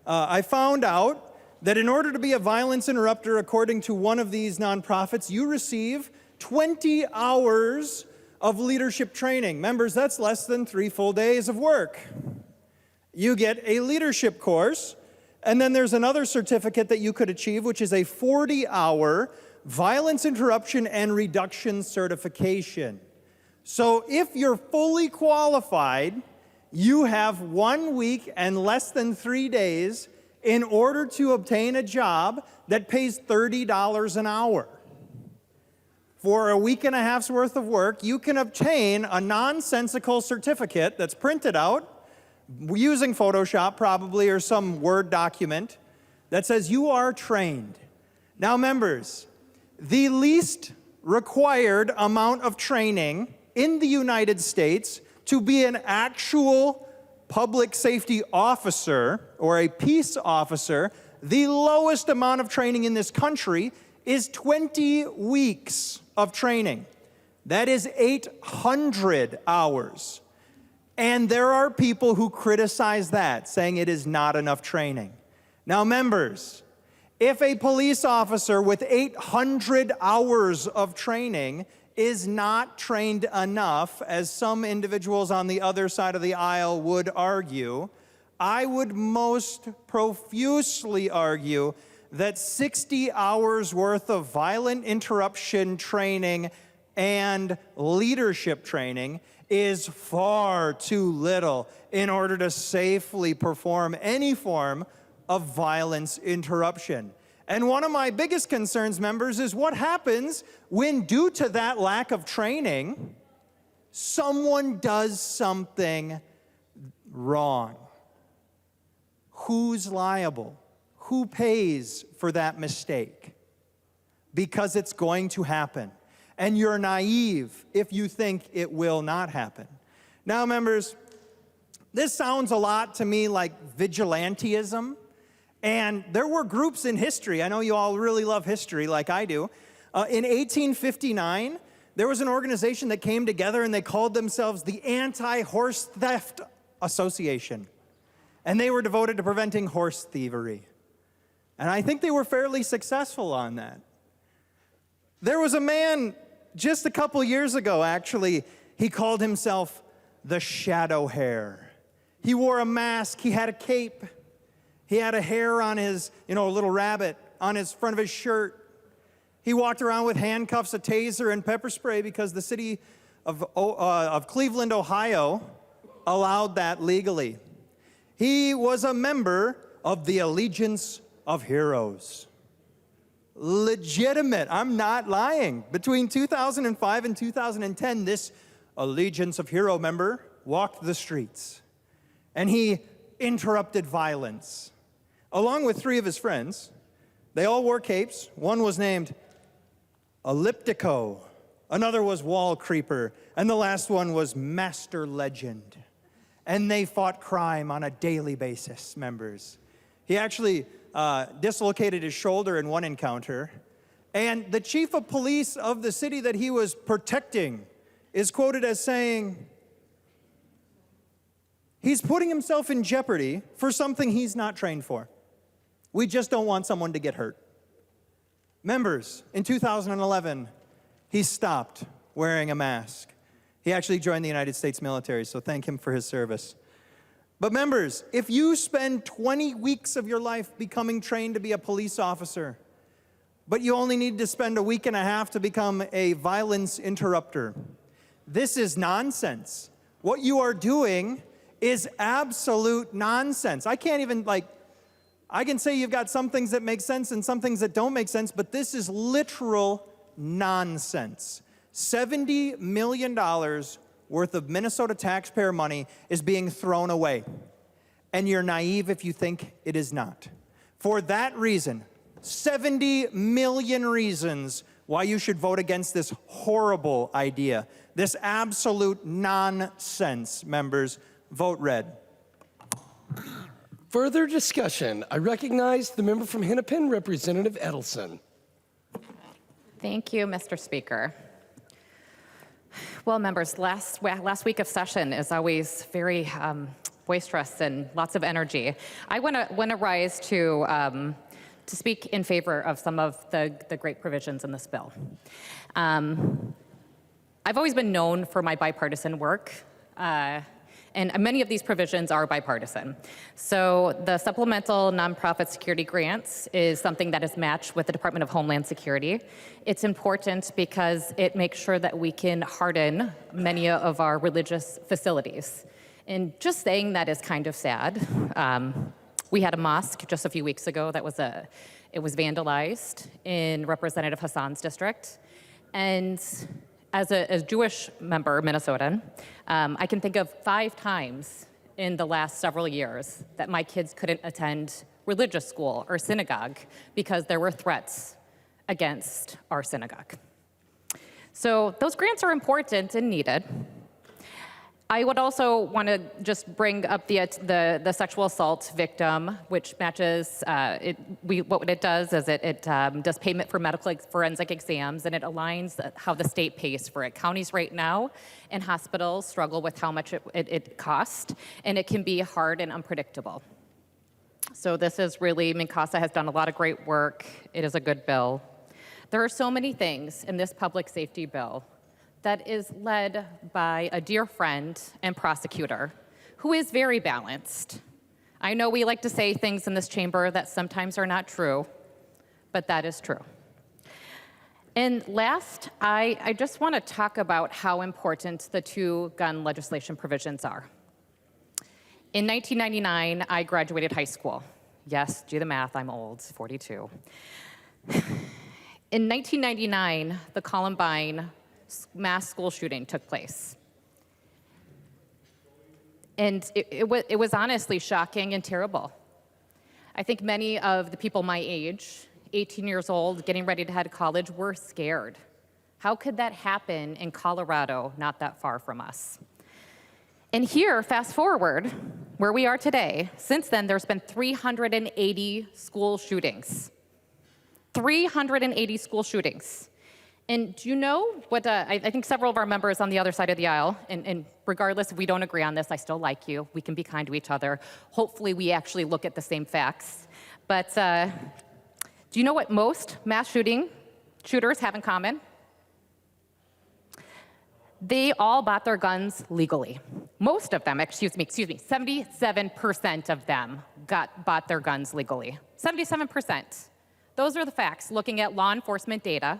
C: I found out that in order to be a violence interrupter, according to one of these nonprofits, you receive 20 hours of leadership training. Members, that's less than 3 full days of work. You get a leadership course, and then there's another certificate that you could achieve, which is a 40-hour violence interruption and reduction certification. So if you're fully qualified, you have 1 week and less than 3 days in order to obtain a job that pays $30 an hour. For a week and a half's worth of work, you can obtain a nonsensical certificate that's printed out using Photoshop probably or some Word document that says you are trained. Now, members, the least required amount of training in the United States to be an actual public safety officer or a peace officer, the lowest amount of training in this country is 20 weeks of training. That is 800 hours. And there are people who criticize that, saying it is not enough training. Now, members, if a police officer with 800 hours of training is not trained enough, as some individuals on the other side of the aisle would argue, I would most profusely argue that 60 hours worth of violent interruption training and leadership training is far too little in order to safely perform any form of violence interruption. And one of my biggest concerns, members, is what happens when, due to that lack of training, someone does something wrong. Who's liable? Who pays for that mistake? Because it's going to happen. And you're naive if you think it will not happen. Now, members, this sounds a lot to me like vigilantism. And there were groups in history, I know you all really love history like I do. In 1859, there was an organization that came together and they called themselves the Anti-Horse Theft Association. And they were devoted to preventing horse thievery. And I think they were fairly successful on that. There was a man just a couple years ago, actually, he called himself the Shadow Hare. He wore a mask, he had a cape, he had a hare on his, a little rabbit on his front of his shirt. He walked around with handcuffs, a taser, and pepper spray because the city of Cleveland, Ohio, allowed that legally. He was a member of the Allegiance of Heroes. Legitimate, I'm not lying. Between 2005 and 2010, this Allegiance of Hero member walked the streets, and he interrupted violence. Along with 3 of his friends, they all wore capes. One was named Elliptico, another was Wall Creeper, and the last one was Master Legend. And they fought crime on a daily basis, members. He actually dislocated his shoulder in one encounter, and the chief of police of the city that he was protecting is quoted as saying, he's putting himself in jeopardy for something he's not trained for. We just don't want someone to get hurt. Members, in 2011, he stopped wearing a mask. He actually joined the United States military, so thank him for his service. But members, if you spend 20 weeks of your life becoming trained to be a police officer, but you only need to spend a week and a half to become a violence interrupter, this is nonsense. What you are doing is absolute nonsense. I can't even, I can say you've got some things that make sense and some things that don't make sense, but this is literal nonsense. $70 million worth of Minnesota taxpayer money is being thrown away. And you're naive if you think it is not. For that reason, 70 million reasons why you should vote against this horrible idea. This absolute nonsense, members. Vote red.
J: Further discussion. I recognize the member from Hennepin, Representative Edelson.
D: Thank you, Mr. Speaker. Well, members, last week of session is always very boisterous and lots of energy. I want to rise to speak in favor of some of the great provisions in this bill. I've always been known for my bipartisan work, and many of these provisions are bipartisan. So the supplemental nonprofit security grants is something that is matched with the Department of Homeland Security. It's important because it makes sure that we can harden many of our religious facilities. And just saying that is kind of sad. We had a mosque just a few weeks ago that was vandalized in Representative Hassan's district. And as a Jewish member, Minnesotan, I can think of 5 times in the last several years that my kids couldn't attend religious school or synagogue because there were threats against our synagogue. So those grants are important and needed. I would also want to just bring up the sexual assault victim, which matches, what it does is it does payment for medical forensic exams, and it aligns how the state pays for it. Counties right now and hospitals struggle with how much it costs, and it can be hard and unpredictable. So this is really, Minkasa has done a lot of great work. It is a good bill. There are so many things in this public safety bill that is led by a dear friend and prosecutor who is very balanced. I know we like to say things in this chamber that sometimes are not true, but that is true. And last, I just want to talk about how important the 2 gun legislation provisions are. In 1999, I graduated high school. Yes, do the math, I'm old, 42. In 1999, the Columbine mass school shooting took place. And it was honestly shocking and terrible. I think many of the people my age, 18 years old, getting ready to head to college, were scared. How could that happen in Colorado, not that far from us? And here, fast forward, where we are today, since then there's been 380 school shootings. 380 school shootings. And do you know what, I think several of our members on the other side of the aisle, and regardless if we don't agree on this, I still like you, we can be kind to each other. Hopefully we actually look at the same facts. But do you know what most mass shooters have in common? They all bought their guns legally. Most of them, excuse me, 77% of them bought their guns legally. 77%. Those are the facts, looking at law enforcement data,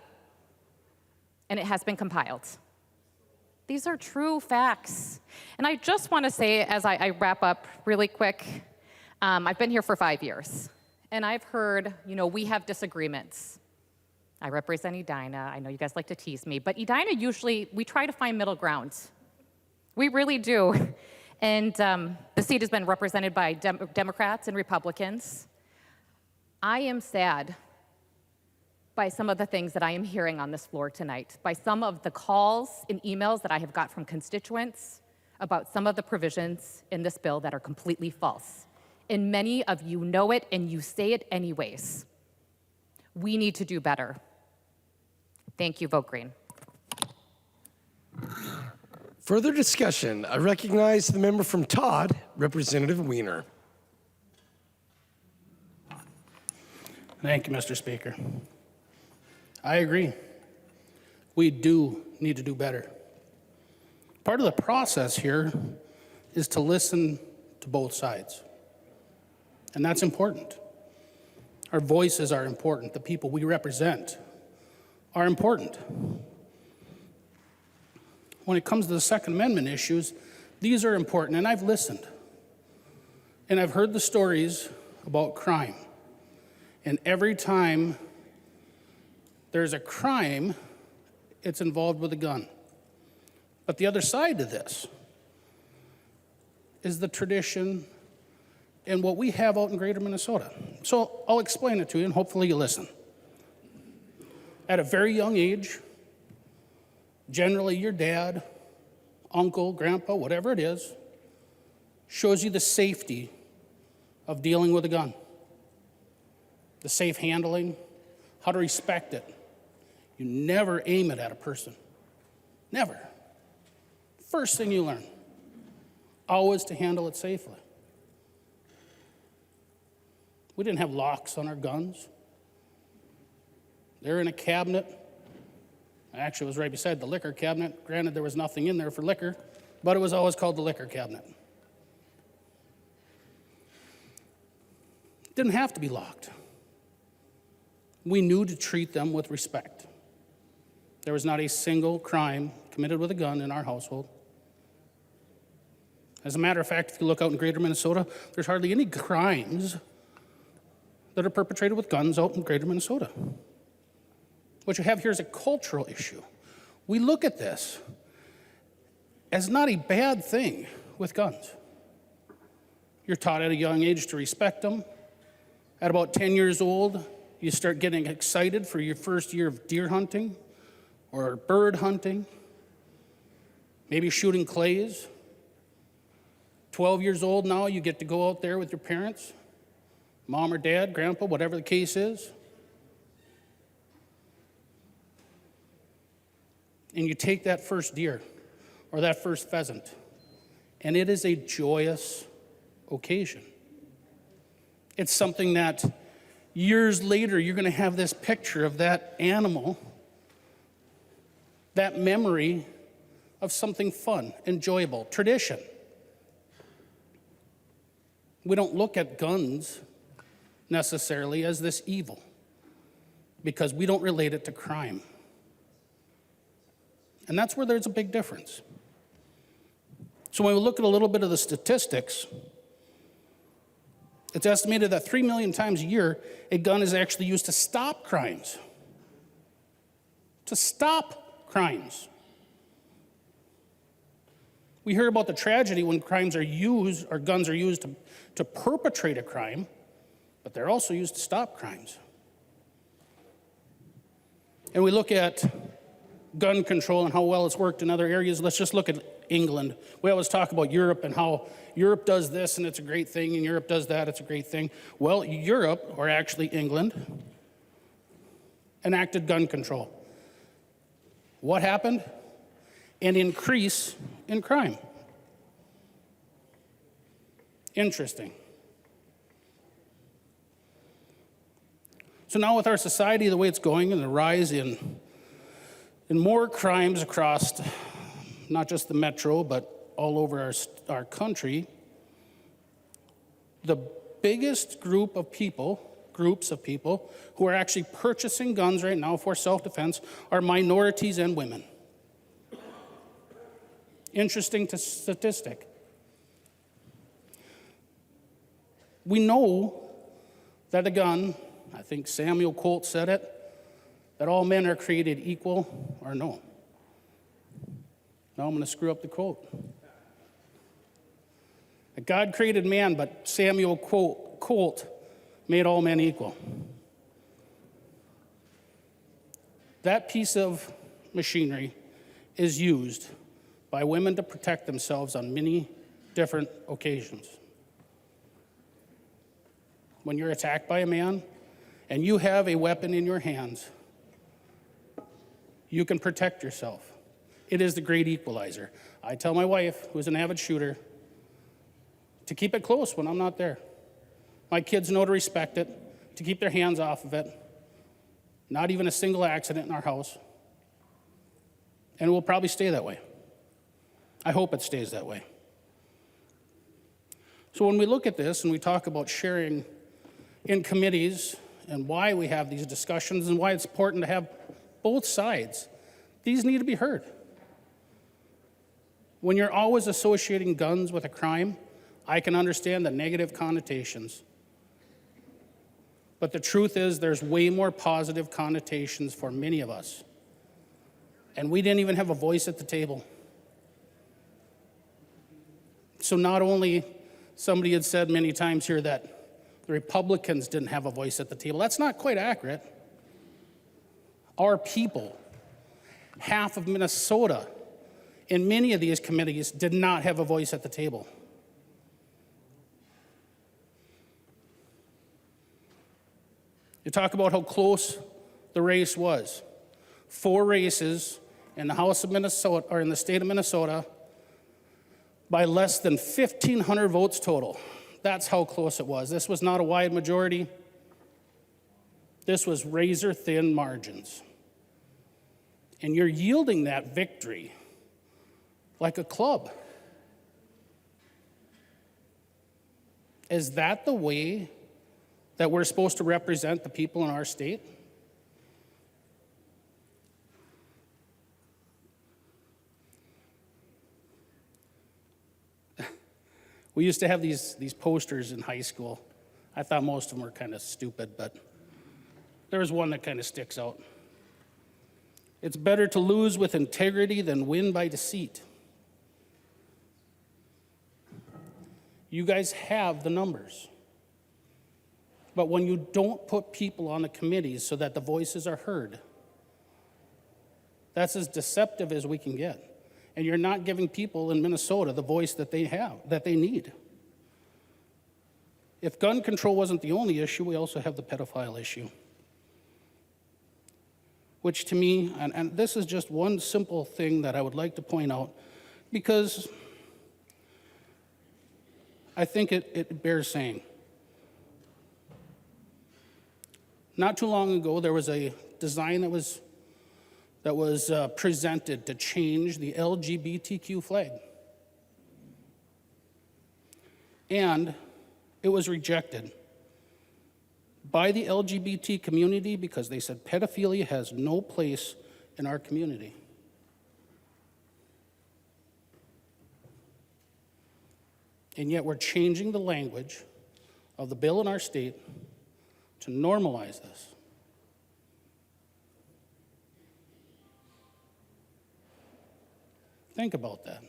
D: and it has been compiled. These are true facts. And I just want to say, as I wrap up really quick, I've been here for 5 years, and I've heard, we have disagreements. I represent Edina. I know you guys like to tease me, but Edina usually, we try to find middle ground. We really do. And the seat has been represented by Democrats and Republicans. I am sad by some of the things that I am hearing on this floor tonight, by some of the calls and emails that I have got from constituents about some of the provisions in this bill that are completely false. And many of you know it, and you say it anyways. We need to do better. Thank you. Vote green.
J: Further discussion. I recognize the member from Todd, Representative Wiener.
M: Thank you, Mr. Speaker. I agree. We do need to do better. Part of the process here is to listen to both sides. And that's important. Our voices are important. The people we represent are important. When it comes to the Second Amendment issues, these are important, and I've listened. And I've heard the stories about crime. And every time there's a crime, it's involved with a gun. But the other side to this is the tradition and what we have out in greater Minnesota. So I'll explain it to you, and hopefully you listen. At a very young age, generally your dad, uncle, grandpa, whatever it is, shows you the safety of dealing with a gun. The safe handling, how to respect it. You never aim it at a person. Never. First thing you learn, always to handle it safely. We didn't have locks on our guns. They're in a cabinet. Actually, it was right beside the liquor cabinet. Granted, there was nothing in there for liquor, but it was always called the liquor cabinet. Didn't have to be locked. We knew to treat them with respect. There was not a single crime committed with a gun in our household. As a matter of fact, if you look out in greater Minnesota, there's hardly any crimes that are perpetrated with guns out in greater Minnesota. What you have here is a cultural issue. We look at this as not a bad thing with guns. You're taught at a young age to respect them. At about 10 years old, you start getting excited for your first year of deer hunting or bird hunting, maybe shooting clays. 12 years old now, you get to go out there with your parents, mom or dad, grandpa, whatever the case is. And you take that first deer or that first pheasant, and it is a joyous occasion. It's something that years later you're going to have this picture of that animal, that memory of something fun, enjoyable, tradition. We don't look at guns necessarily as this evil because we don't relate it to crime. And that's where there's a big difference. So when we look at a little bit of the statistics, it's estimated that 3 million times a year, a gun is actually used to stop crimes. To stop crimes. We hear about the tragedy when crimes are used, or guns are used to perpetrate a crime, but they're also used to stop crimes. And we look at gun control and how well it's worked in other areas. Let's just look at England. We always talk about Europe and how Europe does this and it's a great thing, and Europe does that, it's a great thing. Well, Europe, or actually England, enacted gun control. What happened? An increase in crime. Interesting. So now with our society the way it's going and the rise in more crimes across not just the metro but all over our country, the biggest groups of people who are actually purchasing guns right now for self-defense are minorities and women. Interesting statistic. We know that a gun, I think Samuel Colt said it, that all men are created equal, or no. Now I'm going to screw up the quote. That God created man, but Samuel Colt made all men equal. That piece of machinery is used by women to protect themselves on many different occasions. When you're attacked by a man and you have a weapon in your hands, you can protect yourself. It is the great equalizer. I tell my wife, who's an avid shooter, to keep it close when I'm not there. My kids know to respect it, to keep their hands off of it. Not even a single accident in our house. And it will probably stay that way. I hope it stays that way. So when we look at this and we talk about sharing in committees and why we have these discussions and why it's important to have both sides, these need to be heard. When you're always associating guns with a crime, I can understand the negative connotations. But the truth is there's way more positive connotations for many of us. And we didn't even have a voice at the table. So not only, somebody had said many times here that the Republicans didn't have a voice at the table. That's not quite accurate. Our people, half of Minnesota, in many of these committees did not have a voice at the table. You talk about how close the race was. 4 races in the House of Minnesota, or in the state of Minnesota, by less than 1,500 votes total. That's how close it was. This was not a wide majority. This was razor-thin margins. And you're yielding that victory like a club. Is that the way that we're supposed to represent the people in our state? We used to have these posters in high school. I thought most of them were kind of stupid, but there was one that kind of sticks out. It's better to lose with integrity than win by deceit. You guys have the numbers. But when you don't put people on the committees so that the voices are heard, that's as deceptive as we can get. And you're not giving people in Minnesota the voice that they have, that they need. If gun control wasn't the only issue, we also have the pedophile issue. Which to me, and this is just one simple thing that I would like to point out, because I think it bears saying. Not too long ago, there was a design that was presented to change the LGBTQ flag. And it was rejected by the LGBT community because they said pedophilia has no place in our community. And yet we're changing the language of the bill in our state to normalize this. Think about that.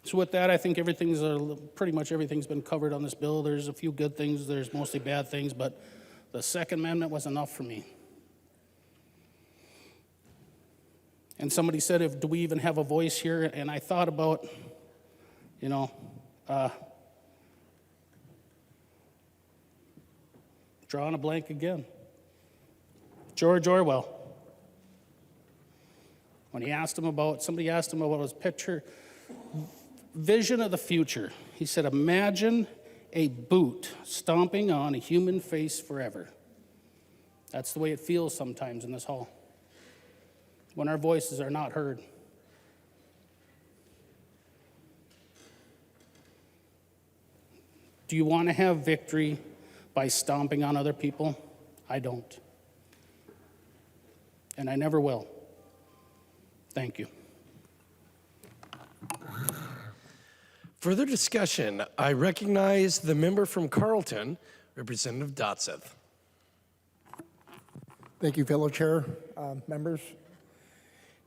M: So with that, I think pretty much everything's been covered on this bill. There's a few good things, there's mostly bad things, but the Second Amendment was enough for me. And somebody said, do we even have a voice here? And I thought about, drawing a blank again. George Orwell. When somebody asked him about his vision of the future, he said, imagine a boot stomping on a human face forever. That's the way it feels sometimes in this hall, when our voices are not heard. Do you want to have victory by stomping on other people? I don't. And I never will. Thank you.
J: Further discussion. I recognize the member from Carlton, Representative Dotseth.
G: Thank you, fellow chair, members.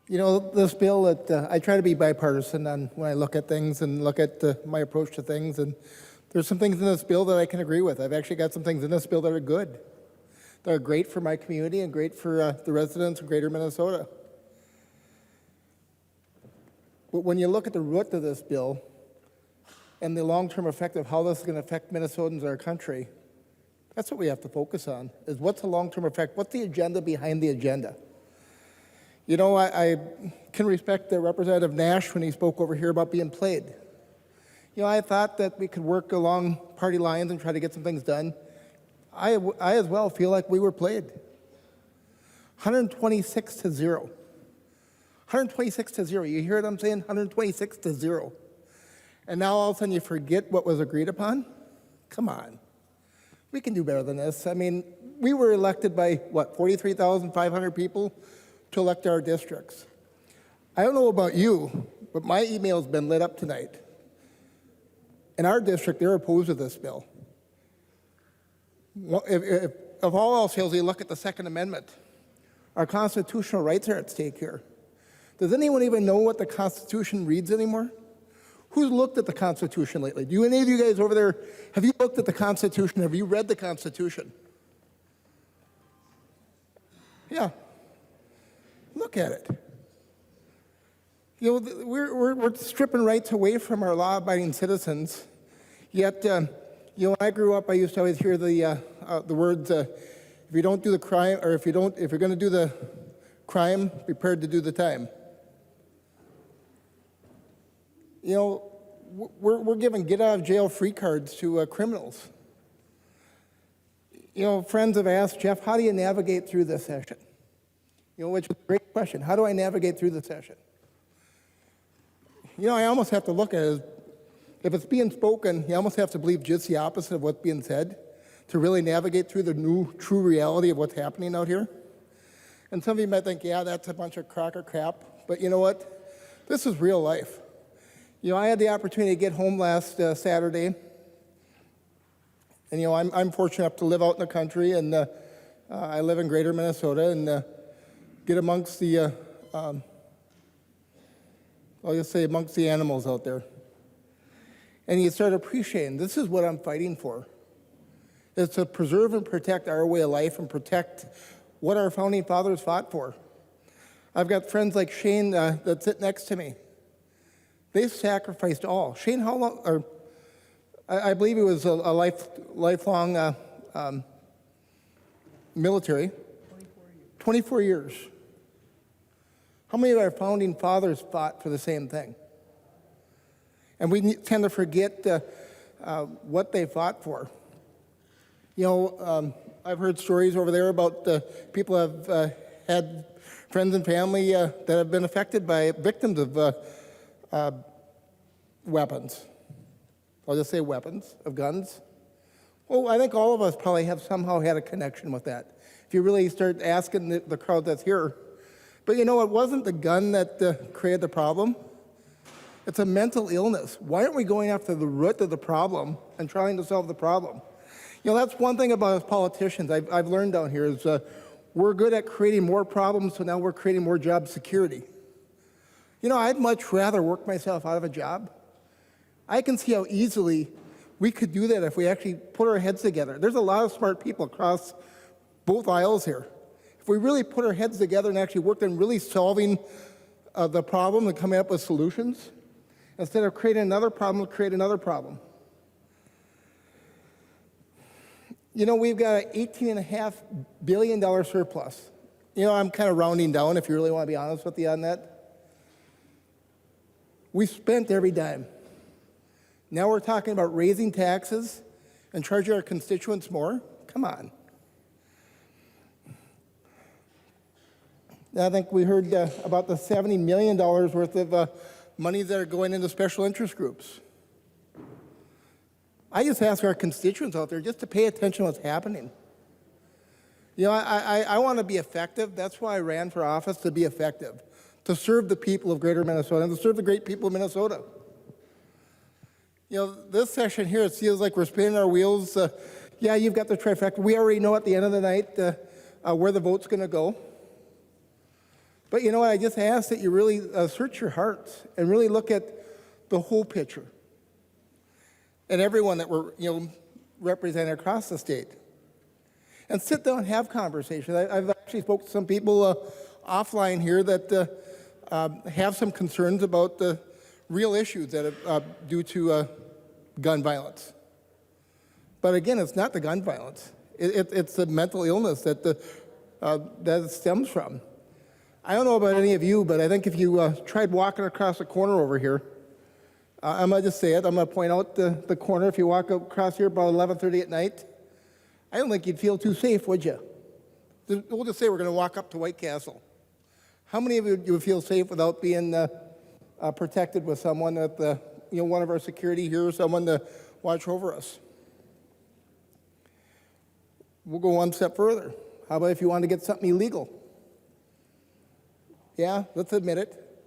G: You know, this bill, I try to be bipartisan when I look at things and look at my approach to things. And there's some things in this bill that I can agree with. I've actually got some things in this bill that are good, that are great for my community and great for the residents of Greater Minnesota. But when you look at the root of this bill and the long-term effect of how this is going to affect Minnesotans and our country, that's what we have to focus on, is what's the long-term effect? What's the agenda behind the agenda? You know, I can respect Representative Nash when he spoke over here about being played. You know, I thought that we could work along party lines and try to get some things done. I as well feel like we were played. 126-0. 126-0. You hear what I'm saying? 126-0. And now all of a sudden you forget what was agreed upon? Come on. We can do better than this. I mean, we were elected by, 43,500 people to elect our districts. I don't know about you, but my email's been lit up tonight. In our district, they're opposed to this bill. If all else fails, you look at the Second Amendment. Our constitutional rights are at stake here. Does anyone even know what the Constitution reads anymore? Who's looked at the Constitution lately? Do any of you guys over there, have you looked at the Constitution? Have you read the Constitution? Yeah. Look at it. You know, we're stripping rights away from our law-abiding citizens. Yet, you know, when I grew up, I used to always hear the words, if you don't do the crime, or if you're going to do the crime, be prepared to do the time. You know, we're giving get-out-of-jail-free cards to criminals. You know, friends have asked, Jeff, how do you navigate through this session? You know, which is a great question. How do I navigate through the session? You know, I almost have to look at it as, if it's being spoken, you almost have to believe just the opposite of what's being said to really navigate through the new, true reality of what's happening out here. And some of you might think, yeah, that's a bunch of crocker crap. But you know what? This is real life. You know, I had the opportunity to get home last Saturday. And, you know, I'm fortunate enough to live out in the country, and I live in Greater Minnesota, and get amongst the, I'll just say amongst the animals out there. And you start appreciating, this is what I'm fighting for. Is to preserve and protect our way of life and protect what our founding fathers fought for. I've got friends like Shane that sit next to me. They sacrificed all. Shane, how long, or I believe he was a lifelong military. 24 years. How many of our founding fathers fought for the same thing? And we tend to forget what they fought for. You know, I've heard stories over there about people who have had friends and family that have been affected by victims of weapons. I'll just say weapons, of guns. Well, I think all of us probably have somehow had a connection with that. If you really start asking the crowd that's here. But you know, it wasn't the gun that created the problem. It's a mental illness. Why aren't we going after the root of the problem and trying to solve the problem? You know, that's one thing about us politicians I've learned down here is we're good at creating more problems, so now we're creating more job security. You know, I'd much rather work myself out of a job I can see how easily we could do that if we actually put our heads together. There's a lot of smart people across both aisles here. If we really put our heads together and actually worked on really solving the problem and coming up with solutions, instead of creating another problem, create another problem. You know, we've got an $18.5 billion surplus. You know, I'm kind of rounding down if you really want to be honest with you on that. We spent every dime. Now we're talking about raising taxes and charging our constituents more? Come on. I think we heard about the $70 million worth of money that are going into special interest groups. I just ask our constituents out there just to pay attention to what's happening. You know, I want to be effective. That's why I ran for office, to be effective, to serve the people of Greater Minnesota and to serve the great people of Minnesota. You know, this session here, it feels like we're spinning our wheels. Yeah, you've got the trifecta. We already know at the end of the night where the vote's going to go. But you know what? I just ask that you really search your hearts and really look at the whole picture and everyone that we're representing across the state. And sit down and have conversations. I've actually spoken to some people offline here that have some concerns about the real issues that are due to gun violence. But again, it's not the gun violence. It's the mental illness that it stems from. I don't know about any of you, but I think if you tried walking across the corner over here, I'm going to just say it. I'm going to point out the corner. If you walk across here about 11:30 at night, I don't think you'd feel too safe, would you? We'll just say we're going to walk up to White Castle. How many of you would feel safe without being protected with someone at one of our security here, or someone to watch over us? We'll go one step further. How about if you want to get something illegal? Yeah, let's admit it.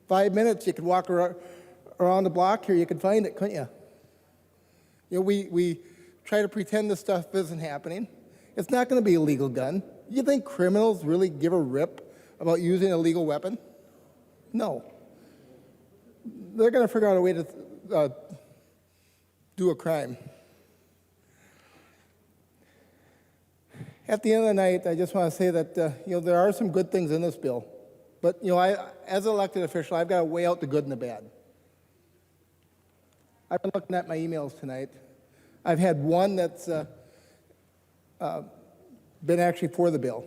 G: 5 minutes, you could walk around the block here, you could find it, couldn't you? You know, we try to pretend this stuff isn't happening. It's not going to be a legal gun. You think criminals really give a rip about using a legal weapon? No. They're going to figure out a way to do a crime. At the end of the night, I just want to say that there are some good things in this bill. But as an elected official, I've got to weigh out the good and the bad. I've been looking at my emails tonight. I've had one that's been actually for the bill.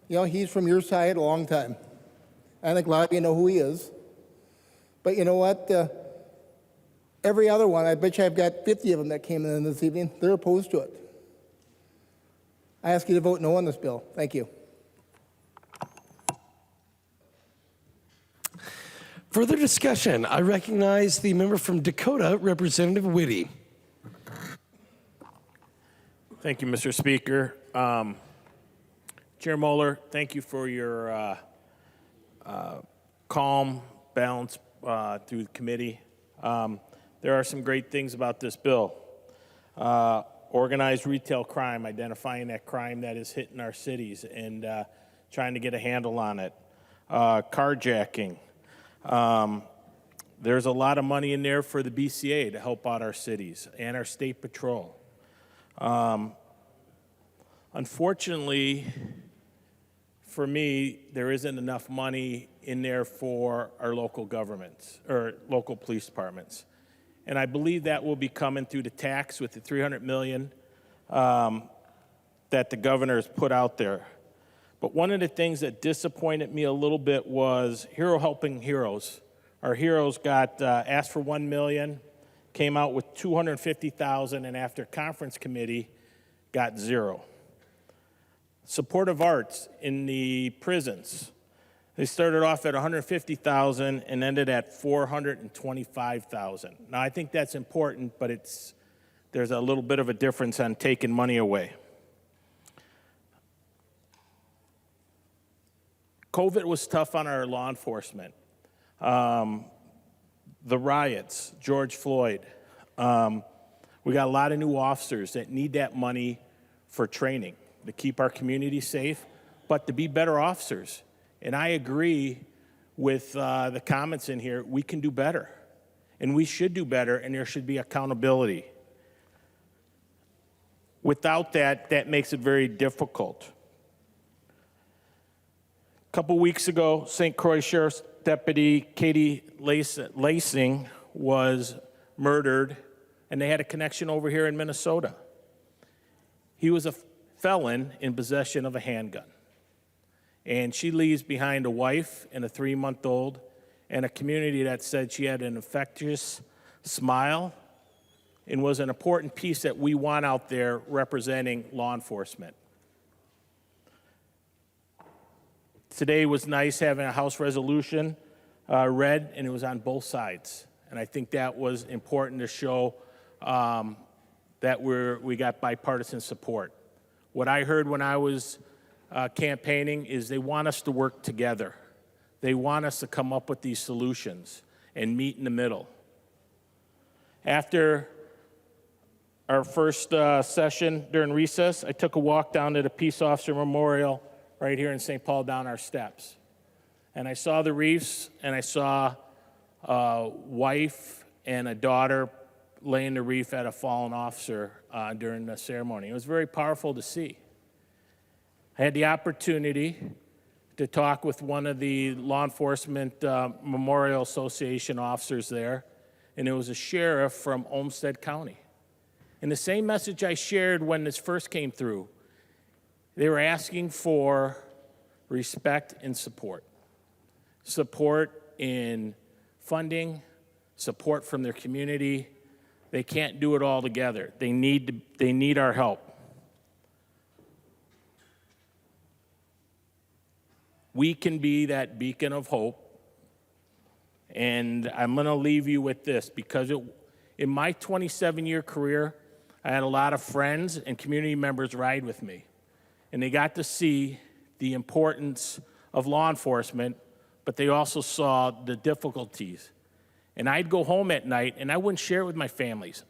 G: You know, he's from your side a long time. I think a lot of you know who he is. But you know what? Every other one, I bet you I've got 50 of them that came in this evening, they're opposed to it. I ask you to vote no on this bill. Thank you.
J: Further discussion. I recognize the member from Dakota, Representative Whitty.
V: Thank you, Mr. Speaker. Chair Moller, thank you for your calm, balance through the committee. There are some great things about this bill. Organized retail crime, identifying that crime that is hitting our cities and trying to get a handle on it. Carjacking. There's a lot of money in there for the BCA to help out our cities and our state patrol. Unfortunately, for me, there isn't enough money in there for our local governments or local police departments. And I believe that will be coming through the tax with the $300 million that the governor has put out there. But one of the things that disappointed me a little bit was Hero Helping Heroes. Our heroes got asked for $1 million, came out with $250,000, and after conference committee, got zero. Supportive arts in the prisons. They started off at $150,000 and ended at $425,000. Now, I think that's important, but there's a little bit of a difference on taking money away. COVID was tough on our law enforcement. The riots, George Floyd. We got a lot of new officers that need that money for training to keep our community safe, but to be better officers. And I agree with the comments in here, we can do better.
B: And we should do better, and there should be accountability. Without that, that makes it very difficult. A couple weeks ago, St. Croix Sheriff's Deputy Katie Lacing was murdered, and they had a connection over here in Minnesota. He was a felon in possession of a handgun. And she leaves behind a wife and a 3-month-old and a community that said she had an infectious smile and was an important piece that we want out there representing law enforcement. Today was nice having a House resolution read, and it was on both sides. And I think that was important to show that we got bipartisan support. What I heard when I was campaigning is they want us to work together. They want us to come up with these solutions and meet in the middle. After our first session during recess, I took a walk down to the Peace Officer Memorial right here in St. Paul down our steps. And I saw the wreaths, and I saw a wife and a daughter laying the wreath at a fallen officer during the ceremony. It was very powerful to see. I had the opportunity to talk with one of the Law Enforcement Memorial Association officers there, and it was a sheriff from Olmsted County. And the same message I shared when this first came through, they were asking for respect and support. Support in funding, support from their community. They can't do it all together. They need our help. We can be that beacon of hope. And I'm going to leave you with this, because in my 27-year career, I had a lot of friends and community members ride with me. And they got to see the importance of law enforcement, but they also saw the difficulties. And I'd go home at night, and I wouldn't share it with my families.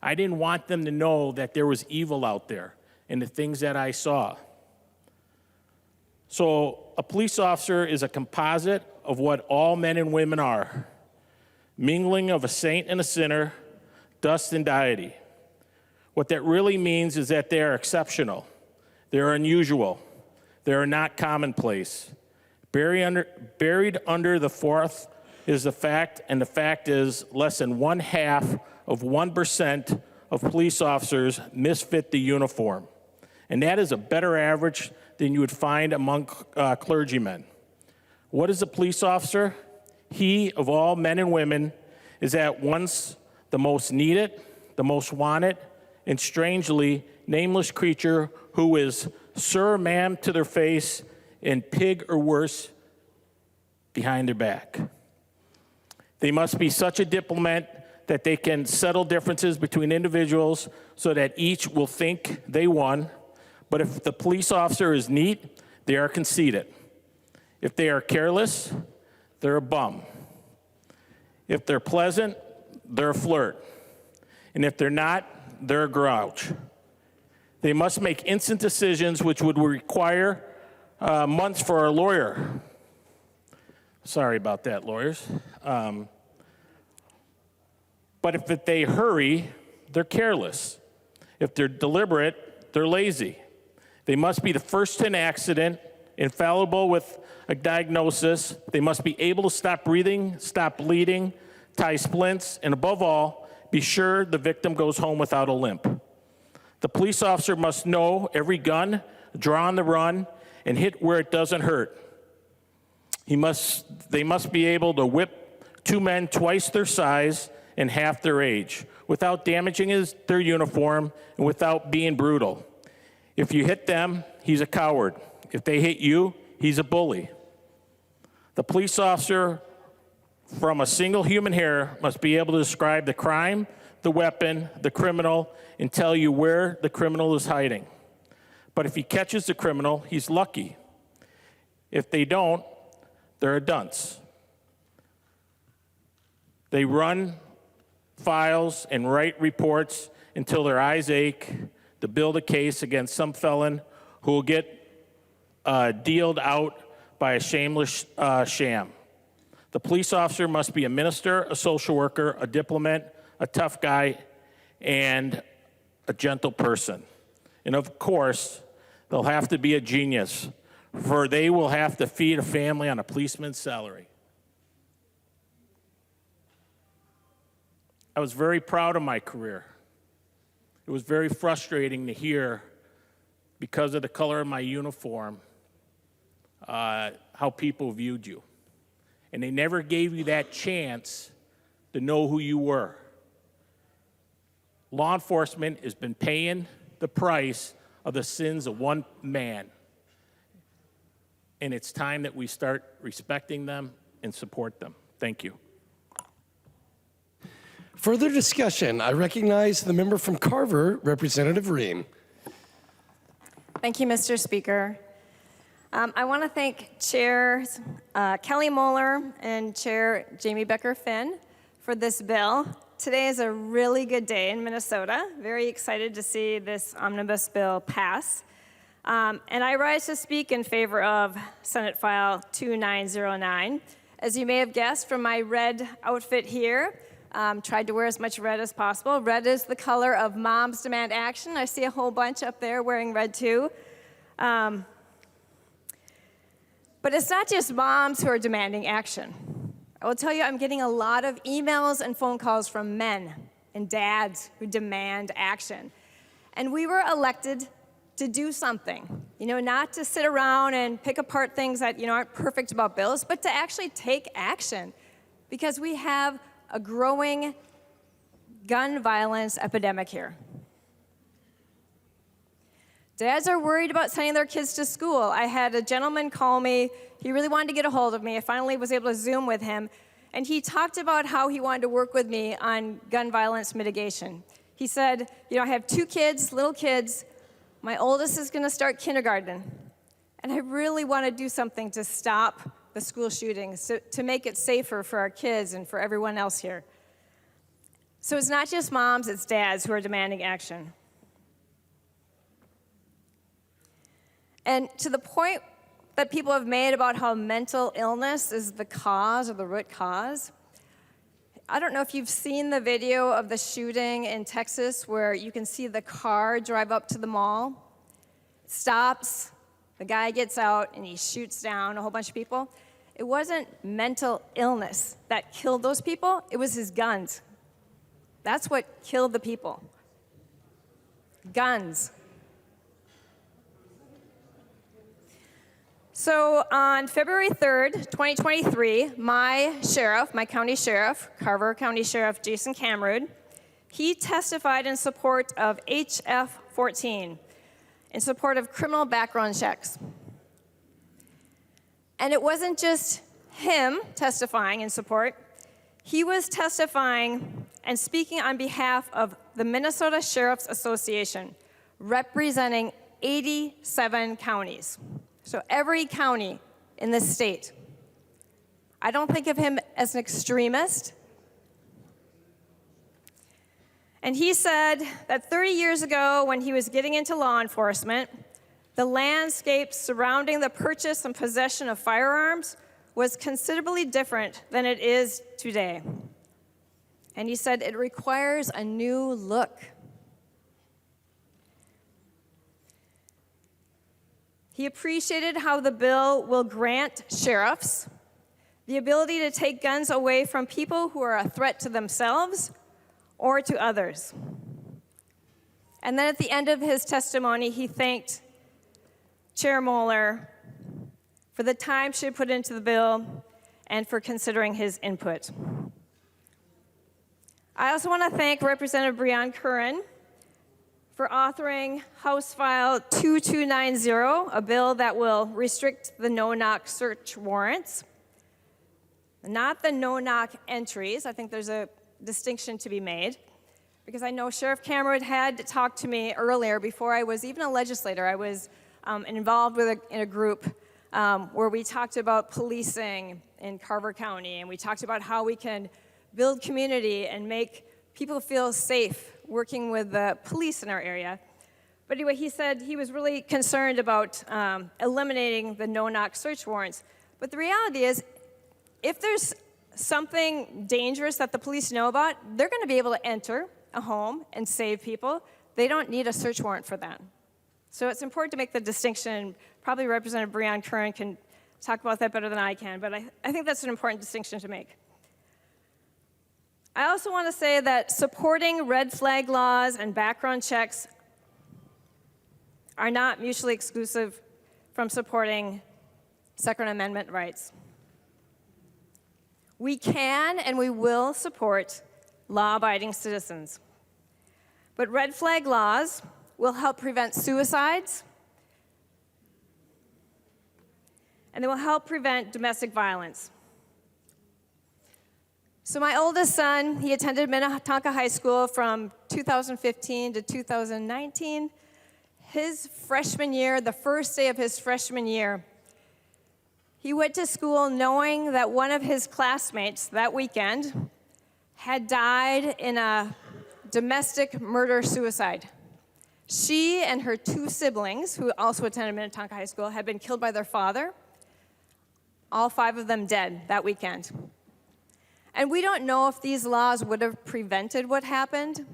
B: I didn't want them to know that there was evil out there and the things that I saw. So a police officer is a composite of what all men and women are. Mingling of a saint and a sinner, dust and deity. What that really means is that they are exceptional. They're unusual. They're not commonplace. Buried under the fourth is the fact, and the fact is less than 1/2 of 1% of police officers misfit the uniform. And that is a better average than you would find among clergymen. What is a police officer? He, of all men and women, is at once the most needed, the most wanted, and strangely nameless creature who is sir, ma'am to their face and pig or worse behind their back. They must be such a diplomat that they can settle differences between individuals so that each will think they won. But if the police officer is neat, they are conceited. If they are careless, they're a bum. If they're pleasant, they're a flirt. And if they're not, they're a grouch. They must make instant decisions, which would require months for a lawyer. Sorry about that, lawyers. But if they hurry, they're careless. If they're deliberate, they're lazy. They must be the first to an accident, infallible with a diagnosis. They must be able to stop breathing, stop bleeding, tie splints, and above all, be sure the victim goes home without a limp. The police officer must know every gun, draw on the run, and hit where it doesn't hurt. They must be able to whip two men twice their size and half their age without damaging their uniform and without being brutal. If you hit them, he's a coward. If they hit you, he's a bully. The police officer, from a single human hair, must be able to describe the crime, the weapon, the criminal, and tell you where the criminal is hiding. But if he catches the criminal, he's lucky. If they don't, they're a dunce. They run files and write reports until their eyes ache to build a case against some felon who will get dealed out by a shameless sham. The police officer must be a minister, a social worker, a diplomat, a tough guy, and a gentle person. And of course, they'll have to be a genius, for they will have to feed a family on a policeman's salary. I was very proud of my career. It was very frustrating to hear, because of the color of my uniform, how people viewed you. And they never gave you that chance to know who you were. Law enforcement has been paying the price of the sins of one man. And it's time that we start respecting them and support them. Thank you.
J: Further discussion. I recognize the member from Carver, Representative Ream.
A: Thank you, Mr. Speaker. I want to thank Chair Kelly Moller and Chair Jamie Becker-Finn for this bill. Today is a really good day in Minnesota. Very excited to see this omnibus bill pass. And I rise to speak in favor of Senate File 2909. As you may have guessed from my red outfit here, tried to wear as much red as possible. Red is the color of Moms Demand Action. I see a whole bunch up there wearing red too. But it's not just moms who are demanding action. I will tell you, I'm getting a lot of emails and phone calls from men and dads who demand action. And we were elected to do something, not to sit around and pick apart things that, aren't perfect about bills, but to actually take action, because we have a growing gun violence epidemic here. Dads are worried about sending their kids to school. I had a gentleman call me. He really wanted to get a hold of me. I finally was able to Zoom with him, and he talked about how he wanted to work with me on gun violence mitigation. He said, I have 2 kids, little kids. My oldest is going to start kindergarten, and I really want to do something to stop the school shootings, to make it safer for our kids and for everyone else here. So it's not just moms, it's dads who are demanding action. And to the point that people have made about how mental illness is the cause or the root cause, I don't know if you've seen the video of the shooting in Texas where you can see the car drive up to the mall, stops, the guy gets out, and he shoots down a whole bunch of people. It wasn't mental illness that killed those people, it was his guns. That's what killed the people. Guns. So on February 3rd, 2023, my county sheriff, Carver County Sheriff Jason Camrud, he testified in support of HF 14, in support of criminal background checks. And it wasn't just him testifying in support. He was testifying and speaking on behalf of the Minnesota Sheriff's Association, representing 87 counties. So every county in this state. I don't think of him as an extremist. And he said that 30 years ago, when he was getting into law enforcement, the landscape surrounding the purchase and possession of firearms was considerably different than it is today. And he said it requires a new look. He appreciated how the bill will grant sheriffs the ability to take guns away from people who are a threat to themselves or to others. And then at the end of his testimony, he thanked Chair Moller for the time she put into the bill and for considering his input. I also want to thank Representative Breon Curran for authoring House File 2290, a bill that will restrict the no-knock search warrants, not the no-knock entries. I think there's a distinction to be made, because I know Sheriff Camrud had talked to me earlier before I was even a legislator. I was involved in a group where we talked about policing in Carver County, and we talked about how we can build community and make people feel safe working with the police in our area. But anyway, he said he was really concerned about eliminating the no-knock search warrants. But the reality is, if there's something dangerous that the police know about, they're going to be able to enter a home and save people. They don't need a search warrant for that. So it's important to make the distinction. Probably Representative Breon Curran can talk about that better than I can, but I think that's an important distinction to make. I also want to say that supporting red flag laws and background checks are not mutually exclusive from supporting Second Amendment rights. We can and we will support law-abiding citizens. But red flag laws will help prevent suicides, and they will help prevent domestic violence. So my oldest son, he attended Minnetonka High School from 2015 to 2019. His freshman year, the first day of his freshman year, he went to school knowing that one of his classmates that weekend had died in a domestic murder-suicide. She and her two siblings, who also attended Minnetonka High School, had been killed by their father, all 5 of them dead that weekend. And we don't know if these laws would have prevented what happened,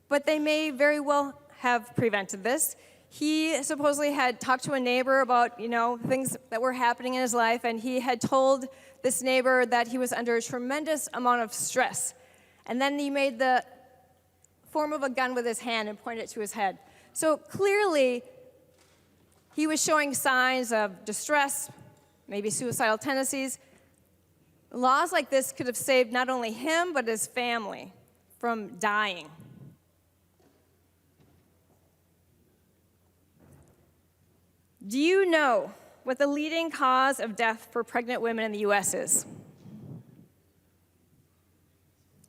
A: but they may very well have prevented this. He supposedly had talked to a neighbor about, things that were happening in his life, and he had told this neighbor that he was under a tremendous amount of stress. And then he made the form of a gun with his hand and pointed it to his head. So clearly, he was showing signs of distress, maybe suicidal tendencies. Laws like this could have saved not only him, but his family from dying. Do you know what the leading cause of death for pregnant women in the U.S. is?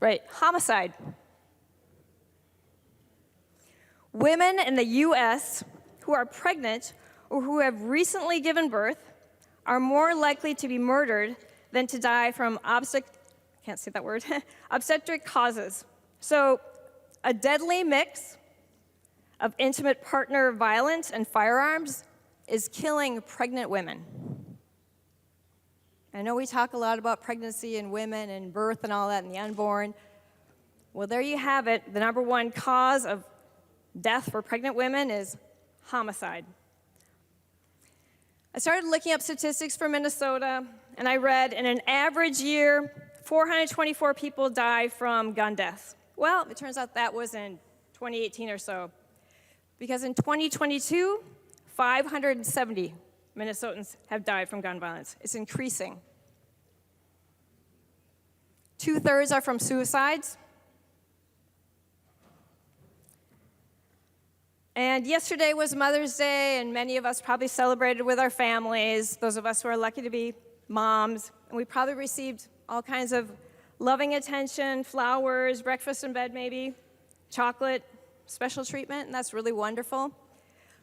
A: Right, homicide. Women in the U.S. who are pregnant or who have recently given birth are more likely to be murdered than to die from obstetric causes. So a deadly mix of intimate partner violence and firearms is killing pregnant women. I know we talk a lot about pregnancy and women and birth and all that and the unborn. Well, there you have it. The number one cause of death for pregnant women is homicide. I started looking up statistics for Minnesota, and I read in an average year, 424 people die from gun deaths. Well, it turns out that was in 2018 or so, because in 2022, 570 Minnesotans have died from gun violence. It's increasing. 2/3 are from suicides. And yesterday was Mother's Day, and many of us probably celebrated with our families, those of us who are lucky to be moms, and we probably received all kinds of loving attention, flowers, breakfast in bed maybe, chocolate, special treatment, and that's really wonderful.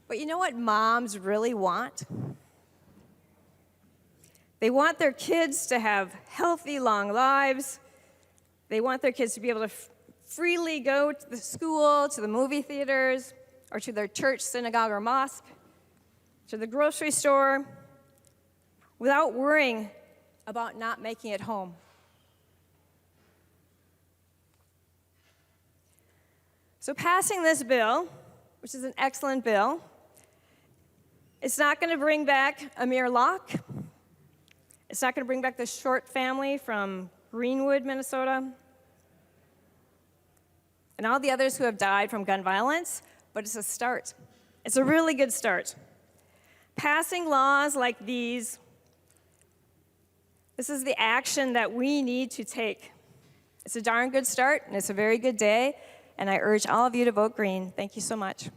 A: But you know what moms really want? They want their kids to have healthy, long lives. They want their kids to be able to freely go to the school, to the movie theaters, or to their church, synagogue, or mosque, to the grocery store, without worrying about not making it home. So passing this bill, which is an excellent bill, it's not going to bring back Amir Locke. It's not going to bring back the Short family from Greenwood, Minnesota, and all the others who have died from gun violence, but it's a start. It's a really good start. Passing laws like these, this is the action that we need to take. It's a darn good start, and it's a very good day, and I urge all of you to vote green. Thank you so much.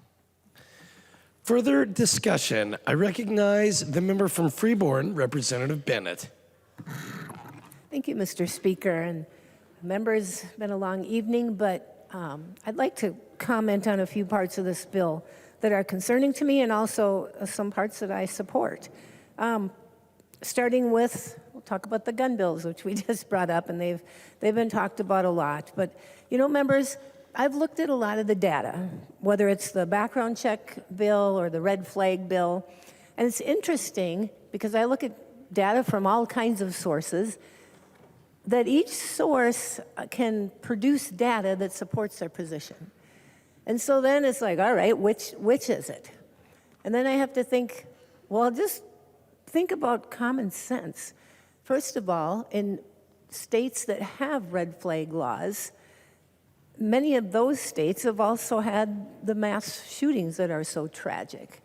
J: Further discussion. I recognize the member from Freeborn, Representative Bennett.
H: Thank you, Mr. Speaker. And members, it's been a long evening, but I'd like to comment on a few parts of this bill that are concerning to me and also some parts that I support. Starting with, we'll talk about the gun bills, which we just brought up, and they've been talked about a lot. But, members, I've looked at a lot of the data, whether it's the background check bill or the red flag bill, and it's interesting because I look at data from all kinds of sources that each source can produce data that supports their position. And so then it's like, all right, which is it? And then I have to think, well, just think about common sense. First of all, in states that have red flag laws, many of those states have also had the mass shootings that are so tragic.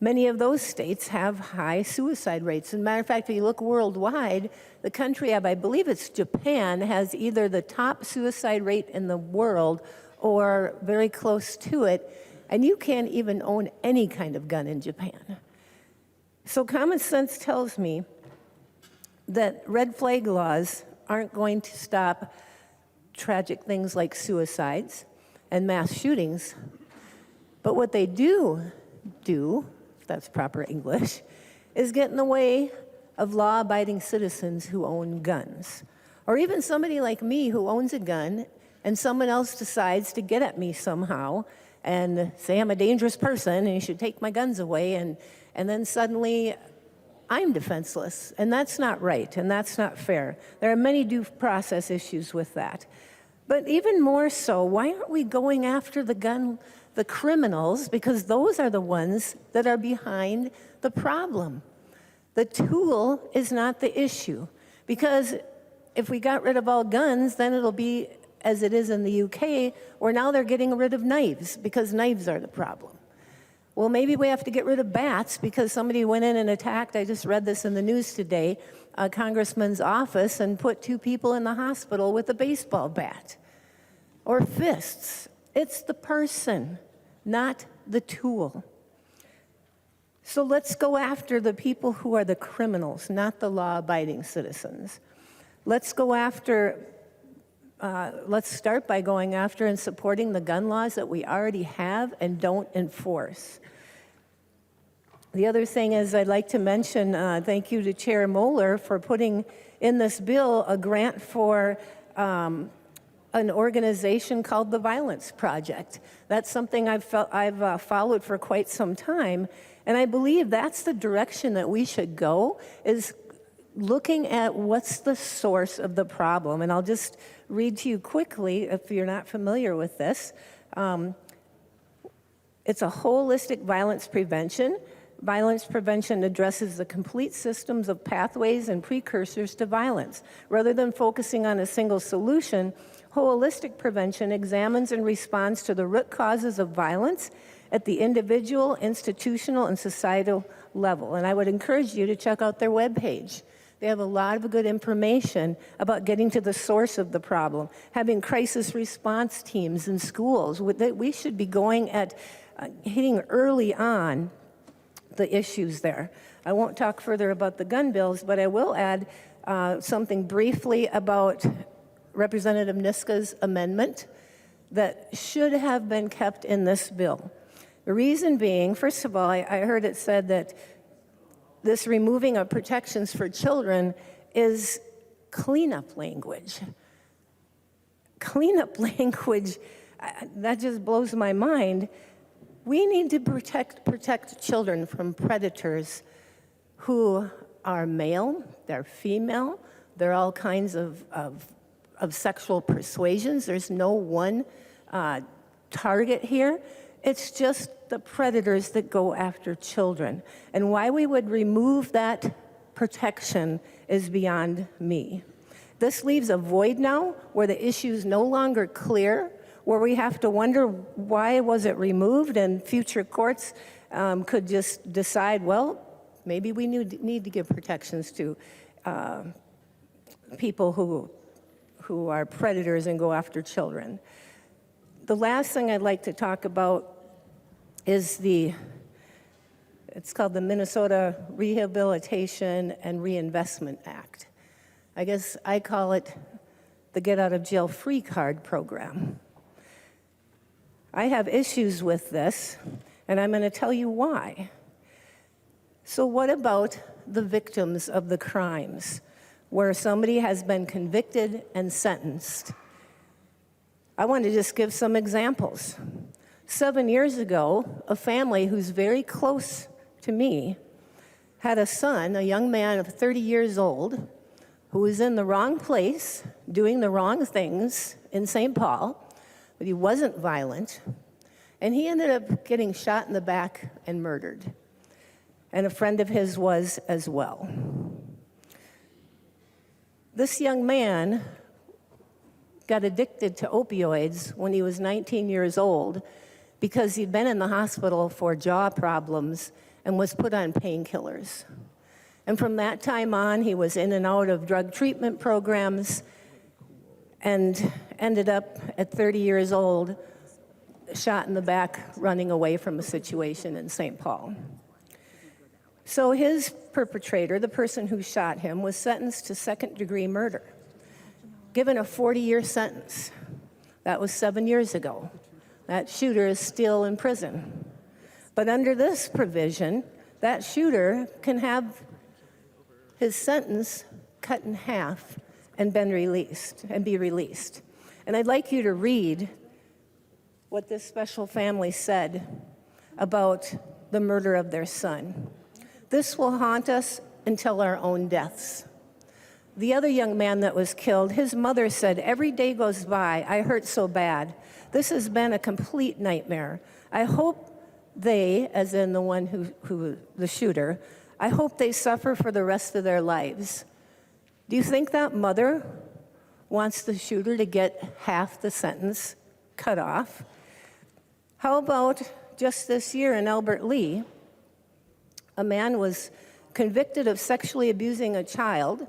H: Many of those states have high suicide rates. As a matter of fact, if you look worldwide, the country of, I believe it's Japan, has either the top suicide rate in the world or very close to it, and you can't even own any kind of gun in Japan. So common sense tells me that red flag laws aren't going to stop tragic things like suicides and mass shootings, but what they do, if that's proper English, is get in the way of law-abiding citizens who own guns. Or even somebody like me who owns a gun and someone else decides to get at me somehow and say I'm a dangerous person and you should take my guns away, and then suddenly I'm defenseless. And that's not right, and that's not fair. There are many due process issues with that. But even more so, why aren't we going after the criminals, because those are the ones that are behind the problem. The tool is not the issue, because if we got rid of all guns, then it'll be as it is in the UK, where now they're getting rid of knives because knives are the problem. Well, maybe we have to get rid of bats because somebody went in and attacked, I just read this in the news today, a congressman's office and put 2 people in the hospital with a baseball bat. Or fists. It's the person, not the tool. So let's go after the people who are the criminals, not the law-abiding citizens. Let's start by going after and supporting the gun laws that we already have and don't enforce. The other thing is I'd like to mention, thank you to Chair Moller for putting in this bill a grant for an organization called the Violence Project. That's something I've followed for quite some time, and I believe that's the direction that we should go, is looking at what's the source of the problem. And I'll just read to you quickly, if you're not familiar with this. It's a holistic violence prevention. Violence prevention addresses the complete systems of pathways and precursors to violence. Rather than focusing on a single solution, holistic prevention examines and responds to the root causes of violence at the individual, institutional, and societal level. And I would encourage you to check out their webpage. They have a lot of good information about getting to the source of the problem, having crisis response teams in schools. We should be going at hitting early on the issues there. I won't talk further about the gun bills, but I will add something briefly about Representative Niska's amendment that should have been kept in this bill. The reason being, first of all, I heard it said that this removing of protections for children is cleanup language. Cleanup language, that just blows my mind. We need to protect children from predators who are male, they're female, they're all kinds of sexual persuasions. There's no one target here. It's just the predators that go after children. And why we would remove that protection is beyond me. This leaves a void now where the issue is no longer clear, where we have to wonder why was it removed, and future courts could just decide, well, maybe we need to give protections to people who are predators and go after children. The last thing I'd like to talk about is it's called the Minnesota Rehabilitation and Reinvestment Act. I guess I call it the Get Out of Jail Free Card program. I have issues with this, and I'm going to tell you why. So what about the victims of the crimes where somebody has been convicted and sentenced? I want to just give some examples. 7 years ago, a family who's very close to me had a son, a young man of 30 years old, who was in the wrong place, doing the wrong things in St. Paul, but he wasn't violent, and he ended up getting shot in the back and murdered. And a friend of his was as well. This young man got addicted to opioids when he was 19 years old because he'd been in the hospital for jaw problems and was put on painkillers. And from that time on, he was in and out of drug treatment programs and ended up at 30 years old, shot in the back, running away from a situation in St. Paul. So his perpetrator, the person who shot him, was sentenced to second-degree murder, given a 40-year sentence. That was 7 years ago. That shooter is still in prison. But under this provision, that shooter can have his sentence cut in half and be released. And I'd like you to read what this special family said about the murder of their son. This will haunt us until our own deaths. The other young man that was killed, his mother said, every day goes by, I hurt so bad. This has been a complete nightmare. I hope they, as in the one who the shooter, I hope they suffer for the rest of their lives. Do you think that mother wants the shooter to get half the sentence cut off? How about just this year in Albert Lee, a man was convicted of sexually abusing a child,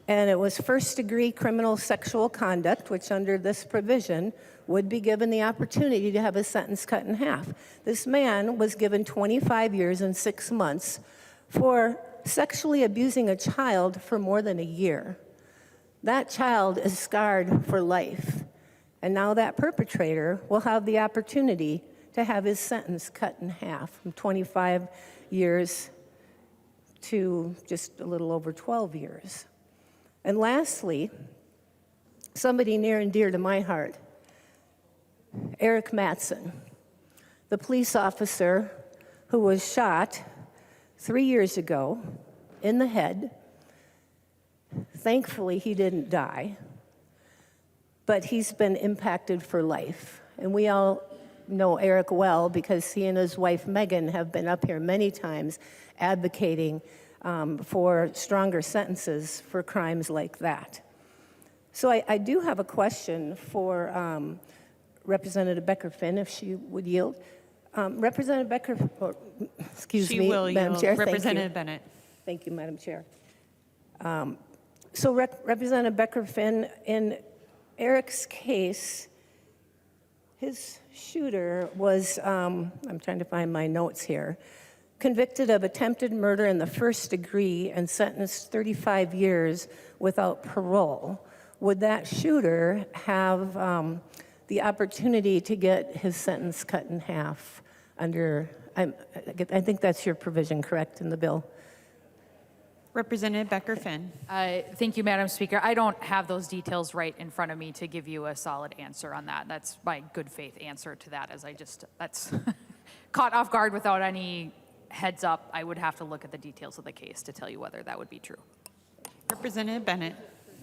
H: and it was first-degree criminal sexual conduct, which under this provision would be given the opportunity to have his sentence cut in half. This man was given 25 years and 6 months for sexually abusing a child for more than a year. That child is scarred for life, and now that perpetrator will have the opportunity to have his sentence cut in half from 25 years to just a little over 12 years. And lastly, somebody near and dear to my heart, Eric Mattson, the police officer who was shot 3 years ago in the head. Thankfully, he didn't die, but he's been impacted for life. And we all know Eric well because he and his wife Megan have been up here many times advocating for stronger sentences for crimes like that. So I do have a question for Representative Becker-Finn, if she would yield. Representative Becker, excuse me, Madam Chair.
K: Representative Bennett.
H: Thank you, Madam Chair. So Representative Becker-Finn, in Eric's case, his shooter was, I'm trying to find my notes here, convicted of attempted murder in the first degree and sentenced 35 years without parole. Would that shooter have the opportunity to get his sentence cut in half under, I think that's your provision, correct, in the bill?
K: Representative Becker-Finn.
W: Thank you, Madam Speaker. I don't have those details right in front of me to give you a solid answer on that. That's my good faith answer to that, as that's caught off guard without any heads up. I would have to look at the details of the case to tell you whether that would be true.
K: Representative Bennett.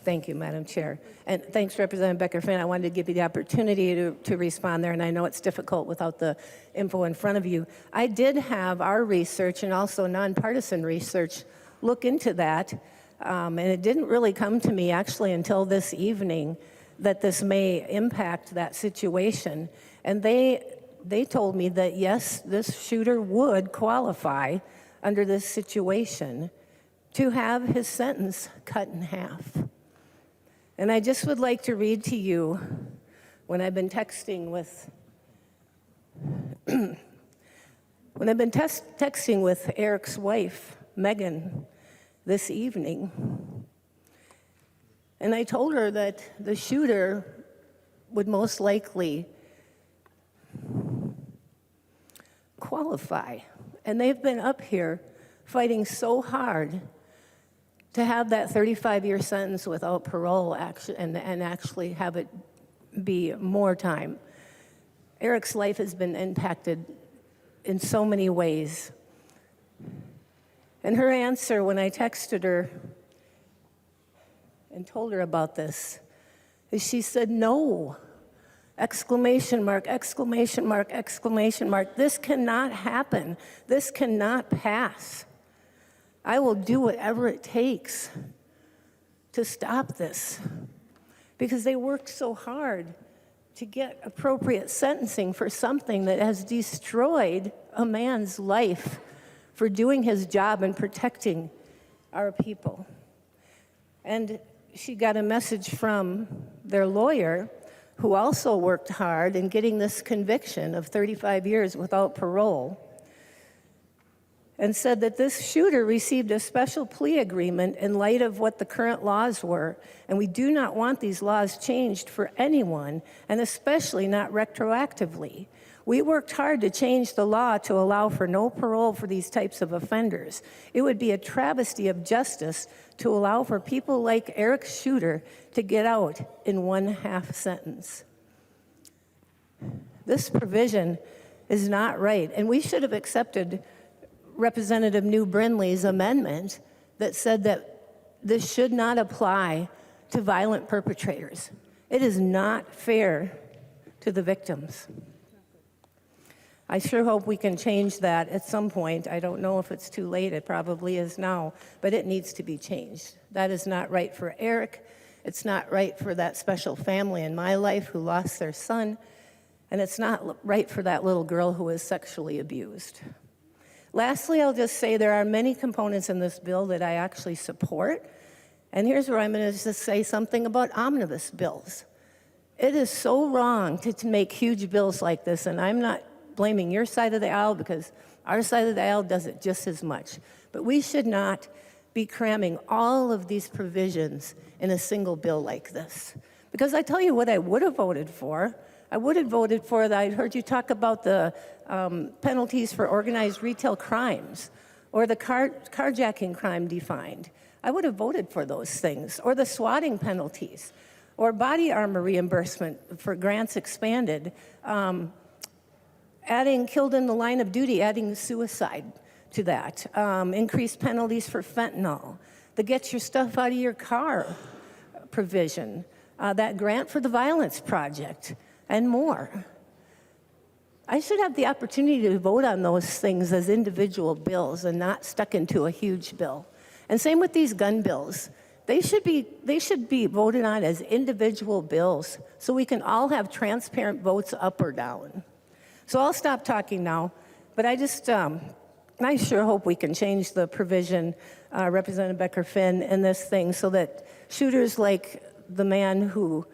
H: Thank you, Madam Chair. And thanks, Representative Becker-Finn. I wanted to give you the opportunity to respond there, and I know it's difficult without the info in front of you. I did have our research and also nonpartisan research look into that, and it didn't really come to me actually until this evening that this may impact that situation. And they told me that yes, this shooter would qualify under this situation to have his sentence cut in half. And I just would like to read to you when I've been texting with texting with Eric's wife, Megan, this evening. And I told her that the shooter would most likely qualify. And they've been up here fighting so hard to have that 35-year sentence without parole and actually have it be more time. Eric's life has been impacted in so many ways. And her answer when I texted her and told her about this is she said, no, exclamation mark, exclamation mark, exclamation mark. This cannot happen. This cannot pass. I will do whatever it takes to stop this, because they worked so hard to get appropriate sentencing for something that has destroyed a man's life for doing his job and protecting our people. And she got a message from their lawyer, who also worked hard in getting this conviction of 35 years without parole, and said that this shooter received a special plea agreement in light of what the current laws were, and we do not want these laws changed for anyone, and especially not retroactively. We worked hard to change the law to allow for no parole for these types of offenders. It would be a travesty of justice to allow for people like Eric Shooter to get out in 1/2 sentence. This provision is not right, and we should have accepted Representative New Brindley's amendment that said that this should not apply to violent perpetrators. It is not fair to the victims. I sure hope we can change that at some point. I don't know if it's too late. It probably is now, but it needs to be changed. That is not right for Eric. It's not right for that special family in my life who lost their son, and it's not right for that little girl who was sexually abused. Lastly, I'll just say there are many components in this bill that I actually support, and here's where I'm going to just say something about omnibus bills. It is so wrong to make huge bills like this, and I'm not blaming your side of the aisle, because our side of the aisle does it just as much. But we should not be cramming all of these provisions in a single bill like this. Because I tell you what I would have voted for. I would have voted for that. I heard you talk about the penalties for organized retail crimes, or the carjacking crime defined. I would have voted for those things, or the swatting penalties, or body armor reimbursement for grants expanded, adding killed in the line of duty, adding suicide to that, increased penalties for fentanyl, the get your stuff out of your car provision, that grant for the Violence Project, and more. I should have the opportunity to vote on those things as individual bills and not stuck into a huge bill. And same with these gun bills. They should be voted on as individual bills so we can all have transparent votes up or down. So I'll stop talking now, but I sure hope we can change the provision, Representative Becker-Finn, in this thing so that shooters like the man who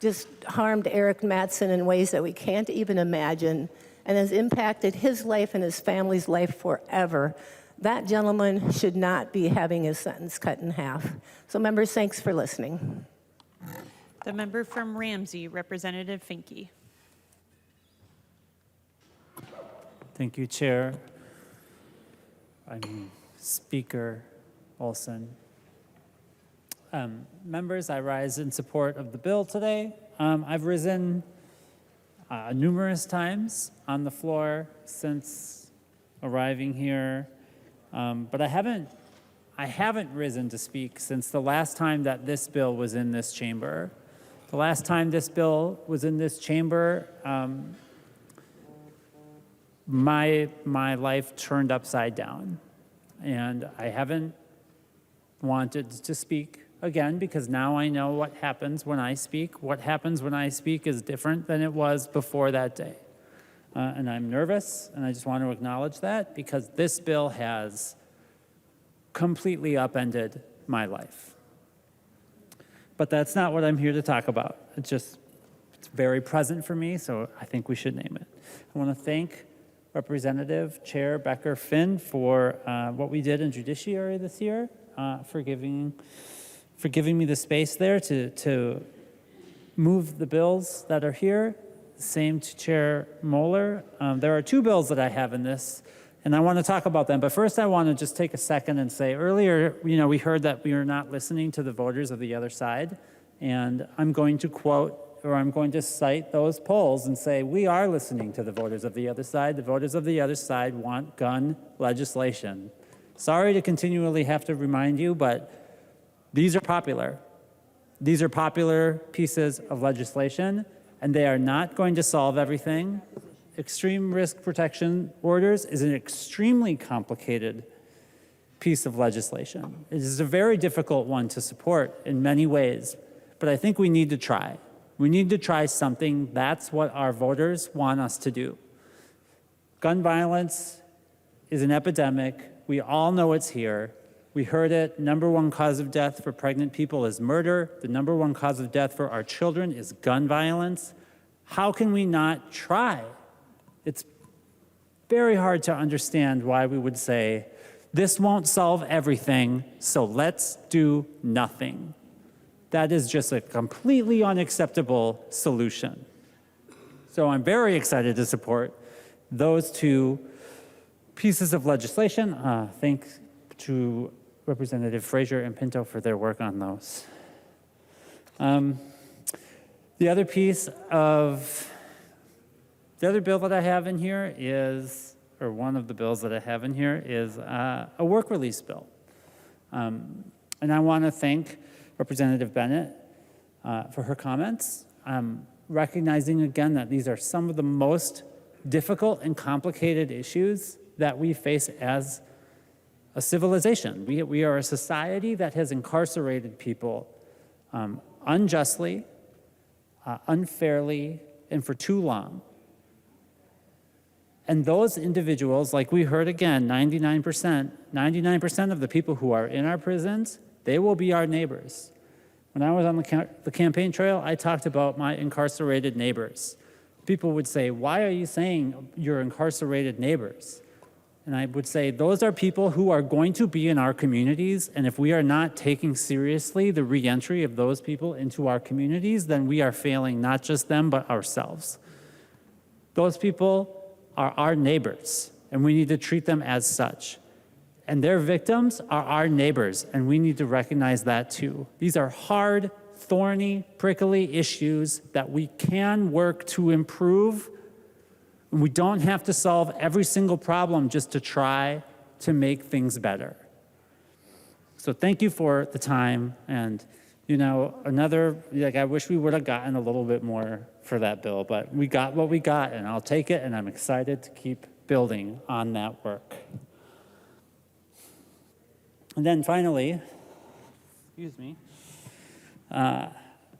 H: just harmed Eric Mattson in ways that we can't even imagine and has impacted his life and his family's life forever, that gentleman should not be having his sentence cut in half. So members, thanks for listening.
K: The member from Ramsey, Representative Finke.
F: Thank you, Chair. Speaker Olson. Members, I rise in support of the bill today. I've risen numerous times on the floor since arriving here, but I haven't risen to speak since the last time that this bill was in this chamber. The last time this bill was in this chamber, my life turned upside down, and I haven't wanted to speak again, because now I know what happens when I speak. What happens when I speak is different than it was before that day. And I'm nervous, and I just want to acknowledge that, because this bill has completely upended my life. But that's not what I'm here to talk about. It's very present for me, so I think we should name it. I want to thank Representative Chair Becker-Finn for what we did in Judiciary this year, for giving me the space there to move the bills that are here. Same to Chair Moller. There are two bills that I have in this, and I want to talk about them. But first, I want to just take a second and say, earlier, we heard that we are not listening to the voters of the other side, and I'm going to quote, or I'm going to cite those polls and say, we are listening to the voters of the other side. The voters of the other side want gun legislation. Sorry to continually have to remind you, but these are popular. These are popular pieces of legislation, and they are not going to solve everything. Extreme risk protection orders is an extremely complicated piece of legislation. It is a very difficult one to support in many ways, but I think we need to try. We need to try something. That's what our voters want us to do. Gun violence is an epidemic. We all know it's here. We heard it. Number one cause of death for pregnant people is murder. The number one cause of death for our children is gun violence. How can we not try? It's very hard to understand why we would say, this won't solve everything, so let's do nothing. That is just a completely unacceptable solution. So I'm very excited to support those two pieces of legislation. Thanks to Representative Frazier and Pinto for their work on those. The other bill that I have in here is, or one of the bills that I have in here is a work release bill. And I want to thank Representative Bennett for her comments, recognizing again that these are some of the most difficult and complicated issues that we face as a civilization. We are a society that has incarcerated people unjustly, unfairly, and for too long. And those individuals, like we heard again, 99% of the people who are in our prisons, they will be our neighbors. When I was on the campaign trail, I talked about my incarcerated neighbors. People would say, why are you saying your incarcerated neighbors? And I would say, those are people who are going to be in our communities, and if we are not taking seriously the reentry of those people into our communities, then we are failing not just them, but ourselves. Those people are our neighbors, and we need to treat them as such. And their victims are our neighbors, and we need to recognize that too. These are hard, thorny, prickly issues that we can work to improve. We don't have to solve every single problem just to try to make things better. So thank you for the time. And, you know, I wish we would have gotten a little bit more for that bill, but we got what we got, and I'll take it, and I'm excited to keep building on that work. And then finally,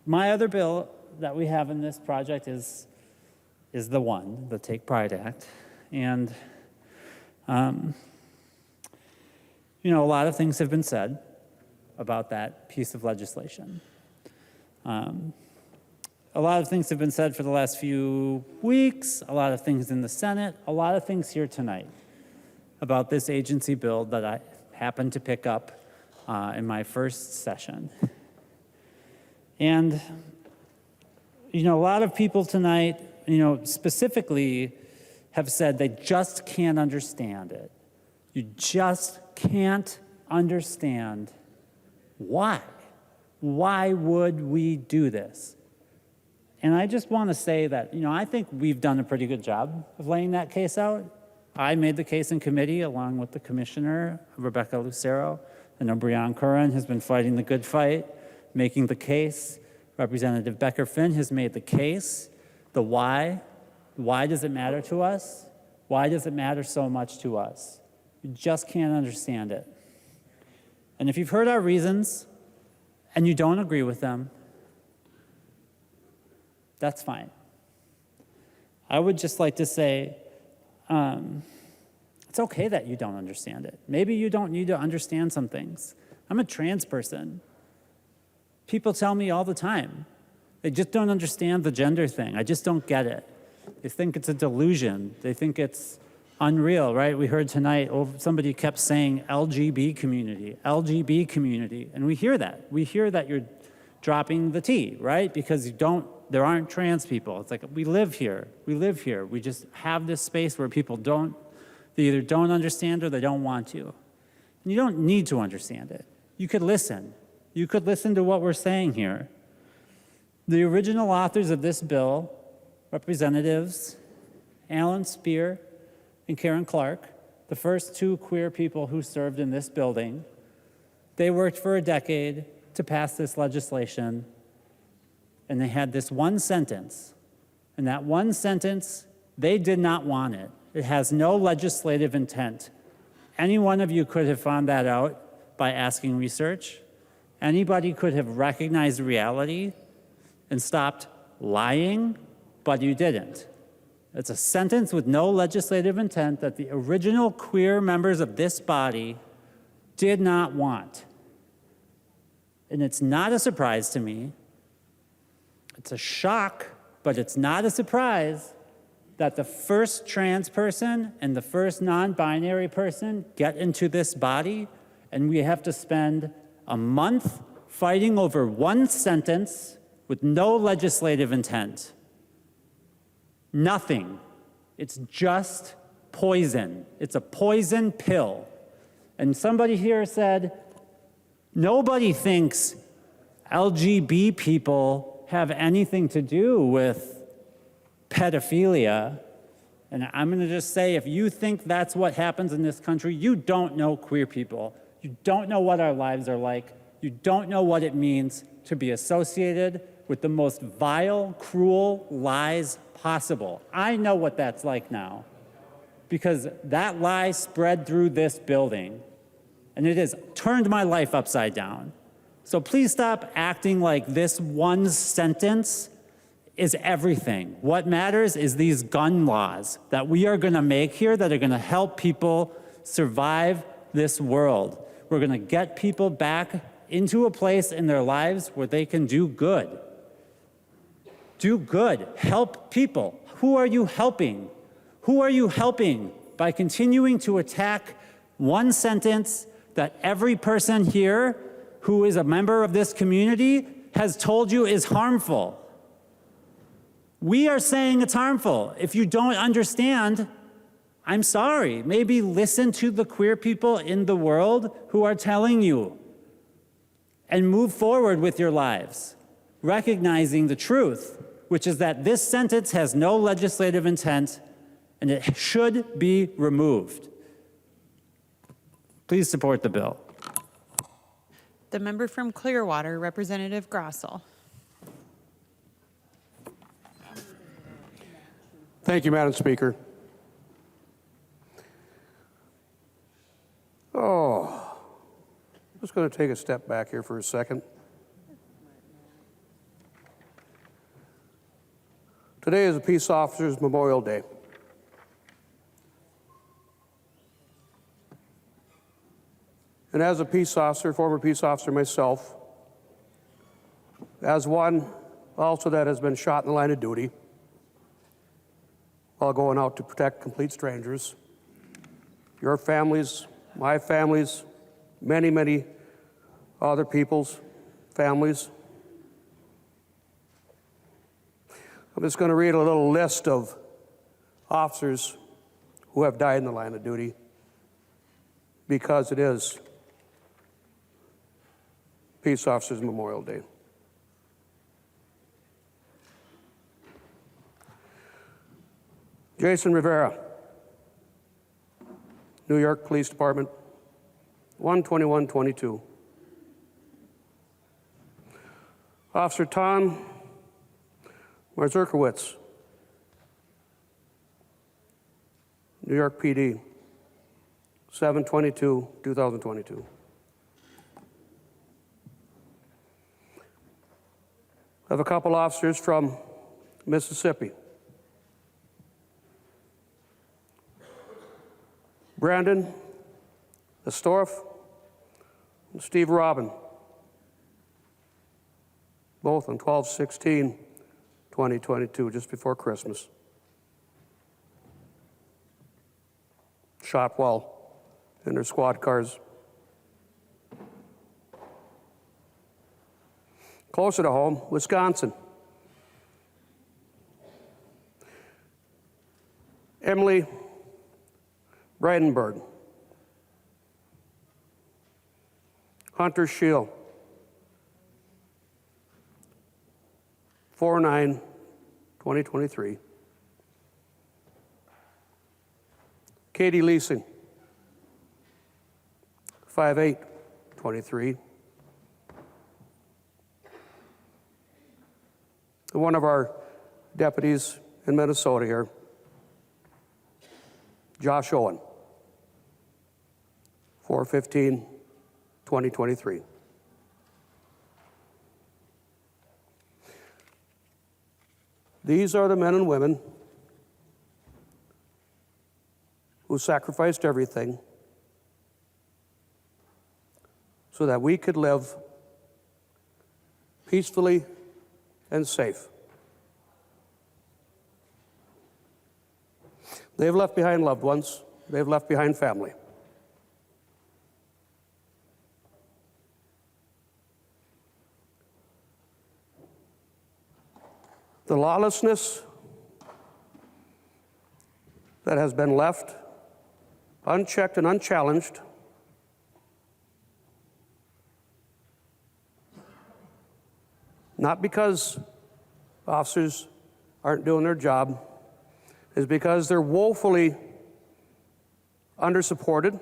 F: my other bill that we have in this project is the Take Pride Act. And, you know, a lot of things have been said about that piece of legislation. A lot of things have been said for the last few weeks, a lot of things in the Senate, a lot of things here tonight about this agency bill that I happened to pick up in my first session. And, you know, a lot of people tonight, you know, specifically have said they just can't understand it. You just can't understand why. Why would we do this? And I just want to say that, you know, I think we've done a pretty good job of laying that case out. I made the case in committee along with the commissioner, Rebecca Lucero. I know Brianne Curran has been fighting the good fight, making the case. Representative Becker-Finn has made the case. The why. Why does it matter to us? Why does it matter so much to us? You just can't understand it. And if you've heard our reasons and you don't agree with them, that's fine. I would just like to say, it's okay that you don't understand it. Maybe you don't need to understand some things. I'm a trans person. People tell me all the time, they just don't understand the gender thing. I just don't get it. They think it's a delusion. They think it's unreal, right? We heard tonight, somebody kept saying LGB community, and we hear that. We hear that you're dropping the T, right? Because there aren't trans people. It's like, we live here. We just have this space where people they either don't understand or they don't want to. And you don't need to understand it. You could listen. You could listen to what we're saying here. The original authors of this bill, Representatives Alan Spear and Karen Clark, the first two queer people who served in this building, they worked for a decade to pass this legislation, and they had this one sentence. And that one sentence, they did not want it. It has no legislative intent. Any one of you could have found that out by asking research. Anybody could have recognized reality and stopped lying, but you didn't. It's a sentence with no legislative intent that the original queer members of this body did not want. And it's not a surprise to me. It's a shock, but it's not a surprise that the first trans person and the first non-binary person get into this body, and we have to spend a month fighting over one sentence with no legislative intent. Nothing. It's just poison. It's a poison pill. And somebody here said, nobody thinks LGBT people have anything to do with pedophilia. And I'm going to just say, if you think that's what happens in this country, you don't know queer people. You don't know what our lives are like. You don't know what it means to be associated with the most vile, cruel lies possible. I know what that's like now, because that lie spread through this building, and it has turned my life upside down. So please stop acting like this one sentence is everything. What matters is these gun laws that we are going to make here that are going to help people survive this world. We're going to get people back into a place in their lives where they can do good. Do good. Help people. Who are you helping? Who are you helping by continuing to attack one sentence that every person here who is a member of this community has told you is harmful? We are saying it's harmful. If you don't understand, I'm sorry. Maybe listen to the queer people in the world who are telling you, and move forward with your lives, recognizing the truth, which is that this sentence has no legislative intent and it should be removed. Please support the bill.
K: The member from Clearwater, Representative Grossell.
I: Thank you, Madam Speaker. I'm just going to take a step back here for a second. Today is a Peace Officers Memorial Day. And as a peace officer, former peace officer myself, as one also that has been shot in the line of duty while going out to protect complete strangers, your families, my families, many, many other people's families. I'm just going to read a little list of officers who have died in the line of duty because it is Peace Officers Memorial Day. Jason Rivera, New York Police Department, 1/21/22. Officer Tom Marzurkowitz, New York PD, 7/22/2022. I have a couple officers from Mississippi. Brandon Estorff and Steve Robin, both on 12/16/2022, just before Christmas. Shot while in their squad cars. Closer to home, Wisconsin. Emily Breidenberg. Hunter Scheel. 4/9/2023. Katie Leasing. 5/8/23. one of our deputies in Minnesota here, Josh Owen, 4/15/2023. These are the men and women who sacrificed everything so that we could live peacefully and safe. They've left behind loved ones. They've left behind family. The lawlessness that has been left unchecked and unchallenged not because officers aren't doing their job, is because they're woefully undersupported.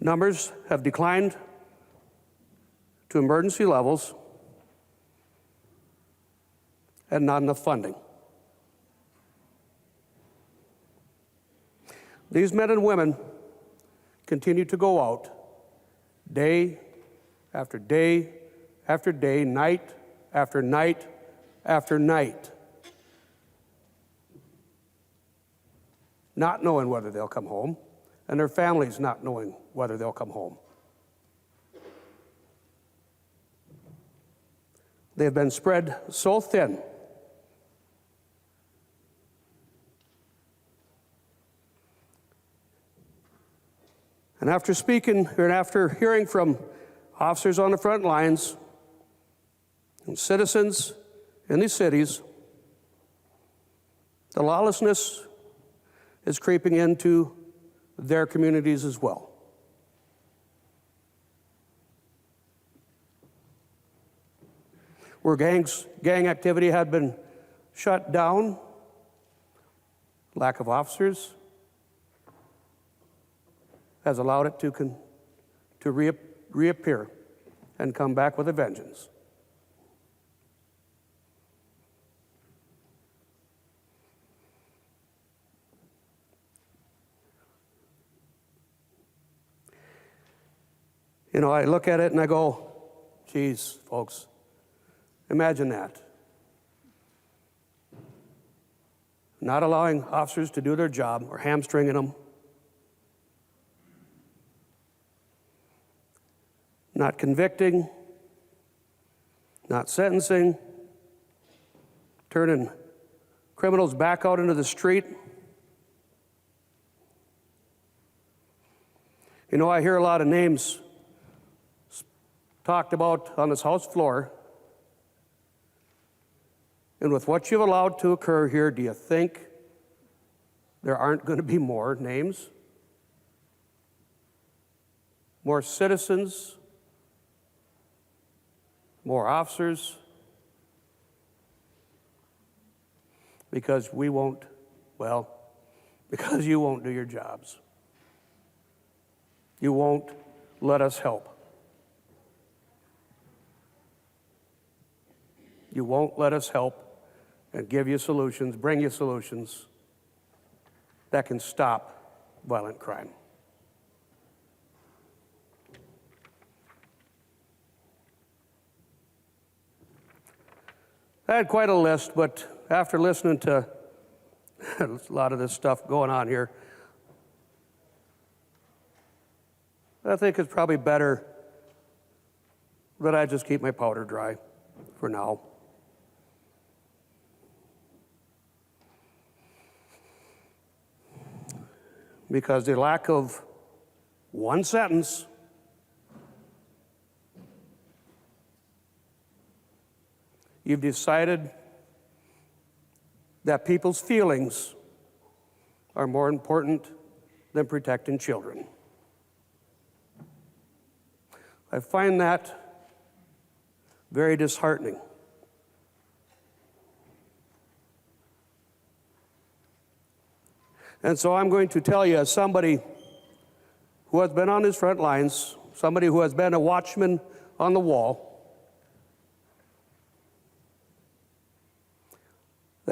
I: Numbers have declined to emergency levels and not enough funding. These men and women continue to go out day after day after day, night after night after night, not knowing whether they'll come home, and their families not knowing whether they'll come home. They've been spread so thin and after speaking and after hearing from officers on the front lines and citizens in these cities, the lawlessness is creeping into their communities as well. Where gang activity had been shut down, lack of officers has allowed it to reappear and come back with a vengeance. You know, I look at it and I go, geez, folks, imagine that. Not allowing officers to do their job or hamstringing them. Not convicting, not sentencing, turning criminals back out into the street. You know, I hear a lot of names talked about on this House floor. And with what you've allowed to occur here, do you think there aren't going to be more names? More citizens? More officers? Because we won't, well, because you won't do your jobs. You won't let us help. You won't let us help and give you solutions, bring you solutions that can stop violent crime. I had quite a list, but after listening to a lot of this stuff going on here, I think it's probably better that I just keep my powder dry for now. Because the lack of one sentence you've decided that people's feelings are more important than protecting children. I find that very disheartening. And so I'm going to tell you, as somebody who has been on these front lines, somebody who has been a watchman on the wall,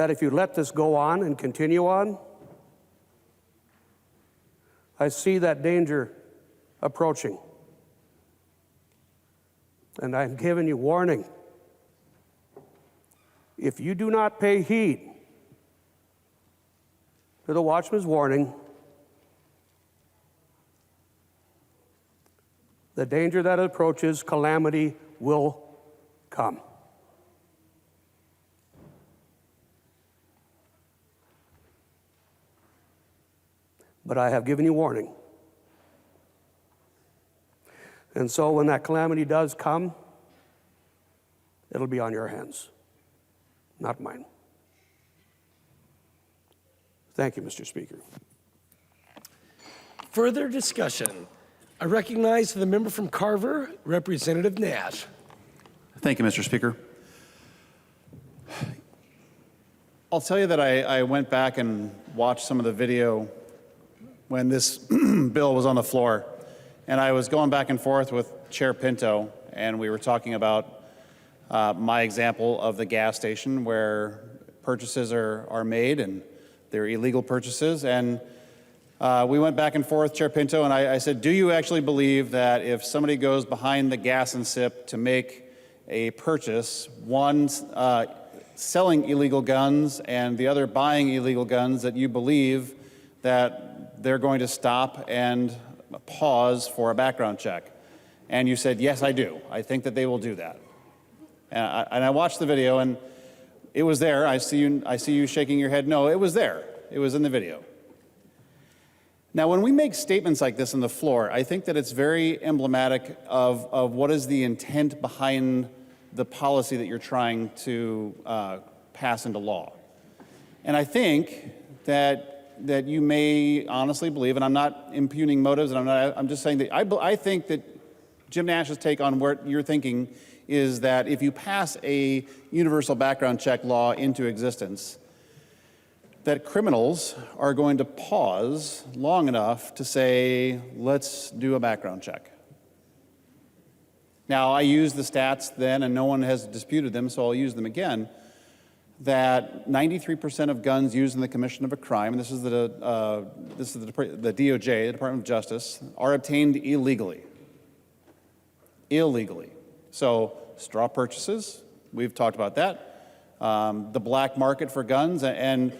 I: that if you let this go on and continue on, I see that danger approaching. And I'm giving you warning. If you do not pay heed to the watchman's warning, the danger that approaches, calamity will come. But I have given you warning. And so when that calamity does come, it'll be on your hands, not mine. Thank you, Mr. Speaker.
J: Further discussion. I recognize the member from Carver, Representative Nash.
L: Thank you, Mr. Speaker. I'll tell you that I went back and watched some of the video when this bill was on the floor, and I was going back and forth with Chair Pinto, and we were talking about my example of the gas station where purchases are made, and they're illegal purchases, and we went back and forth, Chair Pinto, and I said, do you actually believe that if somebody goes behind the gas and sip to make a purchase, one selling illegal guns and the other buying illegal guns, that you believe that they're going to stop and pause for a background check? And you said, yes, I do. I think that they will do that. And I watched the video, and it was there. I see you shaking your head. No, it was there. It was in the video. Now, when we make statements like this on the floor, I think that it's very emblematic of what is the intent behind the policy that you're trying to pass into law. And I think that you may honestly believe, and I'm not impugning motives, and I'm just saying that I think that Jim Nash's take on what you're thinking is that if you pass a universal background check law into existence, that criminals are going to pause long enough to say, let's do a background check. Now, I used the stats then, and no one has disputed them, so I'll use them again, that 93% of guns used in the commission of a crime, and this is the DOJ, the Department of Justice, are obtained illegally. Illegally. So, straw purchases, we've talked about that. The black market for guns, and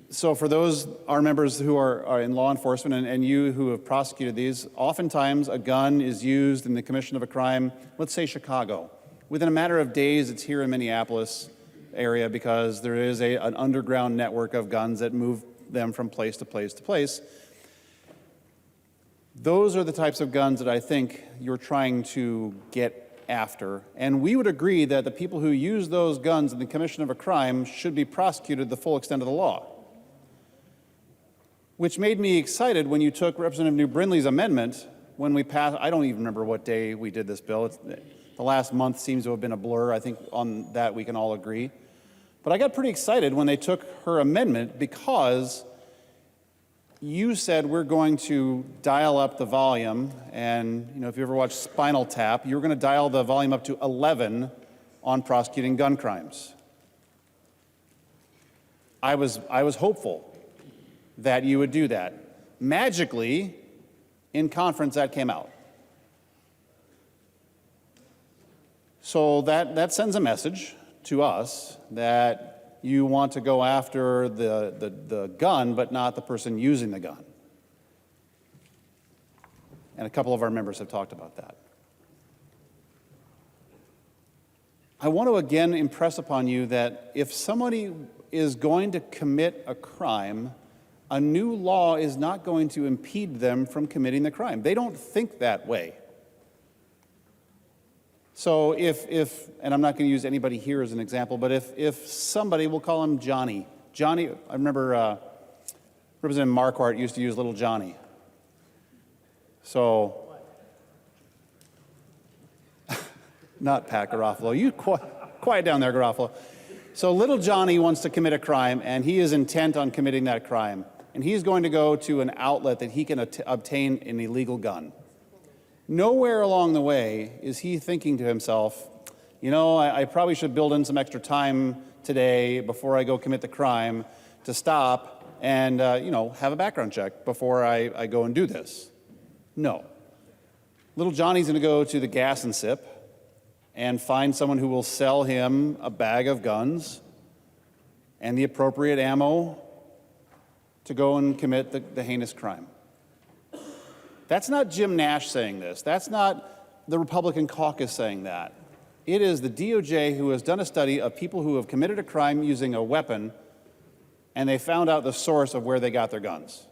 L: so for those, our members who are in law enforcement and you who have prosecuted these, oftentimes a gun is used in the commission of a crime, let's say Chicago. Within a matter of days, it's here in Minneapolis area because there is an underground network of guns that move them from place to place to place. Those are the types of guns that I think you're trying to get after. And we would agree that the people who use those guns in the commission of a crime should be prosecuted the full extent of the law. Which made me excited when you took Representative New Brindley's amendment when we passed. I don't even remember what day we did this bill. The last month seems to have been a blur. I think on that we can all agree. But I got pretty excited when they took her amendment because you said we're going to dial up the volume. And if you ever watched Spinal Tap, you were going to dial the volume up to 11 on prosecuting gun crimes. I was hopeful that you would do that. Magically, in conference, that came out. So that sends a message to us that you want to go after the gun, but not the person using the gun. And a couple of our members have talked about that. I want to again impress upon you that if somebody is going to commit a crime, a new law is not going to impede them from committing the crime. They don't think that way. So if and I'm not going to use anybody here as an example, but if somebody, we'll call him Johnny. Johnny, I remember Representative Marquardt used to use little Johnny. So, not Pat Garofalo. You quiet down there, Garofalo. So little Johnny wants to commit a crime, and he is intent on committing that crime. And he's going to go to an outlet that he can obtain an illegal gun. Nowhere along the way is he thinking to himself, I probably should build in some extra time today before I go commit the crime to stop and, have a background check before I go and do this. No. Little Johnny's going to go to the gas and sip and find someone who will sell him a bag of guns and the appropriate ammo to go and commit the heinous crime. That's not Jim Nash saying this. That's not the Republican caucus saying that. It is the DOJ who has done a study of people who have committed a crime using a weapon, and they found out the source of where they got their guns.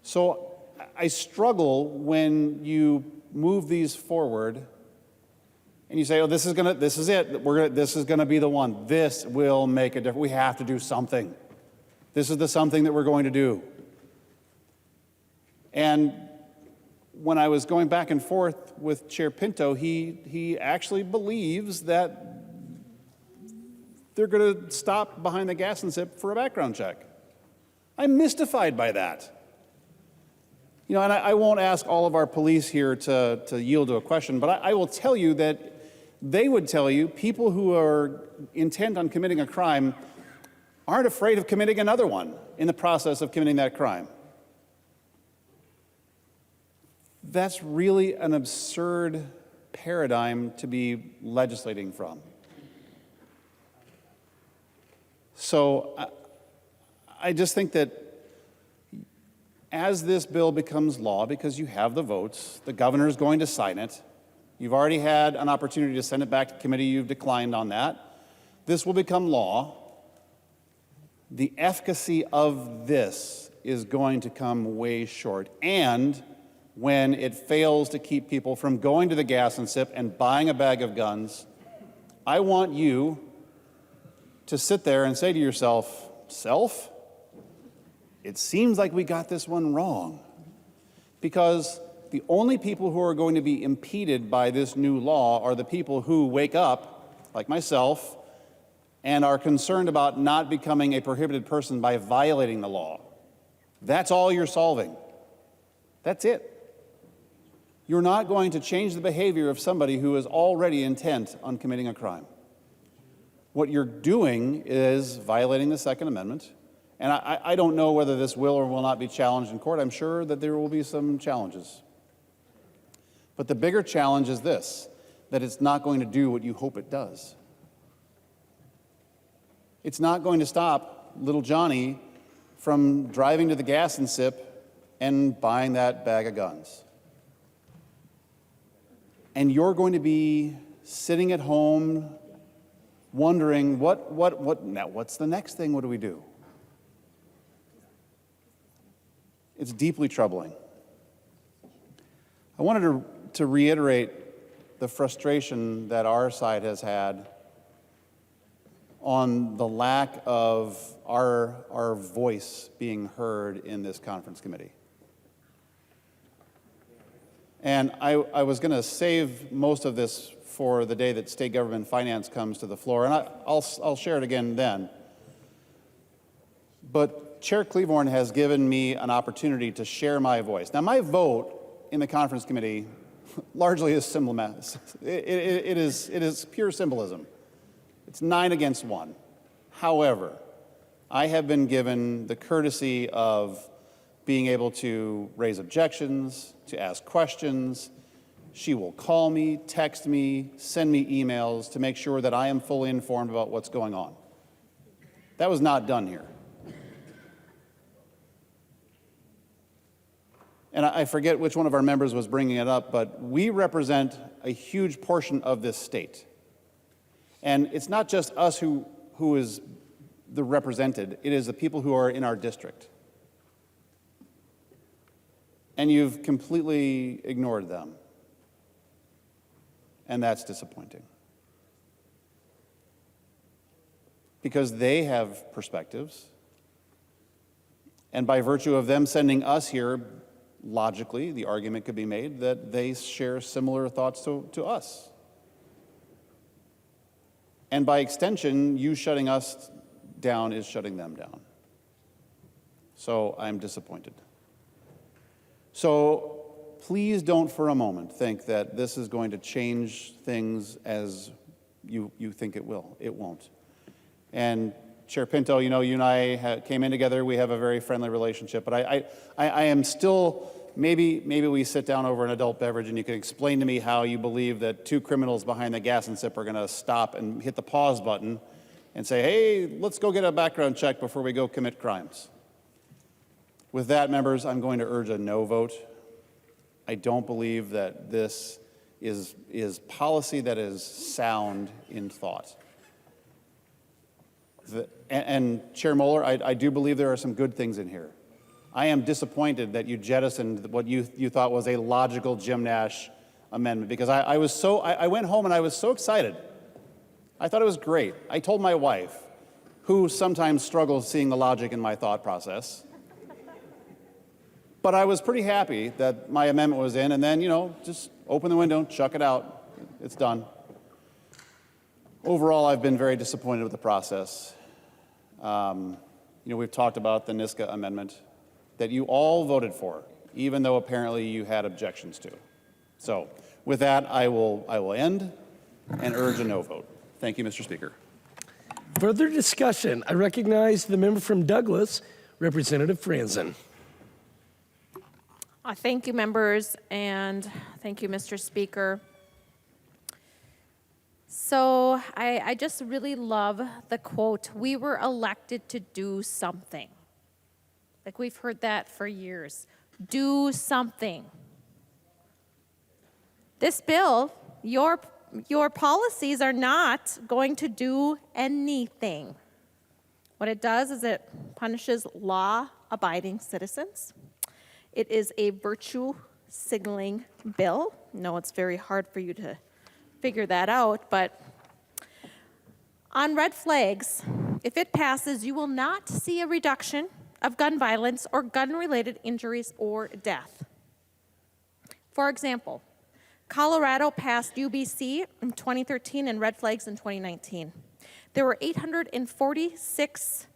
L: So I struggle when you move these forward and you say, oh, this is it. This is gonna be the one. This will make a difference. We have to do something. This is the something that we're going to do. And when I was going back and forth with Chair Pinto, he actually believes that they're going to stop behind the gas and sip for a background check. I'm mystified by that. And I won't ask all of our police here to yield to a question, but I will tell you that they would tell you people who are intent on committing a crime aren't afraid of committing another one in the process of committing that crime. That's really an absurd paradigm to be legislating from. So I just think that as this bill becomes law, because you have the votes, the governor is going to sign it. You've already had an opportunity to send it back to committee. You've declined on that. This will become law. The efficacy of this is going to come way short. And when it fails to keep people from going to the gas and sip and buying a bag of guns, I want you to sit there and say to yourself, self, it seems like we got this one wrong. Because the only people who are going to be impeded by this new law are the people who wake up, like myself, and are concerned about not becoming a prohibited person by violating the law. That's all you're solving. That's it. You're not going to change the behavior of somebody who is already intent on committing a crime. What you're doing is violating the Second Amendment. And I don't know whether this will or will not be challenged in court. I'm sure that there will be some challenges. But the bigger challenge is this, that it's not going to do what you hope it does. It's not going to stop little Johnny from driving to the gas and sip and buying that bag of guns. And you're going to be sitting at home wondering, now what's the next thing? What do we do? It's deeply troubling. I wanted to reiterate the frustration that our side has had on the lack of our voice being heard in this conference committee. And I was going to save most of this for the day that State Government Finance comes to the floor, and I'll share it again then. But Chair Cleavorn has given me an opportunity to share my voice. Now, my vote in the conference committee largely is it is pure symbolism. It's 9 against 1. However, I have been given the courtesy of being able to raise objections, to ask questions. She will call me, text me, send me emails to make sure that I am fully informed about what's going on. That was not done here. And I forget which one of our members was bringing it up, but we represent a huge portion of this state. And it's not just us who is the represented, it is the people who are in our district. And you've completely ignored them. And that's disappointing. Because they have perspectives. And by virtue of them sending us here, logically, the argument could be made that they share similar thoughts to us. And by extension, you shutting us down is shutting them down. So I'm disappointed. So please don't for a moment think that this is going to change things as you think it will. It won't. And Chair Pinto, you know, you and I came in together. We have a very friendly relationship. But I am still, maybe we sit down over an adult beverage and you can explain to me how you believe that two criminals behind the gas and sip are going to stop and hit the pause button and say, hey, let's go get a background check before we go commit crimes. With that, members, I'm going to urge a no vote. I don't believe that this is policy that is sound in thought. And Chair Moller, I do believe there are some good things in here. I am disappointed that you jettisoned what you thought was a logical Jim Nash amendment, because I went home and I was so excited. I thought it was great. I told my wife, who sometimes struggles seeing the logic in my thought process, but I was pretty happy that my amendment was in, and then, you know, just open the window, chuck it out. It's done. Overall, I've been very disappointed with the process. You know, we've talked about the Niska amendment that you all voted for, even though apparently you had objections to. So with that, I will end and urge a no vote. Thank you, Mr. Speaker.
J: Further discussion. I recognize the member from Douglas, Representative Franzen.
A: Thank you, members, and thank you, Mr. Speaker. So I just really love the quote, "We were elected to do something." Like, we've heard that for years. Do something. This bill, your policies are not going to do anything. What it does is it punishes law-abiding citizens. It is a virtue signaling bill. No, it's very hard for you to figure that out, but on red flags, if it passes, you will not see a reduction of gun violence or gun-related injuries or death. For example, Colorado passed UBC in 2013 and red flags in 2019. There were 846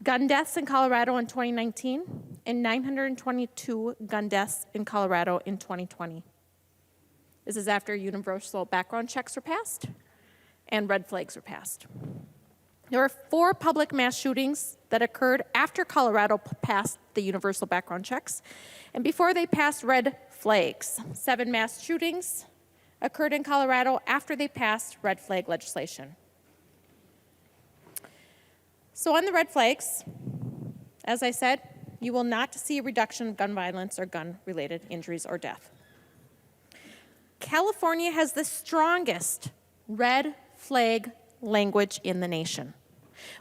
A: gun deaths in Colorado in 2019 and 922 gun deaths in Colorado in 2020. This is after universal background checks were passed and red flags were passed. There were 4 public mass shootings that occurred after Colorado passed the universal background checks and before they passed red flags. 7 mass shootings occurred in Colorado after they passed red flag legislation. So on the red flags, as I said, you will not see a reduction of gun violence or gun-related injuries or death. California has the strongest red flag language in the nation.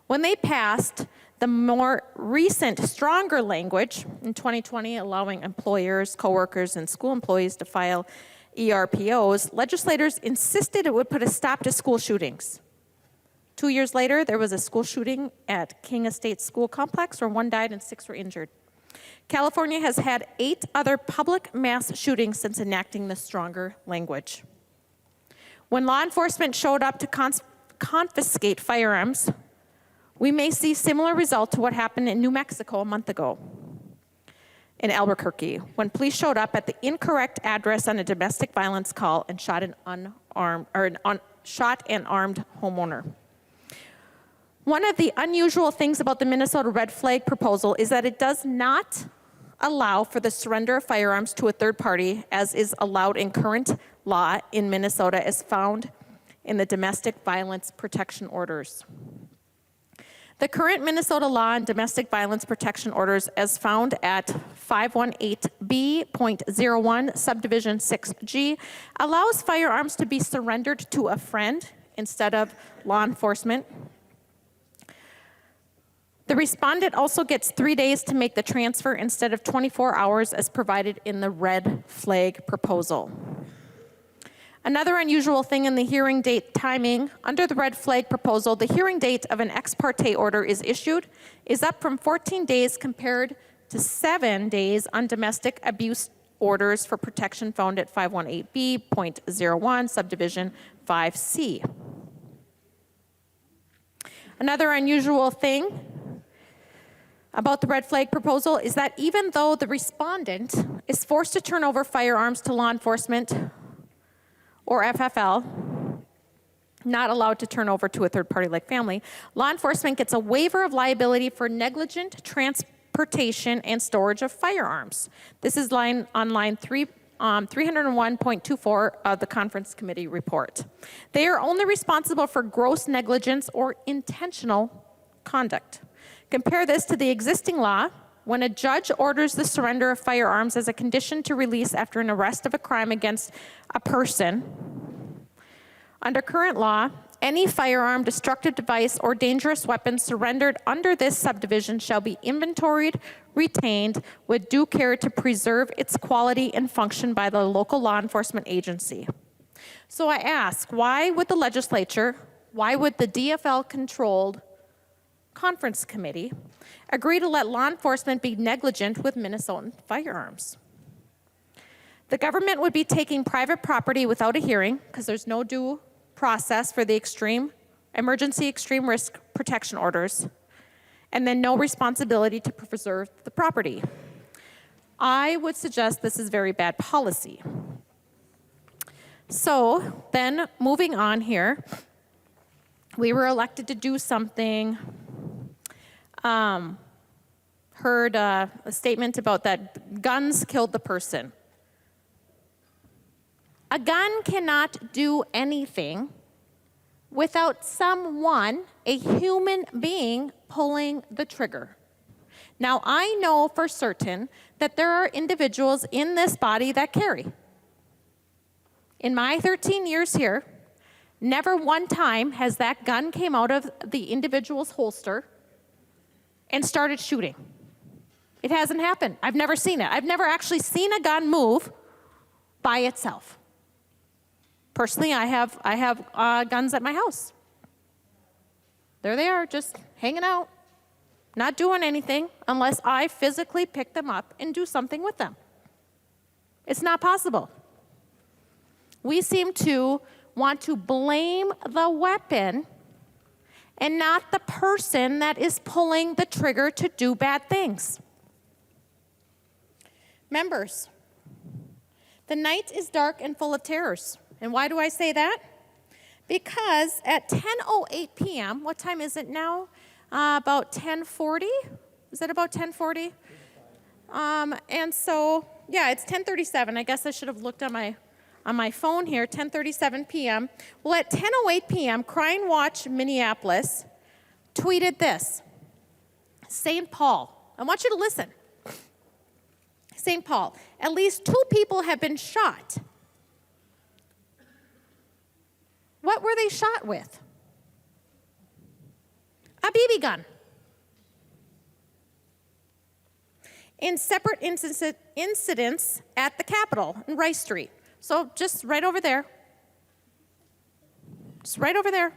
A: When they passed the more recent, stronger language in 2020, allowing employers, coworkers, and school employees to file ERPOs, legislators insisted it would put a stop to school shootings. 2 years later, there was a school shooting at King Estate School Complex where 1 died and 6 were injured. California has had 8 other public mass shootings since enacting the stronger language. When law enforcement showed up to confiscate firearms, we may see similar result to what happened in New Mexico a month ago in Albuquerque, when police showed up at the incorrect address on a domestic violence call and shot an armed homeowner. One of the unusual things about the Minnesota red flag proposal is that it does not allow for the surrender of firearms to a third party, as is allowed in current law in Minnesota, as found in the domestic violence protection orders. The current Minnesota law on domestic violence protection orders, as found at 518B.01 subdivision 6G, allows firearms to be surrendered to a friend instead of law enforcement. The respondent also gets 3 days to make the transfer instead of 24 hours as provided in the red flag proposal. Another unusual thing in the hearing date timing, under the red flag proposal, the hearing date of an ex parte order is up from 14 days compared to 7 days on domestic abuse orders for protection found at 518B.01 subdivision 5C. Another unusual thing, about the red flag proposal is that even though the respondent is forced to turn over firearms to law enforcement or FFL, not allowed to turn over to a third party like family, law enforcement gets a waiver of liability for negligent transportation and storage of firearms. This is on line 301.24 of the conference committee report. They are only responsible for gross negligence or intentional conduct. Compare this to the existing law. When a judge orders the surrender of firearms as a condition to release after an arrest of a crime against a person, under current law, any firearm, destructive device, or dangerous weapon surrendered under this subdivision shall be inventoried, retained, with due care to preserve its quality and function by the local law enforcement agency. So I ask, why would the legislature, why would the DFL-controlled conference committee agree to let law enforcement be negligent with Minnesotan firearms? The government would be taking private property without a hearing, because there's no due process for the emergency extreme risk protection orders, and then no responsibility to preserve the property. I would suggest this is very bad policy. So then moving on here, we were elected to do something. Heard a statement about that guns killed the person. A gun cannot do anything without someone, a human being, pulling the trigger. Now, I know for certain that there are individuals in this body that carry. In my 13 years here, never one time has that gun came out of the individual's holster and started shooting. It hasn't happened. I've never seen it. I've never actually seen a gun move by itself. Personally, I have guns at my house. There they are, just hanging out, not doing anything unless I physically pick them up and do something with them. It's not possible. We seem to want to blame the weapon and not the person that is pulling the trigger to do bad things. Members, the night is dark and full of terrors. And why do I say that? Because at 10:08 p.m., what time is it now? About 10:40? Is it about 10:40? And so, yeah, it's 10:37. I guess I should have looked on my phone here, 10:37 p.m. Well, at 10:08 p.m., Crime Watch Minneapolis tweeted this. St. Paul, I want you to listen. St. Paul, at least 2 people have been shot. What were they shot with? A BB gun. In separate incidents at the Capitol in Rice Street. So just right over there. Just right over there.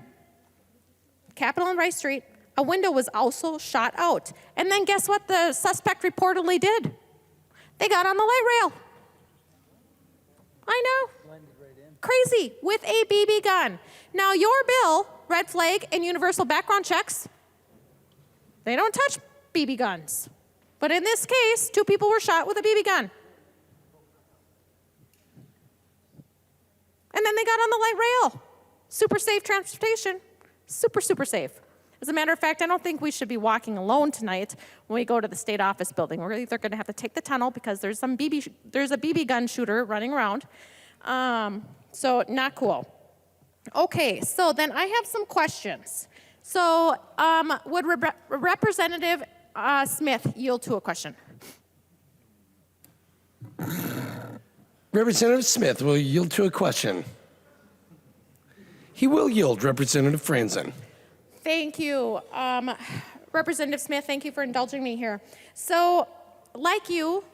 A: Capitol and Rice Street. A window was also shot out. And then guess what the suspect reportedly did? They got on the light rail. I know. Crazy, with a BB gun. Now your bill, red flag and universal background checks, they don't touch BB guns. But in this case, 2 people were shot with a BB gun. And then they got on the light rail. Super safe transportation. Super, super safe. As a matter of fact, I don't think we should be walking alone tonight when we go to the state office building. We're either going to have to take the tunnel because there's a BB gun shooter running around. So not cool. Okay, so then I have some questions. So would Representative Smith yield to a question?
J: Representative Smith will yield to a question. He will yield, Representative Franzen.
A: Thank you. Representative Smith, thank you for indulging me here. So, like you,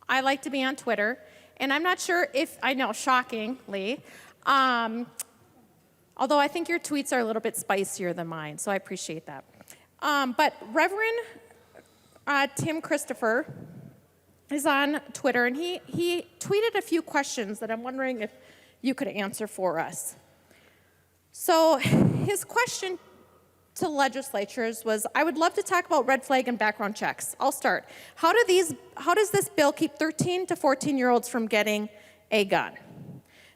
A: I like to be on Twitter, and I'm not sure if, I know, shockingly, although I think your tweets are a little bit spicier than mine, so I appreciate that. But Reverend Tim Christopher is on Twitter, and he tweeted a few questions that I'm wondering if you could answer for us. So his question
R: to legislatures was I would love to talk about red flag and background checks. I'll start. How does this bill keep 13 to 14-year-olds from getting a gun?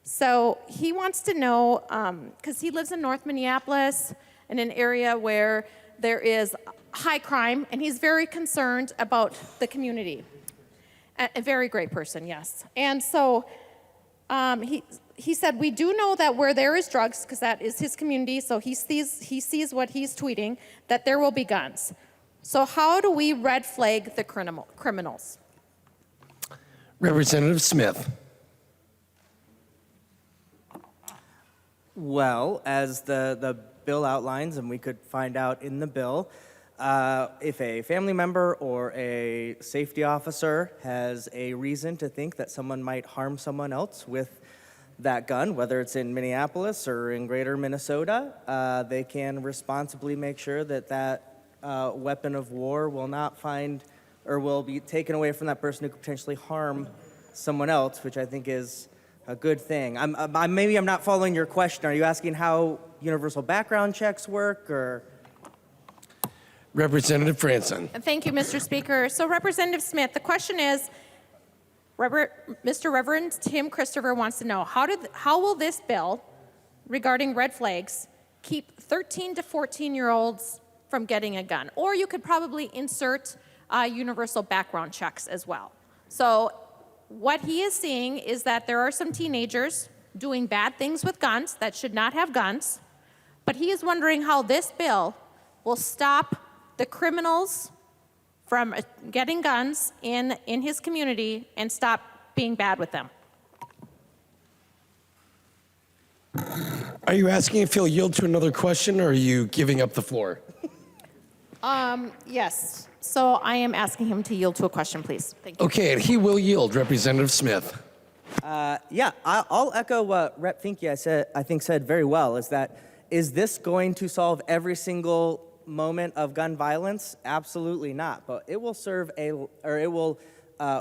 R: So he wants to know, because he lives in North Minneapolis, in an area where there is high crime, and he's very concerned about the community. A very great person, yes. And so he said, we do know that where there is drugs, because that is his community, so he sees what he's tweeting, that there will be guns. So how do we red flag the criminals?
J: Representative Smith.
E: Well, as the bill outlines, and we could find out in the bill, if a family member or a safety officer has a reason to think that someone might harm someone else with that gun, whether it's in Minneapolis or in greater Minnesota, they can responsibly make sure that that weapon of war will not find or will be taken away from that person who could potentially harm someone else, which I think is a good thing. Maybe I'm not following your question. Are you asking how universal background checks work, or?
J: Representative Franson.
R: Thank you, Mr. Speaker. So Representative Smith, the question is, Mr. Reverend Tim Christopher wants to know, how will this bill regarding red flags keep 13 to 14-year-olds from getting a gun? Or you could probably insert universal background checks as well. So what he is seeing is that there are some teenagers doing bad things with guns that should not have guns, but he is wondering how this bill will stop the criminals from getting guns in his community and stop being bad with them.
J: Are you asking if he'll yield to another question, or are you giving up the floor?
R: Yes. So I am asking him to yield to a question, please. Thank you.
J: Okay, and he will yield. Representative Smith.
E: Yeah, I'll echo what Rep. Finke I think said very well, is this going to solve every single moment of gun violence? Absolutely not, but it will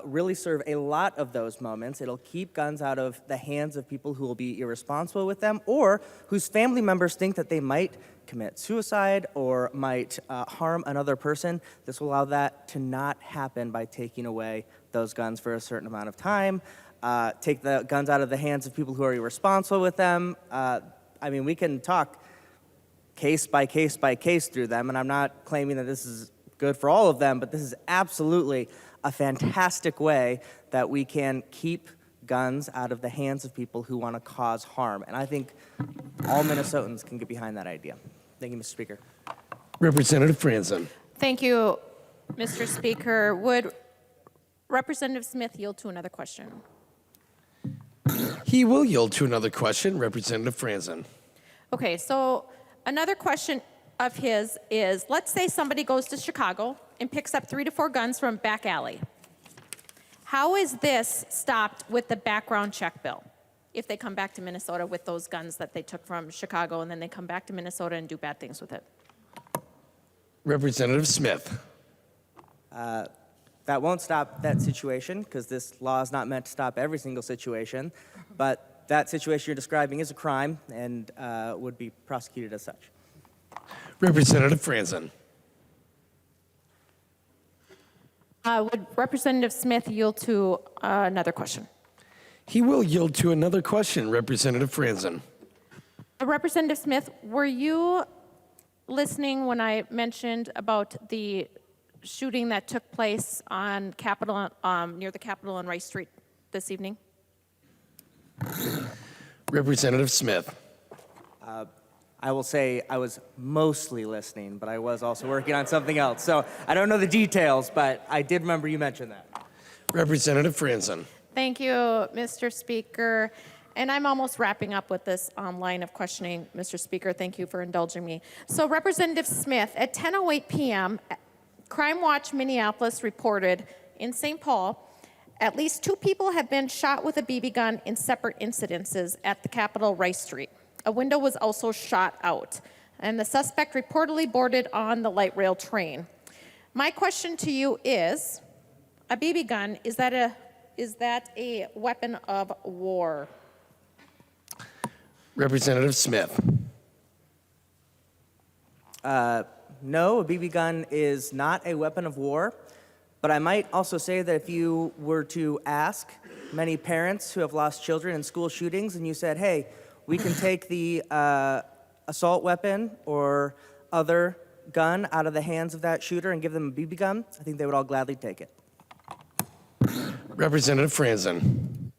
E: really serve a lot of those moments. It'll keep guns out of the hands of people who will be irresponsible with them or whose family members think that they might commit suicide or might harm another person. This will allow that to not happen by taking away those guns for a certain amount of time, take the guns out of the hands of people who are irresponsible with them. I mean, we can talk case by case by case through them, and I'm not claiming that this is good for all of them, but this is absolutely a fantastic way that we can keep guns out of the hands of people who want to cause harm. And I think all Minnesotans can get behind that idea. Thank you, Mr. Speaker.
J: Representative Franson.
R: Thank you, Mr. Speaker. Would Representative Smith yield to another question?
J: He will yield to another question. Representative Franson.
R: Okay, so another question of his is, let's say somebody goes to Chicago and picks up 3 to 4 guns from a back alley. How is this stopped with the background check bill? If they come back to Minnesota with those guns that they took from Chicago and then they come back to Minnesota and do bad things with it.
J: Representative Smith.
E: That won't stop that situation because this law is not meant to stop every single situation, but that situation you're describing is a crime and would be prosecuted as such.
J: Representative Franson.
R: Would Representative Smith yield to another question?
J: He will yield to another question. Representative Franson.
R: Representative Smith, were you listening when I mentioned about the shooting that took place on Capitol, near the Capitol on Rice Street this evening?
J: Representative Smith.
E: I will say I was mostly listening, but I was also working on something else. So I don't know the details, but I did remember you mentioned that.
J: Representative Franson.
R: Thank you, Mr. Speaker. And I'm almost wrapping up with this line of questioning, Mr. Speaker. Thank you for indulging me. So Representative Smith, at 10:08 p.m., Crime Watch Minneapolis reported in St. Paul, at least 2 people have been shot with a BB gun in separate incidences at the Capitol Rice Street. A window was also shot out, and the suspect reportedly boarded on the light rail train. My question to you is, a BB gun, is that a weapon of war?
J: Representative Smith.
E: No, a BB gun is not a weapon of war, but I might also say that if you were to ask many parents who have lost children in school shootings and you said, hey, we can take the assault weapon or other gun out of the hands of that shooter and give them a BB gun, I think they would all gladly take it.
J: Representative Franzen.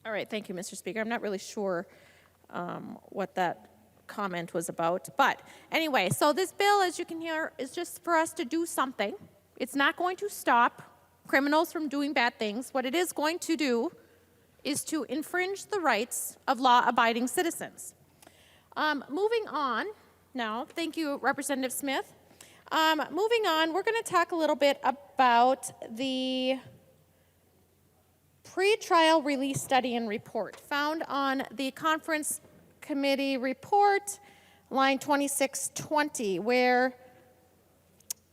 A: All right, thank you, Mr. Speaker. I'm not really sure what that comment was about. But anyway, so this bill, as you can hear, is just for us to do something. It's not going to stop criminals from doing bad things. What it is going to do is to infringe the rights of law-abiding citizens. Moving on now, thank you, Representative Smith. Moving on, we're going to talk a little bit about the pretrial release study and report found on the conference committee report, line 2620, where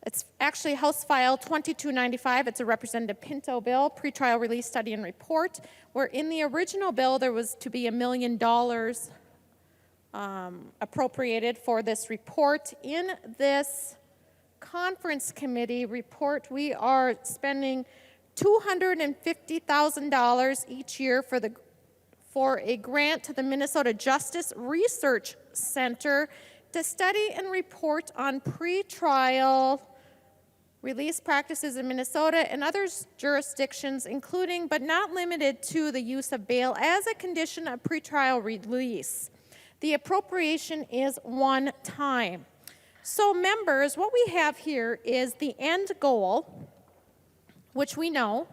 A: it's actually House File 2295. It's a Representative Pinto bill, pretrial release study and report, where in the original bill there was to be $1 million appropriated for this report. In this conference committee report, we are spending $250,000 each year for a grant to the Minnesota Justice Research Center to study and report on pretrial release practices in Minnesota and other jurisdictions, including but not limited to the use of bail as a condition of pretrial release. The appropriation is one time. So members, what we have here is the end goal, which we know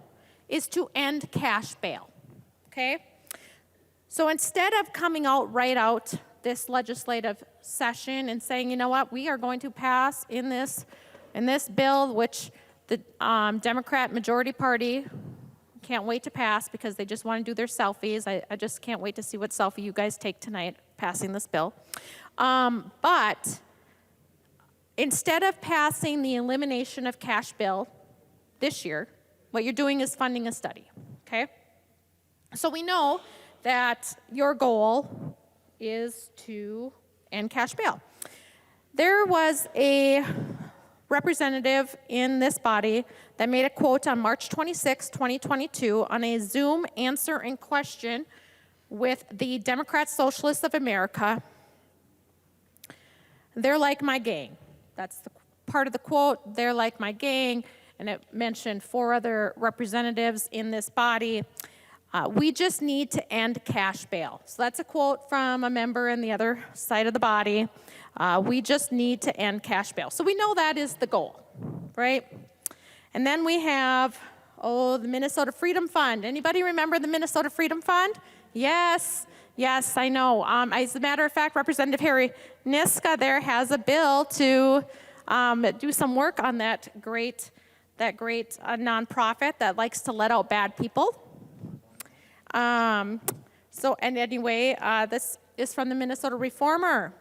A: is to end cash bail, okay? So instead of coming out right out this legislative session and saying, you know what, we are going to pass in this bill, which the Democrat majority party can't wait to pass because they just want to do their selfies. I just can't wait to see what selfie you guys take tonight passing this bill. But instead of passing the elimination of cash bail this year, what you're doing is funding a study, okay? So we know that your goal is to end cash bail. There was a representative in this body that made a quote on March 26, 2022 on a Zoom answer and question with the Democrat Socialists of America. They're like my gang. That's the part of the quote, they're like my gang, and it mentioned 4 other representatives in this body. We just need to end cash bail. So that's a quote from a member in the other side of the body. We just need to end cash bail. So we know that is the goal, right? And then we have, the Minnesota Freedom Fund. Anybody remember the Minnesota Freedom Fund? Yes, I know. As a matter of fact, Representative Harry Niska there has a bill to do some work on that great nonprofit that likes to let out bad people. This is from the Minnesota Reformer.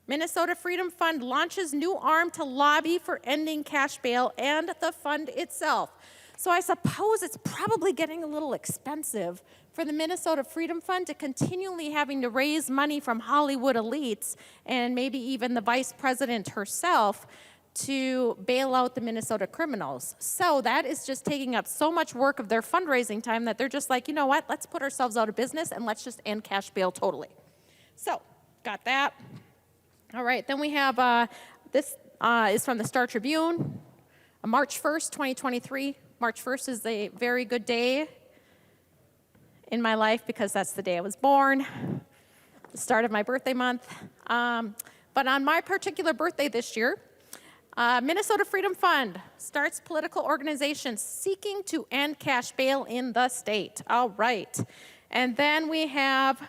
A: Minnesota Freedom Fund launches new arm to lobby for ending cash bail and the fund itself. So I suppose it's probably getting a little expensive for the Minnesota Freedom Fund to continually having to raise money from Hollywood elites and maybe even the vice president herself to bail out the Minnesota criminals. So that is just taking up so much work of their fundraising time that they're just like, you know what, let's put ourselves out of business and let's just end cash bail totally. So, got that. All right, then we have, this is from the Star Tribune, March 1st, 2023. March 1st is a very good day in my life because that's the day I was born, the start of my birthday month. But on my particular birthday this year, Minnesota Freedom Fund starts political organization seeking to end cash bail in the state. All right. And then we have,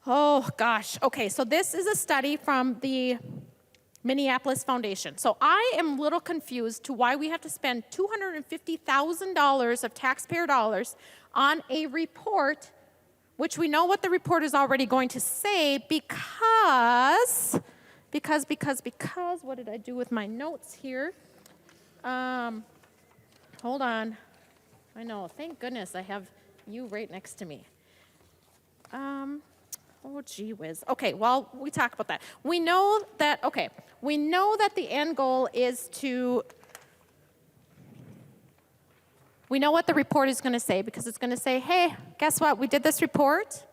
A: okay, so this is a study from the Minneapolis Foundation. So I am a little confused to why we have to spend $250,000 of taxpayer dollars on a report, which we know what the report is already going to say because, what did I do with my notes here? Hold on. I know, thank goodness I have you right next to me.
R: Oh, gee whiz. Okay, well, we talk about that. We know that the end goal is to, we know what the report is going to say, because it's going to say, hey, guess what? We did this report,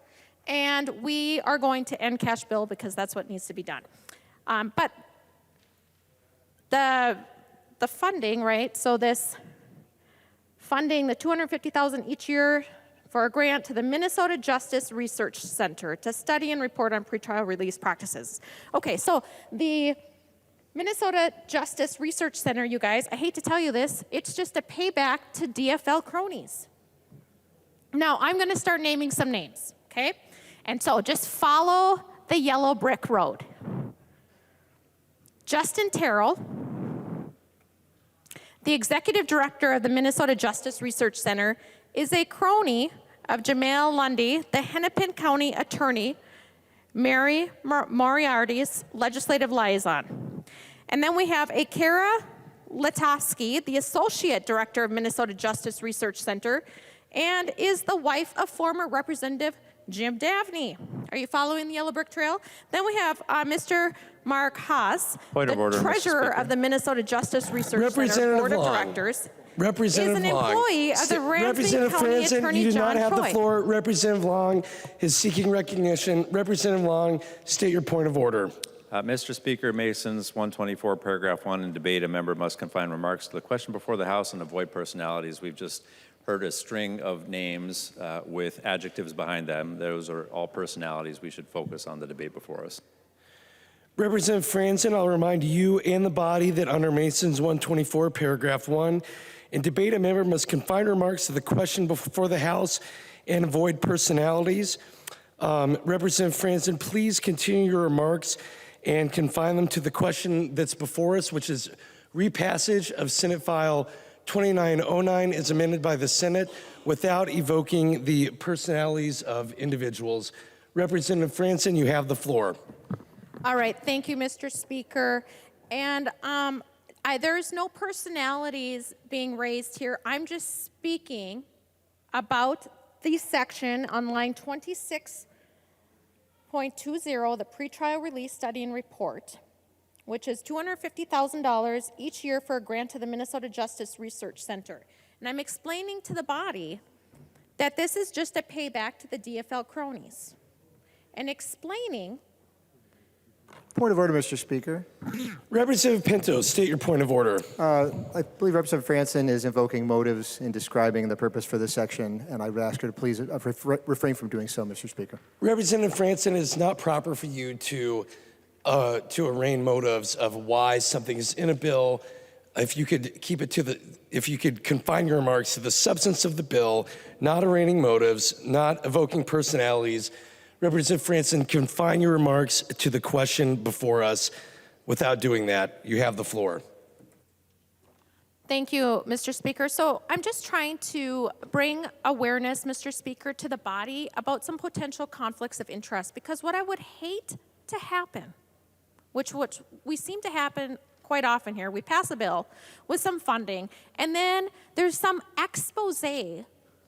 R: and we are going to end cash bill because that's what needs to be done. But the funding, right? So this funding, the $250,000 each year for a grant to the Minnesota Justice Research Center to study and report on pretrial release practices. Okay, so the Minnesota Justice Research Center, you guys, I hate to tell you this, it's just a payback to DFL cronies. Now, I'm going to start naming some names, okay? And so just follow the yellow brick road. Justin Terrell, the executive director of the Minnesota Justice Research Center, is a crony of Jamel Lundy, the Hennepin County attorney, Mary Moriarty's legislative liaison. And then we have a Kara Letowski, the associate director of Minnesota Justice Research Center, and is the wife of former Representative Jim Davney. Are you following the yellow brick trail? Then we have Mr. Mark Haas, the treasurer of the Minnesota Justice Research Center Board of Directors.
J: Representative
R: is an
J: Long.
R: employee of the Ramsey
J: Representative
R: County
J: Franzen,
R: Attorney
J: you do
R: John
J: not have
R: Troy.
J: the floor. Representative Long is seeking recognition. Representative Long, state your point of order.
O: Mr. Speaker, Masons 124, paragraph 1, in debate, a member must confine remarks to the question before the House and avoid personalities. We've just heard a string of names with adjectives behind them. Those are all personalities. We should focus on the debate before us.
J: Representative Franzen, I'll remind you and the body that under Masons 124, paragraph 1, in debate, a member must confine remarks to the question before the House and avoid personalities. Representative Franzen, please continue your remarks and confine them to the question that's before us, which is repassage of Senate File 2909 as amended by the Senate without evoking the personalities of individuals. Representative Franzen, you have the floor.
R: All right, thank you, Mr. Speaker. And there's no personalities being raised here. I'm just speaking about the section on line 26.20, the pretrial release study and report, which is $250,000 each year for a grant to the Minnesota Justice Research Center. And I'm explaining to the body that this is just a payback to the DFL cronies. And explaining.
T: Point of order, Mr. Speaker.
J: Representative Pinto, state your point of order.
T: I believe Representative Franzen is invoking motives in describing the purpose for this section, and I would ask her to please refrain from doing so, Mr. Speaker.
J: Representative Franzen, it's not proper for you to arraign motives of why something is in a bill. If you could keep it to if you could confine your remarks to the substance of the bill, not arraigning motives, not evoking personalities. Representative Franzen, confine your remarks to the question before us. Without doing that, you have the floor.
R: Thank you, Mr. Speaker. So I'm just trying to bring awareness, Mr. Speaker, to the body about some potential conflicts of interest, because what I would hate to happen, which we seem to happen quite often here, we pass a bill with some funding, and then there's some expose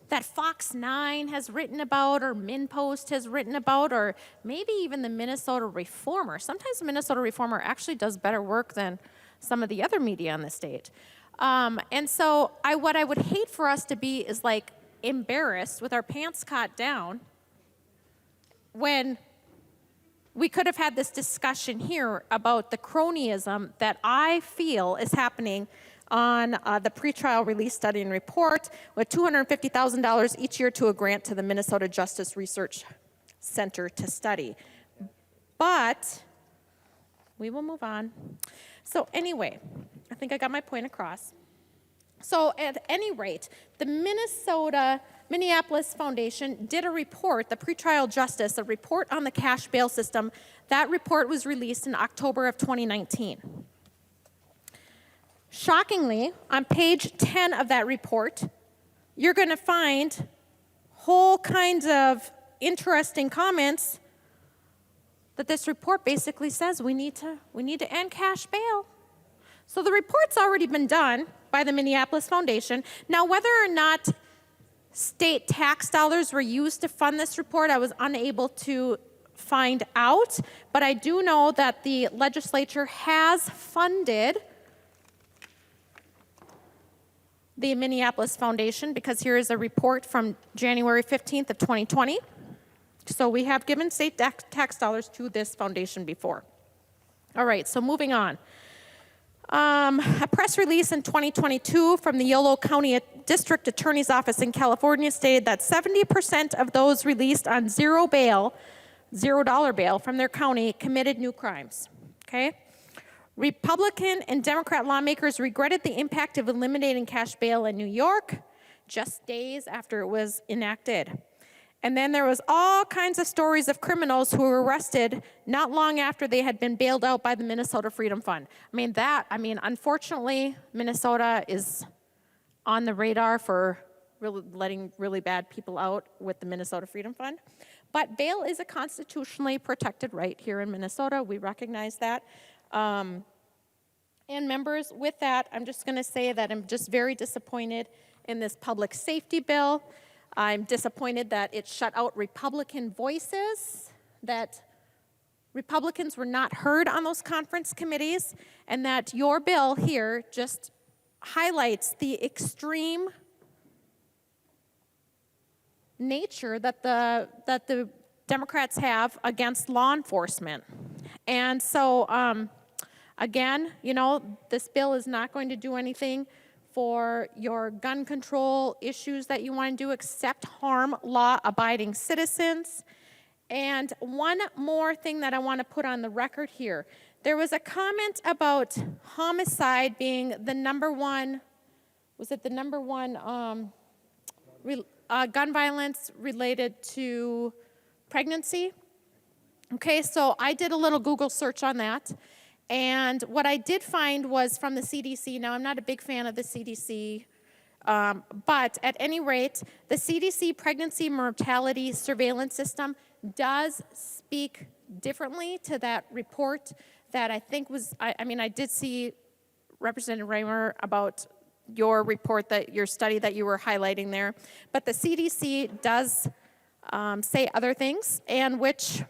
R: that Fox 9 has written about, or MinPost has written about, or maybe even the Minnesota Reformer. Sometimes the Minnesota Reformer actually does better work than some of the other media in the state. And so what I would hate for us to be is like embarrassed with our pants caught down when we could have had this discussion here about the cronyism that I feel is happening on the pretrial release study and report, with $250,000 each year to a grant to the Minnesota Justice Research Center to study. But we will move on. So anyway, I think I got my point across. So at any rate, the Minneapolis Foundation did a report, the pretrial justice, a report on the cash bail system. That report was released in October of 2019. Shockingly, on page 10 of that report, you're going to find whole kinds of interesting comments that this report basically says we need to end cash bail. So the report's already been done by the Minneapolis Foundation. Now, whether or not state tax dollars were used to fund this report, I was unable to find out, but I do know that the legislature has funded the Minneapolis Foundation, because here is a report from January 15th of 2020. So we have given state tax dollars to this foundation before. All right, so moving on. A press release in 2022 from the Yolo County District Attorney's Office in California stated that 70% of those released on $0 bail from their county committed new crimes, okay? Republican and Democrat lawmakers regretted the impact of eliminating cash bail in New York just days after it was enacted. And then there was all kinds of stories of criminals who were arrested not long after they had been bailed out by the Minnesota Freedom Fund. Unfortunately, Minnesota is on the radar for really letting really bad people out with the Minnesota Freedom Fund. But bail is a constitutionally protected right here in Minnesota. We recognize that. And members, with that, I'm just going to say that I'm just very disappointed in this public safety bill. I'm disappointed that it shut out Republican voices, that Republicans were not heard on those conference committees, and that your bill here just highlights the extreme nature that the Democrats have against law enforcement. And so, again, this bill is not going to do anything for your gun control issues that you want to do except harm law-abiding citizens. And one more thing that I want to put on the record here. There was a comment about homicide being the number one, gun violence related to pregnancy? Okay, so I did a little Google search on that. And what I did find was from the CDC. Now, I'm not a big fan of the CDC, but at any rate, the CDC pregnancy mortality surveillance system does speak differently to that report that I think was, I did see Representative Raymer about your report, your study that you were highlighting there, but the CDC does say other things, and which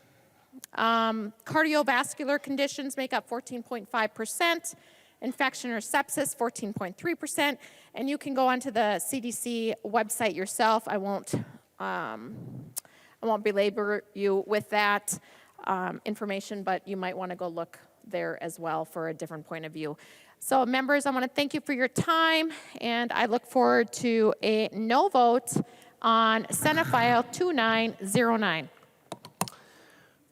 R: cardiovascular conditions make up 14.5%, infection or sepsis 14.3%, and you can go onto the CDC website yourself. I won't belabor you with that information, but you might want to go look there as well for a different point of view. So members, I want to thank you for your time, and I look forward to a no vote on Senate File 2909.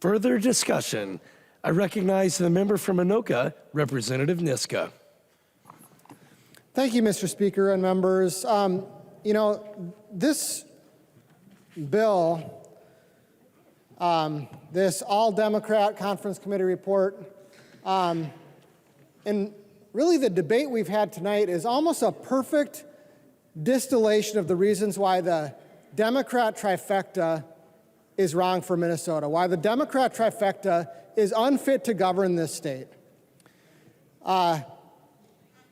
J: Further discussion. I recognize the member from Anoka, Representative Niska.
N: Thank you, Mr. Speaker and members. This bill, this all-Democrat conference committee report, and really the debate we've had tonight is almost a perfect distillation of the reasons why the Democrat trifecta is wrong for Minnesota, why the Democrat trifecta is unfit to govern this state.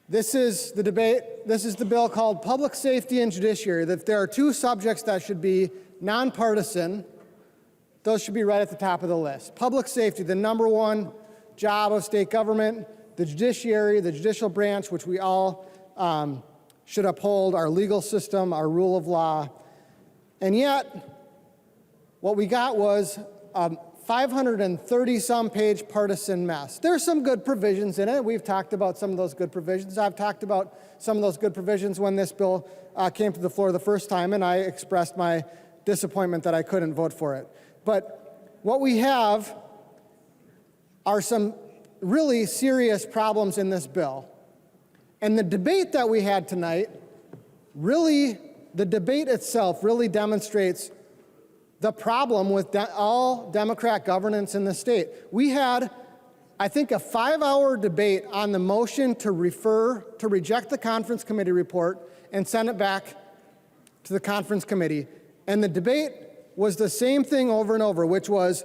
N: This is the debate, this is the bill called Public Safety and Judiciary. That if there are two subjects that should be nonpartisan, those should be right at the top of the list. Public safety, the number one job of state government, the judiciary, the judicial branch, which we all should uphold, our legal system, our rule of law. And yet, what we got was a 530-some page partisan mess. There's some good provisions in it. We've talked about some of those good provisions. I've talked about some of those good provisions when this bill came to the floor the first time, and I expressed my disappointment that I couldn't vote for it. But what we have are some really serious problems in this bill. And the debate that we had tonight, the debate itself really demonstrates the problem with all Democrat governance in the state. We had, I think, a 5-hour debate on the motion to reject the conference committee report and send it back to the conference committee. And the debate was the same thing over and over, which was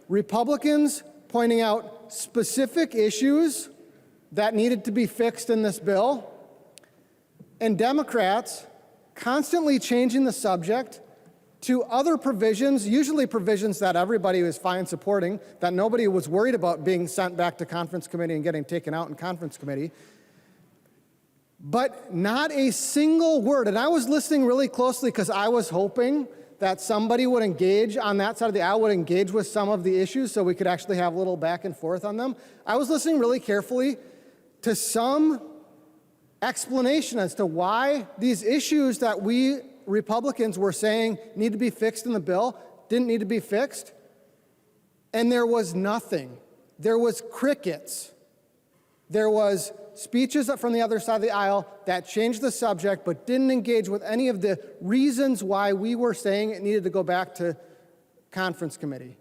N: Republicans pointing out specific issues that needed to be fixed in this bill, and Democrats constantly changing the subject to other provisions, usually provisions that everybody was fine supporting, that nobody was worried about being sent back to conference committee and getting taken out in conference committee. But not a single word. And I was listening really closely because I was hoping that somebody would engage on that side of the aisle, would engage with some of the issues so we could actually have a little back and forth on them. I was listening really carefully to some explanation as to why these issues that we Republicans were saying need to be fixed in the bill didn't need to be fixed. And there was nothing. There was crickets. There was speeches from the other side of the aisle that changed the subject but didn't engage with any of the reasons why we were saying it needed to go back to conference committee.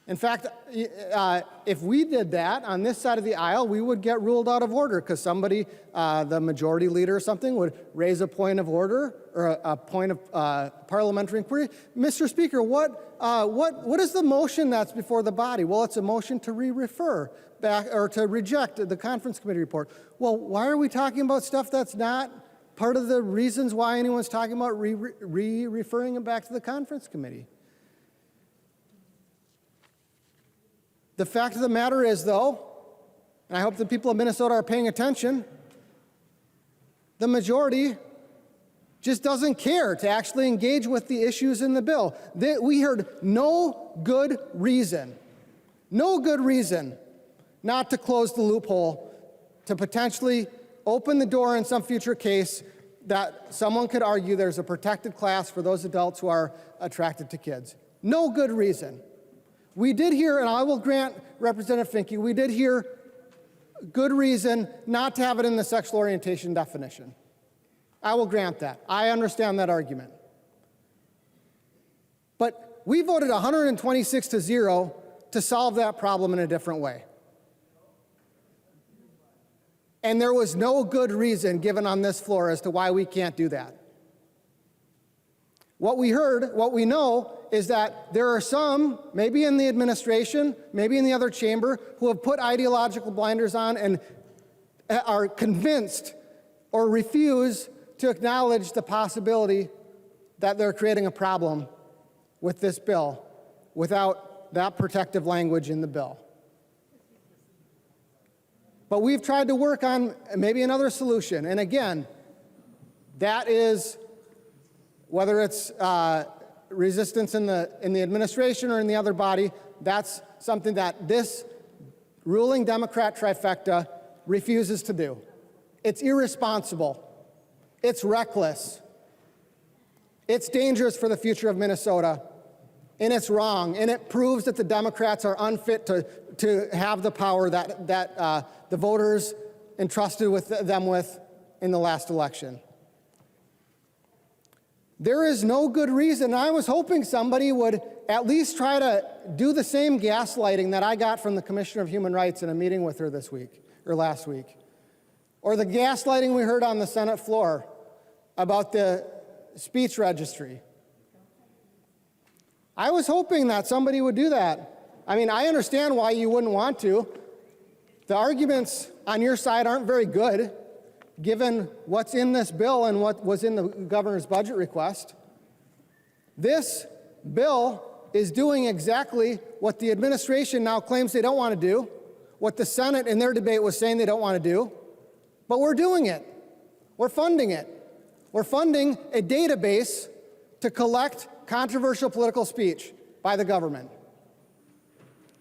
N: In fact, if we did that on this side of the aisle, we would get ruled out of order because somebody, the majority leader or something, would raise a point of order or a point of parliamentary inquiry. Mr. Speaker, what is the motion that's before the body? Well, it's a motion to re-refer back or to reject the conference committee report. Well, why are we talking about stuff that's not part of the reasons why anyone's talking about referring it back to the conference committee? The fact of the matter is, though, and I hope the people of Minnesota are paying attention, the majority just doesn't care to actually engage with the issues in the bill. We heard no good reason not to close the loophole to potentially open the door in some future case that someone could argue there's a protected class for those adults who are attracted to kids. No good reason. We did hear, and I will grant Representative Finke, we did hear good reason not to have it in the sexual orientation definition. I will grant that. I understand that argument. But we voted 126-0 to solve that problem in a different way. And there was no good reason given on this floor as to why we can't do that. What we heard, what we know, is that there are some, maybe in the administration, maybe in the other chamber, who have put ideological blinders on and are convinced or refuse to acknowledge the possibility that they're creating a problem with this bill without that protective language in the bill. But we've tried to work on maybe another solution. And again, that is, whether it's resistance in the administration or in the other body, that's something that this ruling Democrat trifecta refuses to do. It's irresponsible. It's reckless. It's dangerous for the future of Minnesota. And it's wrong. And it proves that the Democrats are unfit to have the power that the voters entrusted them with in the last election. There is no good reason. I was hoping somebody would at least try to do the same gaslighting that I got from the Commissioner of Human Rights in a meeting with her this week, or last week. Or the gaslighting we heard on the Senate floor about the speech registry. I was hoping that somebody would do that. I mean, I understand why you wouldn't want to. The arguments on your side aren't very good, given what's in this bill and what was in the governor's budget request. This bill is doing exactly what the administration now claims they don't want to do, what the Senate in their debate was saying they don't want to do, but we're doing it. We're funding it. We're funding a database to collect controversial political speech by the government.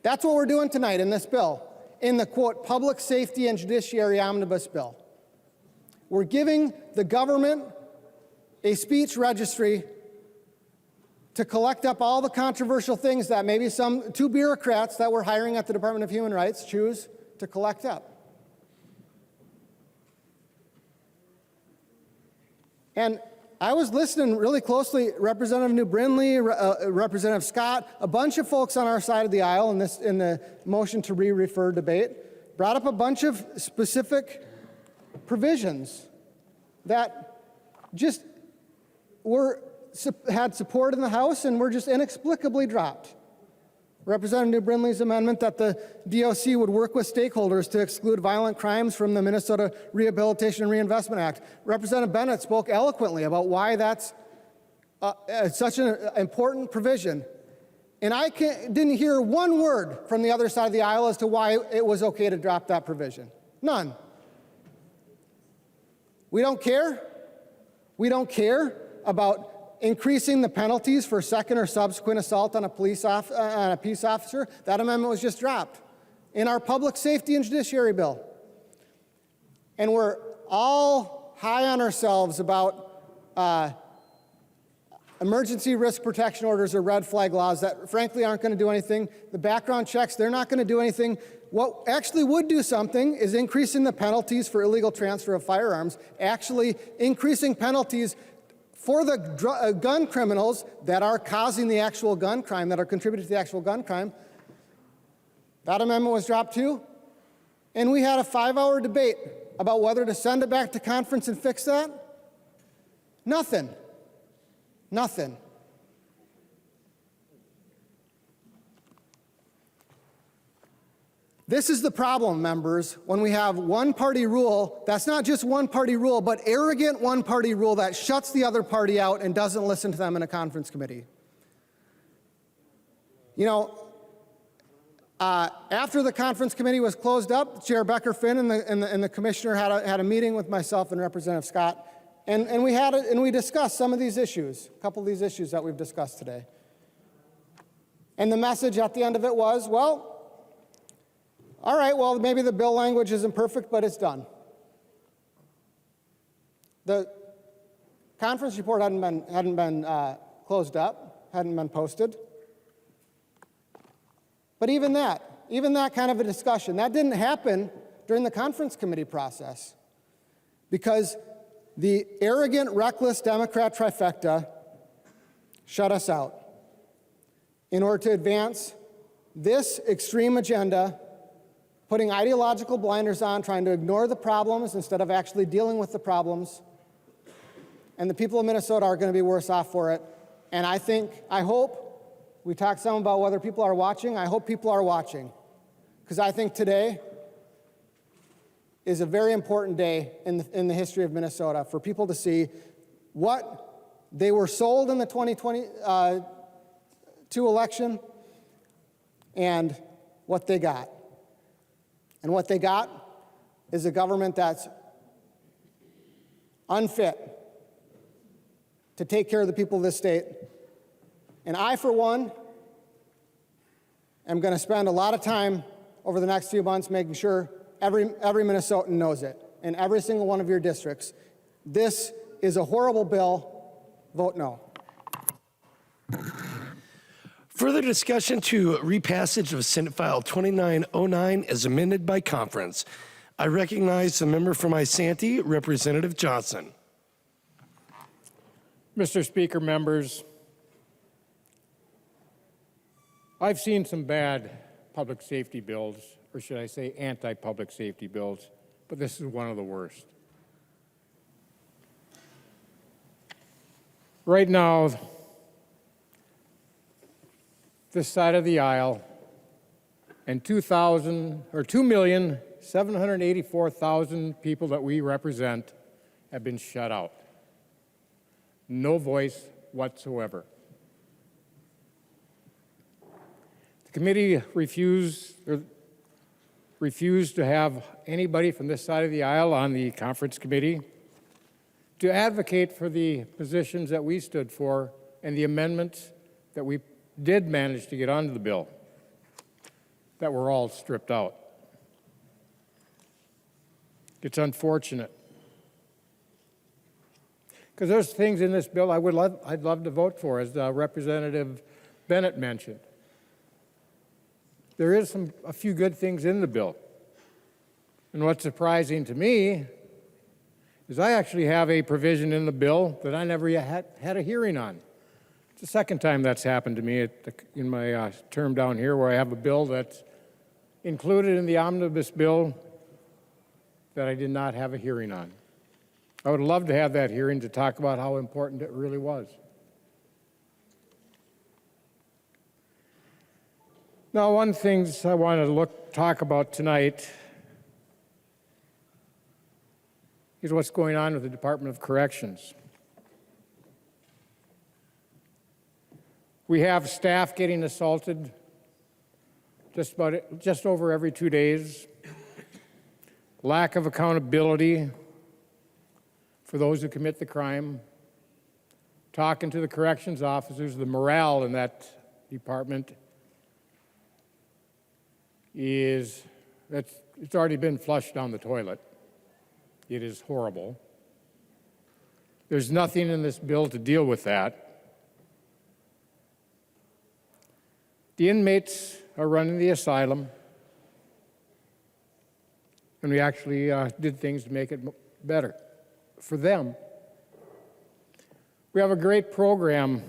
N: That's what we're doing tonight in this bill, in the, quote, Public Safety and Judiciary Omnibus Bill. We're giving the government a speech registry to collect up all the controversial things that maybe two bureaucrats that we're hiring at the Department of Human Rights choose to collect up. And I was listening really closely, Representative New Brindley, Representative Scott, a bunch of folks on our side of the aisle in the motion to re-refer debate, brought up a bunch of specific provisions that just had support in the House and were just inexplicably dropped. Representative New Brindley's amendment that the DOC would work with stakeholders to exclude violent crimes from the Minnesota Rehabilitation and Reinvestment Act. Representative Bennett spoke eloquently about why that's such an important provision. And I didn't hear one word from the other side of the aisle as to why it was okay to drop that provision. None. We don't care. We don't care about increasing the penalties for second or subsequent assault on a peace officer. That amendment was just dropped in our public safety and judiciary bill. And we're all high on ourselves about emergency risk protection orders or red flag laws that frankly aren't going to do anything. The background checks, they're not going to do anything. What actually would do something is increasing the penalties for illegal transfer of firearms, actually increasing penalties for the gun criminals that are causing the actual gun crime, that are contributing to the actual gun crime. That amendment was dropped too. And we had a 5-hour debate about whether to send it back to conference and fix that. Nothing. Nothing. This is the problem, members, when we have one-party rule that's not just one-party rule, but arrogant one-party rule that shuts the other party out and doesn't listen to them in a conference committee. You know, after the conference committee was closed up, Chair Becker Finn and the commissioner had a meeting with myself and Representative Scott, and we discussed some of these issues, a couple of these issues that we've discussed today. And the message at the end of it was, well, all right, well, maybe the bill language isn't perfect, but it's done. The conference report hadn't been closed up, hadn't been posted. But even that kind of a discussion, that didn't happen during the conference committee process because the arrogant, reckless Democrat trifecta shut us out in order to advance this extreme agenda, putting ideological blinders on, trying to ignore the problems instead of actually dealing with the problems. And the people of Minnesota are going to be worse off for it. And I hope, we talked some about whether people are watching. I hope people are watching. Because I think today is a very important day in the history of Minnesota for people to see what they were sold in the 2022 election and what they got. And what they got is a government that's unfit to take care of the people of this state. And I, for one, am going to spend a lot of time over the next few months making sure every Minnesotan knows it in every single one of your districts. This is a horrible bill. Vote no.
J: Further discussion to repassage of Senate File 2909 as amended by conference. I recognize the member from Isanti, Representative Johnson.
P: Mr. Speaker, members, I've seen some bad public safety bills, or should I say anti-public safety bills, but this is one of the worst. Right now, this side of the aisle, and 2,784,000 people that we represent have been shut out. No voice whatsoever. The committee refused to have anybody from this side of the aisle on the conference committee to advocate for the positions that we stood for and the amendments that we did manage to get onto the bill that were all stripped out. It's unfortunate. Because there's things in this bill I'd love to vote for, as Representative Bennett mentioned. There is a few good things in the bill. And what's surprising to me is I actually have a provision in the bill that I never had a hearing on. It's the second time that's happened to me in my term down here, where I have a bill that's included in the omnibus bill that I did not have a hearing on. I would love to have that hearing to talk about how important it really was. Now, one thing I want to talk about tonight is what's going on with the Department of Corrections. We have staff getting assaulted just over every 2 days. Lack of accountability for those who commit the crime. Talking to the corrections officers, the morale in that department it's already been flushed down the toilet. It is horrible. There's nothing in this bill to deal with that. The inmates are running the asylum, and we actually did things to make it better for them. We have a great program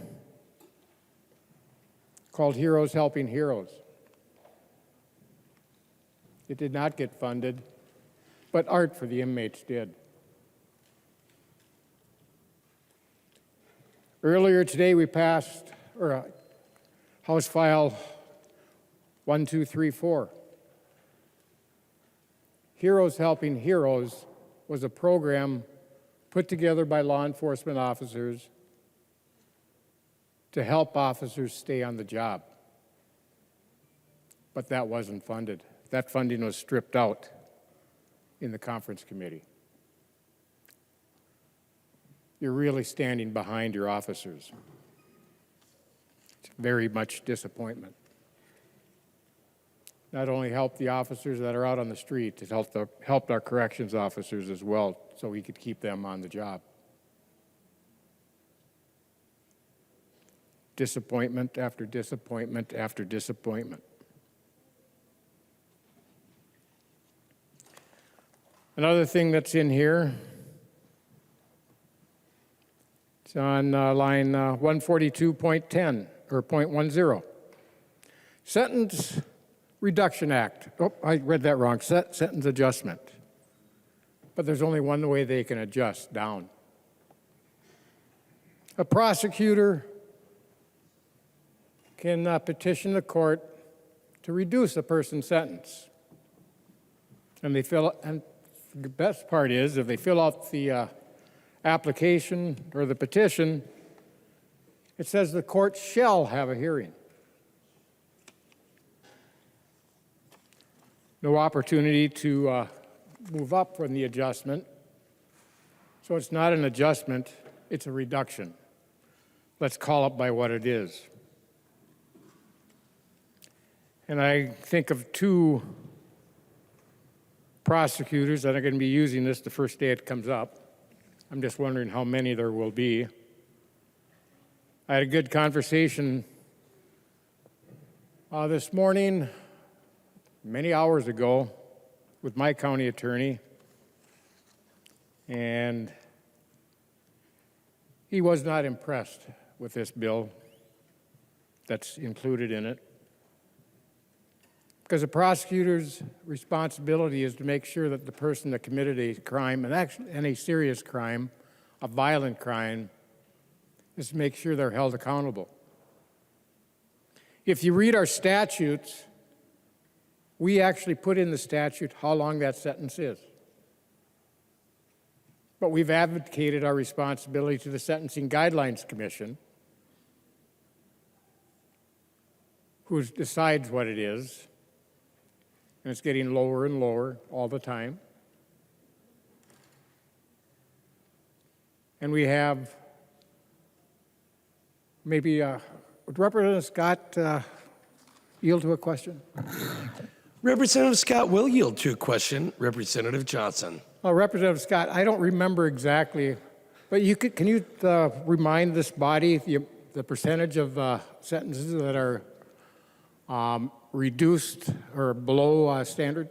P: called Heroes Helping Heroes. It did not get funded, but Art for the Inmates did. Earlier today, we passed House File 1234. Heroes Helping Heroes was a program put together by law enforcement officers to help officers stay on the job. But that wasn't funded. That funding was stripped out in the conference committee. You're really standing behind your officers. It's very much disappointment. Not only helped the officers that are out on the street, it helped our corrections officers as well, so we could keep them on the job. Disappointment after disappointment after disappointment. Another thing that's in here, it's on line 142.10 or 0.10. Sentence Reduction Act. Oh, I read that wrong. Sentence adjustment. But there's only one way they can adjust, down. A prosecutor can petition the court to reduce a person's sentence. And the best part is, if they fill out the application or the petition, it says the court shall have a hearing. No opportunity to move up from the adjustment. So it's not an adjustment, it's a reduction. Let's call it by what it is. And I think of two prosecutors that are going to be using this the first day it comes up. I'm just wondering how many there will be. I had a good conversation this morning, many hours ago, with my county attorney, and he was not impressed with this bill that's included in it. Because the prosecutor's responsibility is to make sure that the person that committed a crime, and a serious crime, a violent crime, is to make sure they're held accountable. If you read our statutes, we actually put in the statute how long that sentence is. But we've advocated our responsibility to the Sentencing Guidelines Commission, who decides what it is. And it's getting lower and lower all the time. And we have maybe, would Representative Scott yield to a question?
J: Representative Scott will yield to a question. Representative Johnson.
P: Oh, Representative Scott, I don't remember exactly, but can you remind this body the percentage of sentences that are reduced or below standard?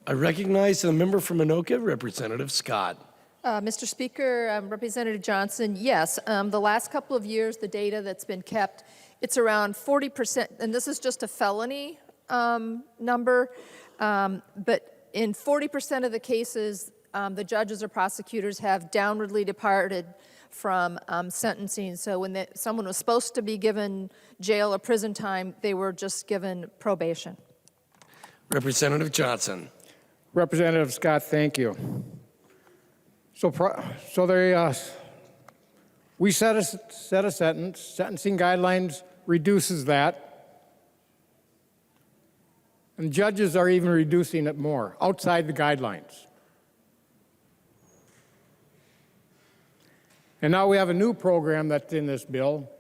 J: I recognize the member from Anoka, Representative Scott.
Q: Mr. Speaker, Representative Johnson, yes, the last couple of years, the data that's been kept, it's around 40%, and this is just a felony number, but in 40% of the cases, the judges or prosecutors have downwardly departed from sentencing. So when someone was supposed to be given jail or prison time, they were just given probation.
J: Representative Johnson.
P: Representative Scott, thank you. So they We set a sentence. Sentencing guidelines reduces that. And judges are even reducing it more, outside the guidelines. And now we have a new program that's in this bill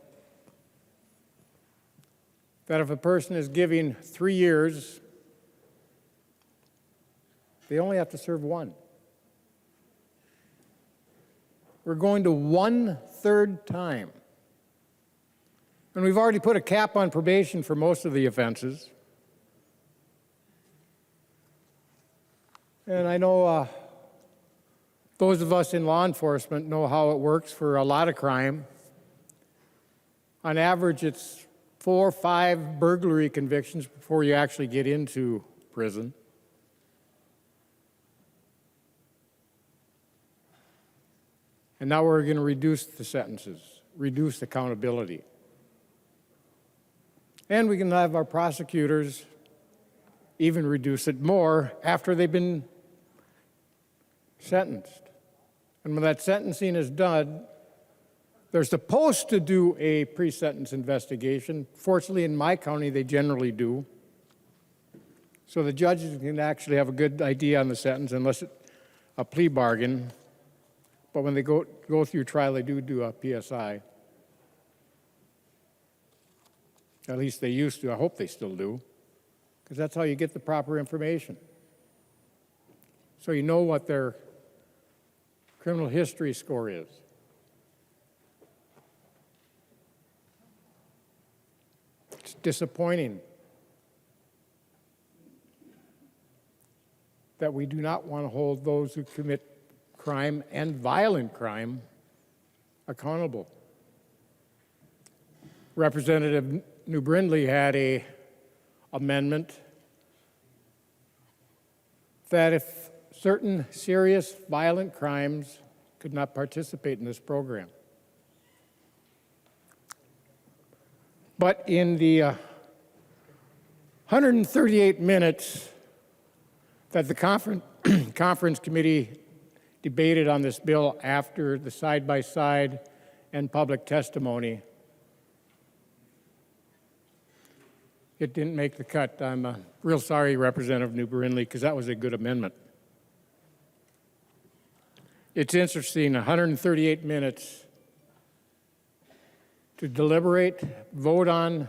P: that if a person is giving 3 years, they only have to serve 1. We're going to 1/3 time. And we've already put a cap on probation for most of the offenses. And I know those of us in law enforcement know how it works for a lot of crime. On average, it's 4 or 5 burglary convictions before you actually get into prison. And now we're going to reduce the sentences, reduce accountability. And we can have our prosecutors even reduce it more after they've been sentenced. And when that sentencing is done, they're supposed to do a pre-sentence investigation. Fortunately, in my county, they generally do. So the judges can actually have a good idea on the sentence unless it's a plea bargain. But when they go through trial, they do a PSI. At least they used to. I hope they still do, because that's how you get the proper information. So you know what their criminal history score is. It's disappointing that we do not want to hold those who commit crime and violent crime accountable. Representative New Brindley had an amendment that if certain serious violent crimes could not participate in this program. But in the 138 minutes that the conference committee debated on this bill after the side-by-side and public testimony, it didn't make the cut. I'm real sorry, Representative New Brindley, because that was a good amendment. It's interesting, 138 minutes to deliberate, vote on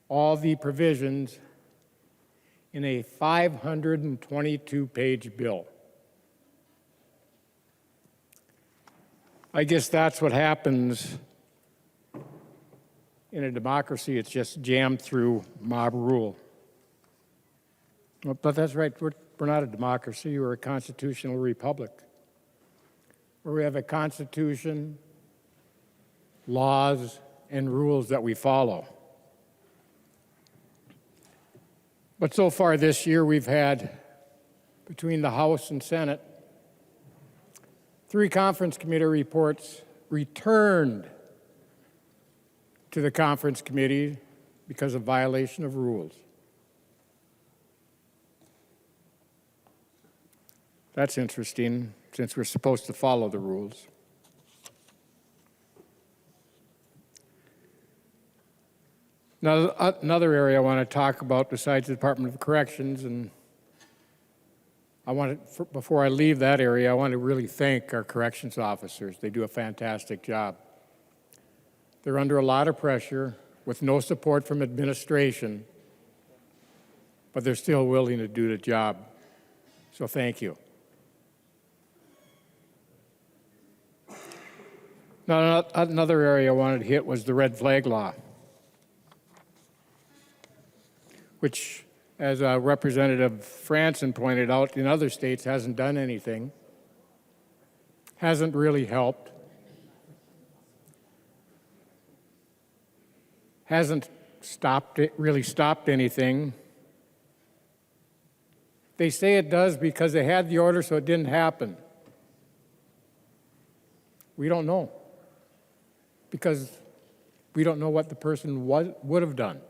P: all the provisions in a 522-page bill. I guess that's what happens in a democracy. It's just jammed through mob rule. But that's right, we're not a democracy, we're a constitutional republic, where we have a constitution, laws, and rules that we follow. But so far this year, we've had, between the House and Senate, 3 conference committee reports returned to the conference committee because of violation of rules. That's interesting, since we're supposed to follow the rules. Now, another area I want to talk about besides the Department of Corrections, and before I leave that area, I want to really thank our corrections officers. They do a fantastic job. They're under a lot of pressure with no support from administration, but they're still willing to do the job. So thank you. Now, another area I wanted to hit was the red flag law, which, as Representative Franson pointed out, in other states hasn't done anything, hasn't really helped, hasn't really stopped anything. They say it does because they had the order, so it didn't happen. We don't know, because we don't know what the person would have done.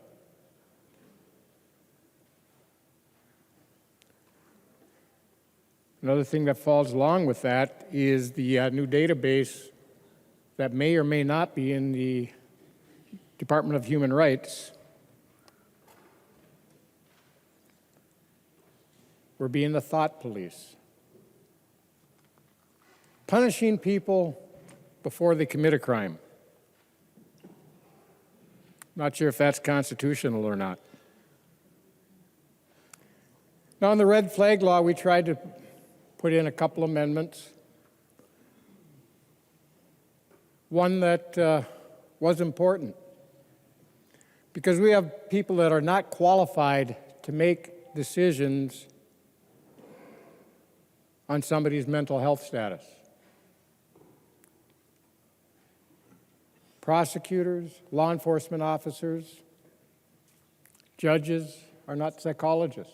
P: Another thing that falls along with that is the new database that may or may not be in the Department of Human Rights, we're being the thought police, punishing people before they commit a crime. Not sure if that's constitutional or not. Now, in the red flag law, we tried to put in a couple amendments. One that was important, because we have people that are not qualified to make decisions on somebody's mental health status. Prosecutors, law enforcement officers, judges are not psychologists.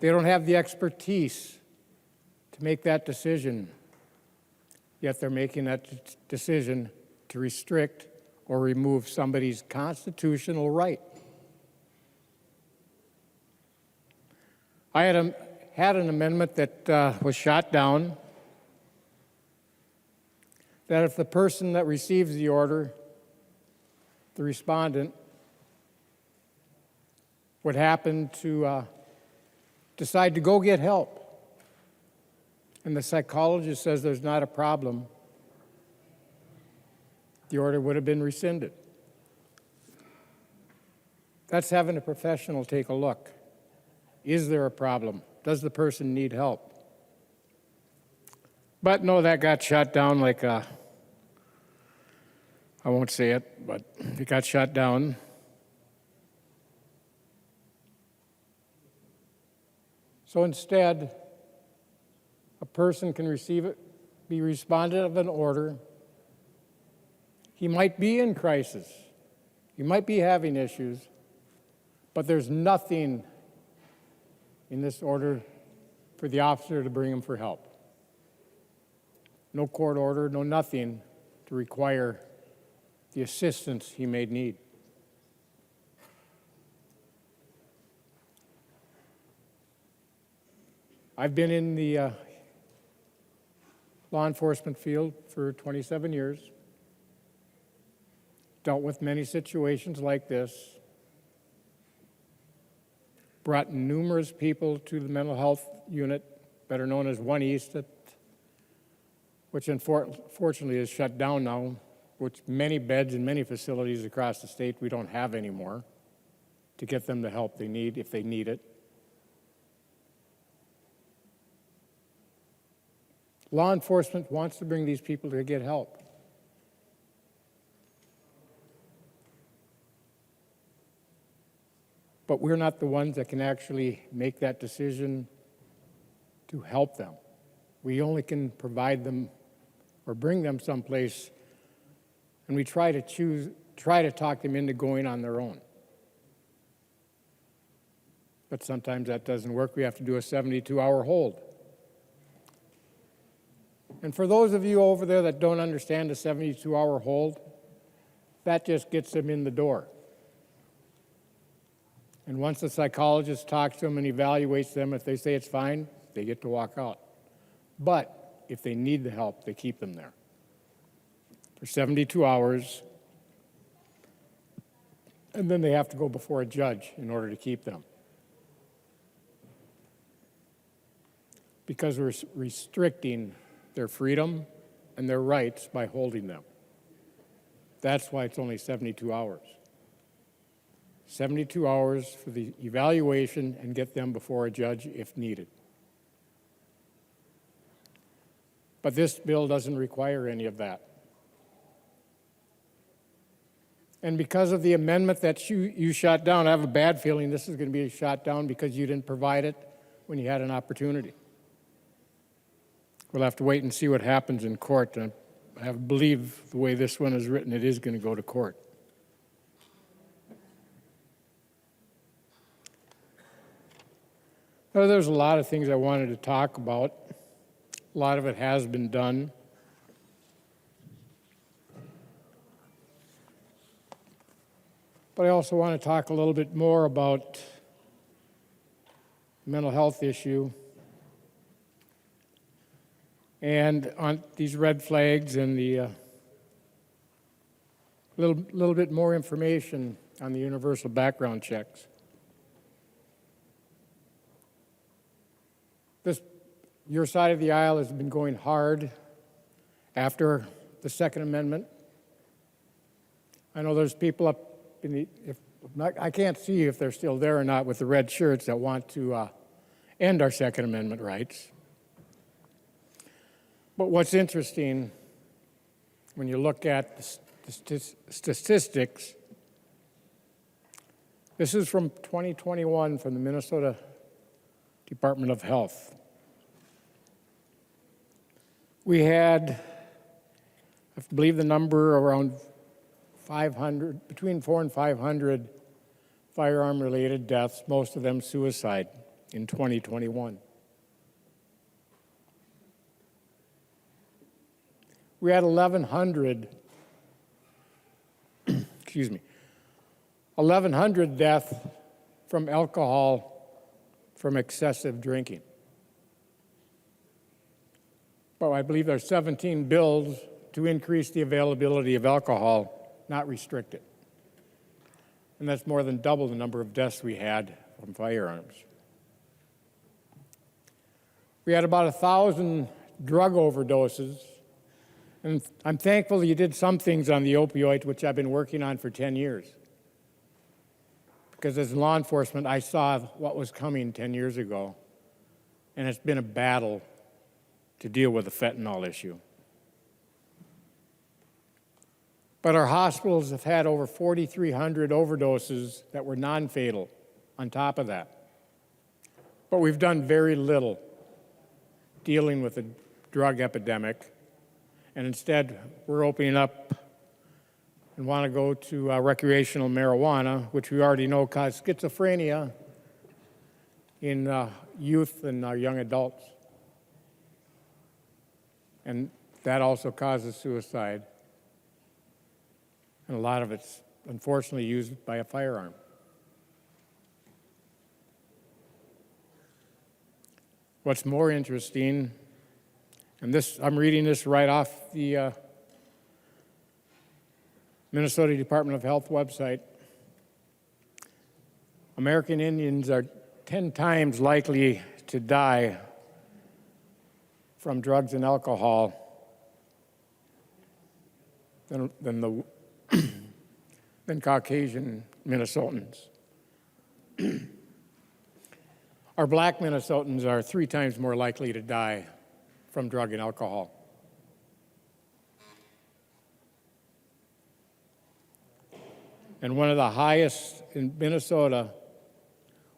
P: They don't have the expertise to make that decision, yet they're making that decision to restrict or remove somebody's constitutional right. I had an amendment that was shot down, that if the person that receives the order, the respondent, would happen to decide to go get help, and the psychologist says there's not a problem, the order would have been rescinded. That's having a professional take a look. Is there a problem? Does the person need help? But no, that got shot down like I won't say it, but it got shot down. So instead, a person can be responded of an order. He might be in crisis. He might be having issues, but there's nothing in this order for the officer to bring him for help. No court order, no nothing to require the assistance he may need. I've been in the law enforcement field for 27 years, dealt with many situations like this, brought numerous people to the mental health unit, better known as 1 East, which unfortunately is shut down now, which many beds in many facilities across the state we don't have anymore to get them the help they need if they need it. Law enforcement wants to bring these people to get help. But we're not the ones that can actually make that decision to help them. We only can provide them or bring them someplace, and we try to talk them into going on their own. But sometimes that doesn't work. We have to do a 72-hour hold. And for those of you over there that don't understand the 72-hour hold, that just gets them in the door. And once the psychologist talks to them and evaluates them, if they say it's fine, they get to walk out. But if they need the help, they keep them there for 72 hours, and then they have to go before a judge in order to keep them. Because we're restricting their freedom and their rights by holding them. That's why it's only 72 hours. 72 hours for the evaluation and get them before a judge if needed. But this bill doesn't require any of that. And because of the amendment that you shot down, I have a bad feeling this is going to be shot down because you didn't provide it when you had an opportunity. We'll have to wait and see what happens in court. And I believe the way this one is written, it is going to go to court. Now, there's a lot of things I wanted to talk about. A lot of it has been done. But I also want to talk a little bit more about the mental health issue And on these red flags and the little bit more information on the universal background checks. Your side of the aisle has been going hard after the Second Amendment. I know there's people up in the, I can't see if they're still there or not with the red shirts that want to end our Second Amendment rights. But what's interesting, when you look at the statistics, this is from 2021 from the Minnesota Department of Health. We had, I believe the number around 500, between 400 and 500 firearm-related deaths, most of them suicide, in 2021. We had 1,100, excuse me, 1,100 deaths from alcohol from excessive drinking. But I believe there's 17 bills to increase the availability of alcohol, not restrict it. And that's more than double the number of deaths we had from firearms. We had about 1,000 drug overdoses. And I'm thankful you did some things on the opioids, which I've been working on for 10 years. Because as law enforcement, I saw what was coming 10 years ago. And it's been a battle to deal with the fentanyl issue. But our hospitals have had over 4,300 overdoses that were non-fatal on top of that. But we've done very little dealing with the drug epidemic. And instead, we're opening up and want to go to recreational marijuana, which we already know causes schizophrenia in youth and young adults. And that also causes suicide. And a lot of it's unfortunately used by a firearm. What's more interesting, and this, I'm reading this right off the Minnesota Department of Health website. American Indians are 10 times likely to die from drugs and alcohol than Caucasian Minnesotans. Our black Minnesotans are 3 times more likely to die from drug and alcohol. And one of the highest in Minnesota,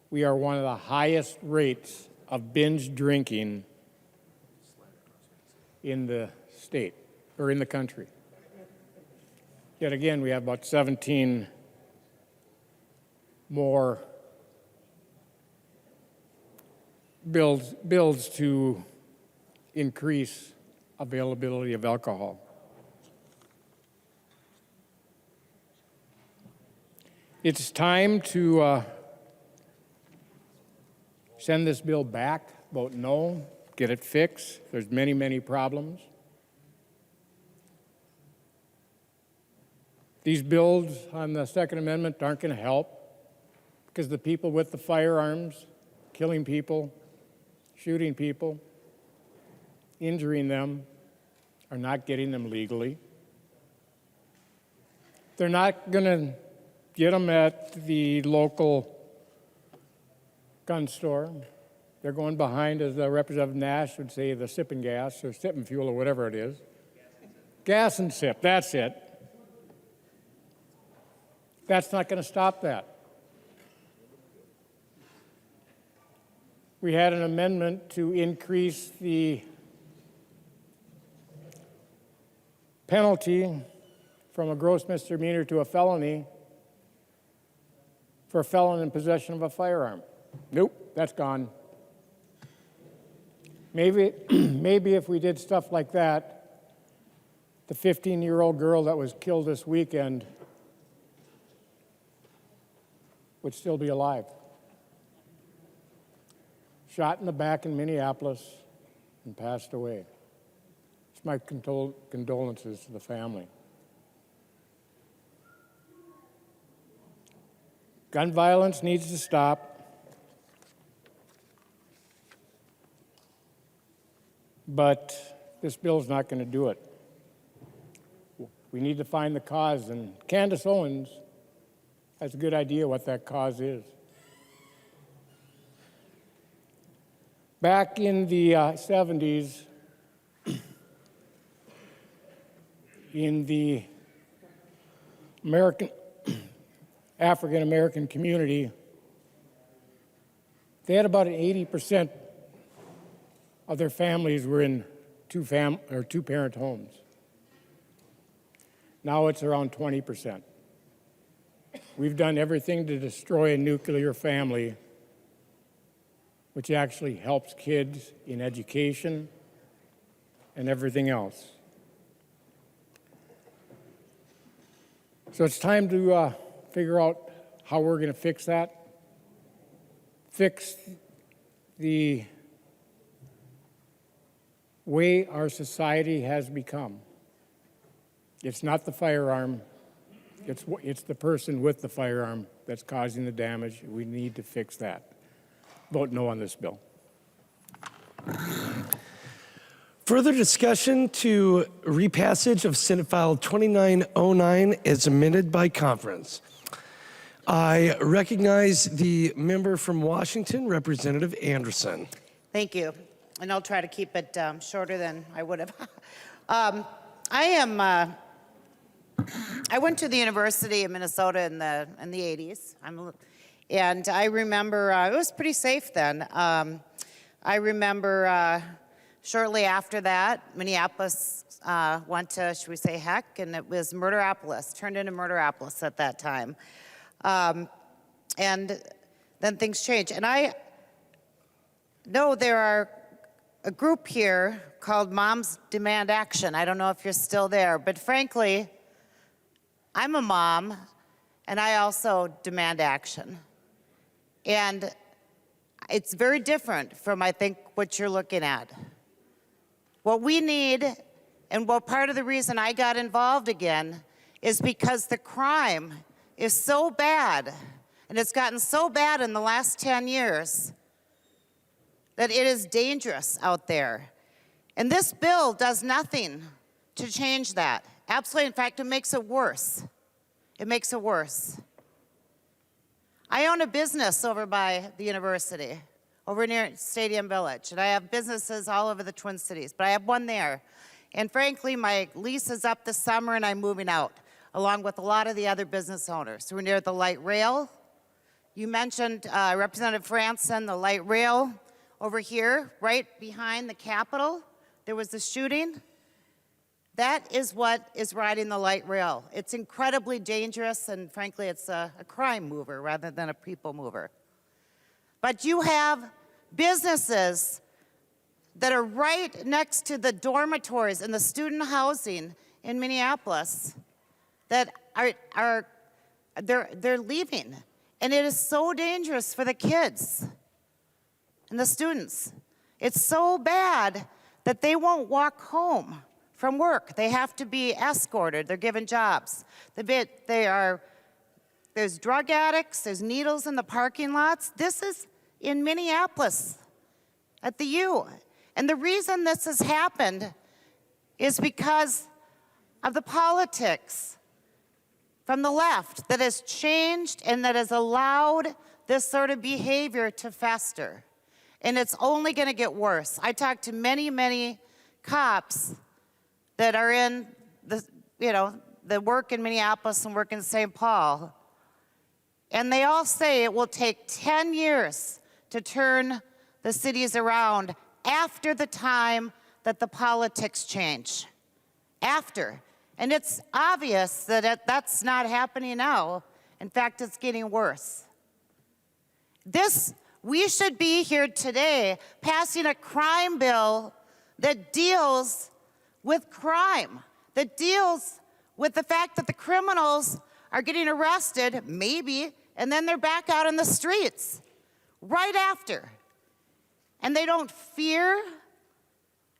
P: we are one of the highest rates of binge drinking in the state, or in the country. Yet again, we have about 17 more bills to increase availability of alcohol. It's time to send this bill back, vote no, get it fixed. There's many, many problems. These bills on the Second Amendment aren't going to help because the people with the firearms, killing people, shooting people, injuring them, are not getting them legally. They're not going to get them at the local gun store. They're going behind, as Representative Nash would say, the sipping gas or sipping fuel or whatever it is. Gas and sip, that's it. That's not going to stop that. We had an amendment to increase the penalty from a gross misdemeanor to a felony for a felon in possession of a firearm. Nope, that's gone. Maybe if we did stuff like that, the 15-year-old girl that was killed this weekend would still be alive. Shot in the back in Minneapolis and passed away. It's my condolences to the family. Gun violence needs to stop. But this bill's not going to do it. We need to find the cause, and Candace Owens has a good idea what that cause is. Back in the 70s, in the African American community, they had about 80% of their families were in two-parent homes. Now it's around 20%. We've done everything to destroy a nuclear family, which actually helps kids in education and everything else. So it's time to figure out how we're going to fix that, fix the way our society has become. It's not the firearm, it's the person with the firearm that's causing the damage. We need to fix that. Vote no on this bill.
J: Further discussion to repassage of Senate File 2909 as amended by conference. I recognize the member from Washington, Representative Anderson.
C: Thank you. And I'll try to keep it shorter than I would have. I went to the University of Minnesota in the 80s. And I remember, it was pretty safe then. I remember shortly after that, Minneapolis went to, should we say heck, and it was Murderopolis, turned into Murderopolis at that time. And then things changed. And I know there are a group here called Moms Demand Action. I don't know if you're still there, but frankly, I'm a mom, and I also demand action. And it's very different from, I think, what you're looking at. What we need, and what part of the reason I got involved again, is because the crime is so bad, and it's gotten so bad in the last 10 years, that it is dangerous out there. And this bill does nothing to change that. Absolutely, in fact, it makes it worse. It makes it worse. I own a business over by the university, over near Stadium Village, and I have businesses all over the Twin Cities, but I have one there. And frankly, my lease is up this summer and I'm moving out, along with a lot of the other business owners. We're near the light rail. You mentioned Representative Franson, the light rail over here, right behind the Capitol. There was the shooting. That is what is riding the light rail. It's incredibly dangerous, and frankly, it's a crime mover rather than a people mover. But you have businesses that are right next to the dormitories and the student housing in Minneapolis that they're leaving. And it is so dangerous for the kids and the students. It's so bad that they won't walk home from work. They have to be escorted. They're given jobs. There's drug addicts. There's needles in the parking lots. This is in Minneapolis at the U. And the reason this has happened is because of the politics from the left that has changed and that has allowed this sort of behavior to fester. And it's only going to get worse. I talked to many, many cops that are in that work in Minneapolis and work in St. Paul. And they all say it will take 10 years to turn the cities around after the time that the politics change. After. And it's obvious that that's not happening now. In fact, it's getting worse. We should be here today passing a crime bill that deals with crime, that deals with the fact that the criminals are getting arrested, maybe, and then they're back out in the streets right after. And they don't fear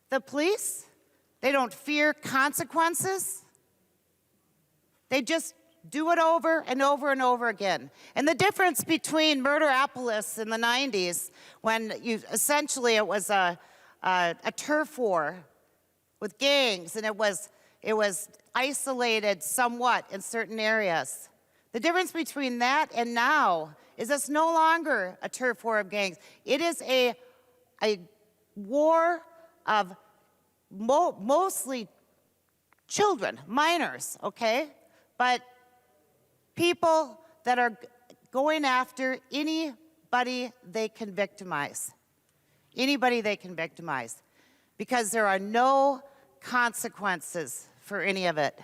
C: the police. They don't fear consequences. They just do it over and over and over again. And the difference between Murderapolis in the 90s, when essentially it was a turf war with gangs, and it was isolated somewhat in certain areas. The difference between that and now is it's no longer a turf war of gangs. It is a war of mostly children, minors, okay? But people that are going after anybody they can victimize. Anybody they can victimize. Because there are no consequences for any of it.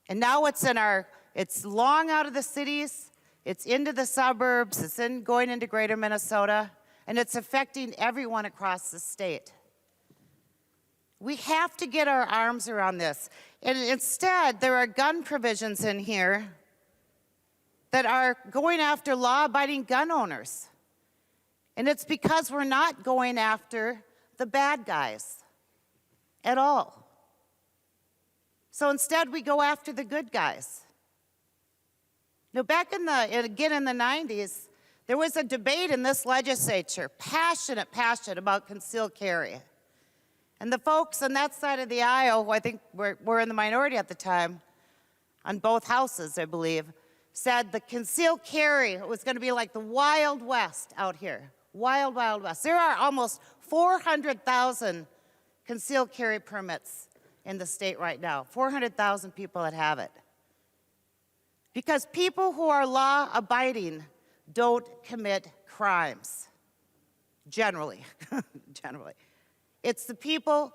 C: And now it's long out of the cities, it's into the suburbs, it's going into greater Minnesota, and it's affecting everyone across the state. We have to get our arms around this. And instead, there are gun provisions in here that are going after law-abiding gun owners. And it's because we're not going after the bad guys at all. So instead, we go after the good guys. Now, back in the 90s, there was a debate in this legislature, passionate about concealed carry. And the folks on that side of the aisle, who I think were in the minority at the time, on both houses, I believe, said the concealed carry was going to be like the Wild West out here. Wild, Wild West. There are almost 400,000 concealed carry permits in the state right now. 400,000 people that have it. Because people who are law-abiding don't commit crimes. Generally. Generally. It's the people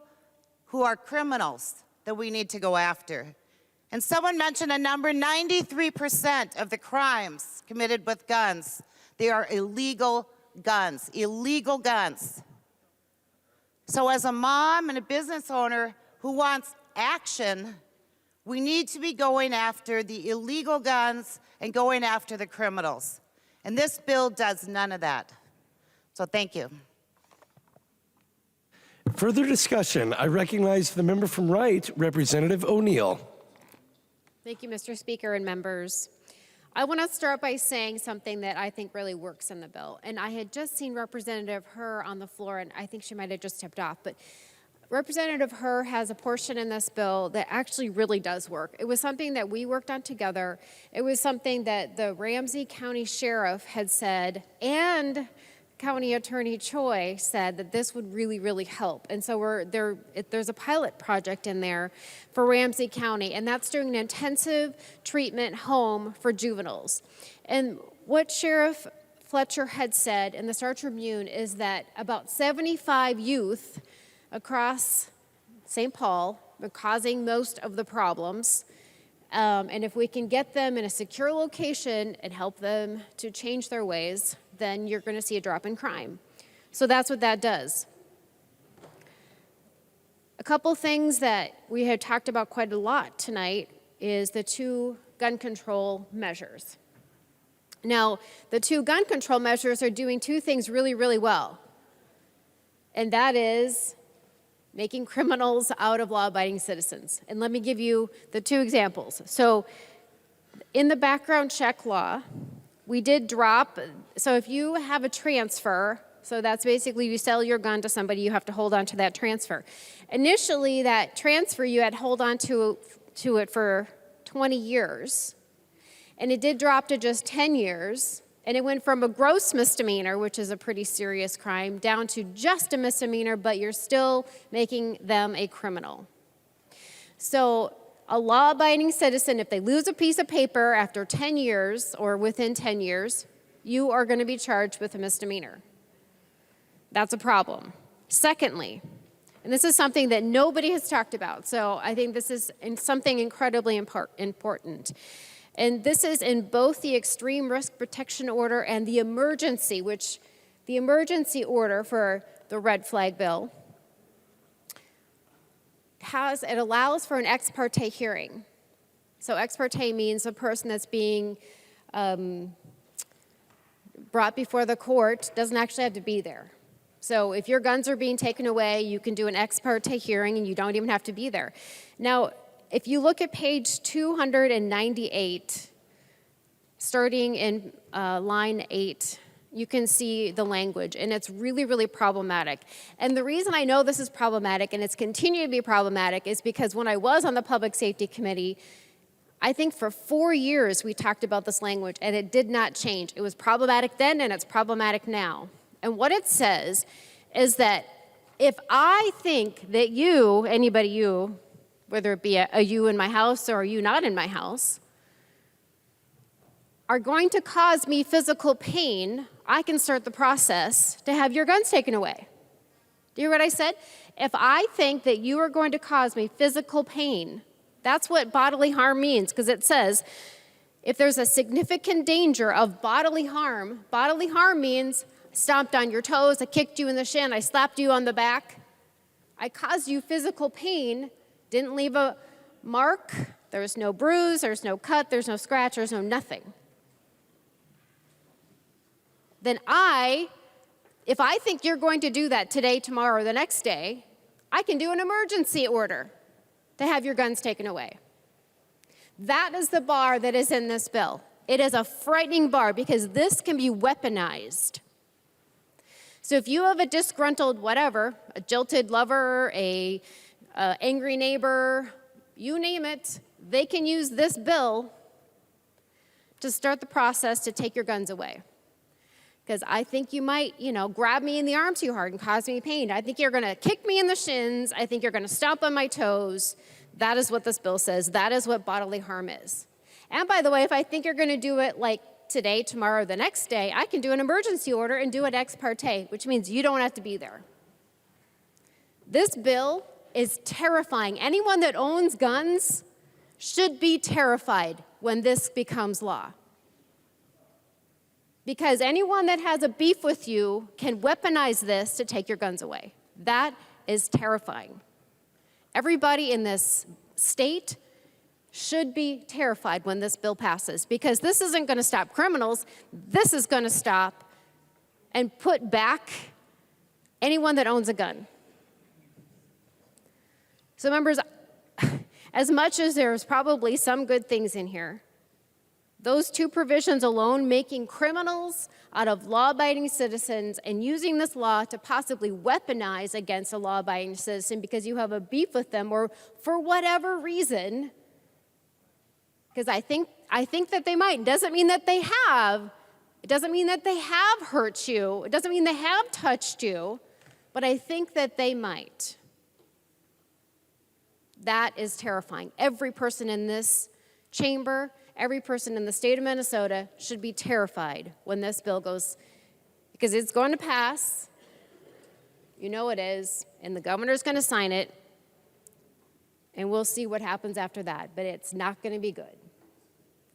C: who are criminals that we need to go after. And someone mentioned a number, 93% of the crimes committed with guns, they are illegal guns, illegal guns. So as a mom and a business owner who wants action, we need to be going after the illegal guns and going after the criminals. And this bill does none of that. So thank you.
J: Further discussion. I recognize the member from Wright, Representative O'Neill.
D: Thank you, Mr. Speaker and members. I want to start by saying something that I think really works in the bill. And I had just seen Representative Herr on the floor, and I think she might have just stepped off. But Representative Herr has a portion in this bill that actually really does work. It was something that we worked on together. It was something that the Ramsey County Sheriff had said, and County Attorney Choi said that this would really, really help. And so there's a pilot project in there for Ramsey County, and that's doing an intensive treatment home for juveniles. And what Sheriff Fletcher had said in the Star Tribune is that about 75 youth across St. Paul are causing most of the problems. And if we can get them in a secure location and help them to change their ways, then you're going to see a drop in crime. So that's what that does. A couple things that we had talked about quite a lot tonight is the 2 gun control measures. Now, the 2 gun control measures are doing 2 things really, really well. And that is making criminals out of law-abiding citizens. And let me give you the 2 examples. So in the background check law, we did drop, so if you have a transfer, so that's basically you sell your gun to somebody, you have to hold on to that transfer. Initially, that transfer, you had to hold on to it for 20 years, and it did drop to just 10 years, and it went from a gross misdemeanor, which is a pretty serious crime, down to just a misdemeanor, but you're still making them a criminal. So a law-abiding citizen, if they lose a piece of paper after 10 years or within 10 years, you are going to be charged with a misdemeanor. That's a problem. Secondly, and this is something that nobody has talked about, so I think this is something incredibly important. And this is in both the extreme risk protection order and the emergency, which the emergency order for the red flag bill it allows for an ex parte hearing. So ex parte means a person that's being brought before the court doesn't actually have to be there. So if your guns are being taken away, you can do an ex parte hearing and you don't even have to be there. Now, if you look at page 298, starting in line 8, you can see the language, and it's really, really problematic. And the reason I know this is problematic, and it's continued to be problematic, is because when I was on the Public Safety Committee, I think for 4 years we talked about this language, and it did not change. It was problematic then, and it's problematic now. And what it says is that if I think that you, anybody you, whether it be a you in my house or a you not in my house, are going to cause me physical pain, I can start the process to have your guns taken away. Do you hear what I said? If I think that you are going to cause me physical pain, that's what bodily harm means, because it says if there's a significant danger of bodily harm means I stomped on your toes, I kicked you in the shin, I slapped you on the back, I caused you physical pain, didn't leave a mark, there was no bruise, there's no cut, there's no scratch, there's no nothing. Then if I think you're going to do that today, tomorrow, or the next day, I can do an emergency order to have your guns taken away. That is the bar that is in this bill. It is a frightening bar because this can be weaponized. So if you have a disgruntled whatever, a jilted lover, a angry neighbor, you name it, they can use this bill to start the process to take your guns away. Because I think you might, grab me in the arm too hard and cause me pain. I think you're going to kick me in the shins. I think you're going to stomp on my toes. That is what this bill says. That is what bodily harm is. And by the way, if I think you're going to do it like today, tomorrow, the next day, I can do an emergency order and do it ex parte, which means you don't have to be there. This bill is terrifying. Anyone that owns guns should be terrified when this becomes law. Because anyone that has a beef with you can weaponize this to take your guns away. That is terrifying. Everybody in this state should be terrified when this bill passes, because this isn't going to stop criminals. This is going to stop and put back anyone that owns a gun. So members, as much as there's probably some good things in here, those two provisions alone, making criminals out of law-abiding citizens and using this law to possibly weaponize against a law-abiding citizen because you have a beef with them or for whatever reason, because I think that they might. It doesn't mean that they have. It doesn't mean that they have hurt you. It doesn't mean they have touched you, but I think that they might. That is terrifying. Every person in this chamber, every person in the state of Minnesota should be terrified when this bill goes, because it's going to pass. You know it is, and the governor's going to sign it, and we'll see what happens after that, but it's not going to be good.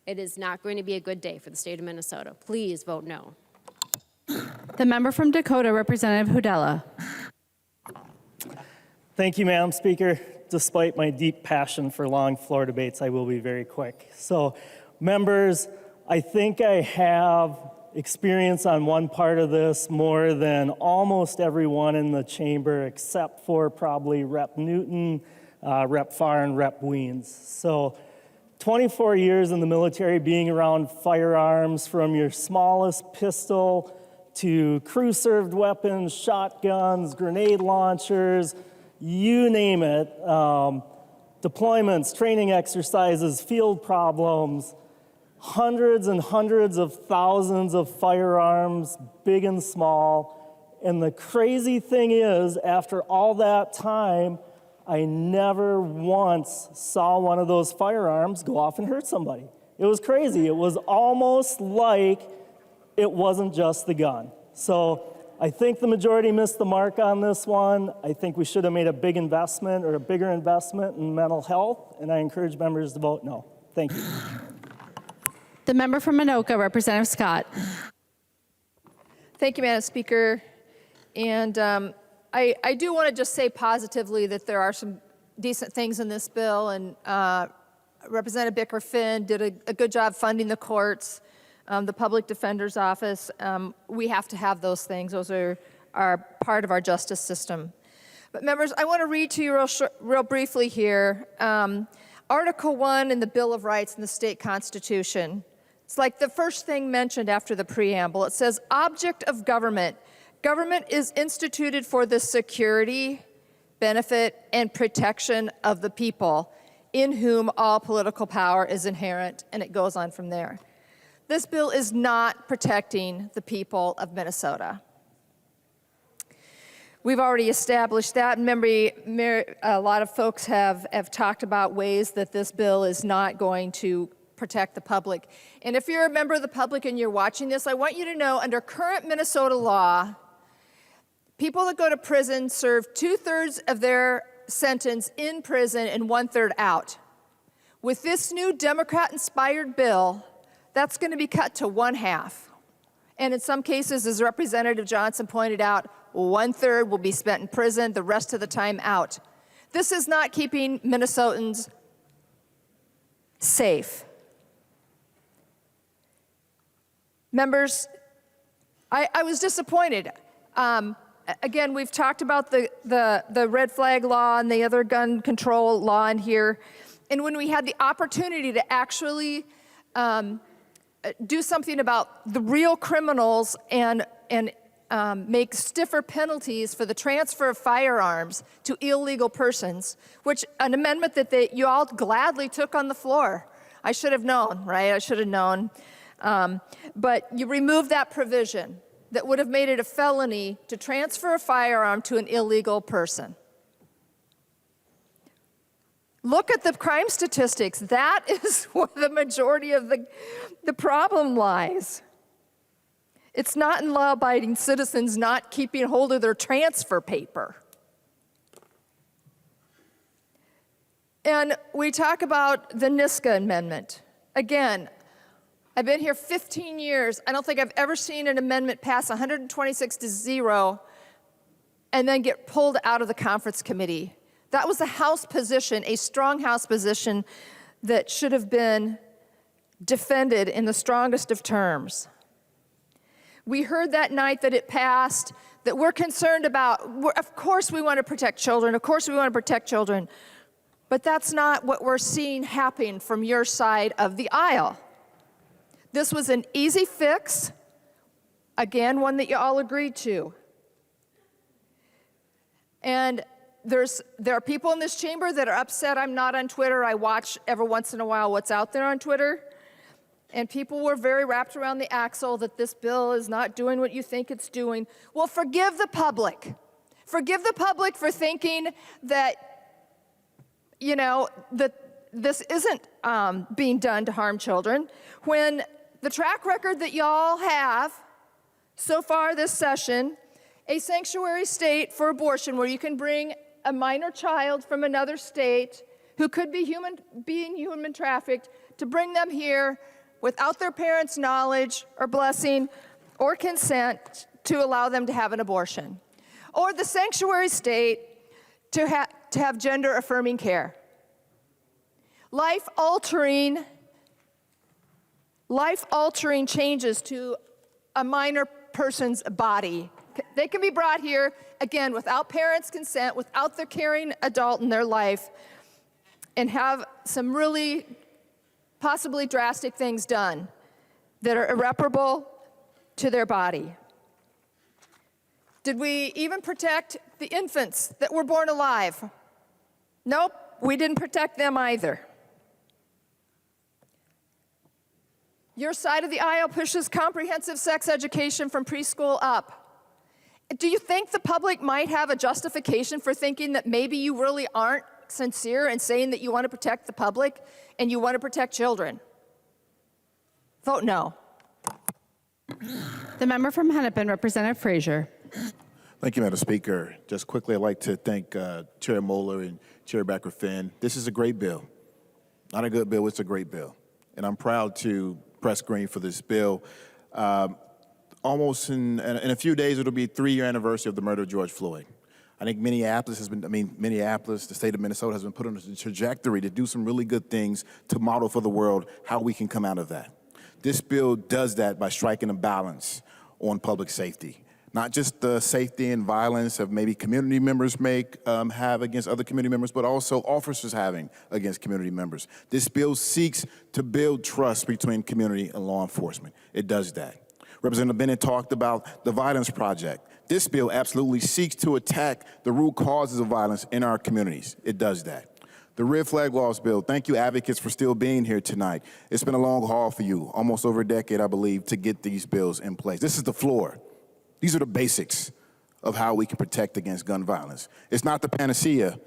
D: It is not going to be a good day for the state of Minnesota. Please vote no.
M: The member from Dakota, Representative Hudella.
S: Thank you, Madam Speaker. Despite my deep passion for long floor debates, I will be very quick. So, members, I think I have experience on one part of this more than almost everyone in the chamber, except for probably Rep. Newton, Rep. Farr, and Rep. Weens. So, 24 years in the military, being around firearms, from your smallest pistol to crew-served weapons, shotguns, grenade launchers, you name it, deployments, training exercises, field problems, hundreds and hundreds of thousands of firearms, big and small. And the crazy thing is, after all that time, I never once saw one of those firearms go off and hurt somebody. It was crazy. It was almost like it wasn't just the gun. So I think the majority missed the mark on this one. I think we should have made a big investment or a bigger investment in mental health, and I encourage members to vote no. Thank you.
M: The member from Anoka, Representative Scott.
Q: Thank you, Madam Speaker. And I do want to just say positively that there are some decent things in this bill, and Representative Bicker-Finn did a good job funding the courts, the public defender's office. We have to have those things. Those are are part of our justice system. But members, I want to read to you real briefly here. Article 1 in the Bill of Rights in the state constitution. It's like the first thing mentioned after the preamble. It says, object of government. Government is instituted for the security, benefit, and protection of the people, in whom all political power is inherent, and it goes on from there. This bill is not protecting the people of Minnesota. We've already established that. Remember, a lot of folks have talked about ways that this bill is not going to protect the public. And if you're a member of the public and you're watching this, I want you to know, under current Minnesota law, people that go to prison serve 2/3 of their sentence in prison and 1/3 out. With this new Democrat-inspired bill, that's going to be cut to 1/2. And in some cases, as Representative Johnson pointed out, 1/3 will be spent in prison, the rest of the time out. This is not keeping Minnesotans safe. Members, I was disappointed. Again, we've talked about the red flag law and the other gun control law in here. And when we had the opportunity to actually do something about the real criminals and make stiffer penalties for the transfer of firearms to illegal persons, which an amendment that you all gladly took on the floor. I should have known, right? I should have known. But you removed that provision that would have made it a felony to transfer a firearm to an illegal person. Look at the crime statistics. That is where the majority of the problem lies. It's not in law-abiding citizens not keeping hold of their transfer paper. And we talk about the NISCA amendment. Again, I've been here 15 years. I don't think I've ever seen an amendment pass 126-0 and then get pulled out of the conference committee. That was a House position, a strong House position that should have been defended in the strongest of terms. We heard that night that it passed, that we're concerned about, of course we want to protect children, of course we want to protect children, but that's not what we're seeing happen from your side of the aisle. This was an easy fix, again, one that you all agreed to. And there are people in this chamber that are upset I'm not on Twitter. I watch every once in a while what's out there on Twitter. And people were very wrapped around the axle that this bill is not doing what you think it's doing. Well, forgive the public. Forgive the public for thinking that, you know, that this isn't being done to harm children, when the track record that y'all have so far this session, a sanctuary state for abortion where you can bring a minor child from another state who could be being human trafficked to bring them here without their parents' knowledge or blessing or consent to allow them to have an abortion. Or the sanctuary state to have gender-affirming care. Life-altering changes to a minor person's body. They can be brought here, again, without parents' consent, without the caring adult in their life, and have some really possibly drastic things done that are irreparable to their body. Did we even protect the infants that were born alive? Nope, we didn't protect them either. Your side of the aisle pushes comprehensive sex education from preschool up. Do you think the public might have a justification for thinking that maybe you really aren't sincere in saying that you want to protect the public and you want to protect children? Vote no.
M: The member from Hennepin, Representative Frazier.
G: Thank you, Madam Speaker. Just quickly, I'd like to thank Chair Moller and Chair Backer-Finn. This is a great bill. Not a good bill, it's a great bill. And I'm proud to press green for this bill. Almost in a few days, it'll be a 3-year anniversary of the murder of George Floyd. I think Minneapolis, the state of Minnesota has been put on a trajectory to do some really good things to model for the world how we can come out of that. This bill does that by striking a balance on public safety, Not just the safety and violence of maybe community members have against other community members, but also officers having against community members. This bill seeks to build trust between community and law enforcement. It does that. Representative Bennett talked about the Violence Project. This bill absolutely seeks to attack the root causes of violence in our communities. It does that. The Red Flag Laws Bill, thank you advocates for still being here tonight. It's been a long haul for you, almost over a decade, I believe, to get these bills in place. This is the floor. These are the basics of how we can protect against gun violence. It's not the panacea,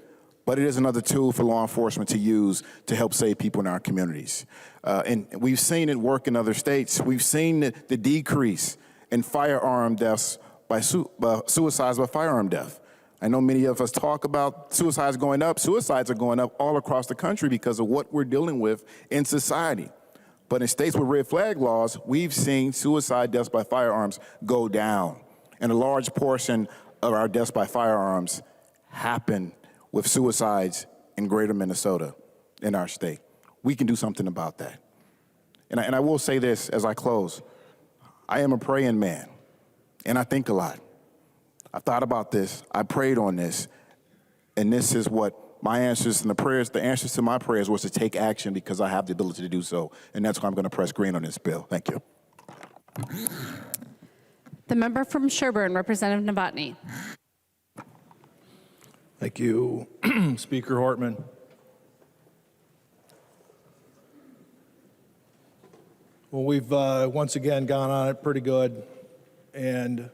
G: but it is another tool for law enforcement to use to help save people in our communities. And we've seen it work in other states. We've seen the decrease in firearm deaths by suicides by firearm death. I know many of us talk about suicides going up. Suicides are going up all across the country because of what we're dealing with in society. But in states with red flag laws, we've seen suicide deaths by firearms go down. And a large portion of our deaths by firearms happen with suicides in greater Minnesota, in our state. We can do something about that. And I will say this as I close. I am a praying man, and I think a lot. I thought about this, I prayed on this, and this is what my answers and the answers to my prayers was to take action because I have the ability to do so, and that's why I'm going to press green on this bill. Thank you.
M: The member from Sherburne, Representative Novotny.
B: Thank you, Speaker Hortman. Well, we've once again gone on it pretty good, and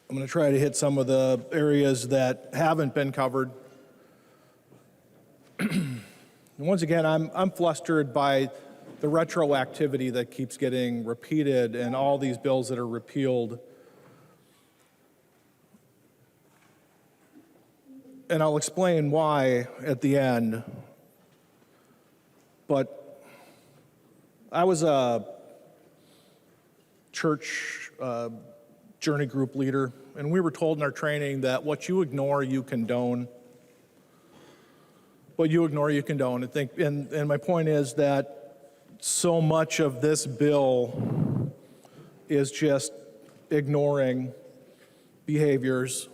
B: I'm going to try to hit some of the areas that haven't been covered. And once again, I'm flustered by the retroactivity that keeps getting repeated in all these bills that are repealed. And I'll explain why at the end. But I was a church journey group leader, and we were told in our training that what you ignore, you condone. What you ignore, you condone. And my point is that so much of this bill is just ignoring behaviors.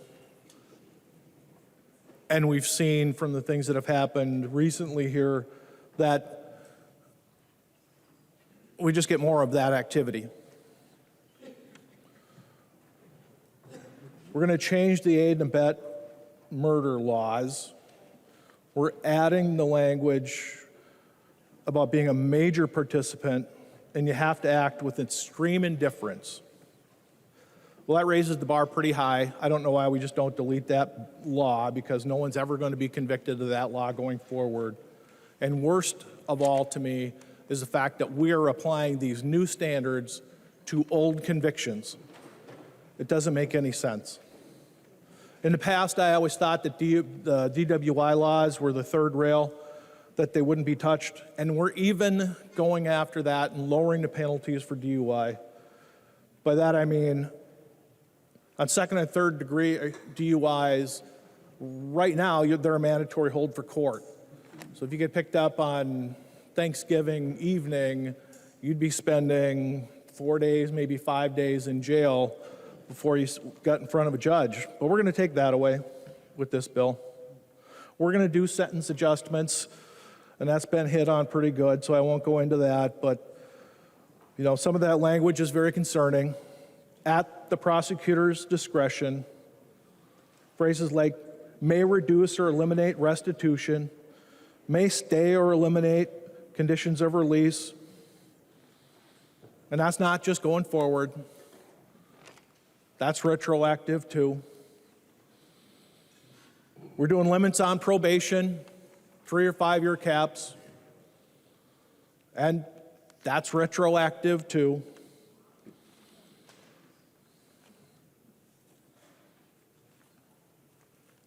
B: And we've seen from the things that have happened recently here that we just get more of that activity. We're going to change the aid and abet murder laws. We're adding the language about being a major participant, and you have to act with extreme indifference. Well, that raises the bar pretty high. I don't know why we just don't delete that law, because no one's ever going to be convicted of that law going forward. And worst of all to me is the fact that we are applying these new standards to old convictions. It doesn't make any sense. In the past, I always thought that the DWI laws were the third rail, that they wouldn't be touched, and we're even going after that and lowering the penalties for DUI. By that I mean, on second and third degree DUIs, right now they're a mandatory hold for court. So if you get picked up on Thanksgiving evening, you'd be spending 4 days, maybe 5 days in jail before you got in front of a judge. But we're going to take that away with this bill. We're going to do sentence adjustments, and that's been hit on pretty good, so I won't go into that. But, you know, some of that language is very concerning. At the prosecutor's discretion, phrases like may reduce or eliminate restitution, may stay or eliminate conditions of release. And that's not just going forward. That's retroactive too. We're doing limits on probation, 3 or 5 year caps, and that's retroactive too.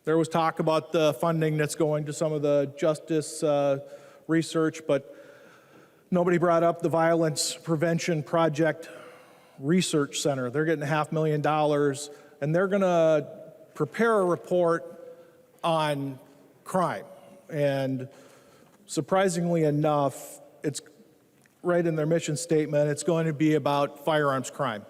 B: There was talk about the funding that's going to some of the justice research, but nobody brought up the Violence Prevention Project Research Center. They're getting $500,000, and they're going to prepare a report on crime. And surprisingly enough, it's right in their mission statement, it's going to be about firearms crime.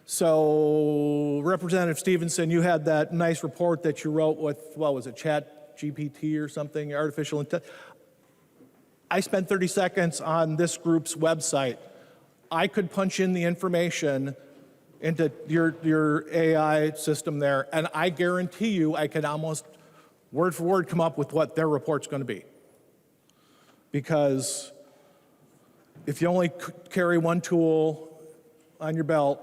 B: So Representative Stevenson, you had that nice report that you wrote with, what was it, Chat GPT or something, artificial intelligence. I spent 30 seconds on this group's website. I could punch in the information into your AI system there, and I guarantee you I could almost word for word come up with what their report's going to be. Because if you only carry one tool on your belt,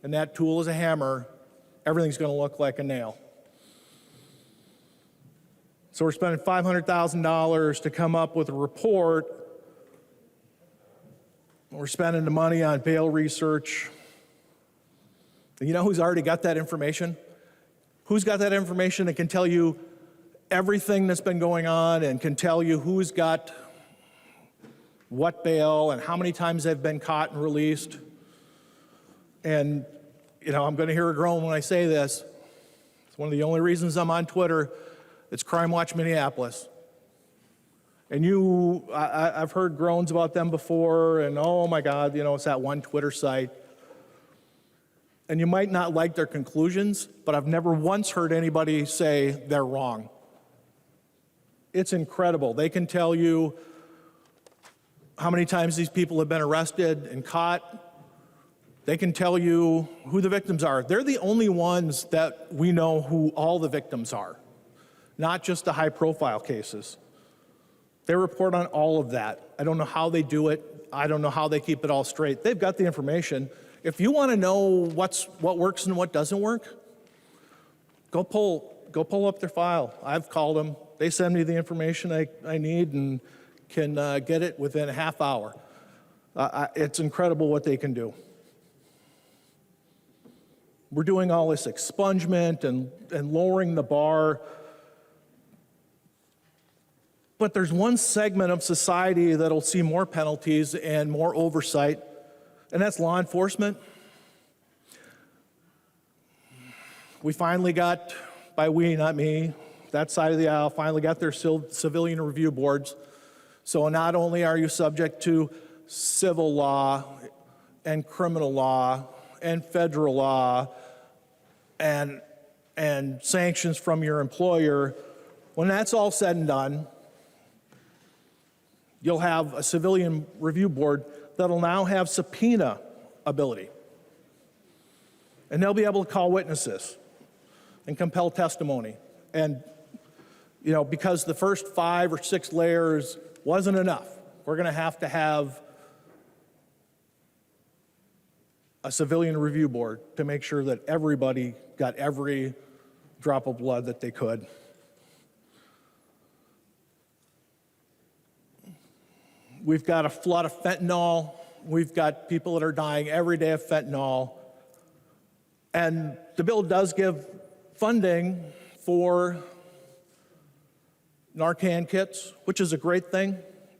B: and that tool is a hammer, everything's going to look like a nail. So we're spending $500,000 to come up with a report. We're spending the money on bail research. And you know who's already got that information? Who's got that information that can tell you everything that's been going on and can tell you who's got what bail and how many times they've been caught and released? And, you know, I'm going to hear a groan when I say this. It's one of the only reasons I'm on Twitter. It's Crime Watch Minneapolis. And I've heard groans about them before, and oh my God, you know, it's that one Twitter site. And you might not like their conclusions, but I've never once heard anybody say they're wrong. It's incredible. They can tell you how many times these people have been arrested and caught. They can tell you who the victims are. They're the only ones that we know who all the victims are, not just the high-profile cases. They report on all of that. I don't know how they do it. I don't know how they keep it all straight. They've got the information. If you want to know what works and what doesn't work, go pull up their file. I've called them. They send me the information I need and can get it within a half hour. It's incredible what they can do. We're doing all this expungement and lowering the bar. But there's one segment of society that'll see more penalties and more oversight, and that's law enforcement. We finally got, by we, not me, that side of the aisle finally got their civilian review boards. So not only are you subject to civil law and criminal law and federal law and sanctions from your employer, when that's all said and done, you'll have a civilian review board that'll now have subpoena ability. And they'll be able to call witnesses and compel testimony. And, you know, because the first 5 or 6 layers wasn't enough, we're going to have a civilian review board to make sure that everybody got every drop of blood that they could. We've got a flood of fentanyl. We've got people that are dying every day of fentanyl. And the bill does give funding for Narcan kits, which is a great thing.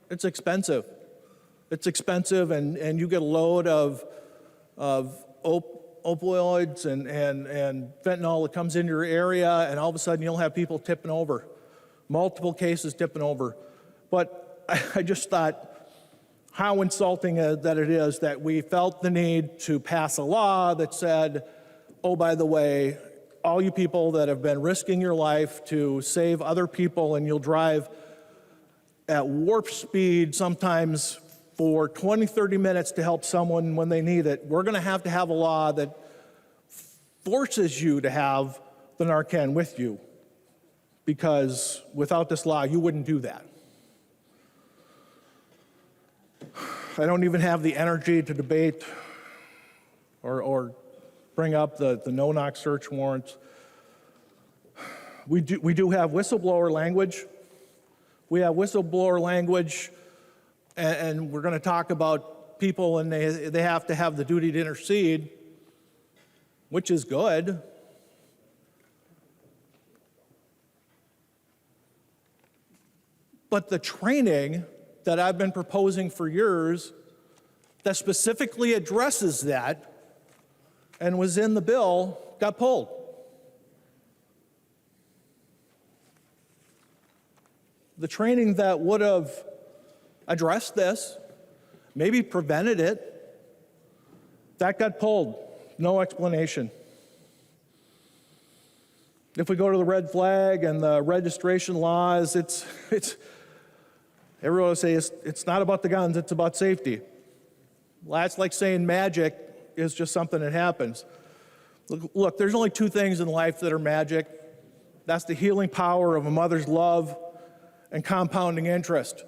B: It's expensive. It's expensive, and you get a load of opioids and fentanyl that comes into your area, and all of a sudden you'll have people tipping over, multiple cases tipping over. But I just thought how insulting that it is that we felt the need to pass a law that said, oh, by the way, all you people that have been risking your life to save other people, and you'll drive at warp speed sometimes for 20, 30 minutes to help someone when they need it, we're going to have a law that forces you to have the Narcan with you, because without this law, you wouldn't do that. I don't even have the energy to debate or bring up the no-knock search warrants. We do have whistleblower language. We have whistleblower language, and we're going to talk about people, and they have to have the duty to intercede, which is good. But the training that I've been proposing for years that specifically addresses that and was in the bill got pulled. The training that would have addressed this, maybe prevented it, that got pulled. No explanation. If we go to the red flag and the registration laws, everyone will say it's not about the guns, it's about safety. That's like saying magic is just something that happens. Look, there's only two things in life that are magic. That's the healing power of a mother's love and compounding interest.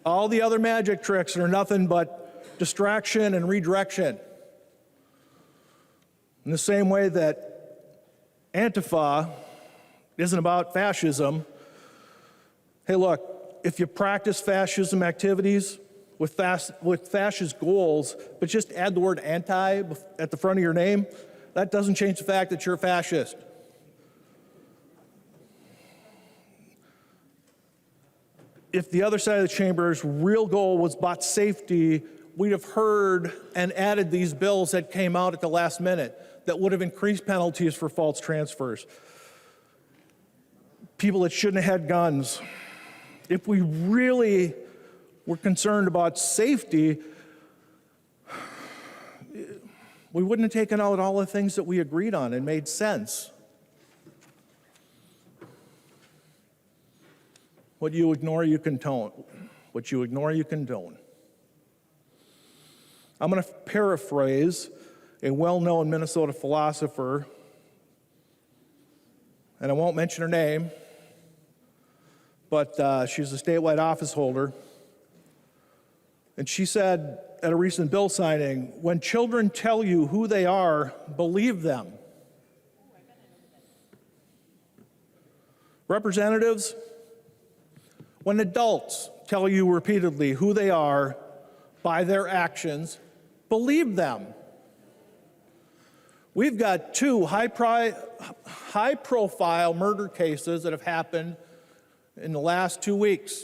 B: All the other magic tricks are nothing but distraction and redirection. In the same way that Antifa isn't about fascism. Hey, look, if you practice fascism activities with fascist goals, but just add the word anti at the front of your name, that doesn't change the fact that you're a fascist. If the other side of the chamber's real goal was about safety, we'd have heard and added these bills that came out at the last minute that would have increased penalties for false transfers. People that shouldn't have had guns. If we really were concerned about safety, we wouldn't have taken out all the things that we agreed on and made sense. What you ignore, you condone. What you ignore, you condone. I'm going to paraphrase a well-known Minnesota philosopher, and I won't mention her name, but she's a statewide office holder. And she said at a recent bill signing, when children tell you who they are, believe them. Representatives, when adults tell you repeatedly who they are by their actions, believe them. We've got two high-profile murder cases that have happened in the last 2 weeks.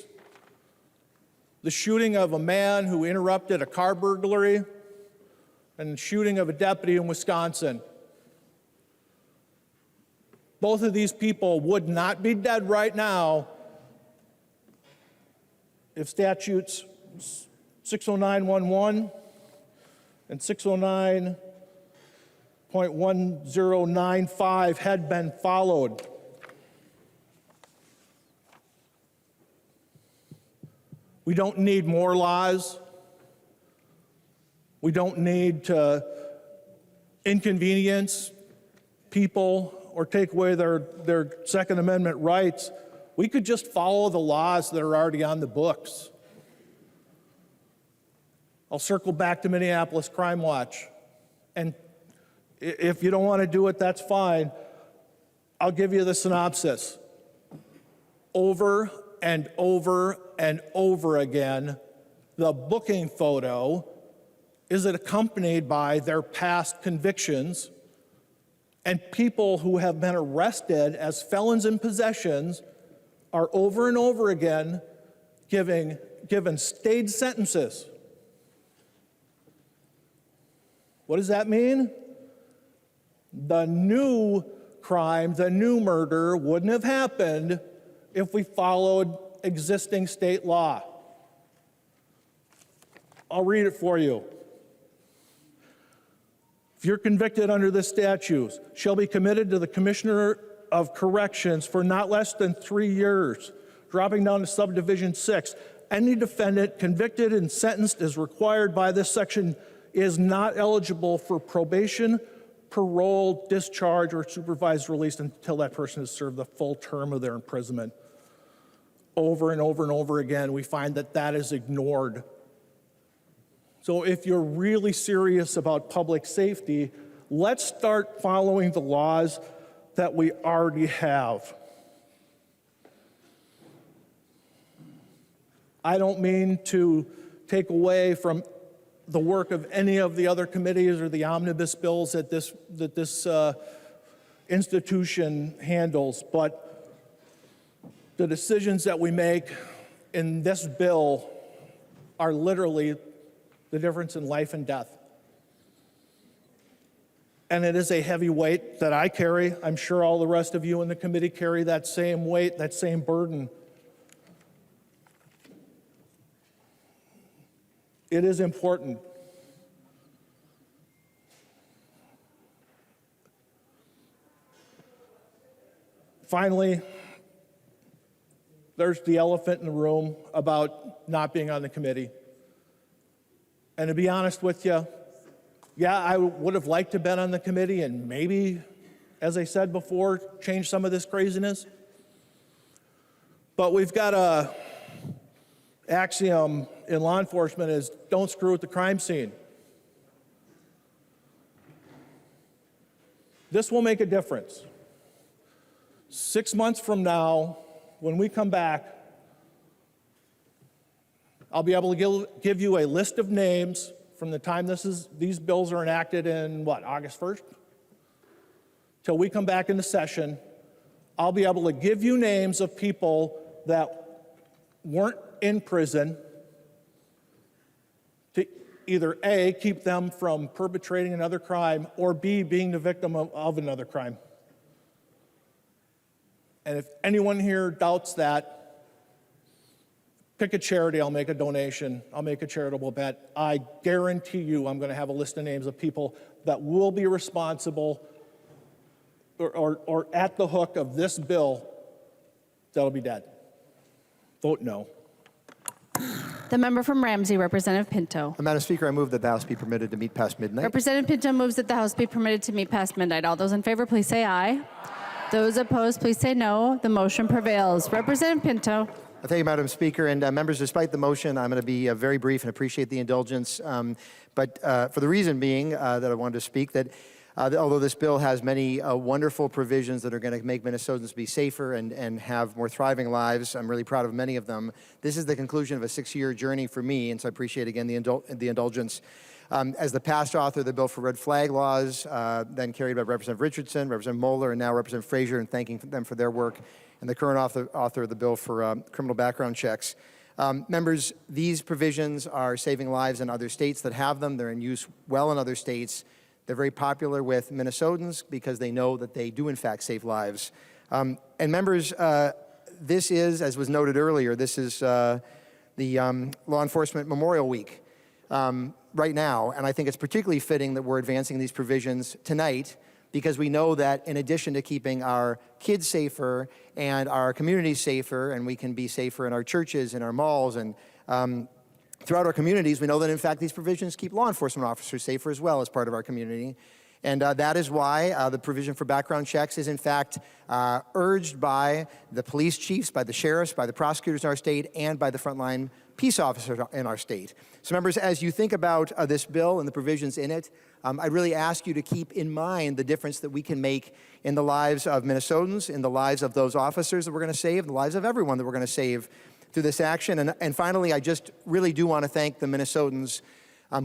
B: The shooting of a man who interrupted a car burglary and the shooting of a deputy in Wisconsin. Both of these people would not be dead right now if statutes 60911 and 609.1095 had been followed. We don't need more laws. We don't need to inconvenience people or take away their Second Amendment rights. We could just follow the laws that are already on the books. I'll circle back to Minneapolis Crime Watch. And if you don't want to do it, that's fine. I'll give you the synopsis. Over and over and over again, the booking photo is accompanied by their past convictions, and people who have been arrested as felons in possessions are over and over again given stayed sentences. What does that mean? The new crime, the new murder wouldn't have happened if we followed existing state law. I'll read it for you. If you're convicted under this statute, shall be committed to the Commissioner of Corrections for not less than 3 years, dropping down to subdivision 6. Any defendant convicted and sentenced as required by this section is not eligible for probation, parole, discharge, or supervised release until that person has served the full term of their imprisonment. Over and over and over again, we find that that is ignored. So if you're really serious about public safety, let's start following the laws that we already have. I don't mean to take away from the work of any of the other committees or the omnibus bills that this institution handles, but the decisions that we make in this bill are literally the difference in life and death. And it is a heavy weight that I carry. I'm sure all the rest of you in the committee carry that same weight, that same burden. It is important. finally, there's the elephant in the room about not being on the committee. And to be honest with you, yeah, I would have liked to have been on the committee and maybe, as I said before, change some of this craziness. But we've got a axiom in law enforcement is don't screw with the crime scene. This will make a difference. 6 months from now, when we come back, I'll be able to give you a list of names from the time these bills are enacted in, August 1st? Till we come back into session, I'll be able to give you names of people that weren't in prison to either A, keep them from perpetrating another crime, or B, being the victim of another crime. And if anyone here doubts that, pick a charity, I'll make a donation, I'll make a charitable bet. I guarantee you I'm going to have a list of names of people that will be responsible or at the hook of this bill that'll be dead. Vote no.
M: The member from Ramsey, Representative Pinto.
T: Madam Speaker, I move that the House be permitted to meet past midnight.
M: Representative Pinto moves that the House be permitted to meet past midnight. All those in favor, please say aye. Those opposed, please say no. The motion prevails. Representative Pinto.
T: Thank you, Madam Speaker. And members, despite the motion, I'm going to be very brief and appreciate the indulgence. But for the reason being that I wanted to speak, that although this bill has many wonderful provisions that are going to make Minnesotans be safer and have more thriving lives, I'm really proud of many of them. This is the conclusion of a 6-year journey for me, and so I appreciate, again, the indulgence. As the past author of the bill for red flag laws, then carried by Representative Richardson, Representative Moller, and now Representative Frazier, and thanking them for their work, and the current author of the bill for criminal background checks. Members, these provisions are saving lives in other states that have them. They're in use well in other states. They're very popular with Minnesotans because they know that they do, in fact, save lives. And members, this is, as was noted earlier, this is the Law Enforcement Memorial Week right now. And I think it's particularly fitting that we're advancing these provisions tonight because we know that in addition to keeping our kids safer and our communities safer, and we can be safer in our churches and our malls and throughout our communities, we know that in fact these provisions keep law enforcement officers safer as well as part of our community. And that is why the provision for background checks is in fact urged by the police chiefs, by the sheriffs, by the prosecutors in our state, and by the frontline peace officers in our state. So members, as you think about this bill and the provisions in it, I really ask you to keep in mind the difference that we can make in the lives of Minnesotans, in the lives of those officers that we're going to save, in the lives of everyone that we're going to save through this action. And finally, I just really do want to thank the Minnesotans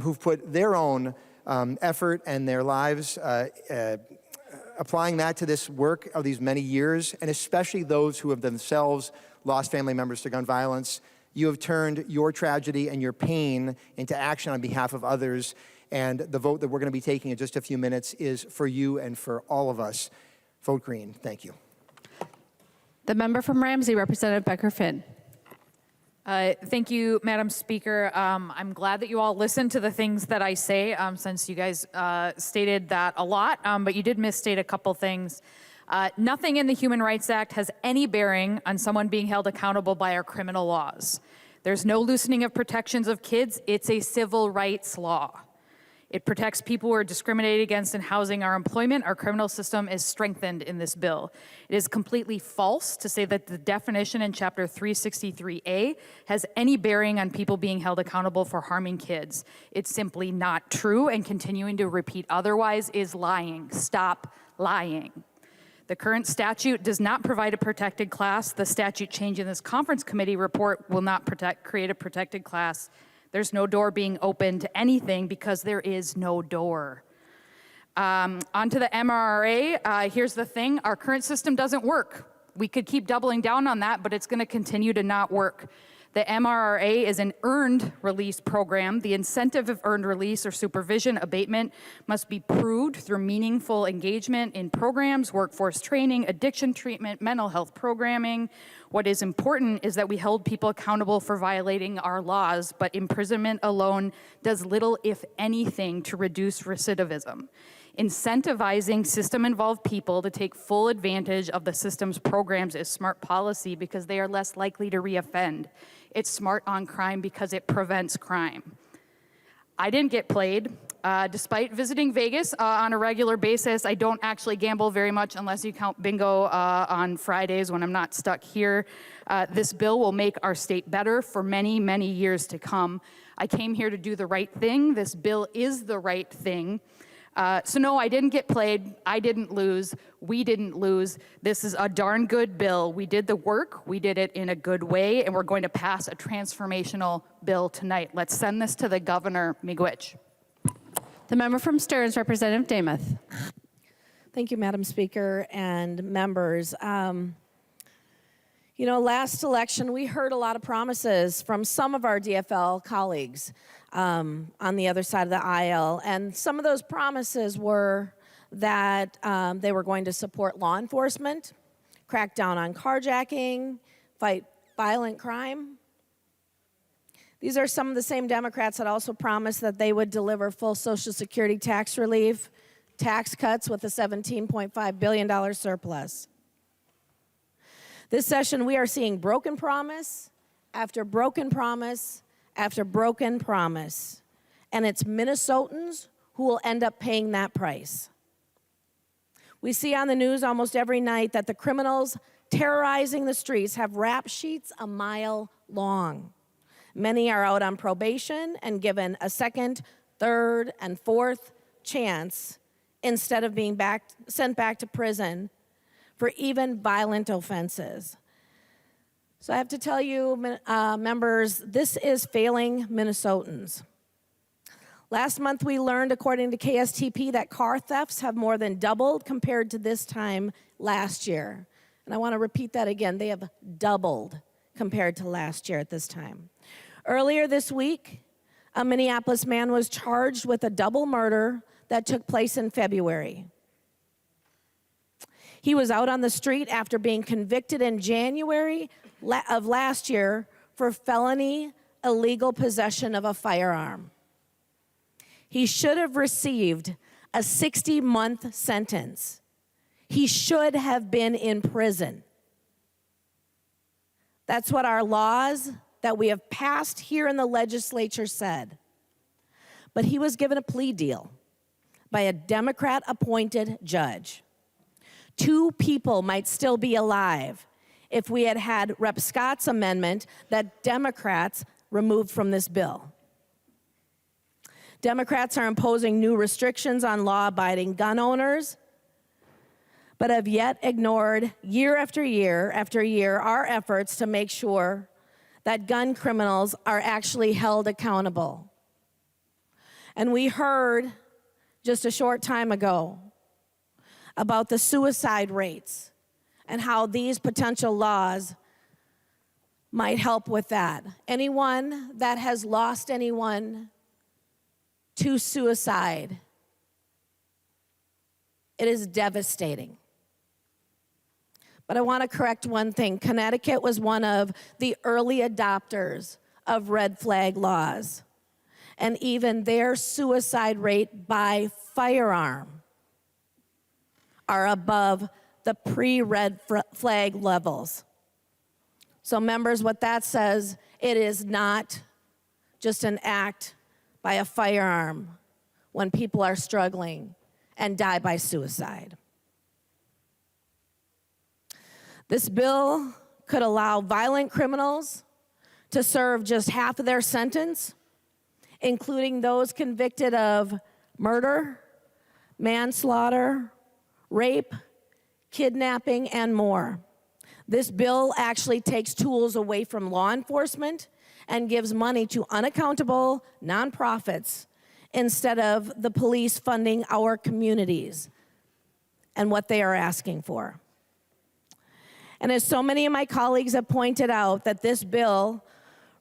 T: who've put their own effort and their lives applying that to this work of these many years, and especially those who have themselves lost family members to gun violence. You have turned your tragedy and your pain into action on behalf of others, and the vote that we're going to be taking in just a few minutes is for you and for all of us. Vote green. Thank you.
M: The member from Ramsey, Representative Becker-Finn.
U: Thank you, Madam Speaker. I'm glad that you all listened to the things that I say, since you guys stated that a lot, but you did misstate a couple things. Nothing in the Human Rights Act has any bearing on someone being held accountable by our criminal laws. There's no loosening of protections of kids. It's a civil rights law. It protects people who are discriminated against in housing or employment. Our criminal system is strengthened in this bill. It is completely false to say that the definition in Chapter 363A has any bearing on people being held accountable for harming kids. It's simply not true, and continuing to repeat otherwise is lying. Stop lying. The current statute does not provide a protected class. The statute change in this conference committee report will not create a protected class. There's no door being open to anything because there is no door. Onto the MRRA, here's the thing, our current system doesn't work. We could keep doubling down on that, but it's gonna continue to not work. The MRRA is an earned release program. The incentive of earned release or supervision abatement must be proved through meaningful engagement in programs, workforce training, addiction treatment, mental health programming. What is important is that we hold people accountable for violating our laws, but imprisonment alone does little, if anything, to reduce recidivism. Incentivizing system-involved people to take full advantage of the system's programs is smart policy because they are less likely to reoffend. It's smart on crime because it prevents crime. I didn't get played. Despite visiting Vegas on a regular basis, I don't actually gamble very much unless you count bingo on Fridays when I'm not stuck here. This bill will make our state better for many, many years to come. I came here to do the right thing. This bill is the right thing. So no, I didn't get played. I didn't lose. We didn't lose. This is a darn good bill. We did the work. We did it in a good way, and we're going to pass a transformational bill tonight. Let's send this to the governor, Miigwech.
M: The member from Stearns, Representative Demuth.
R: Thank you, Madam Speaker and members. You know, last election, we heard a lot of promises from some of our DFL colleagues on the other side of the aisle. And some of those promises were that they were going to support law enforcement, crack down on carjacking, fight violent crime. These are some of the same Democrats that also promised that they would deliver full Social Security tax relief, tax cuts with a $17.5 billion surplus. This session, we are seeing broken promise after broken promise after broken promise. And it's Minnesotans who will end up paying that price. We see on the news almost every night that the criminals terrorizing the streets have rap sheets a mile long. Many are out on probation and given a second, third, and fourth chance instead of being sent back to prison for even violent offenses. So I have to tell you, members, this is failing Minnesotans. Last month we learned, according to KSTP, that car thefts have more than doubled compared to this time last year. And I want to repeat that again. They have doubled compared to last year at this time. Earlier this week, a Minneapolis man was charged with a double murder that took place in February. He was out on the street after being convicted in January of last year for felony illegal possession of a firearm. He should have received a 60-month sentence. He should have been in prison. That's what our laws that we have passed here in the legislature said. But he was given a plea deal by a Democrat-appointed judge. 2 people might still be alive if we had had Rep. Scott's amendment that Democrats removed from this bill. Democrats are imposing new restrictions on law-abiding gun owners, but have yet ignored year after year after year our efforts to make sure that gun criminals are actually held accountable. And we heard just a short time ago about the suicide rates and how these potential laws might help with that. Anyone that has lost anyone to suicide, it is devastating. But I want to correct one thing. Connecticut was one of the early adopters of red flag laws. And even their suicide rate by firearm are above the pre-red flag levels. So members, what that says, it is not just an act by a firearm when people are struggling and die by suicide. This bill could allow violent criminals to serve just half of their sentence, including those convicted of murder, manslaughter, rape, kidnapping, and more. This bill actually takes tools away from law enforcement and gives money to unaccountable nonprofits instead of the police funding our communities and what they are asking for. And as so many of my colleagues have pointed out, that this bill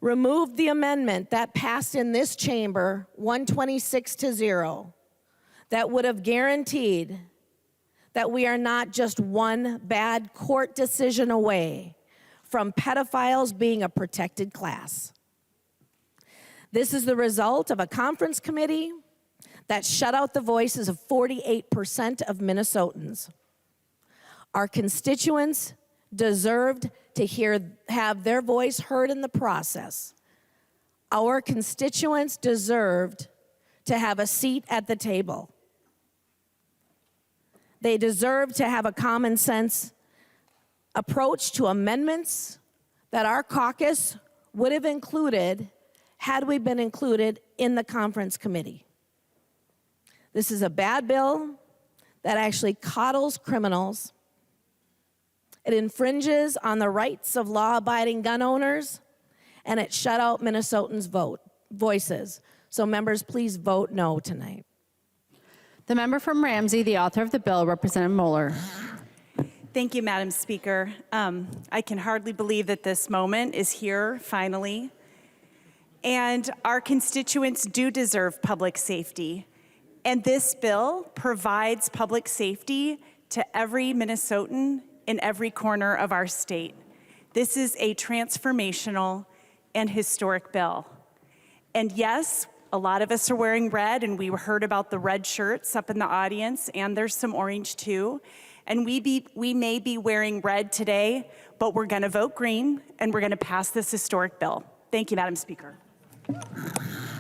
R: removed the amendment that passed in this chamber 126-0 that would have guaranteed that we are not just one bad court decision away from pedophiles being a protected class. This is the result of a conference committee that shut out the voices of 48% of Minnesotans. Our constituents deserved to have their voice heard in the process. Our constituents deserved to have a seat at the table. They deserve to have a common sense approach to amendments that our caucus would have included had we been included in the conference committee. This is a bad bill that actually coddles criminals. It infringes on the rights of law-abiding gun owners, and it shut out Minnesotans' voices. So members, please vote no tonight.
M: The member from Ramsey, the author of the bill, Representative Moller.
H: Thank you, Madam Speaker. I can hardly believe that this moment is here, finally. And our constituents do deserve public safety. And this bill provides public safety to every Minnesotan in every corner of our state. This is a transformational and historic bill. And yes, a lot of us are wearing red, and we heard about the red shirts up in the audience, and there's some orange too. And we may be wearing red today, but we're gonna vote green, and we're gonna pass this historic bill. Thank you, Madam Speaker.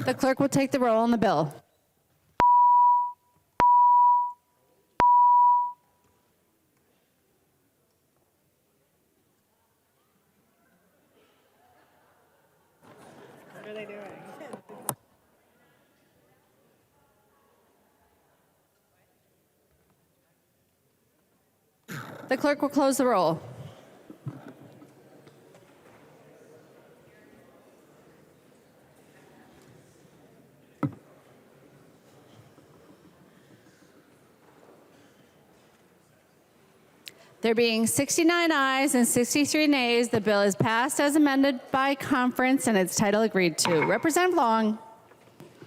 M: The clerk will take the roll on the bill.
H: What are they doing?
M: The clerk will close the roll. There being 69 ayes and 63 nays, the bill is passed as amended by conference and its title agreed to. Representative Long.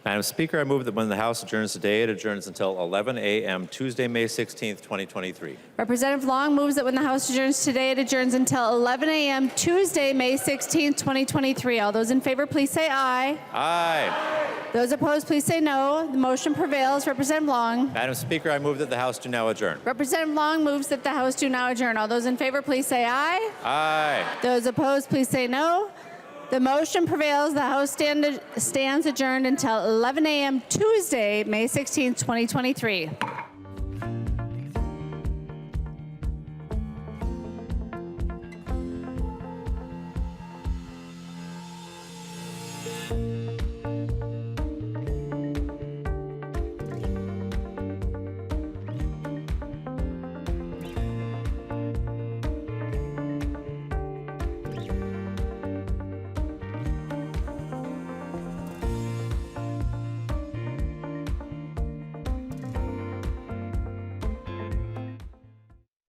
O: Madam Speaker, I move that when the House adjourns today, it adjourns until 11 a.m. Tuesday, May 16th, 2023.
M: Representative Long moves that when the House adjourns today, it adjourns until 11 a.m. Tuesday, May 16th, 2023. All those in favor, please say aye.
O: Aye.
M: Those opposed, please say no. The motion prevails. Representative Long.
O: Madam Speaker, I move that the House do now adjourn.
M: Representative Long moves that the House do now adjourn. All those in favor, please say aye.
O: Aye.
M: Those opposed, please say no. The motion prevails. The House stands adjourned until 11 a.m. Tuesday, May 16th, 2023.